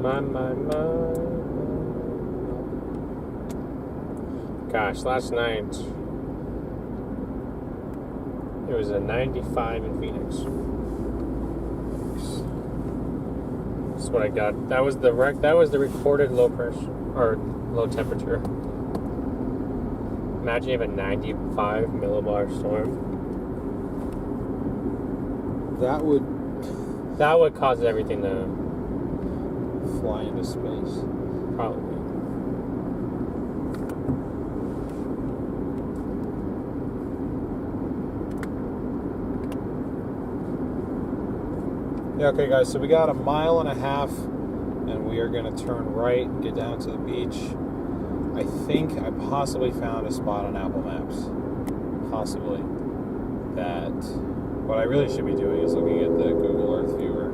My. Gosh, last night it was a 95 in Phoenix. That's what I got. That was the recorded low pressure or low temperature. Imagine you have a 95 millibar storm. That would cause everything to fly into space. Probably. Yeah, okay guys, so we got 1.5 miles and we are going to turn right and get down to the beach. I think I possibly found a spot on Apple Maps. Possibly. That what I really should be doing is looking at the Google Earth viewer.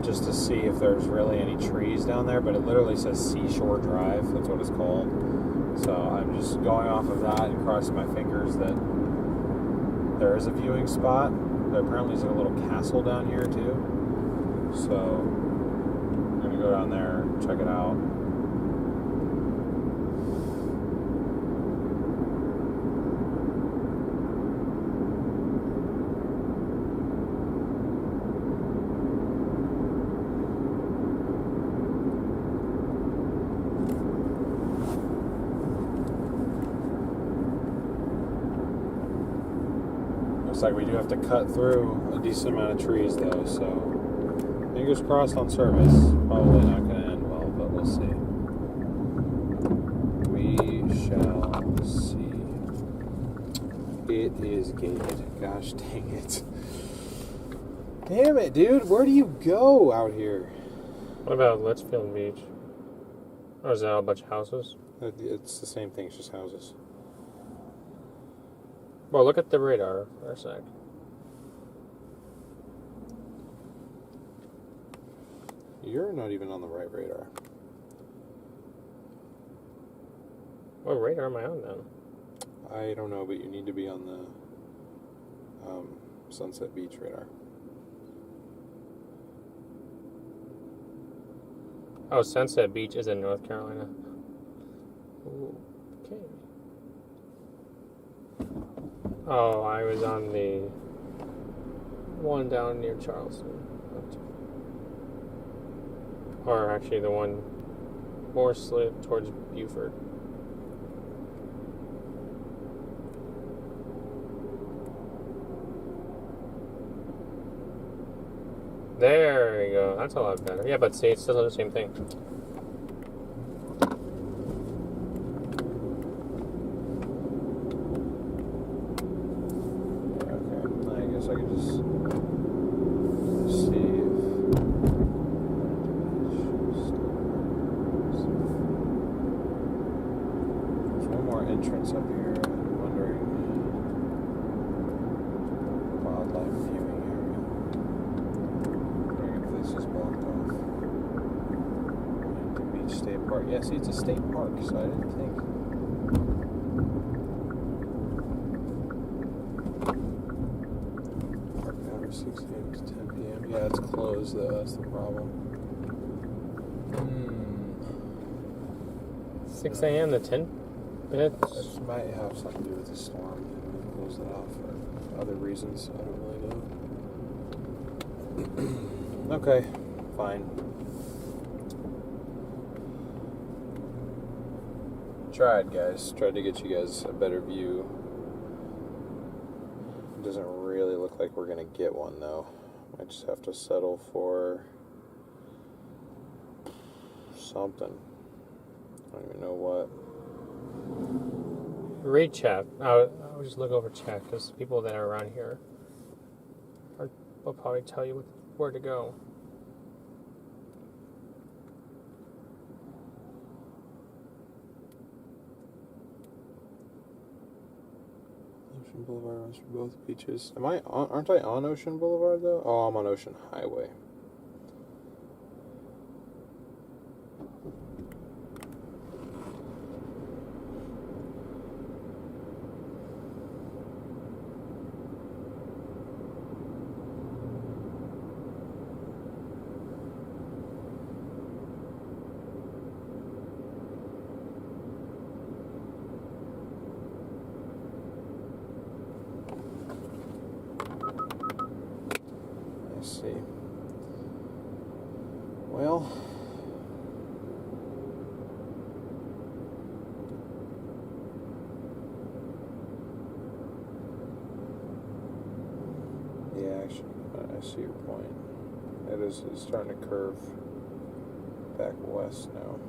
Just to see if there's really any trees down there, but it literally says Seashore Drive. That's what it's called. So I'm just going off of that and crossing my fingers that there is a viewing spot. There apparently is a little castle down here too. So I'm gonna go down there and check it out. like we do have to cut through a decent amount of trees, though, so fingers crossed on service. Probably not going to end well, but we'll see. We shall see. It is gated. Gosh dang it. Damn it, dude. Where do you go out here? What about Litchfield Beach? Or is that a bunch of houses? It's the same thing, it's just houses. Well, look at the radar for a sec. You're not even on the right radar. What radar am I on then? I don't know, but you need to be on the Sunset Beach radar. Oh, Sunset Beach is in North Carolina. Ooh, okay. Oh, I was on the one down near Charleston. Or actually the one more slid towards Beaufort. There you go. That's a lot better. Yeah, but see, it's still the same thing. Okay, I guess I could just see if... There's one more entrance up here. I'm wondering... Wildlife viewing area. Wondering if this is blocked off. Hampton Beach State Park. Yeah, see, it's a state park, so I didn't think... Park hours 6 a.m. to 10 p.m. Yeah, it's closed though, that's the problem. 6 a.m. to 10 minutes. This might have something to do with the storm and we closed it off for other reasons. I don't really know. Okay, fine. Tried, guys. Tried to get you guys a better view. It doesn't really look like we're gonna get one though. Might just have to settle for something. I don't even know what. Read chat. I'll just look over chat because people that are around here will probably tell you where to go. Ocean Boulevard runs for both beaches. Aren't I on Ocean Boulevard though? Oh, I'm on Ocean Highway. See. Well, yeah, actually, I see your point. It's starting to curve back west now.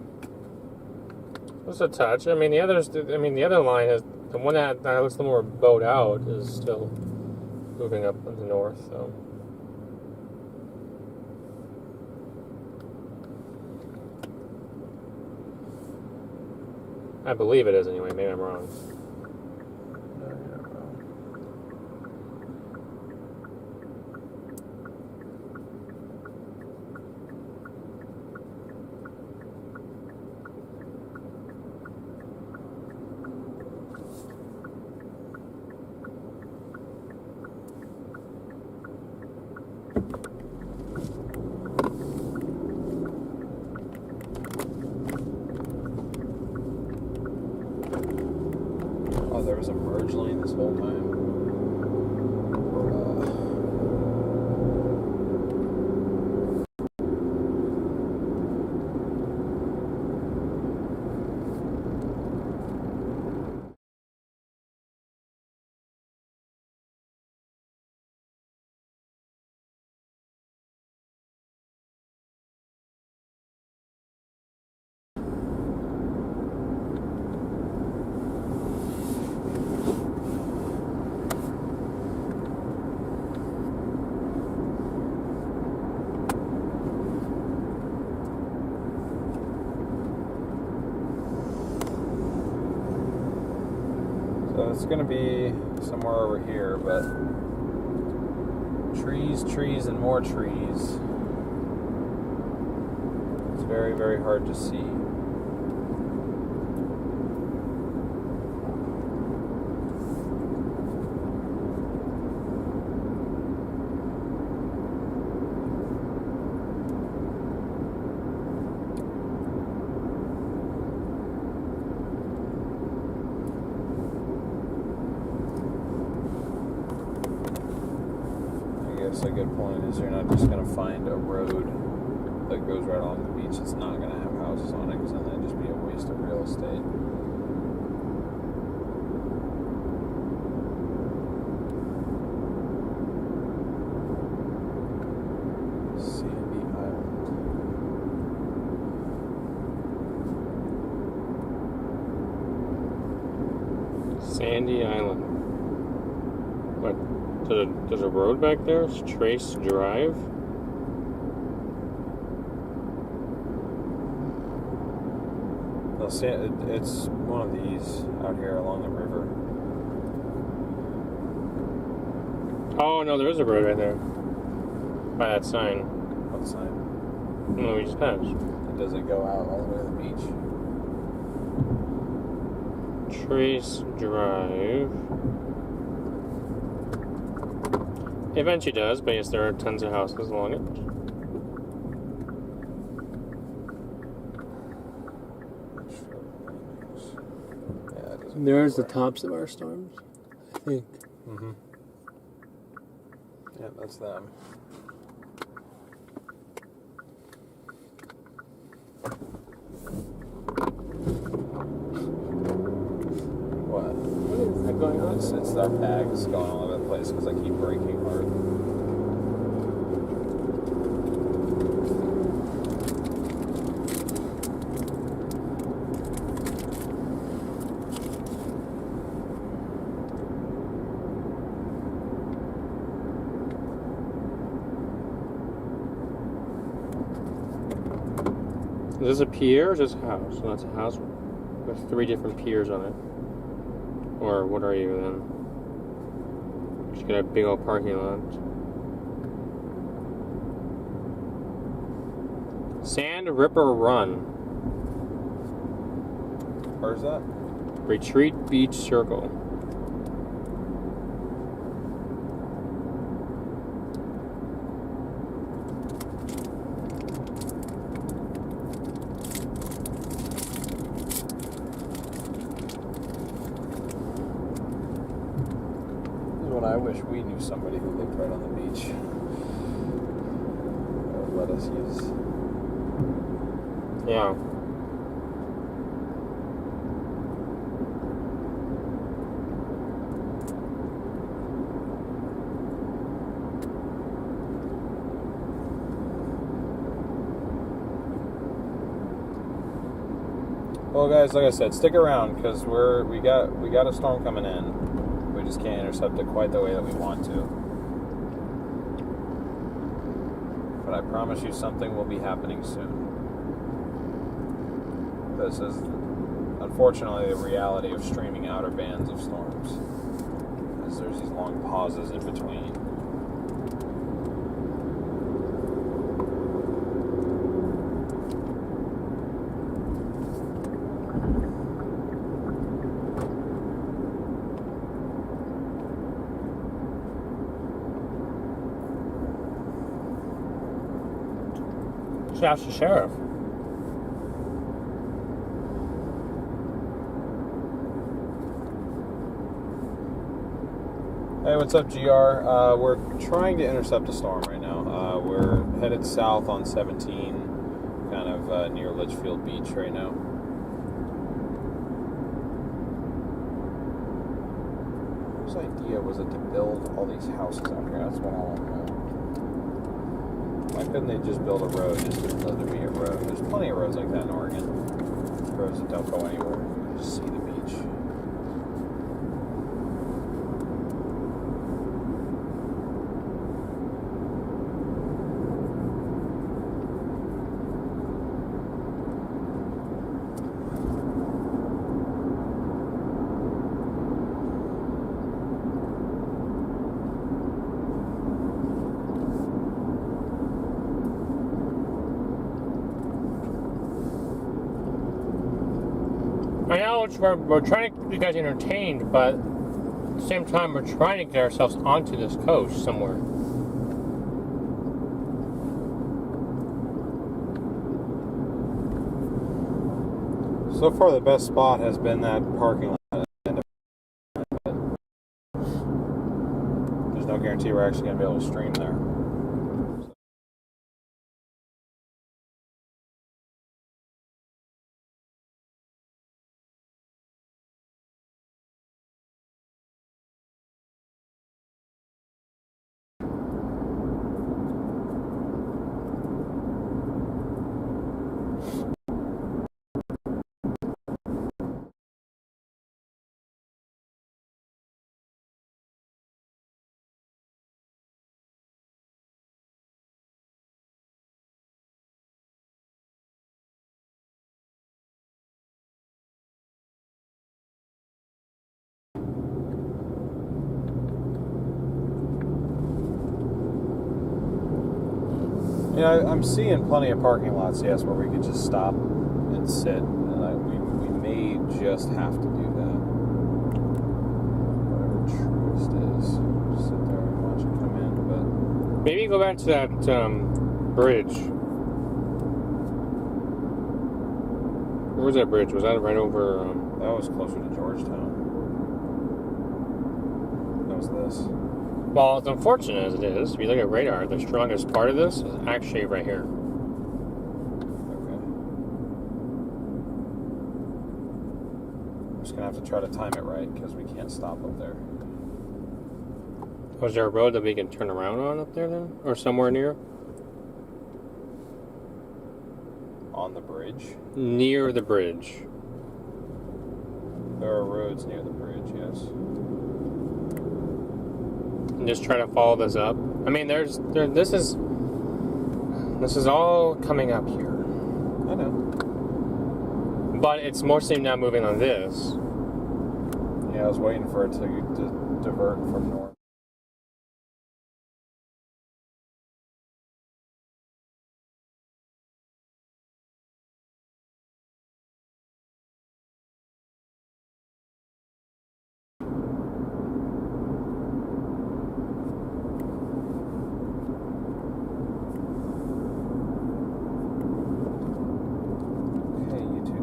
Just a touch. I mean, the other line is the one that looks a little more bowed out is still moving up in the north. So. I believe it is anyway. Maybe I'm wrong. Oh, there was a merge lane this whole time. it's going to be somewhere over here, but trees, and more trees. It's very, very hard to see. A good point is you're not just going to find a road that goes right along the beach. It's not going to have houses on it, because then that'd just be a waste of real estate. Sandy Island. Sandy Island. What? There's a road back there? It's Trace Drive? No, it's one of these out here along the river. Oh, no, there is a road right there. By that sign. What sign? No, we just passed. Does it go out all the way to the beach? Trace Drive. It eventually does, but yes, there are tons of houses along it. Yeah, it doesn't. There's the tops of our storms, I think. Mm-hmm. Yeah, that's them. What? What is that going on? It's our bags going all over the place because I keep breaking hard. Is this a pier or is this a house? So that's a house with 3 different piers on it. Or what are you then? You got a big old parking lot. Sand Ripper Run. Where's that? Retreat Beach Circle. I wish we knew somebody who lived right on the beach. Or let us use. Yeah. Well, guys, like I said, stick around because we got a storm coming in. We just can't intercept it quite the way that we want to. But I promise you something will be happening soon. This is, unfortunately, the reality of streaming outer bands of storms. As there's these long pauses in between. Just ask the sheriff. Hey, what's up, GR? We're trying to intercept a storm right now. We're headed south on 17, kind of near Litchfield Beach right now. Whose idea was it to build all these houses out here? That's what I want to know. Why couldn't they just build a road just to let there be a road? There's plenty of roads like that in Oregon. Roads that don't go anywhere. You just see the beach. we're trying to keep you guys entertained, but at the same time, we're trying to get ourselves onto this coast somewhere. So far, the best spot has been that parking lot. There's no guarantee we're actually going to be able to stream there. Yeah, I'm seeing plenty of parking lots, yes, where we could just stop and sit. We may just have to do that. Whatever Truist is. Just sit there and watch it come in, but... Maybe go back to that bridge. Where was that bridge? Was that right over... That was closer to Georgetown. That was this. Well, as unfortunate as it is, if you look at radar, the strongest part of this is actually right here. Okay. I'm just going to have to try to time it right, because we can't stop up there. Was there a road that we can turn around on up there then? Or somewhere near? On the bridge? Near the bridge. There are roads near the bridge, yes. And just try to follow this up. I mean, this is all coming up here. I know. But it's mostly now moving on this. Yeah, I was waiting for it to divert from north.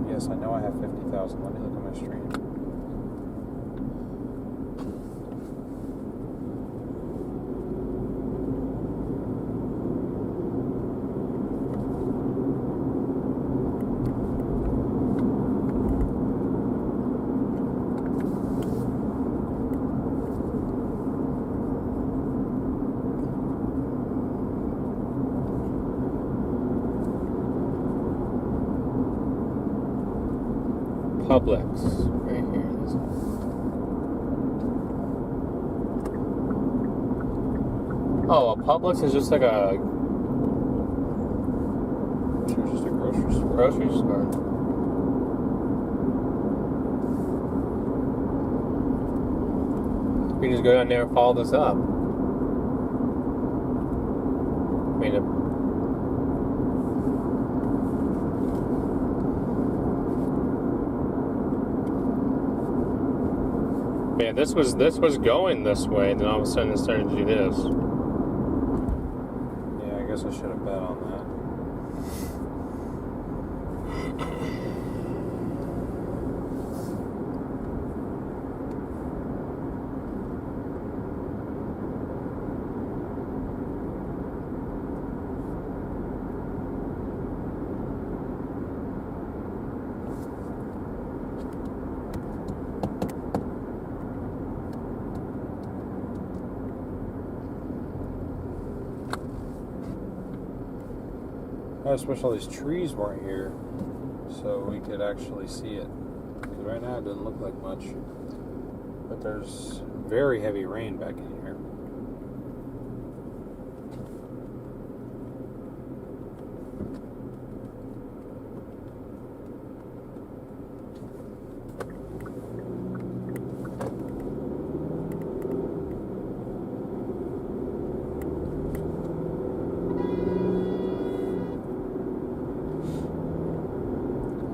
Yes, I know I have 50,000. Let me look at my stream. Publix, right here. Oh, a Publix is just like a Just a grocery store. grocery store. We can just go down there and follow this up. I mean, yeah, this was going this way, and then all of a sudden it started to do this. Yeah, I guess I should have bet on that. I just wish all these trees weren't here so we could actually see it. Because right now it doesn't look like much. But there's very heavy rain back in here.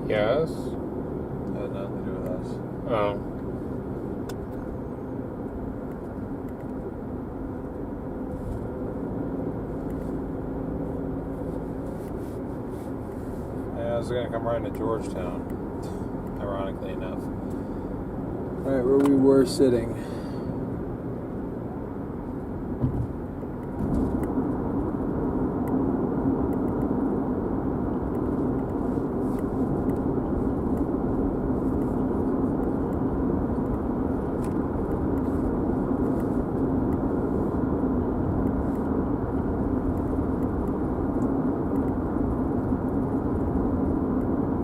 Yes. That had nothing to do with us. I was gonna come right into Georgetown, ironically enough. Right where we were sitting.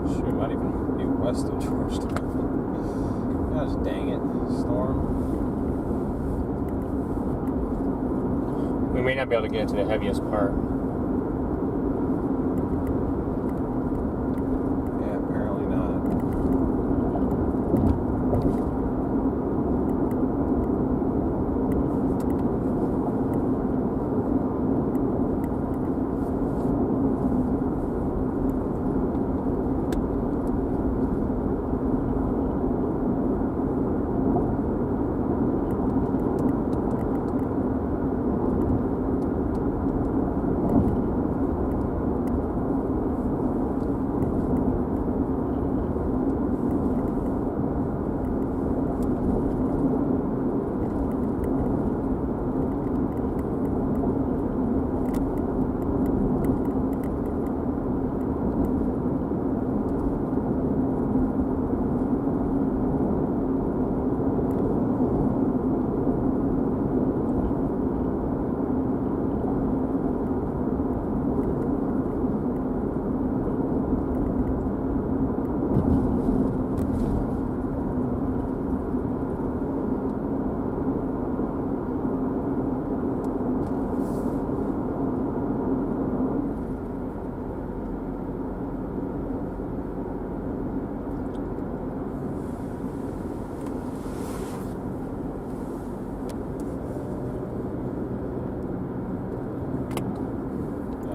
Shoot, might even be west of Georgetown. Gosh dang it, storm. We may not be able to get to the heaviest part. Yeah, apparently not.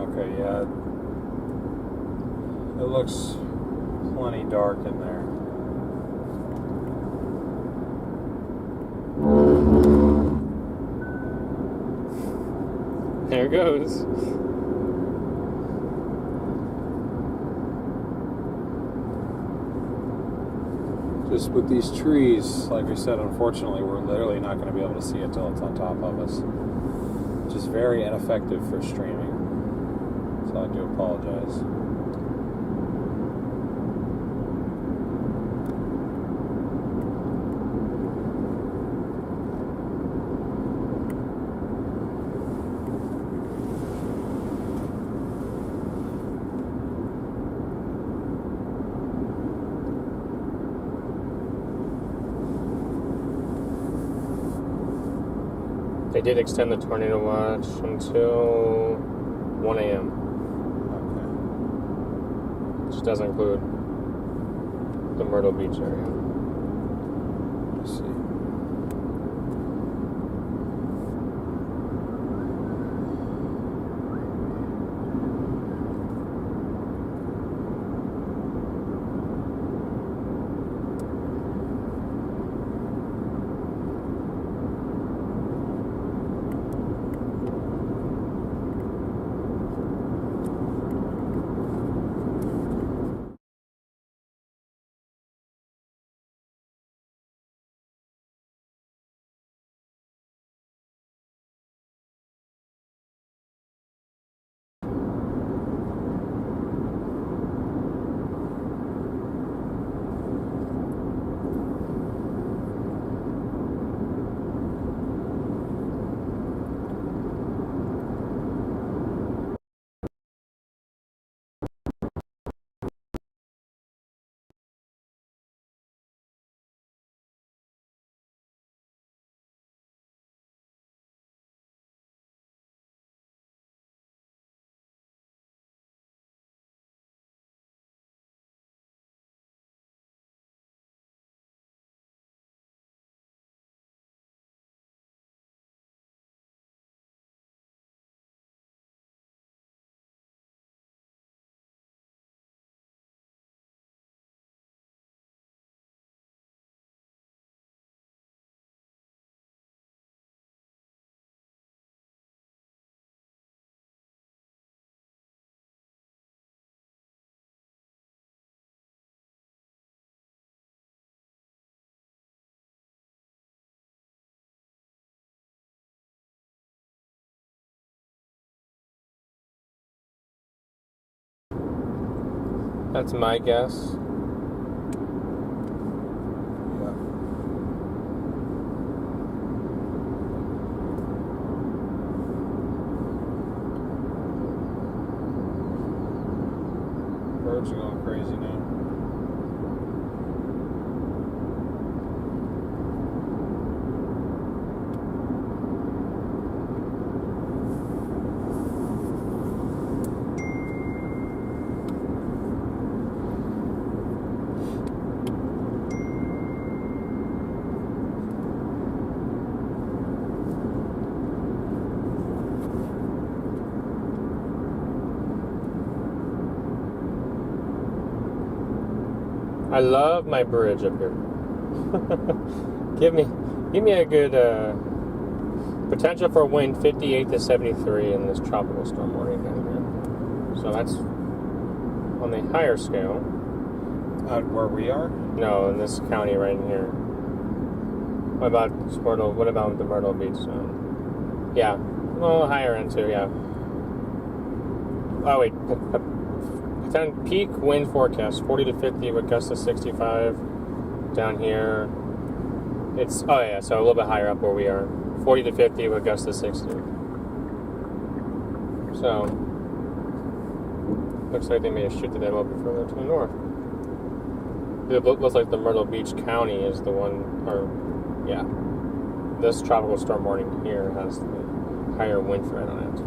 Okay, yeah. It looks plenty dark in there. There it goes. Just with these trees, like we said, unfortunately, we're literally not going to be able to see it till it's on top of us. Which is very ineffective for streaming. So I do apologize. They did extend the tornado watch until 1 a.m., Okay. which doesn't include the Myrtle Beach area. Let's see. That's my guess. Yeah. Birds are going crazy now. I love my bridge up here. give me a good potential for wind 58 to 73 in this tropical storm warning down here. So that's on the higher scale. Out where we are? No, in this county right in here. What about Myrtle? What about the Myrtle Beach zone? Yeah, well, higher end too. Yeah. Oh wait. Peak wind forecast 40 to 50 with gusts to 65 down here. It's so a little bit higher up where we are. 40 to 50 with gusts to 60. So looks like they may have shifted that a little bit further to the north. It looks like the Myrtle Beach County is the one, this tropical storm warning here has the higher wind threat on it.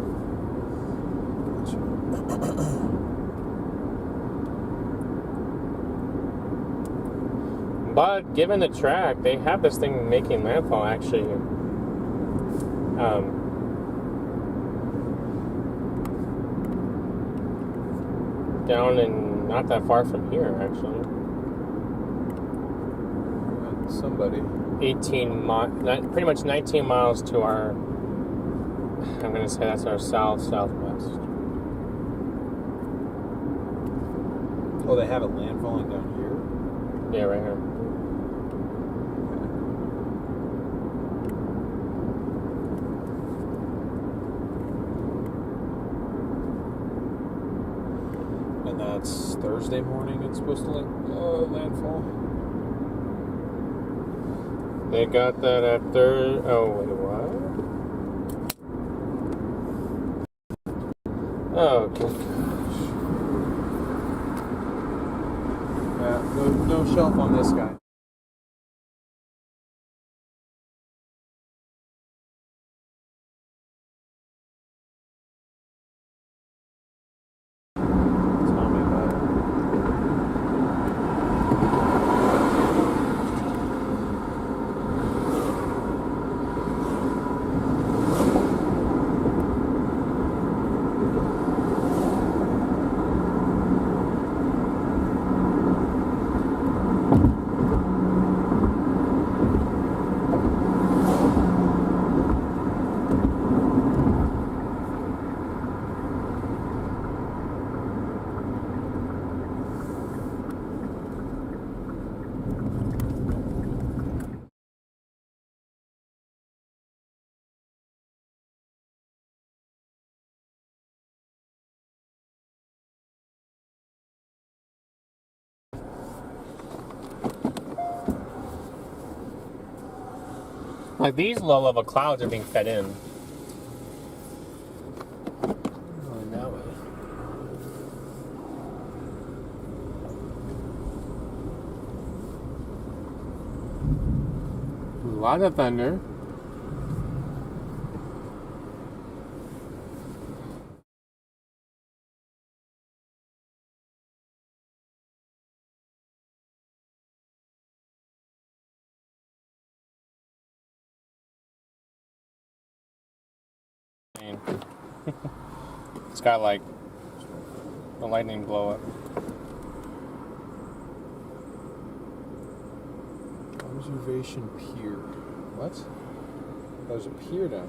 But given the track, they have this thing making landfall actually down and not that far from here actually. Somebody. 18 pretty much 19 miles to our, I'm going to say that's our southwest. Oh, they have it landfalling down here? Yeah, right here. And that's Thursday morning it's supposed to landfall? They got that at oh, wait, what? Oh, good gosh. No shelf on this guy. Tell me about it. Like these low-level clouds are being fed in. Going that way. A lot of thunder. It's got like the lightning blow up. Observation pier. What? There's a pier down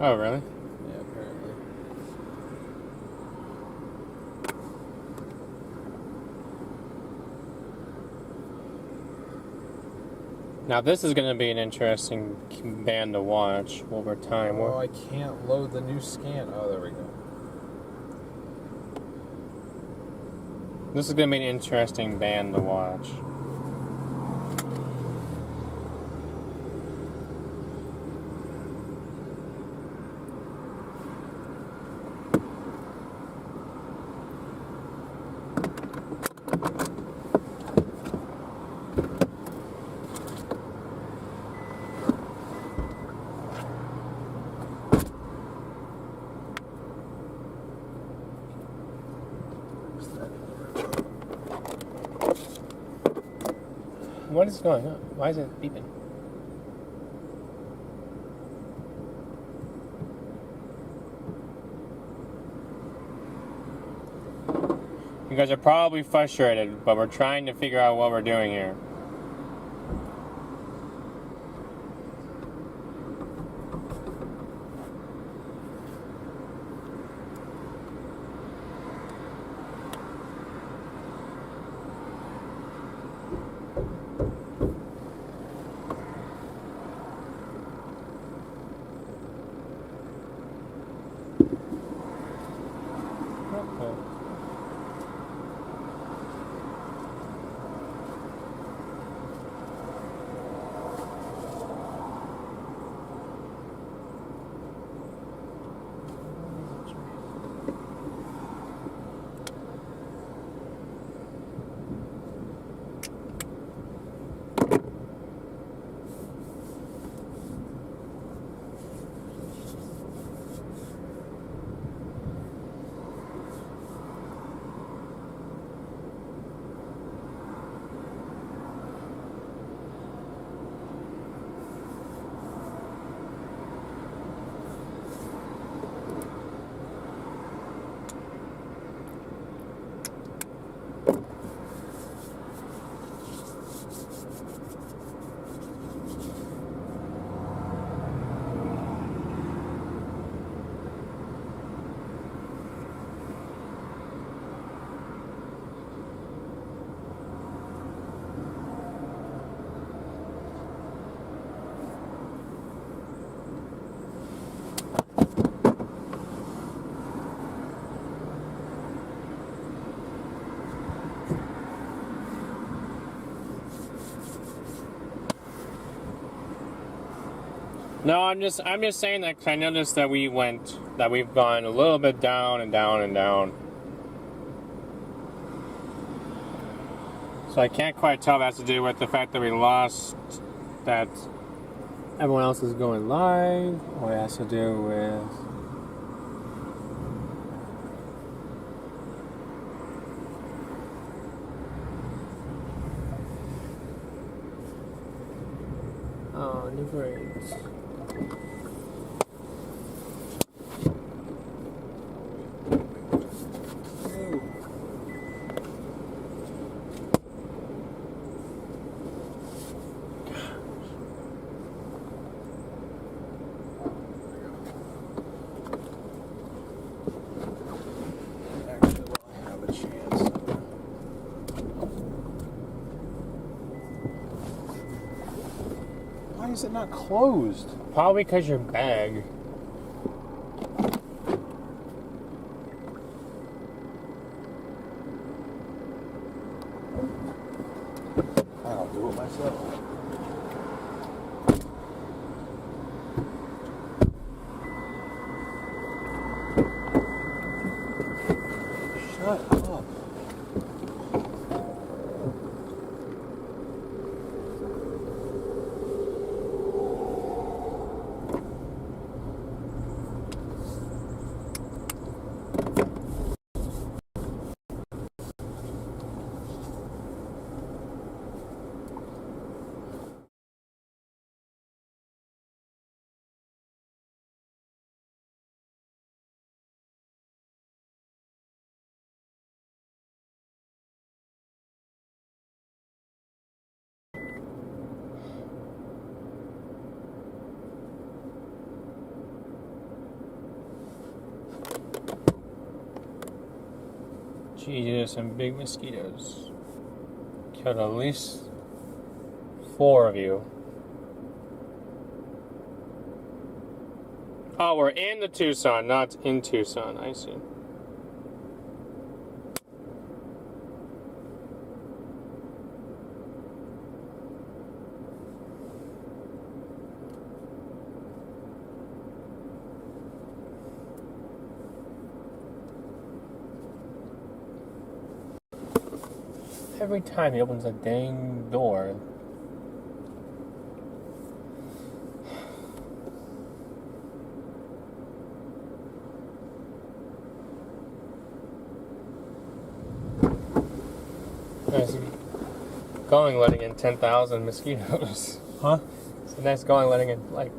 Oh, really? there. Yeah, apparently. Now this is going to be an interesting band to watch over time. Oh, I can't load the new scan. Oh, there we go. This is going to be an interesting band to watch. What is going on? Why is it beeping? You guys are probably frustrated, but we're trying to figure out what we're doing here. No, I'm just saying that 'cause I noticed that we've gone a little bit down and down and down. So I can't quite tell if that has to do with the fact that we lost that everyone else is going live, or it has to do with new grades. Why is it not closed? Probably because your bag. I'll do it myself. Shut up. Jesus, some big mosquitoes. Killed at least 4 of you. Oh, we're in the Tucson, not in Tucson. I see. every time he opens a dang door. Nice going letting in 10,000 mosquitoes. Huh? It's a nice going letting in like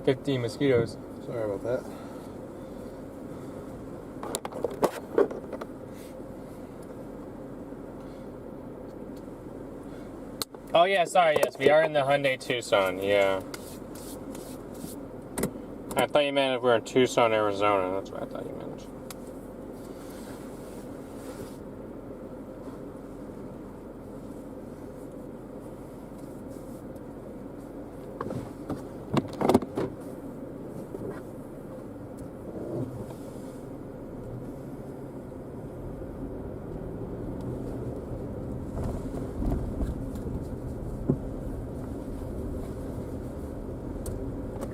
15 mosquitoes. Sorry about that. Oh yeah, sorry, yes, we are in the Hyundai Tucson, yeah. I thought you meant if we were in Tucson, Arizona. That's what I thought you meant.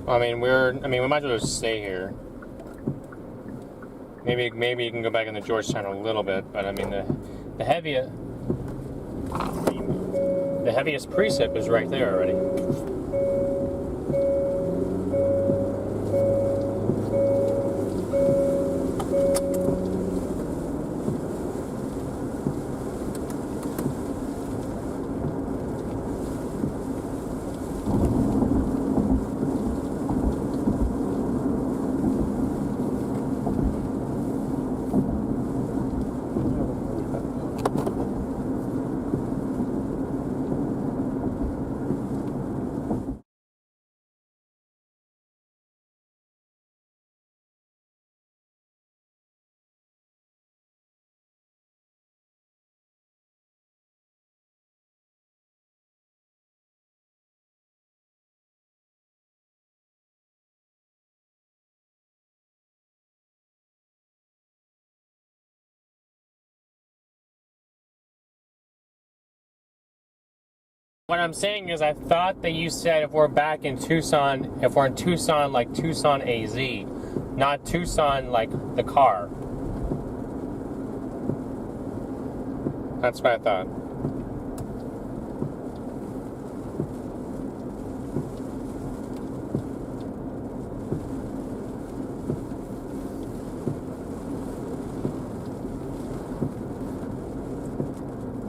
I mean, we might as well just stay here. Maybe you can go back into Georgetown a little bit, but I mean, the heaviest precip is right there already. What I'm saying is I thought that you said if we're back in Tucson, if we're in Tucson, like Tucson AZ, not Tucson like the car. That's what I thought.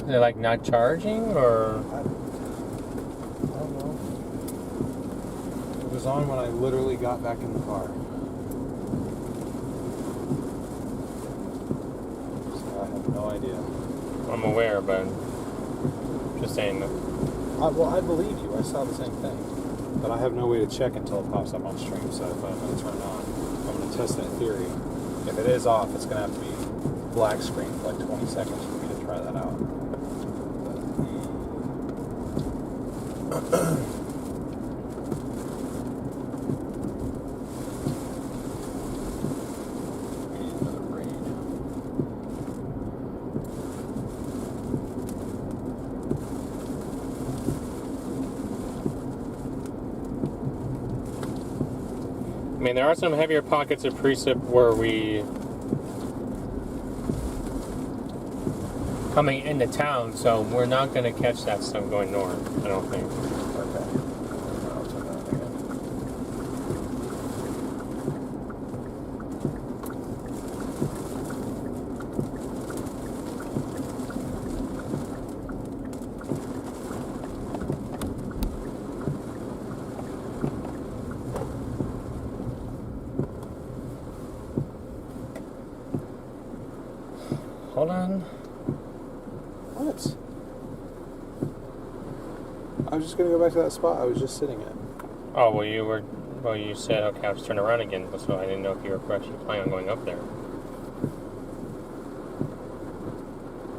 Is it like not charging or? It was on when I literally got back in the car. So I have no idea. I'm aware, but just saying that. Well, I believe you. I saw the same thing. But I have no way to check until it pops up on stream, so if I'm going to turn it on, I'm going to test it in theory. If it is off, it's going to have to be black screen for like 20 seconds for me to try that out. I mean, there are some heavier pockets of precip where we coming into town, so we're not going to catch that stuff going north, I don't think. Okay. I'll turn that on again. Hold on. What? I was just going to go back to that spot I was just sitting at. Oh, well, you said, okay, I'll just turn around again, so I didn't know if you were actually planning on going up there.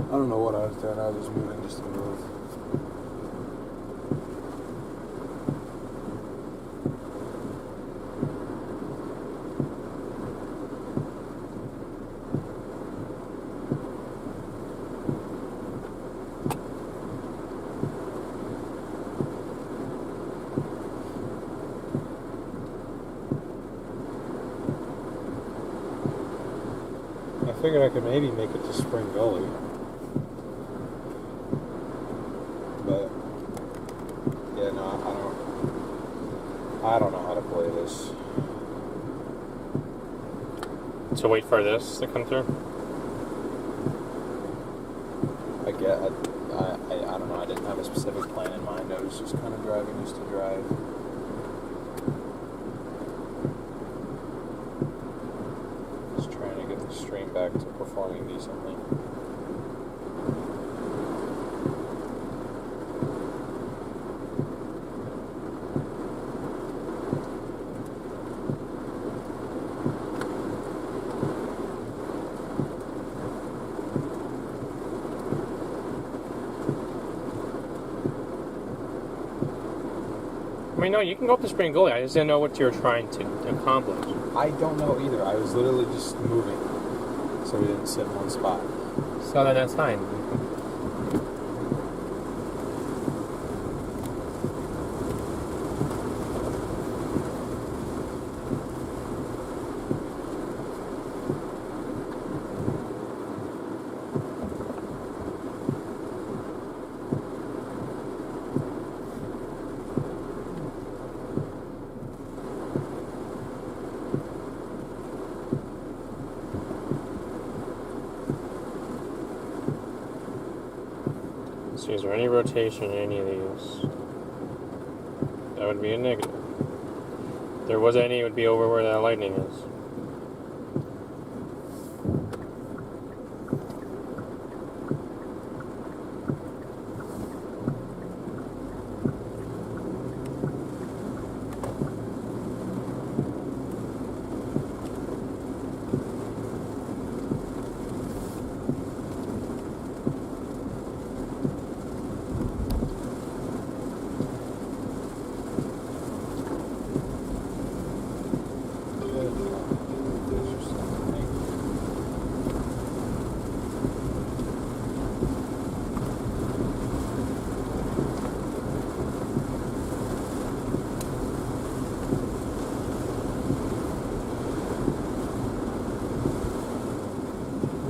I don't know what I was doing. I was just moving just to move. I figured I could maybe make it to Spring Gully. I don't know how to play this. To wait for this to come through? I don't know. I didn't have a specific plan in mind. I was just kind of driving just to drive. Just trying to get the stream back to performing decently. I mean, no, you can go up the spring goalie. I just didn't know what you were trying to accomplish. I don't know either. I was literally just moving, so we didn't sit in one spot. So then that's fine. So is there any rotation in any of these? That would be a negative. If there was any, it would be over where that lightning is.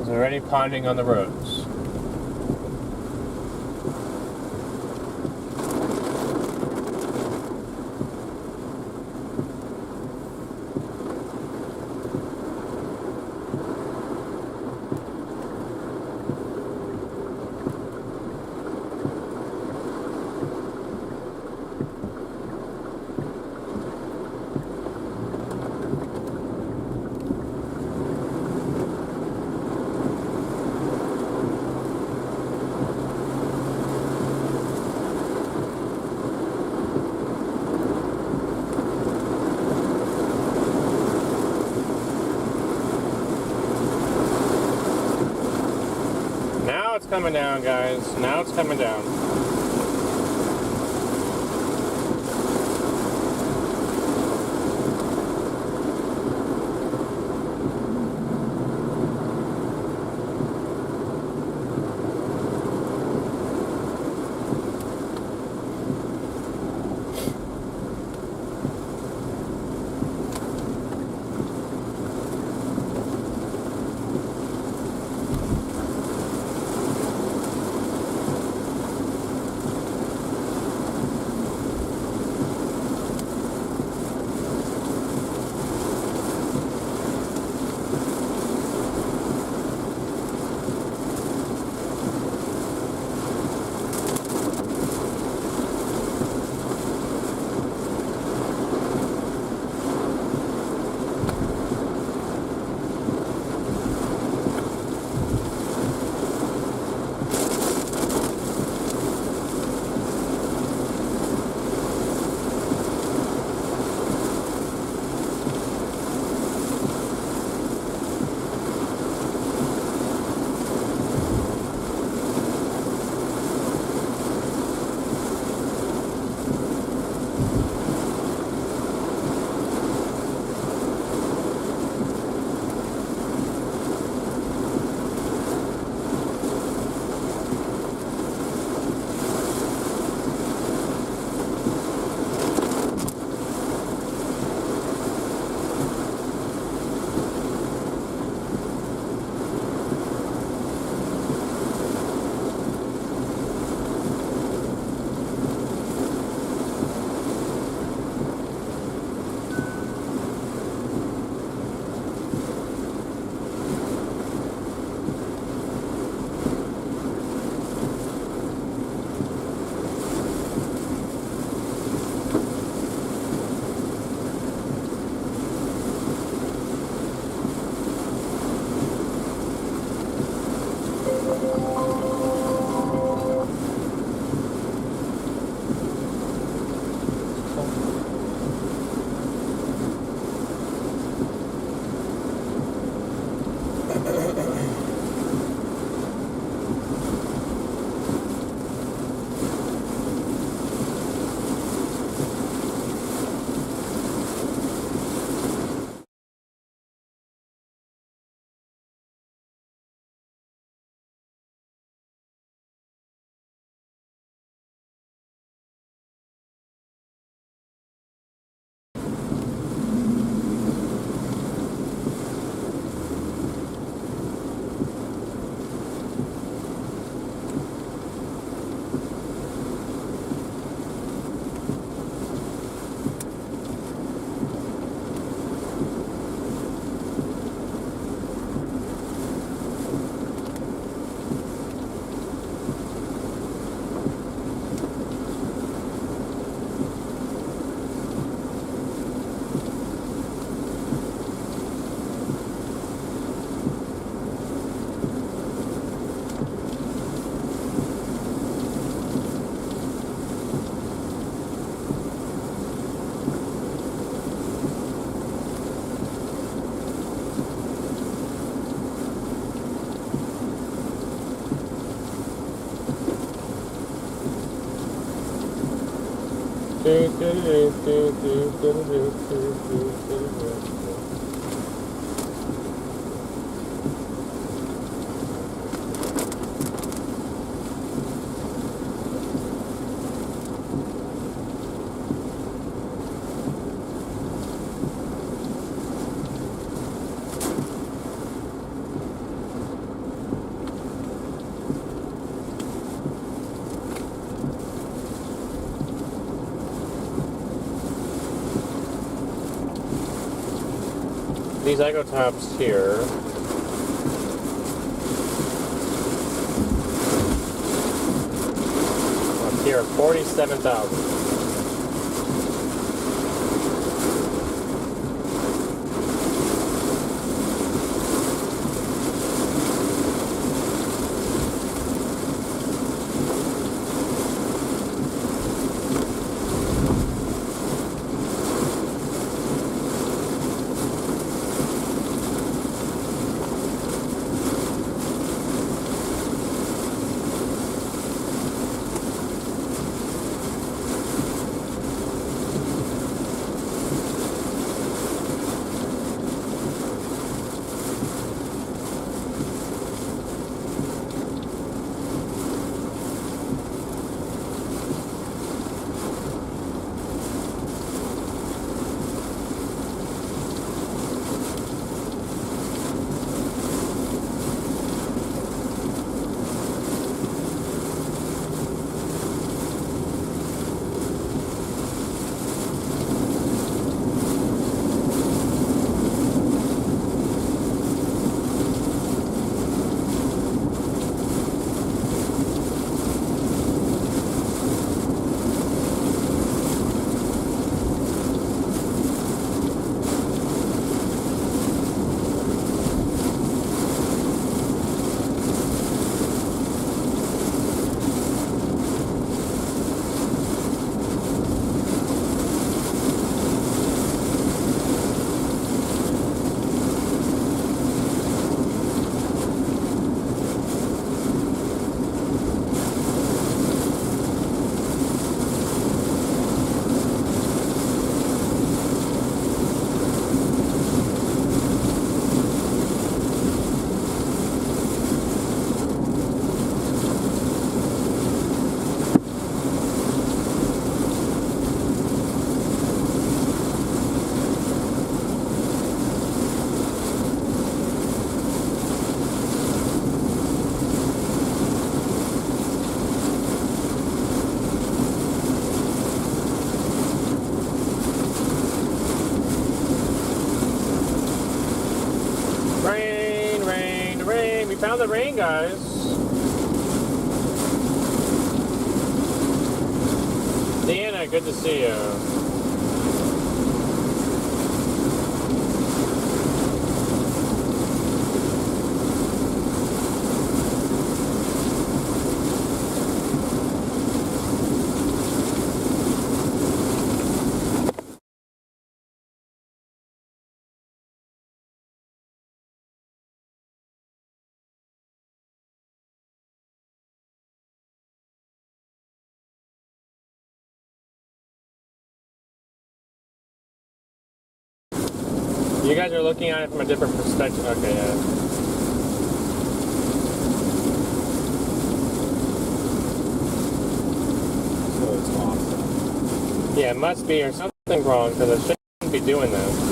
Is there any ponding on the roads? Now it's coming down, guys. Now it's coming down. These Echo Tops here. Up here, 47,000. Found the rain, guys. Deanna, good to see you. You guys are looking at it from a different perspective. Okay, yeah. So it's awesome. Yeah, it must be or something wrong because it shouldn't be doing this.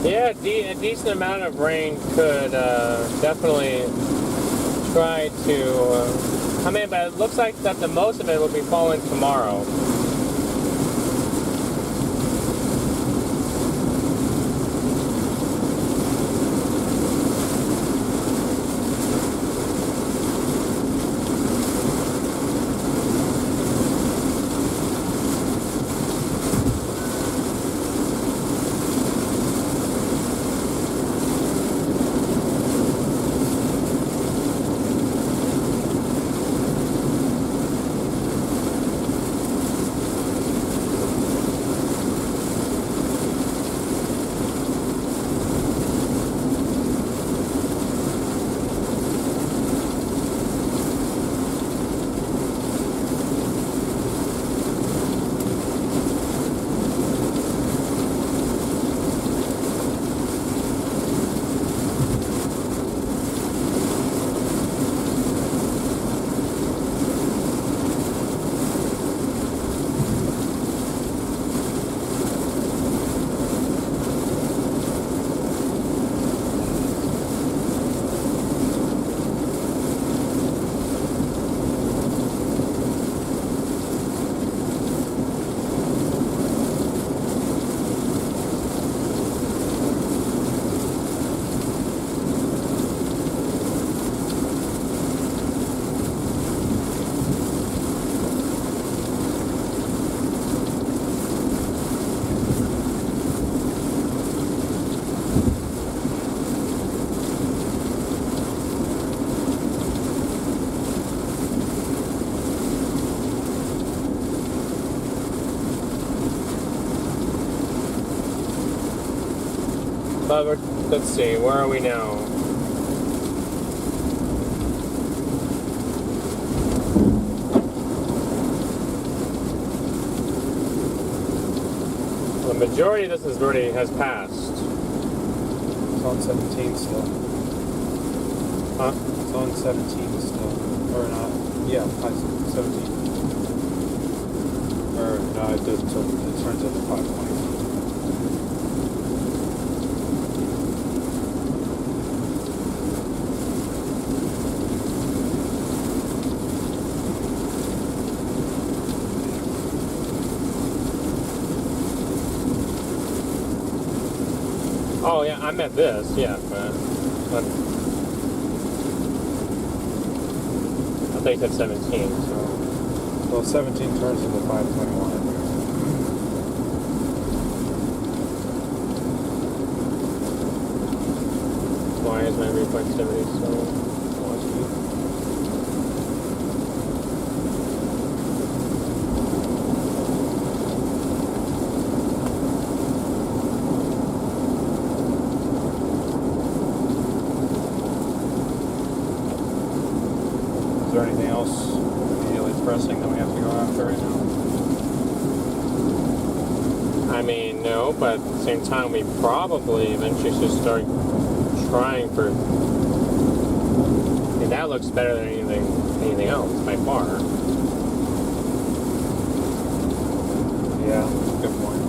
Yeah, a decent amount of rain could definitely try to come in, but it looks like that the most of it will be falling tomorrow. But let's see, where are we now? The majority of this is already has passed. It's on 17 still. Huh? It's on 17 still. Or not. Yeah, 17. Or no, it does until it turns into 520. Oh yeah, I meant this, yeah, but I think it's 17, so. Well, 17 turns into 521. Why is my reflexivity so wonky? Is there anything else immediately pressing that we have to go after right now? I mean, no, but at the same time, we probably eventually should start trying for. I mean, that looks better than anything else by far. Yeah, good point.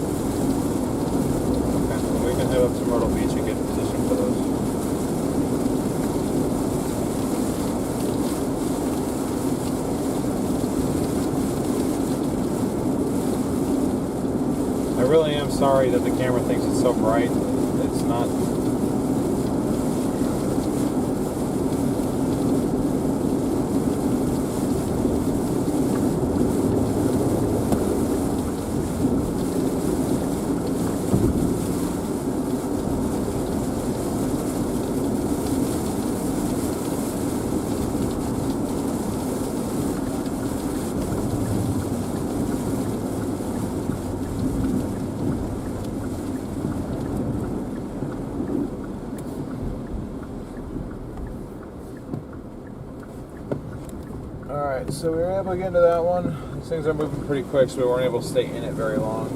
Okay, well, we can head up to Myrtle Beach and get in position for those. I really am am sorry that the camera thinks it's so bright. It's not. Alright, so we were able to get into that one. These things are moving pretty quick, so we weren't able to stay in it very long.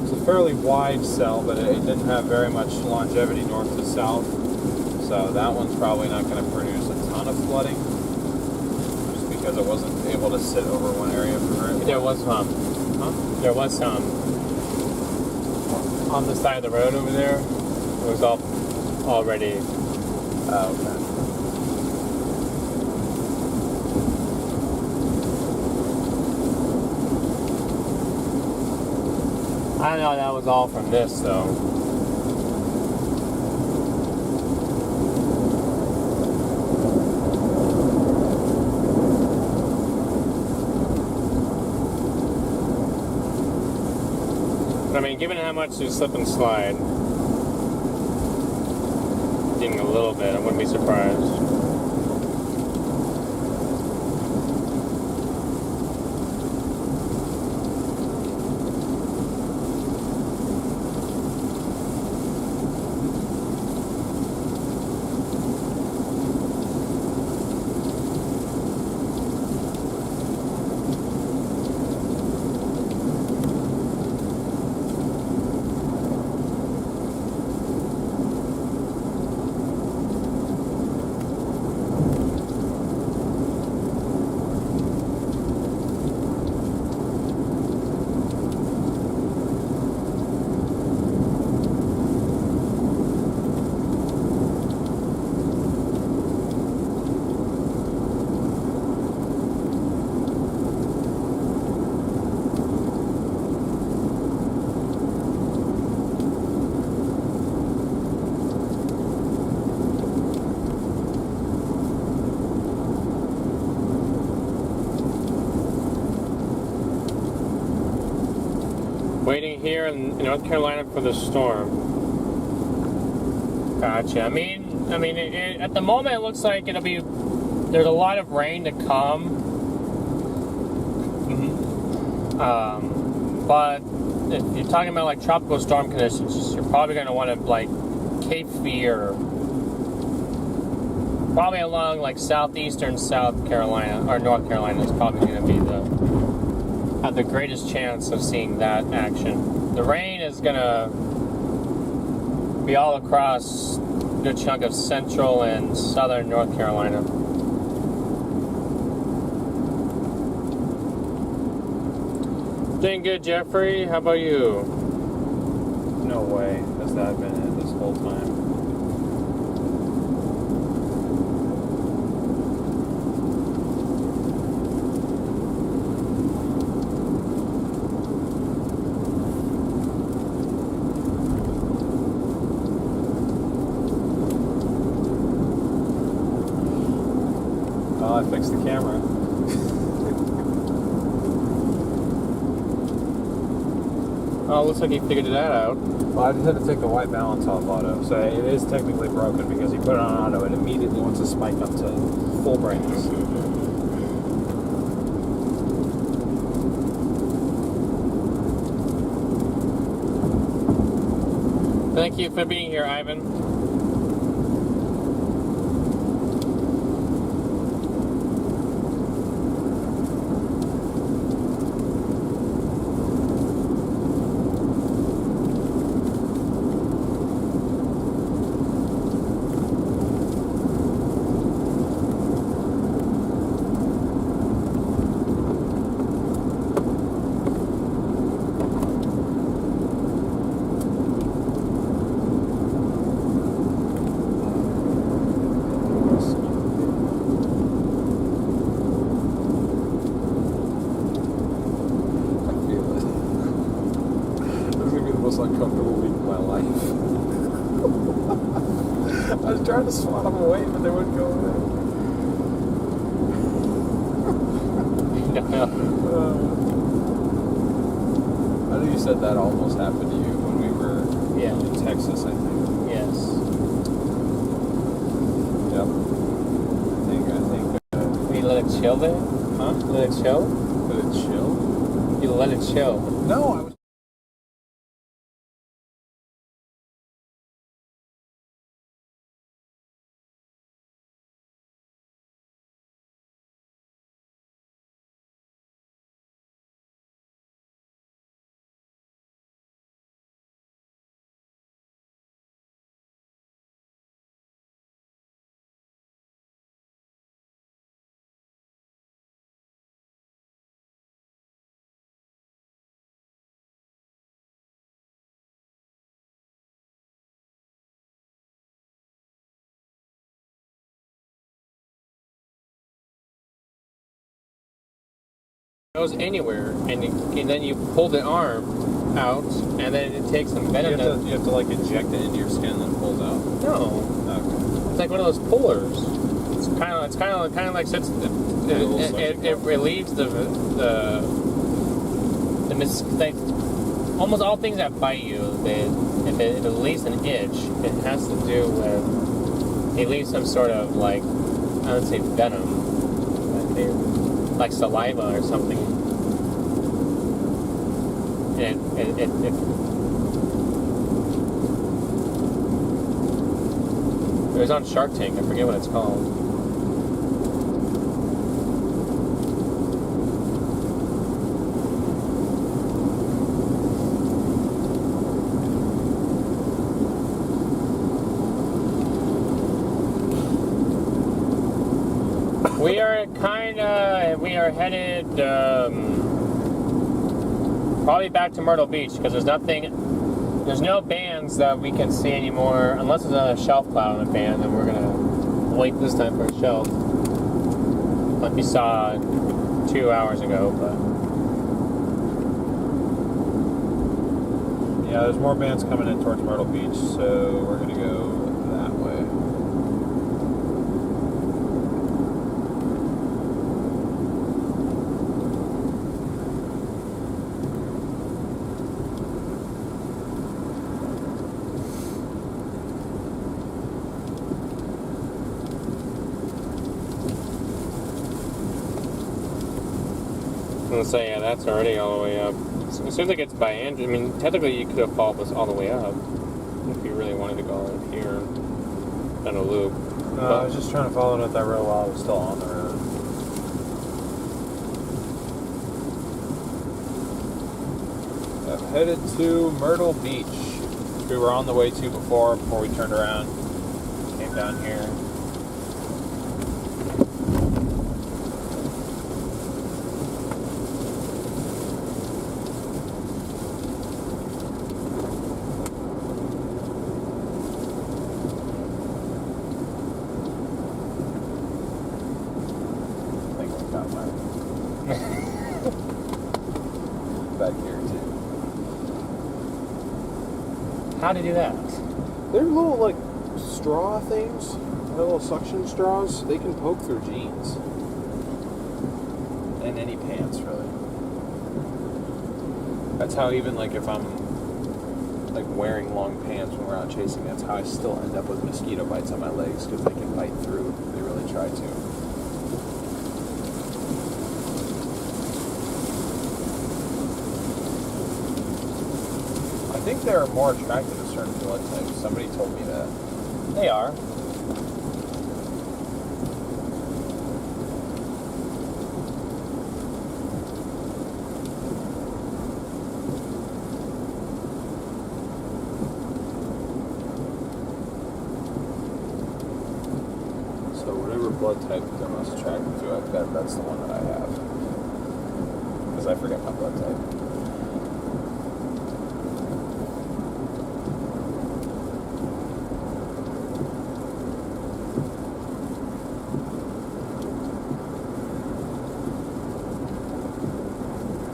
It's a fairly wide cell, but it didn't have very much longevity north to south. So that one's probably not going to produce a ton of flooding, just because it wasn't able to sit over one area for very long. There was some. Huh? There was some. On the side of the road over there, it was all already. Oh, okay. I know that was all from this, though. I mean, given how much you slip and slide, even a little bit, I wouldn't be surprised. Waiting here in North Carolina for the storm. Gotcha. I mean, at the moment it looks like it'll be. There's a lot of rain to come. But if you're talking about like tropical storm conditions, you're probably going to want to like Cape Fear, probably along like southeastern South Carolina or North Carolina is probably going to be have the greatest chance of seeing that action. The rain is going to be all across a good chunk of central and southern North Carolina. Doing good, Jeffrey. How about you? No way has that been it this whole time. Well, I fixed the camera. Oh, looks like he figured that out. Well, I just had to take the white balance off auto, so it is technically broken because you put it on auto, it immediately wants to spike up to full brakes. Thank you for being here, Ivan. uncomfortable week of my life. I was trying to swat them away, but they wouldn't go away. I know you said that almost happened to you when we were in Texas, I think. Yes. Yep. I think. You let it chill there? Huh? Let it chill? Did it chill? You let it chill. No, I was. Goes anywhere, and then you pull the arm out, and then it takes some venom. You have to like inject it into your skin and then it pulls out. No, Okay. it's like one of those pullers. It's kind of like sits. It relieves the like, almost all things that bite you. If it relieves an itch, it has to do with it leaves some sort of like, I would say venom. Like saliva or something. And it was on Shark Tank. I forget what it's called. We are headed probably back to Myrtle Beach because there's no bands that we can see anymore unless there's a shelf cloud on a band, and we're gonna wait this time for a shelf like we saw 2 hours ago. But yeah, there's more bands coming in towards Myrtle Beach, so we're gonna go that way. So yeah, that's already all the way up. As soon as it gets by Andrew, I mean, technically you could have followed this all the way up if you really wanted to go in here on a loop. I was just trying to follow it up that road while I was still on the road. I'm headed to Myrtle Beach. We were on the way to before we turned around. Came down here. Back here too. How to do that? They're little like straw things. They're little suction straws. They can poke through jeans and any pants, really. That's how even like if I'm like wearing long pants when we're out chasing, that's how I still end up with mosquito bites on my legs because they can bite through. They really try to. I think they're more attracted to certain blood types. Somebody told me that. They are. So whatever blood type they're most attracted to, I bet that's the one that I have. Because I forget my blood type.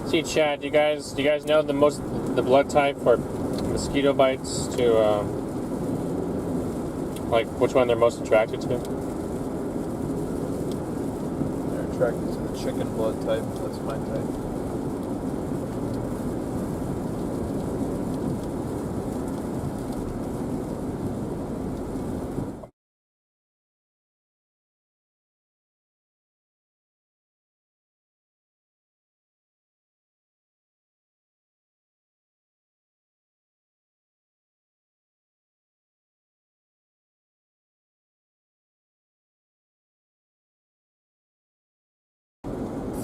See, Chad, do you guys know the blood type for mosquito bites to, like, which one they're most attracted to? They're attracted to the chicken blood type. That's my type.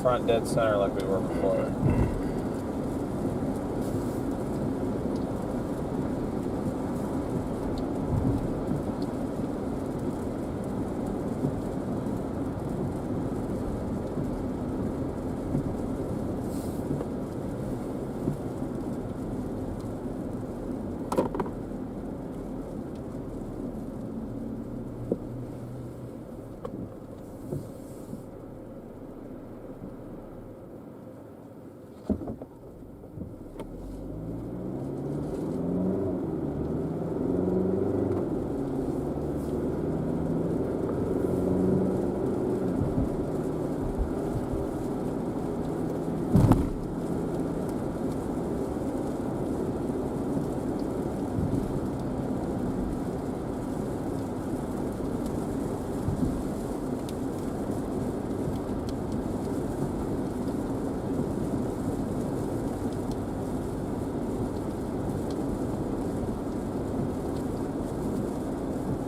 Front dead center like we were before.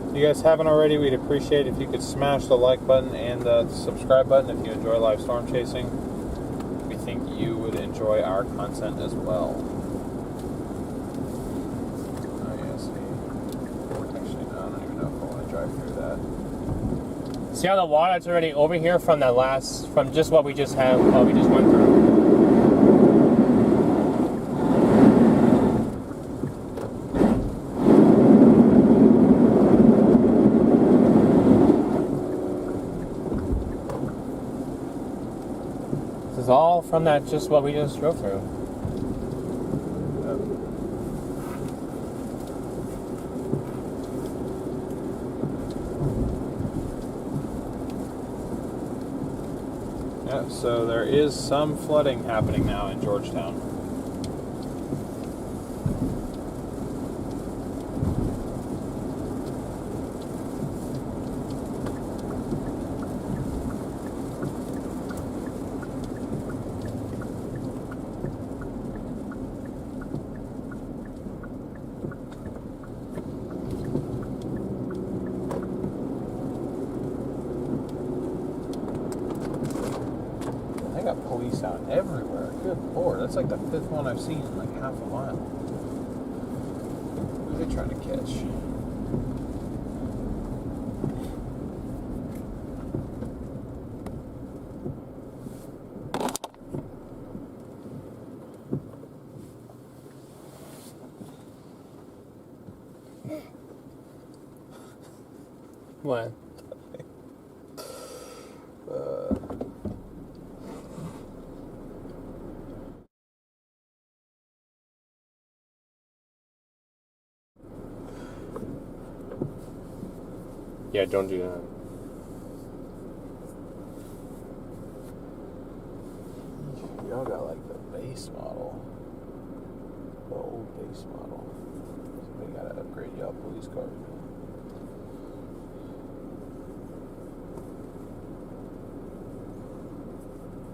If you guys haven't already, we'd appreciate if you could smash the like button and the subscribe button if you enjoy live storm chasing. We think you would enjoy our content as well. Oh yeah, see. Actually, no, I don't even know if I want to drive through that. See how the water's already over here from that last, from just what we just had, what we just went through. This is all from that, just what we just drove through. Yeah, so there is some flooding happening now in Georgetown. They got police out everywhere. Good lord, that's like the fifth one I've seen in like half a mile. Who are they trying to catch? What? Yeah, don't do that. Y'all got like the base model. The old base model. We gotta upgrade y'all police cars.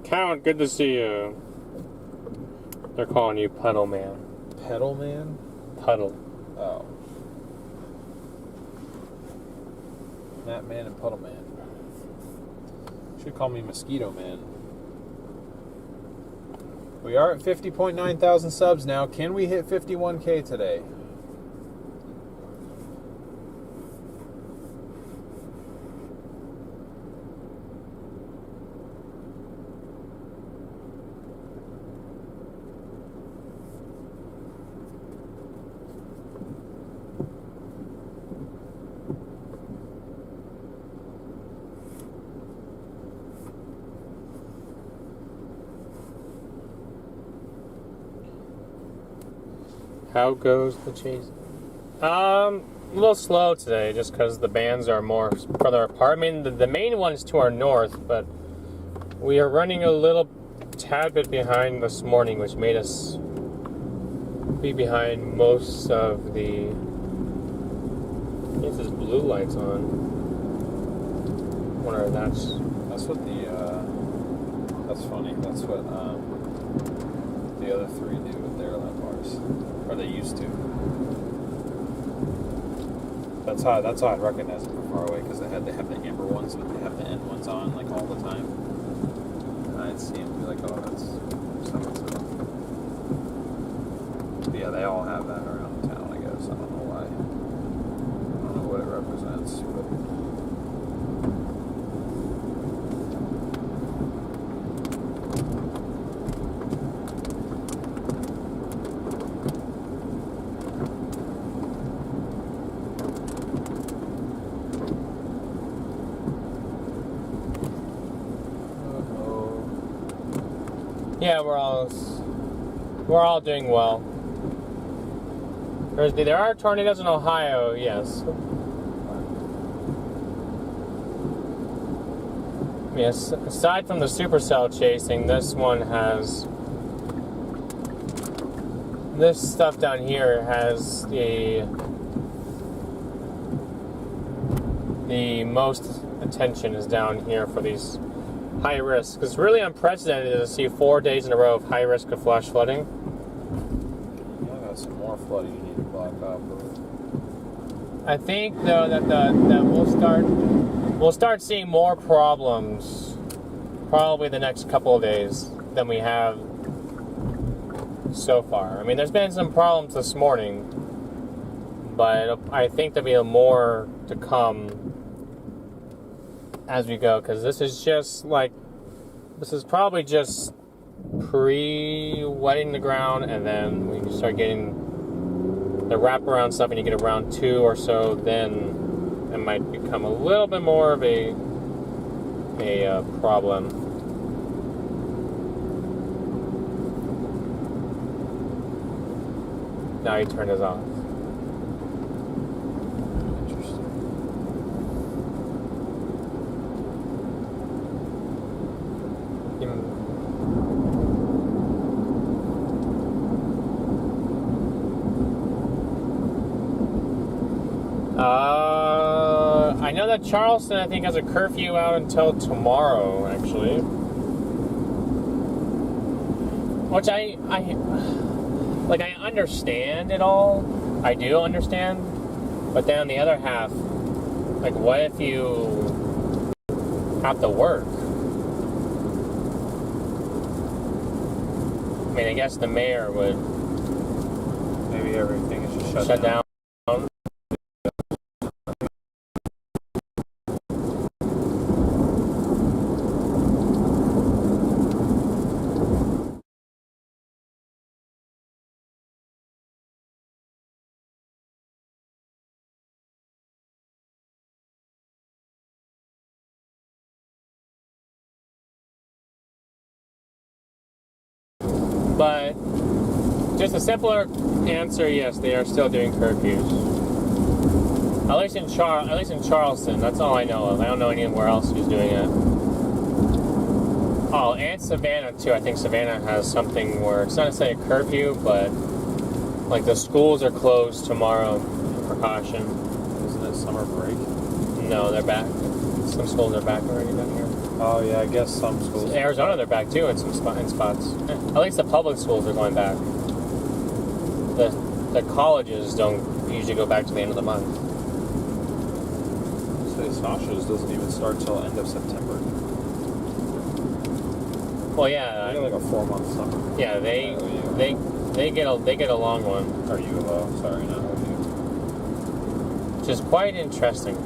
Count, good to see you. They're calling you Puddle Man. Pedal Man? Puddle. Oh. Gnat Man and Puddle Man. Should call me Mosquito Man. We are at 50.9 thousand subs now. Can we hit 51K today? How goes the chase? A little slow today, just because the bands are more further apart. I mean, the main one's to our north, but we are running a little tad bit behind this morning, which made us be behind most of the. This is blue lights on. Wonder if that's what the. That's funny. That's what the other three do with their lap bars, or they used to. That's how I'd recognize them from far away, because they have the amber ones, but they have the end ones on like all the time. And I'd see them and be like, oh, that's so and so. But yeah, they all have that around town, I guess. I don't know why. I don't know what it represents, but. Yeah, we're all doing well. There are tornadoes in Ohio, yes. Yes, aside from the supercell chasing, this one has. This stuff down here has the most attention is down here for these high risk. It's really unprecedented to see 4 days in a row of high risk of flash flooding. Yeah, I got some more flooding you need to block up. I think though that we'll start seeing more problems probably the next couple of days than we have so far. I mean, there's been some problems this morning, but I think there'll be more to come as we go, because this is probably just pre-wetting the ground, and then when you start getting the wraparound stuff and you get around 2 or so, then it might become a little bit more of a problem. Now he turned his off. I know that Charleston, I think, has a curfew out until tomorrow, actually. Which I understand it all. I do understand. But then on the other half, like, what if you have to work? I mean, I guess the mayor would. Maybe everything is just shut down. But just a simpler answer, yes, they are still doing curfews. At least in Charleston, that's all I know of. I don't know anywhere else who's doing it. Oh, and Savannah too. I think Savannah has something where it's not necessarily a curfew, but like the schools are closed tomorrow for precaution. Isn't it summer break? No, they're back. Some schools are back already down here. Oh yeah, I guess some schools. In Arizona, they're back too in some spots. At least the public schools are going back. The colleges don't usually go back to the end of the month. Say Sasha's doesn't even start till end of September. Well, yeah. They got like a 4-month summer. Yeah, they get a long one. Are you sorry, not you. Which is quite interesting.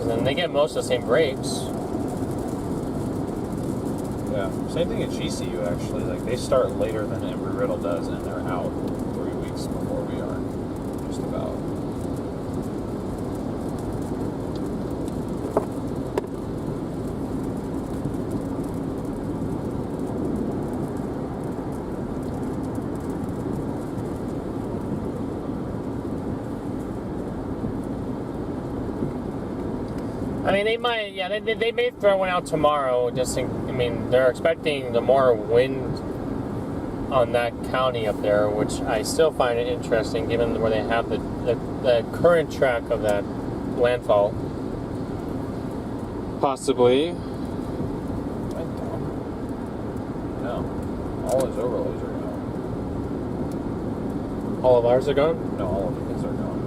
And they get most of the same breaks. Yeah, same thing at GCU actually. Like they start later than Embry-Riddle does, and they're out 3 weeks before we are. Just about. mean, they might. Yeah, they may throw one out tomorrow. They're expecting the more wind on that county up there, which I still find it interesting, given where they have the current track of that landfall. Possibly. No. All his overlays are gone. All of ours are gone? No, all of his are gone.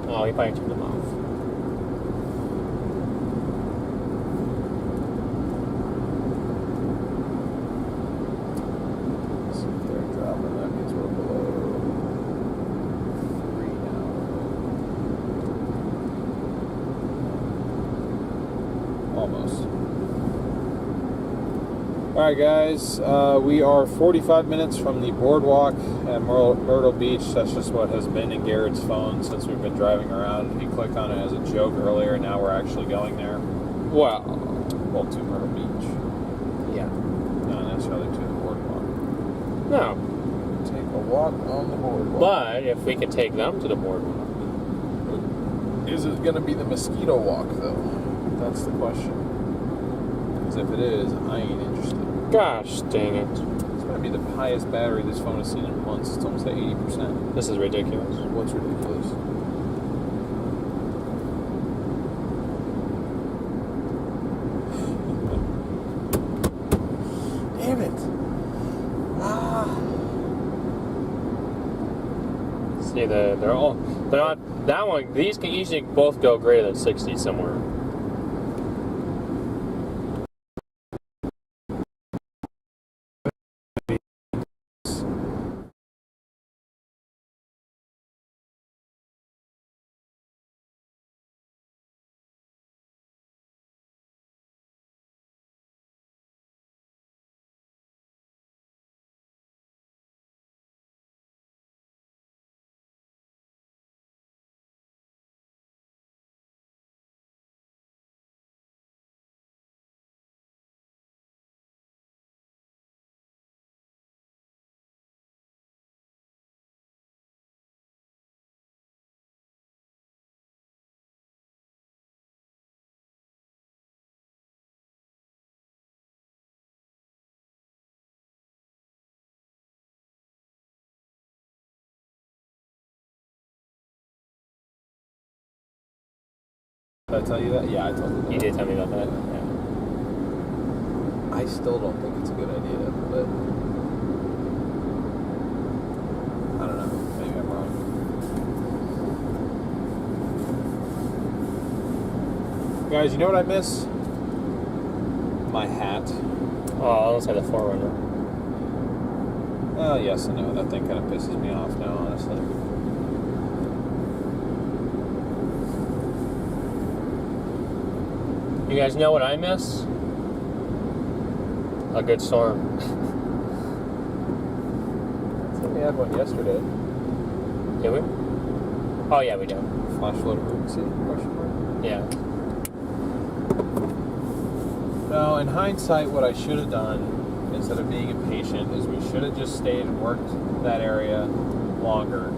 Oh, he probably took them off. So if they're dropping, that means we're below 3 now. Almost. Alright guys, we are 45 minutes from the boardwalk at Myrtle Beach. That's just what has been in Garrett's phone since we've been driving around. He clicked on it as a joke earlier, now we're actually going there. Well, To Myrtle Beach. yeah. Not necessarily to the boardwalk. No. Take a walk on the boardwalk. But if we could take them to the boardwalk. Is it going to be the mosquito walk, though? That's the question. Because if it is, I ain't interested. Gosh dang it. It's going to be the highest battery this phone has seen in months. It's almost at 80%. This is ridiculous. What's ridiculous? Damn it. See, they're not, that one, these can easily both go greater than 60 somewhere. Did I tell you that? Yeah, I told you that. You did tell me about that. Yeah. I still don't think it's a good idea, but I don't know. Maybe I'm wrong. Guys, you know what I miss? My hat. Oh, I almost had a Forerunner. Well, yes and no. That thing kind of pisses me off now, honestly. You guys know what I miss? A good storm. I think we had one yesterday. Did we? Oh, yeah, we do. Flash flood emergency? Question mark? Yeah. No, in hindsight, what I should have done, instead of being impatient, is we should have just stayed and worked that area longer,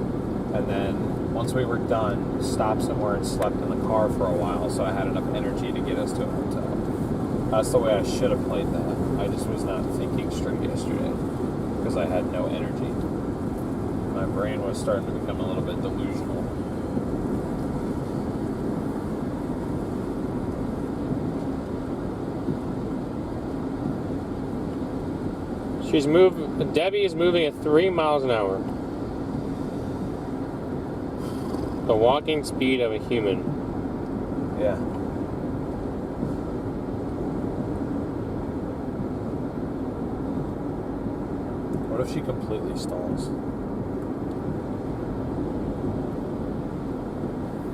and then once we were done, stopped somewhere and slept in the car for a while so I had enough energy to get us to a hotel. That's the way I should have played that. I just was not thinking straight yesterday because I had no energy. My brain was starting to become a little bit delusional. Debbie is moving at 3 miles an hour. The walking speed of a human. Yeah. What if she completely stalls?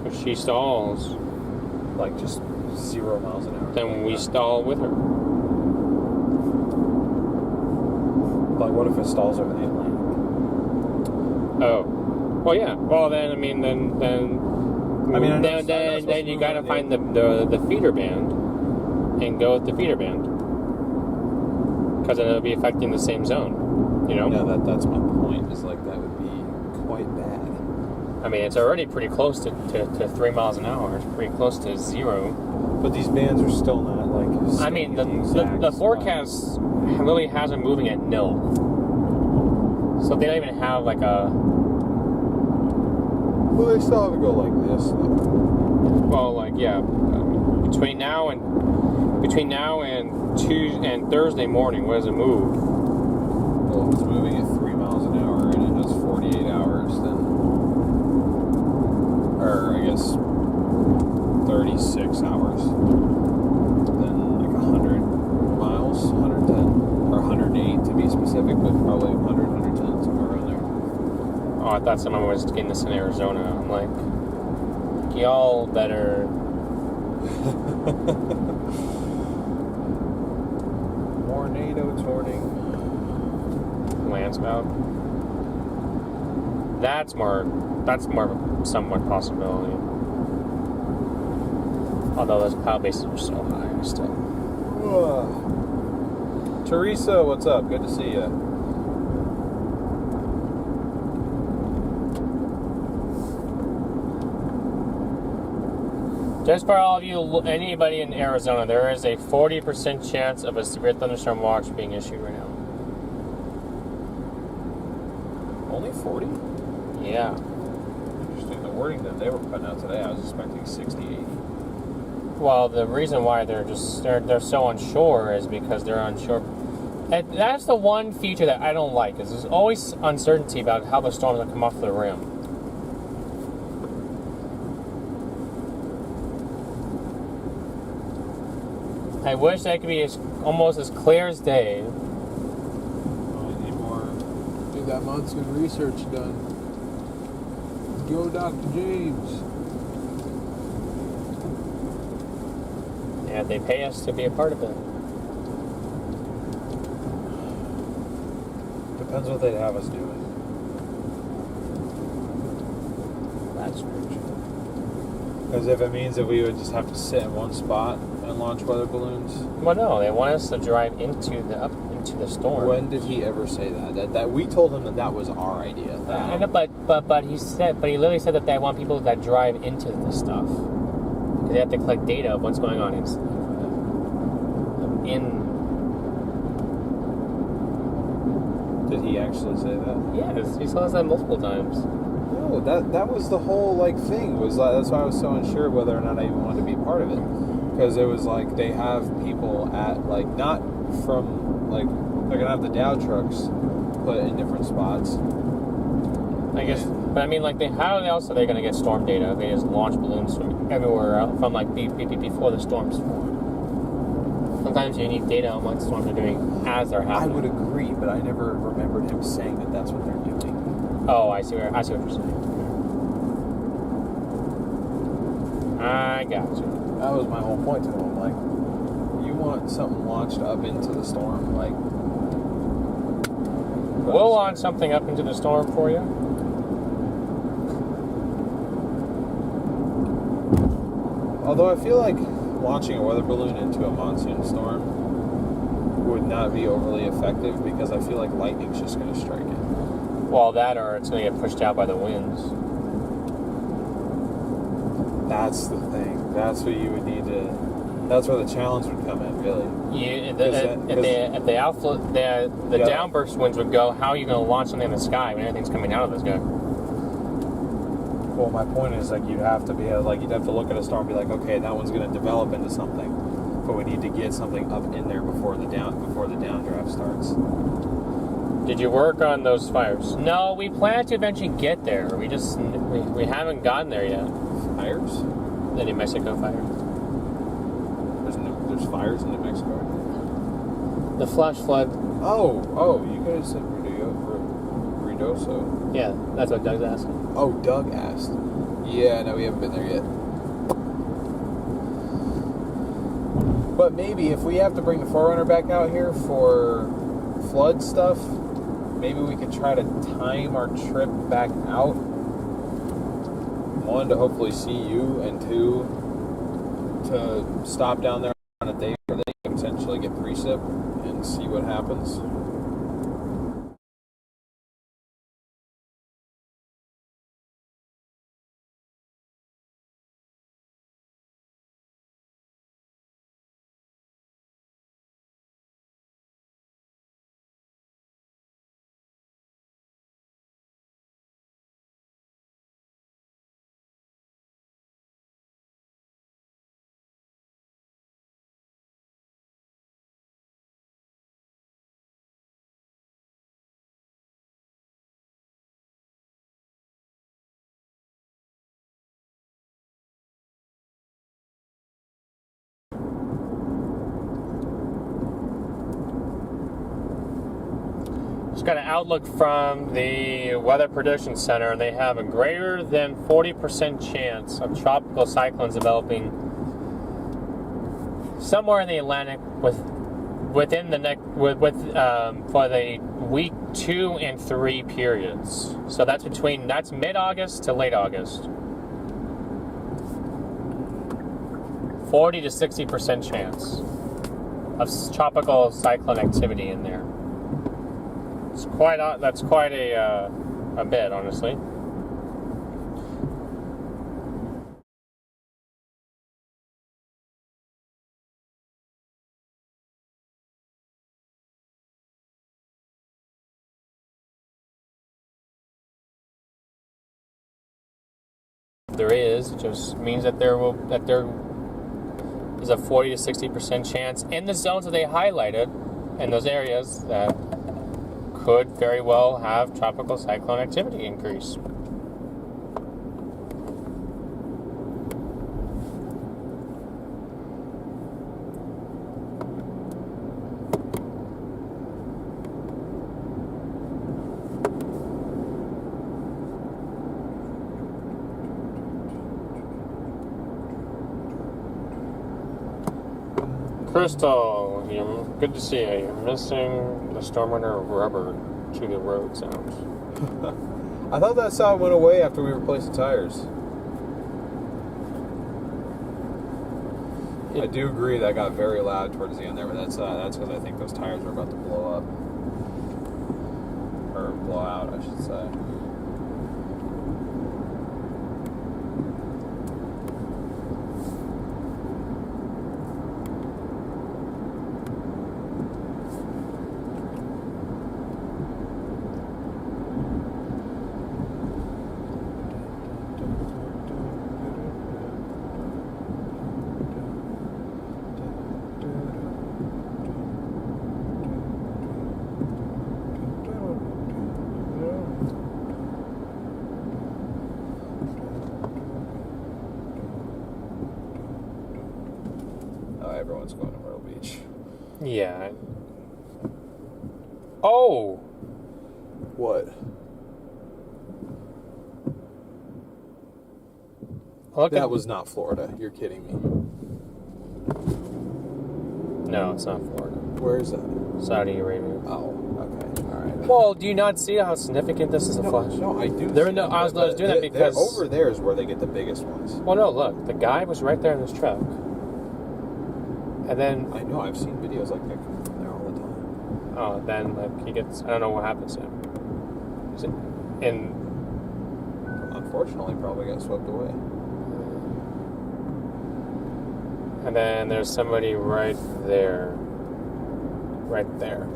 If she stalls, Like just 0 miles an hour. then we stall with her. Like what if it stalls over the Atlantic? Oh. Well, yeah. Well, then, I mean, then you gotta find the feeder band and go with the feeder band. Because then it'll be affecting the same zone, you know? Yeah, that's my point, is like that would be quite bad. I mean, it's already pretty close to 3 miles an hour. It's pretty close to 0. But these bands are still not like. I mean, the exact forecast really has them moving at 0. So they don't even have like a. Well, they still have to go like this. Well, like yeah, between now and Tuesday and Thursday morning, what does it move? Well, if it's moving at 3 miles an hour and it has 48 hours, then, or I guess 36 hours, then like 100 miles, 110, or 108 to be specific, but probably 100, 110, somewhere around there. Oh, I thought someone was getting this in Arizona. I'm like, y'all better. Tornado warning. Landsmout. That's more of a somewhat possibility. Although those cloud bases are so high still. Teresa, what's up? Good to see you. Just for all of you, anybody in Arizona, there is a 40% chance of a severe thunderstorm watch being issued right now. Only 40? Yeah. Interesting. The wording that they were putting out today, I was expecting 60, 80. Well, the reason why they're so unsure is because they're unsure. And that's the one feature that I don't like, is there's always uncertainty about how the storms will come off the rim. I wish that could be almost as clear as day. Oh, we need more. Get that monsoon research done. Go, Dr. James. Yeah, they pay us to be a part of it. Depends what they'd have us doing. That's very true. Because if it means that we would just have to sit in one spot and launch weather balloons. Well, no, they want us to drive into the storm. When did he ever say that? That we told him that was our idea. I know, but he literally said that they want people that drive into the stuff. Because they have to collect data of what's going on in. Did he actually say that? Yes, he saw us that multiple times. No, that was the whole thing. Was that's why I was so unsure whether or not I even wanted to be part of it. Because it was like they have people at not from they're gonna have the Dow trucks put in different spots. I guess, but I mean, how else are they gonna get storm data? They just launch balloons from everywhere out from before the storms form. Sometimes you need data on what storms are doing as they're happening. I would agree, but I never remembered him saying that that's what they're doing. Oh, I see what you're saying. I got you. That was my whole point to him. You want something launched up into the storm, We'll launch something up into the storm for you. Although I feel like launching a weather balloon into a monsoon storm would not be overly effective because I feel like lightning's just going to strike it. Well, that or it's going to get pushed out by the winds. That's the thing. That's what you would need to. That's where the challenge would come in, really. If the downburst winds would go, how are you going to launch something in the sky when everything's coming out of the sky? Well, my point is you'd have to be you'd have to look at a storm and be like, okay, that one's going to develop into something, but we need to get something up in there before the downdraft starts. Did you work on those fires? No, we plan to eventually get there. We haven't gotten there yet. Fires? The New Mexico fire. There's fires in New Mexico. The flash flood. Oh, you guys said Ruidoso. Yeah, that's what Doug's asking. Oh, Doug asked. Yeah, no, we haven't been there yet. But maybe if we have to bring the Forerunner back out here for flood stuff, maybe we could try to time our trip back out. One, to hopefully see you, and two, to stop down there on a day where they can potentially get precip and see what happens. It's got an outlook from the Weather Prediction Center, and they have a greater than 40% chance of tropical cyclones developing somewhere in the Atlantic within the next for the week 2 and 3 periods. So that's mid-August to late August. 40 to 60% chance of tropical cyclone activity in there. That's quite a bit, honestly. There is, it just means that there is a 40 to 60% chance in the zones that they highlighted, in those areas that could very well have tropical cyclone activity increase. Crystal, good to see you. You're missing the Stormwind rubber to the road sounds. I thought that sound went away after we replaced the tires. I do agree that got very loud towards the end there, but that's because I think those tires are about to blow up. Or blow out, I should say. Everyone's going to Myrtle Beach. Yeah. Oh! What? That was not Florida. You're kidding me. No, it's not Florida. Where is that? Saudi Arabia. Oh, okay. All right. Well, do you not see how significant this is a flash? No, I do. I was doing that because over there is where they get the biggest ones. Well, no, look, the guy was right there in his truck. And then... I know, I've seen videos like that come from there all the time. Oh, then, like, he gets... I don't know what happens to him. Unfortunately, probably got swept away. And then there's somebody right there. Right there.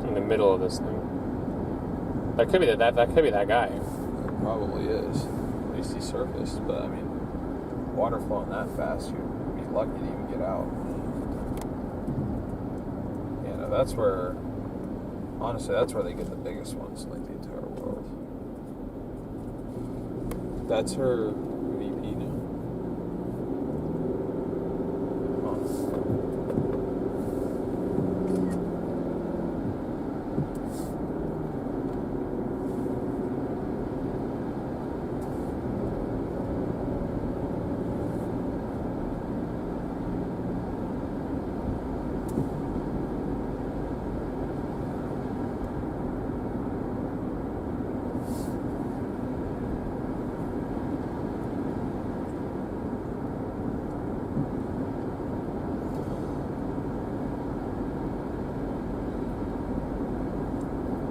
In the middle of this thing. That could be that could be that guy. It probably is. At least he surfaced, but I mean... water flowing that fast, you'd be lucky to even get out. Yeah, no, that's where, honestly, that's where they get the biggest ones, like the entire world. That's her VP now.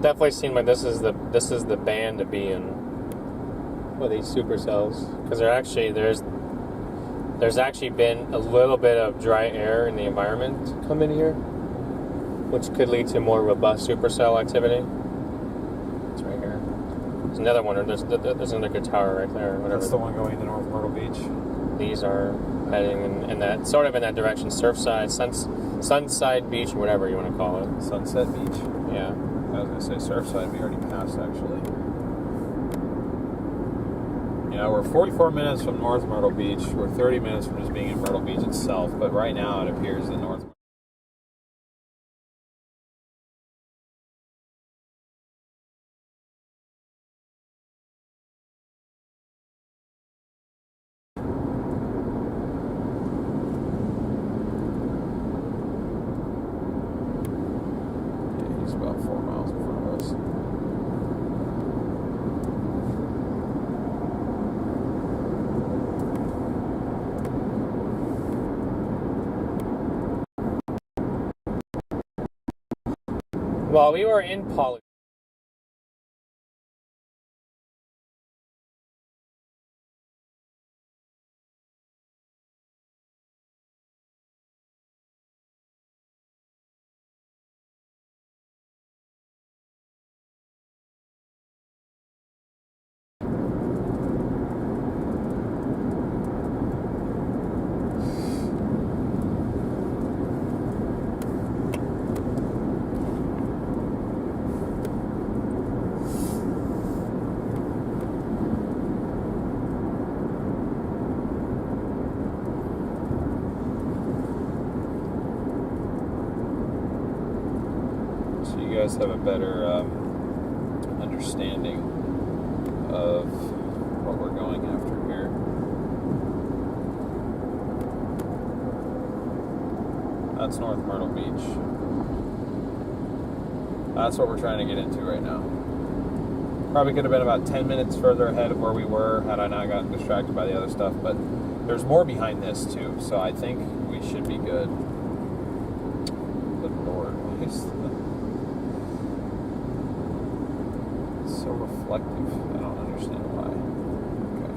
Definitely seem like this is the band to be in with these supercells, because there's actually been a little bit of dry air in the environment come in here, which could lead to more robust supercell activity. It's right here. There's another one. There's another good tower right there. Whatever. That's the one going to North Myrtle Beach. These are heading in that sort of in that direction. Surfside, Sunside Beach, or whatever you want to call it. Sunset Beach. Yeah. I was going to say Surfside, we already passed, actually. Yeah, we're 44 minutes from North Myrtle Beach. We're 30 minutes from just being in Myrtle Beach itself. But right now, it appears that North Well, we were in Poly. So you guys have a better understanding of what we're going after here. That's North Myrtle Beach. That's what we're trying to get into right now. Probably could have been about 10 minutes further ahead of where we were had I not gotten distracted by the other stuff, but there's more behind this too, so I think we should be good. Good Lord. It's so reflective. I don't understand why. Okay.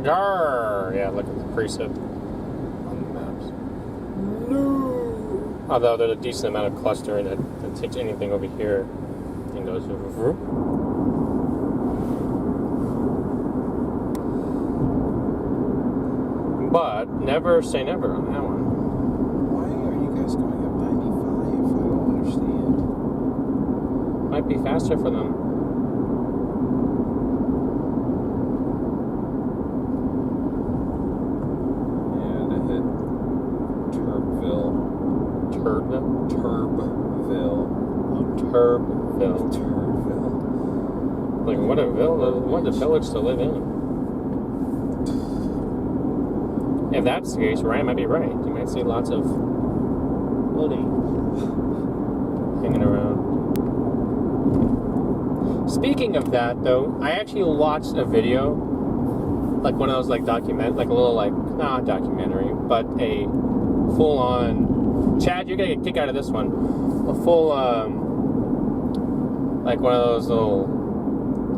Yarr! Yeah, look at the precip on the maps. No! Although there's a decent amount of clustering that takes anything over here and goes over. But never say never on that one. Why are you guys going up 95? I don't understand. Might be faster for them. Turbville. Like, what a village to live in. If that's the case, Ryan might be right. You might see lots of Woody hanging around. Speaking of that, though, I actually watched a video, like one of those, like, not documentary, but a full-on, Chad, you're gonna get a kick out of this one, a full, like one of those little,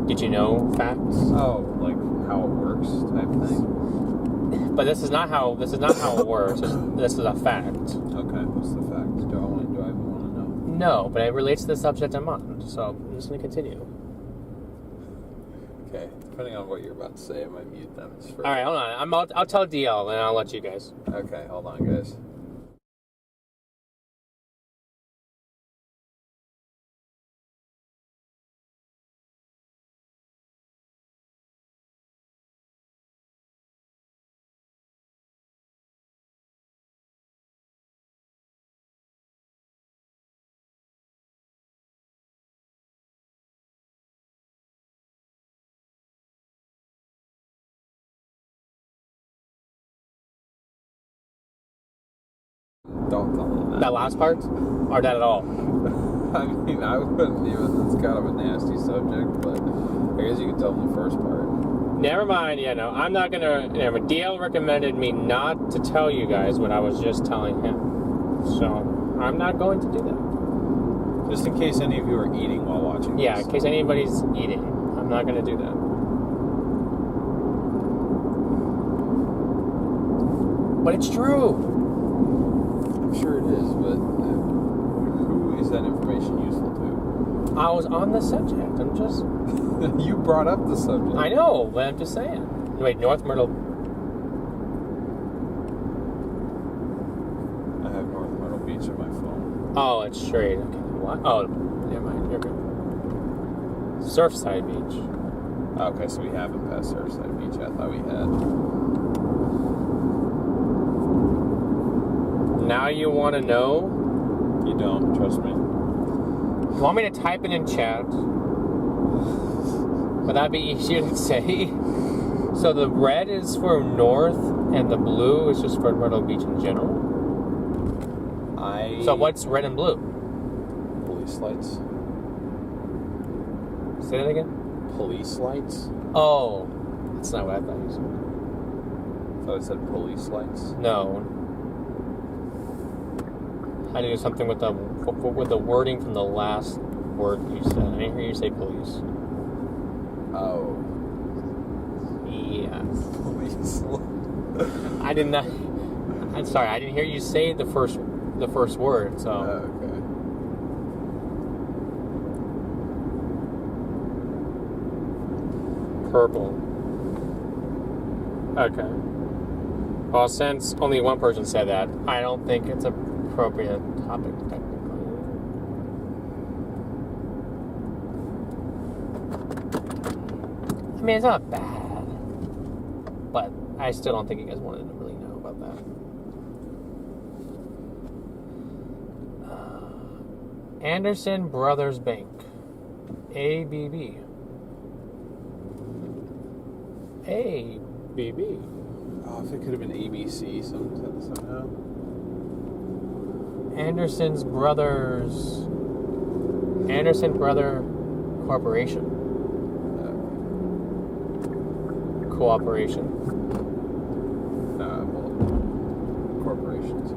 did you know facts? Oh, like how it works type thing. But this is not how it works. This is a fact. Okay, what's the fact? Do I even want to know? No, but it relates to the subject I'm on, so I'm just going to continue. Okay, depending on what you're about to say, I might mute them. All right, hold on. I'll tell DL, and I'll let you guys. Okay, hold on, guys. Don't tell them that. That last part? Or that at all? I mean, I wouldn't even. It's kind of a nasty subject, but I guess you could tell them the first part. Never mind. Yeah, no, I'm not gonna. DL recommended me not to tell you guys what I was just telling him, so I'm not going to do that. Just in case any of you are eating while watching. Yeah, this. in case anybody's eating, I'm not gonna do that. But it's true. I'm sure it is, but who is that information useful to? I was on the subject. I'm just... You brought up the subject. I know, but I'm just saying. Wait, North Myrtle... I have North Myrtle Beach on my phone. Oh, it's straight. Okay, what? Oh, never mind. You're good. Surfside Beach. Okay, so we haven't passed Surfside Beach. I thought we had. Now you want to know? You don't, trust me. You want me to type it in chat? Would that be easier to say? So the red is for north, and the blue is just for Myrtle Beach in general? So what's red and blue? Police lights. Say that again? Police lights? Oh, that's not what I thought you said. I thought it said police lights. No. I do something with the wording from the last word you said. I didn't hear you say police. Oh. Yeah. Police lights. I did not. I'm sorry. I didn't hear you say the first word. So. Okay. Purple. Okay. Well, since only one person said that, I don't think it's an appropriate topic, technically. I mean, it's not bad, but I still don't think you guys wanted to really know about that. Anderson Brothers Bank. ABB. ABB. Oh, if it could have been ABC somehow. Anderson Brother Corporation. Cooperation. Well, corporations.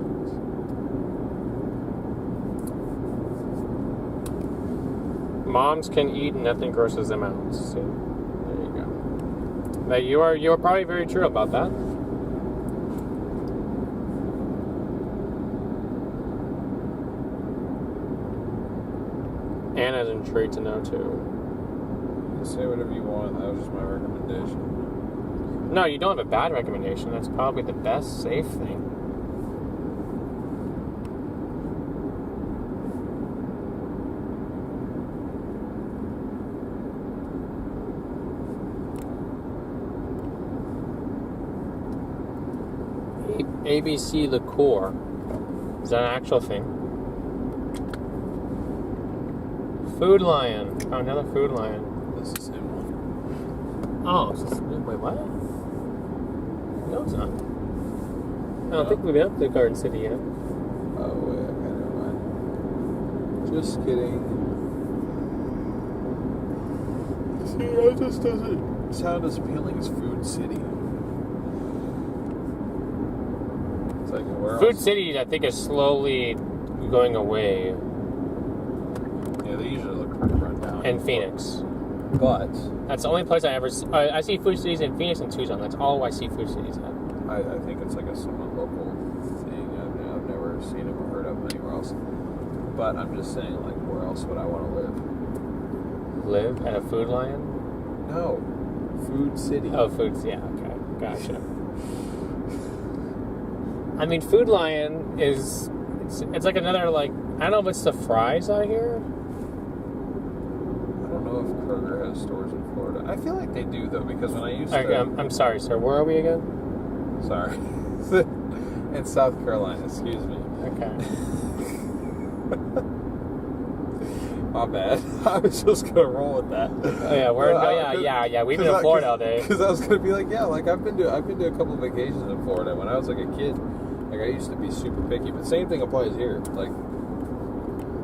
Moms can eat and nothing grosses them out. See? There you go. Now you are probably very true about that. Anna's intrigued to know too. You say whatever you want. That was just my recommendation. No, you don't have a bad recommendation. That's probably the best safe thing. ABC liqueur. Is that an actual thing? Food Lion. Oh, another Food Lion. That's the same one. Oh, wait, what? No, it's not. I don't think we've been up to Garden City yet. Oh, wait, okay, never mind. Just kidding. See, that just doesn't sound as appealing as Food City. It's like, where Food else? City, I think, is slowly going away. Yeah, they usually look pretty run down. In Phoenix. But That's the only place I ever... I see Food Cities in Phoenix and Tucson. That's all I see Food Cities at. I think it's like a somewhat local thing. I've never seen it or heard of it anywhere else. But I'm just saying, like, where else would I want to live? Live at a Food Lion? No. Food City. Oh, Foods. Yeah, okay. Gotcha. I mean, Food Lion is... It's like another, like... I don't know if it's the fries out here. I don't know if Kroger has stores in Florida. I feel like they do, though, because when I used Okay, to... I'm sorry, sir. Where are we again? Sorry. In South Carolina, excuse me. Okay. My bad. I was just going to roll with that. Oh, yeah, we're... yeah. We've been in Florida all day. Because I was going to be like, yeah, like, I've been to a couple of vacations in Florida. When I was, like, a kid, like, I used to be super picky. But same thing applies here. Like,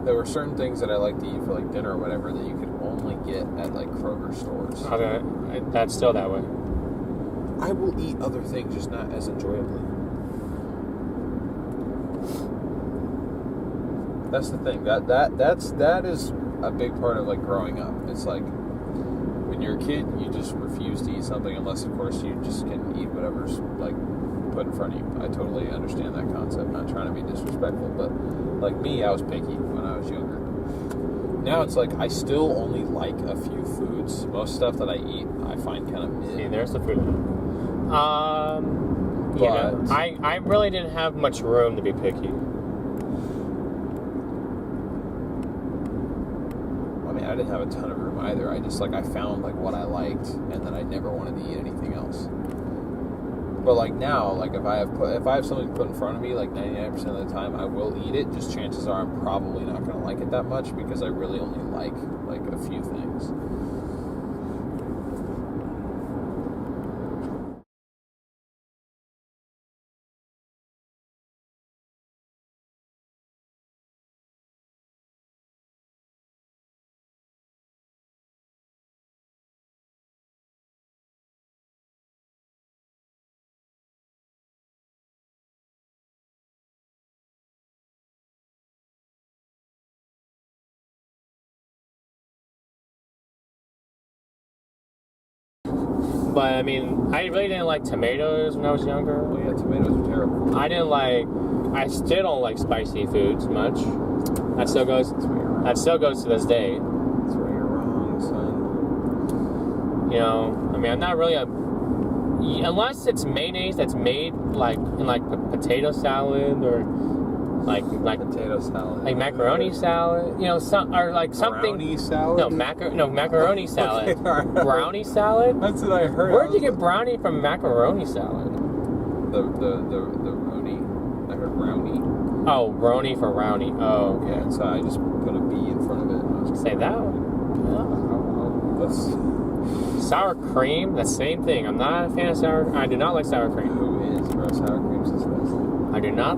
there were certain things that I liked to eat for, like, dinner or whatever that you could only get at, like, Kroger stores. Okay, that's still that way. I will eat other things, just not as enjoyably. That's the thing. That is a big part of, like, growing up. It's like, when you're a kid, you just refuse to eat something unless, of course, you just can eat whatever's, like, put in front of you. I totally understand that concept. Not trying to be disrespectful, but like me, I was picky when I was younger. Now it's like I still only like a few foods. Most stuff that I eat, I find kind of mid. See, there's the food. You know, I really didn't have much room to be picky. I mean, I didn't have a ton of room either. I just, like, I found, like, what I liked, and then I never wanted to eat anything else. But, like, now, like, if I have something put in front of me, like, 99% of the time, I will eat it. Just chances are I'm probably not going to like it that much because I really only like a few things. But I mean, I really didn't like tomatoes when I was younger. Well, yeah, tomatoes are terrible. I still don't like spicy foods much. That still goes to this day. That's where you're wrong, son. You know, I mean, I'm not really unless it's mayonnaise that's made like in like potato salad or like Potato salad. like macaroni salad, you know, or like something. Brownie salad? No, macaroni salad. Okay, all right. Brownie salad? That's what I heard. Where'd you get brownie from macaroni salad? The Roni. I heard brownie. Oh, brownie for brownie. Oh, okay. Yeah, so I just put a B in front of it. And I was Say that one. That's Sour cream, the same thing. I'm not a fan of sour. I do not like sour cream. who is, bro? Sour cream's disgusting. I do not.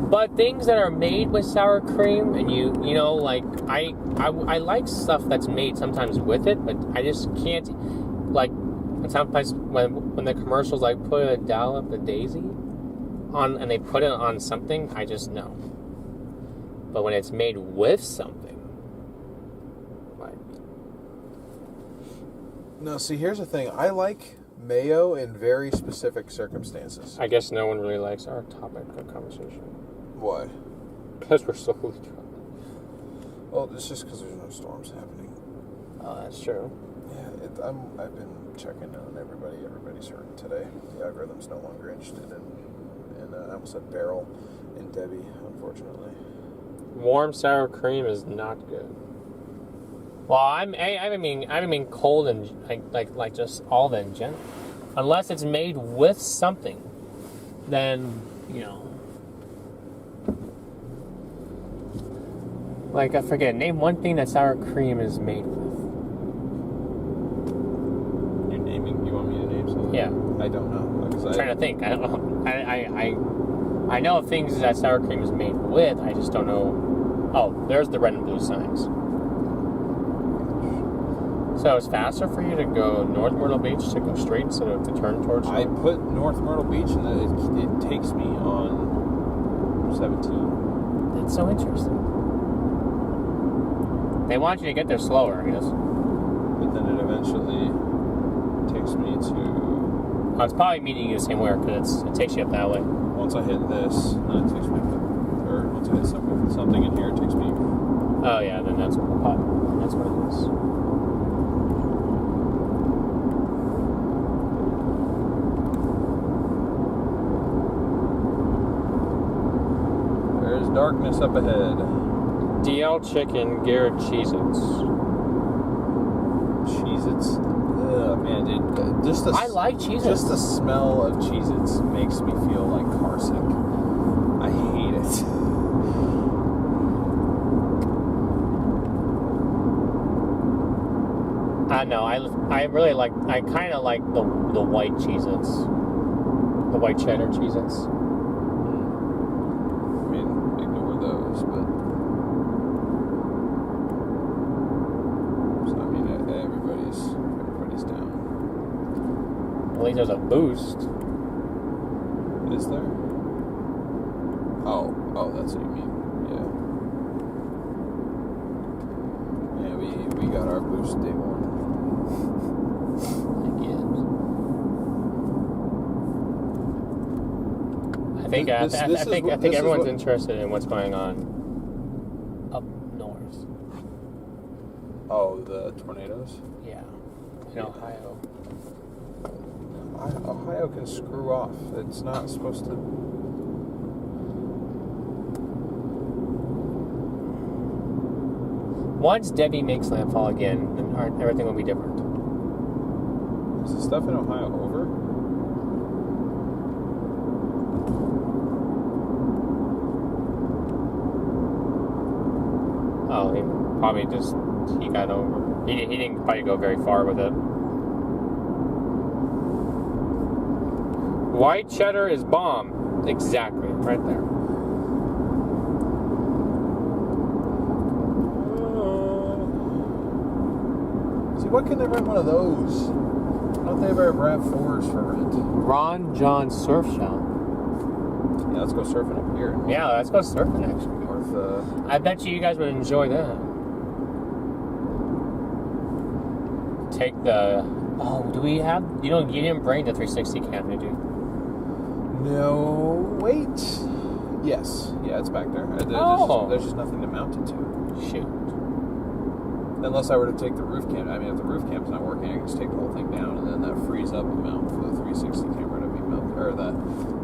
But things that are made with sour cream, and you know, like I like stuff that's made sometimes with it, but I just can't. Like sometimes when the commercials like put a dollop of Daisy on and they put it on something, I just know. But when it's made with something, like No, see, here's the thing. I like mayo in very specific circumstances. I guess no one really likes our topic of conversation Why? because we're so drunk. Well, it's just because there's no storms happening. Oh, that's true. Yeah, I've been checking on everybody. Everybody's hurting today. The algorithm's no longer interested in I almost said Beryl and Debby, unfortunately. Warm sour cream is not good. Well, I mean cold and like just all that in general. Unless it's made with something, then you know. Like I forget. Name one thing that sour cream is made with. You're naming? You want me to name something? Yeah. I don't know. I'm trying to think. I don't know. I know of things that sour cream is made with. I just don't know. Oh, there's the red and blue signs. So it's faster for you to go North Myrtle Beach to go straight instead of to turn towards. I put North Myrtle Beach and it takes me on 17. That's so interesting. They want you to get there slower, I guess. But then it eventually takes me to... Oh, it's probably meeting you the same way because it takes you up that way. Once I hit this, then it takes me... Or once I hit something in here, it takes me... Oh yeah, then that's what it is. There's darkness up ahead. DL Chicken, Garrett Cheez-Its. Cheez-Its. Ugh, man, dude. I like Cheez-Its. Just the smell of Cheez-Its makes me feel like carsick. I hate it. I know. I really like. I kind of like the white Cheez-Its, the white cheddar Cheez-Its. I mean, ignore those, but so, I mean, everybody's down. At least there's a Boost. Is there? Oh, that's what you mean. Yeah. Yeah, we got our Boost day one. I I think everyone's interested in what's going on up Oh, the tornadoes? Yeah. In Ohio. Ohio can screw off. It's not supposed to. Once Debby makes landfall again, then everything will be different. Is the stuff in Ohio over? Oh, he probably just, he got over. He didn't probably go very far with it. White cheddar is bomb. Exactly, right there. See, what can they rent one of those? Why don't they ever have RAV4s for rent? Ron John Surf Shop. Yeah, let's go surfing up here. Yeah, let's go surfing actually. North, I bet you guys would enjoy that. Take the. Oh, do we have? You didn't bring the 360 cam, did you? No, wait. Yes. Yeah, it's back there. There's just nothing to mount it to. Shoot. Unless I were to take the roof cam. I mean, if the roof cam's not working, I can just take the whole thing down, and then that frees up a mount for the 360 camera to be mounted. Or that.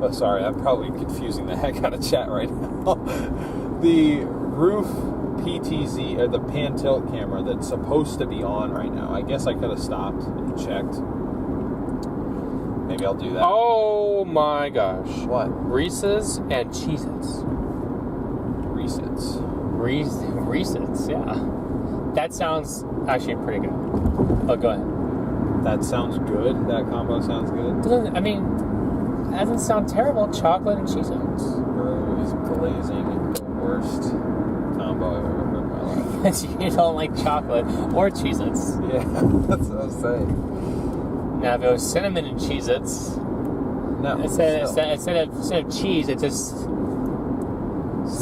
Oh, sorry, I'm probably confusing the heck out of chat right now. The roof PTZ, or the pan tilt camera that's supposed to be on right now. I guess I could have stopped and checked. Maybe I'll do that. Oh my gosh. What? Reese's and Cheez-Its. Reese's, yeah. That sounds actually pretty good. Oh, go ahead. That sounds good. That combo sounds good. I mean, it doesn't sound terrible. Chocolate and Cheez-Its. Bro, is glazing the worst combo I've ever heard in my life. Because you don't like chocolate or Cheez-Its. Yeah, that's what I was saying. Now, if it was cinnamon and Cheez-Its, No. instead of cheese, it's just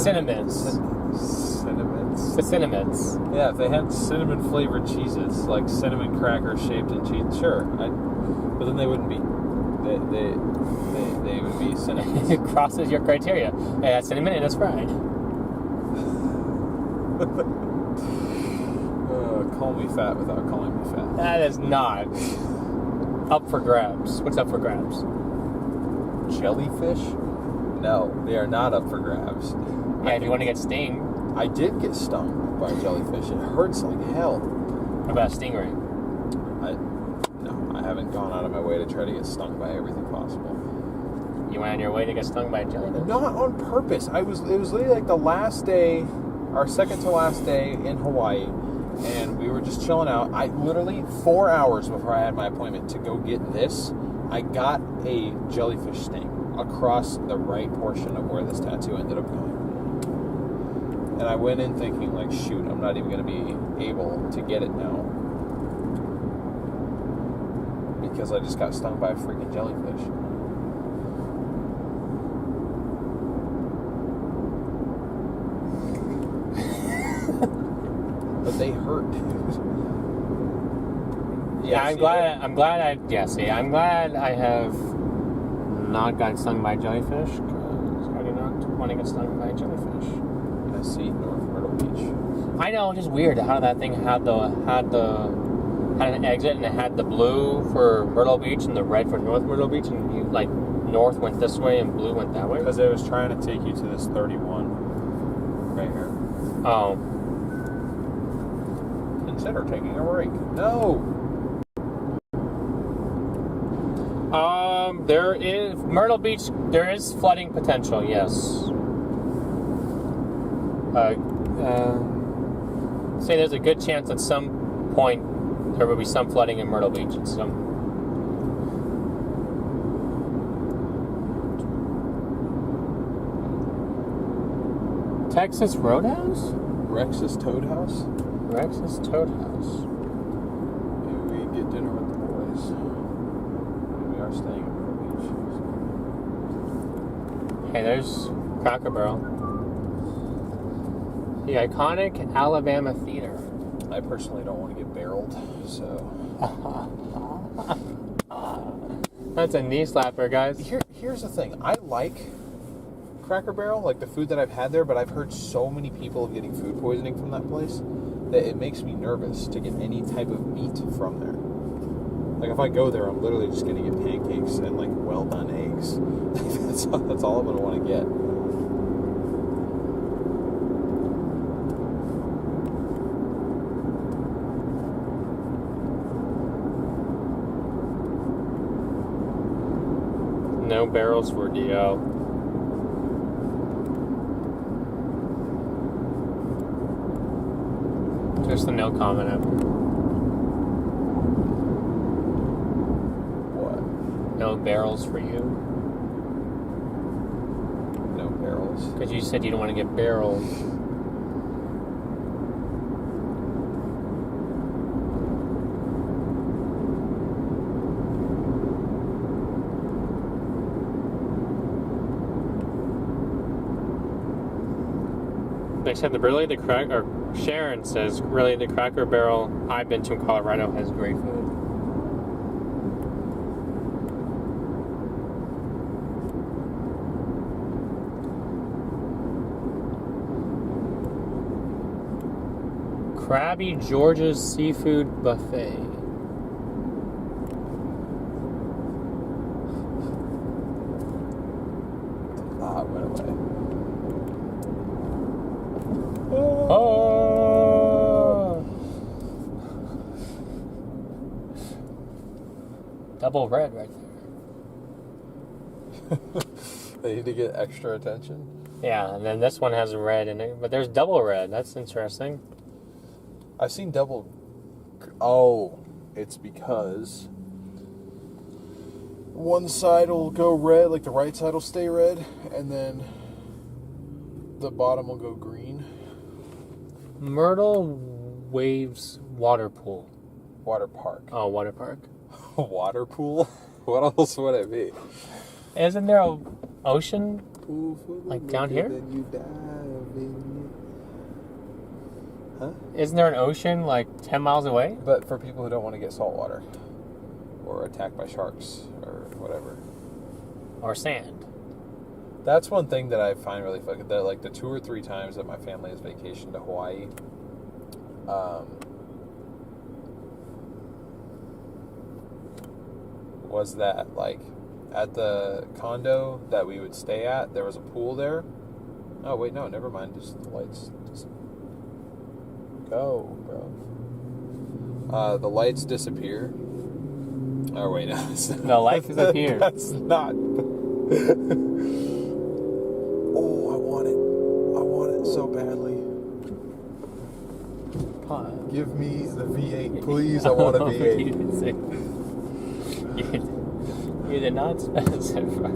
cinnamons. Cinnamons? The cinnamons. Yeah, if they had cinnamon flavored Cheez-Its, like cinnamon crackers shaped in cheese, sure. But then they wouldn't be. They would be cinnamons. It crosses your criteria. It has cinnamon and it's fried. Call me fat without calling me fat. That is not up for grabs. What's up for grabs? Jellyfish? No, they are not up for grabs. Yeah, if you want to get sting. I did get stung by a jellyfish. It hurts like hell. What about a stingray? No, I haven't gone out of my way to try to get stung by everything possible. You went on your way to get stung by a jellyfish? Not on purpose. It was literally like the last day, our second to last day in Hawaii, and we were just chilling out. I literally 4 hours before I had my appointment to go get this, I got a jellyfish sting across the right portion of where this tattoo ended up going. And I went in thinking, like, shoot, I'm not even going to be able to get it now. Because I just got stung by a freaking jellyfish. But they hurt, dude. Yeah, I'm glad I have not gotten stung by a jellyfish, because I do not want to get stung by a jellyfish. I see North Myrtle Beach. I know, just weird how that thing had an exit and it had the blue for Myrtle Beach and the red for North Myrtle Beach, and you like north went this way and blue went that way. Because it was trying to take you to this 31 right here. Oh. Consider taking a break. No. There is Myrtle Beach. There is flooding potential. Yes. Say there's a good chance at some point there will be some flooding in Myrtle Beach. Texas Roadhouse? Rex's Toad House? Rex's Toad House. Maybe we can get dinner with the boys. We are staying in Myrtle Beach. Hey, there's Cracker Barrel. The iconic Alabama Theater. I personally don't want to get barreled, so... That's a knee slapper, guys. Here's the thing. I like Cracker Barrel, like the food that I've had there, but I've heard so many people of getting food poisoning from that place that it makes me nervous to get any type of meat from there. Like, if I go there, I'm literally just going to get pancakes and, like, well-done eggs. That's all I'm going to want to get. No barrels for DO. Just a no comment ever. What? No barrels for you. No barrels. Because you said you don't want to get barrels. Except Sharon says, really, the Cracker Barrel I've been to in Colorado has great food. Krabby George's Seafood Buffet. Ah, it went away. Oh! Double red right there. They need to get extra attention. Yeah, and then this one has red in it, but there's double red. That's interesting. I've seen double. Oh, it's because one side will go red, like the right side will stay red, and then the bottom will go green. Myrtle Waves Water Pool. Water park. Oh, water park. Water pool? What else would it be? Isn't there a ocean like down here? Huh? Isn't there an ocean like 10 miles away? But for people who don't want to get salt water or attacked by sharks or whatever. Or sand? That's one thing that I find really fucking, that like the 2 or 3 times that my family has vacationed to Hawaii, was that like at the condo that we would stay at, there was a pool there. Oh wait, no, never mind. Just the lights. Just go, bro. The lights disappear. Oh wait, no. The lights disappear. That's not. Oh, I want it so badly. Give me the V8, please. I want a V8. You did not specify.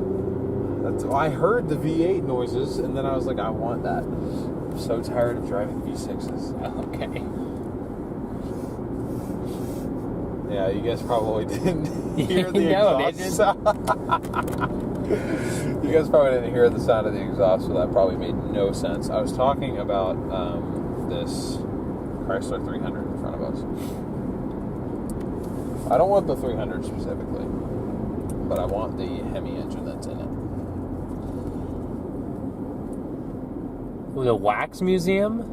I heard the V8 noises, and then I was like, I want that. I'm so tired of driving V6s. Okay. Yeah, you guys probably didn't hear the exhaust sound. You guys probably didn't hear the sound of the exhaust, so that probably made no sense. I was talking about this Chrysler 300 in front of us. I don't want the 300 specifically, but I want the Hemi engine that's in it. The Wax Museum?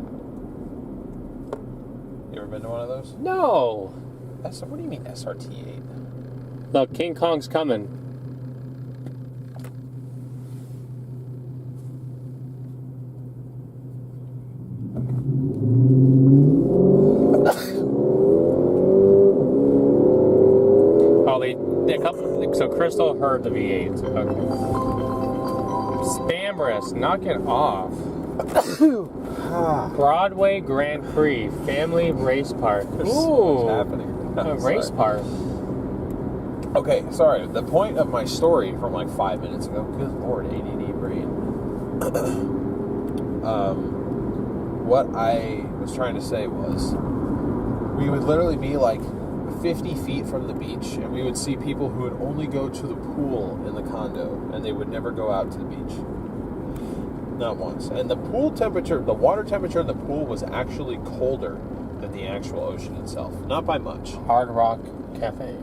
You ever been to one of those? No. What do you mean SRT8? Look, King Kong's coming. So Crystal heard the V8. Okay. Spamress, knock it off. Broadway Grand Prix, Family Race Park. Ooh, what's happening? A race park. Okay, sorry. The point of my story from like 5 minutes ago. Good Lord, ADD brain. What I was trying to say was, we would literally be like 50 feet from the beach, and we would see people who would only go to the pool in the condo, and they would never go out to the beach. Not once. And the pool temperature, the water temperature in the pool was actually colder than the actual ocean itself. Not by much. Hard Rock Cafe.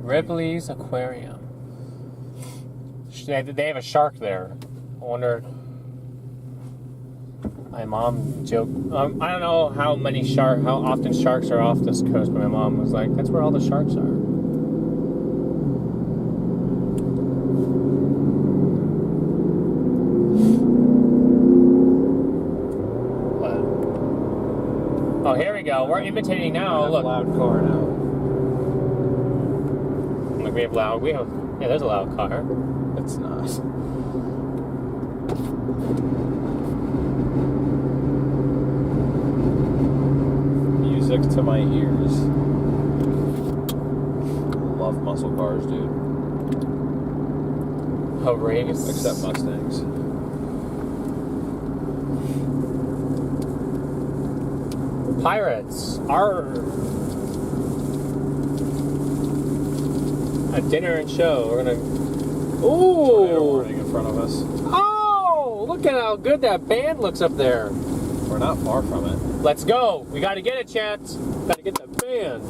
Ripley's Aquarium. They have a shark there. I wonder. My mom joked. I don't know how often sharks are off this coast, but my mom was like, "That's where all the sharks are." But, oh, here we go. We're imitating now. Look, Loud car now. look, we have loud. Yeah, there's a loud car. It's not. Music to my ears. Love muscle cars, dude. A race. Except Mustangs. Pirates are a dinner and show. We're gonna. Tornado Ooh! warning in front of us. Oh! Look at how good that band looks up there. We're not far from it. Let's go. We gotta get it, chat. Gotta get that band.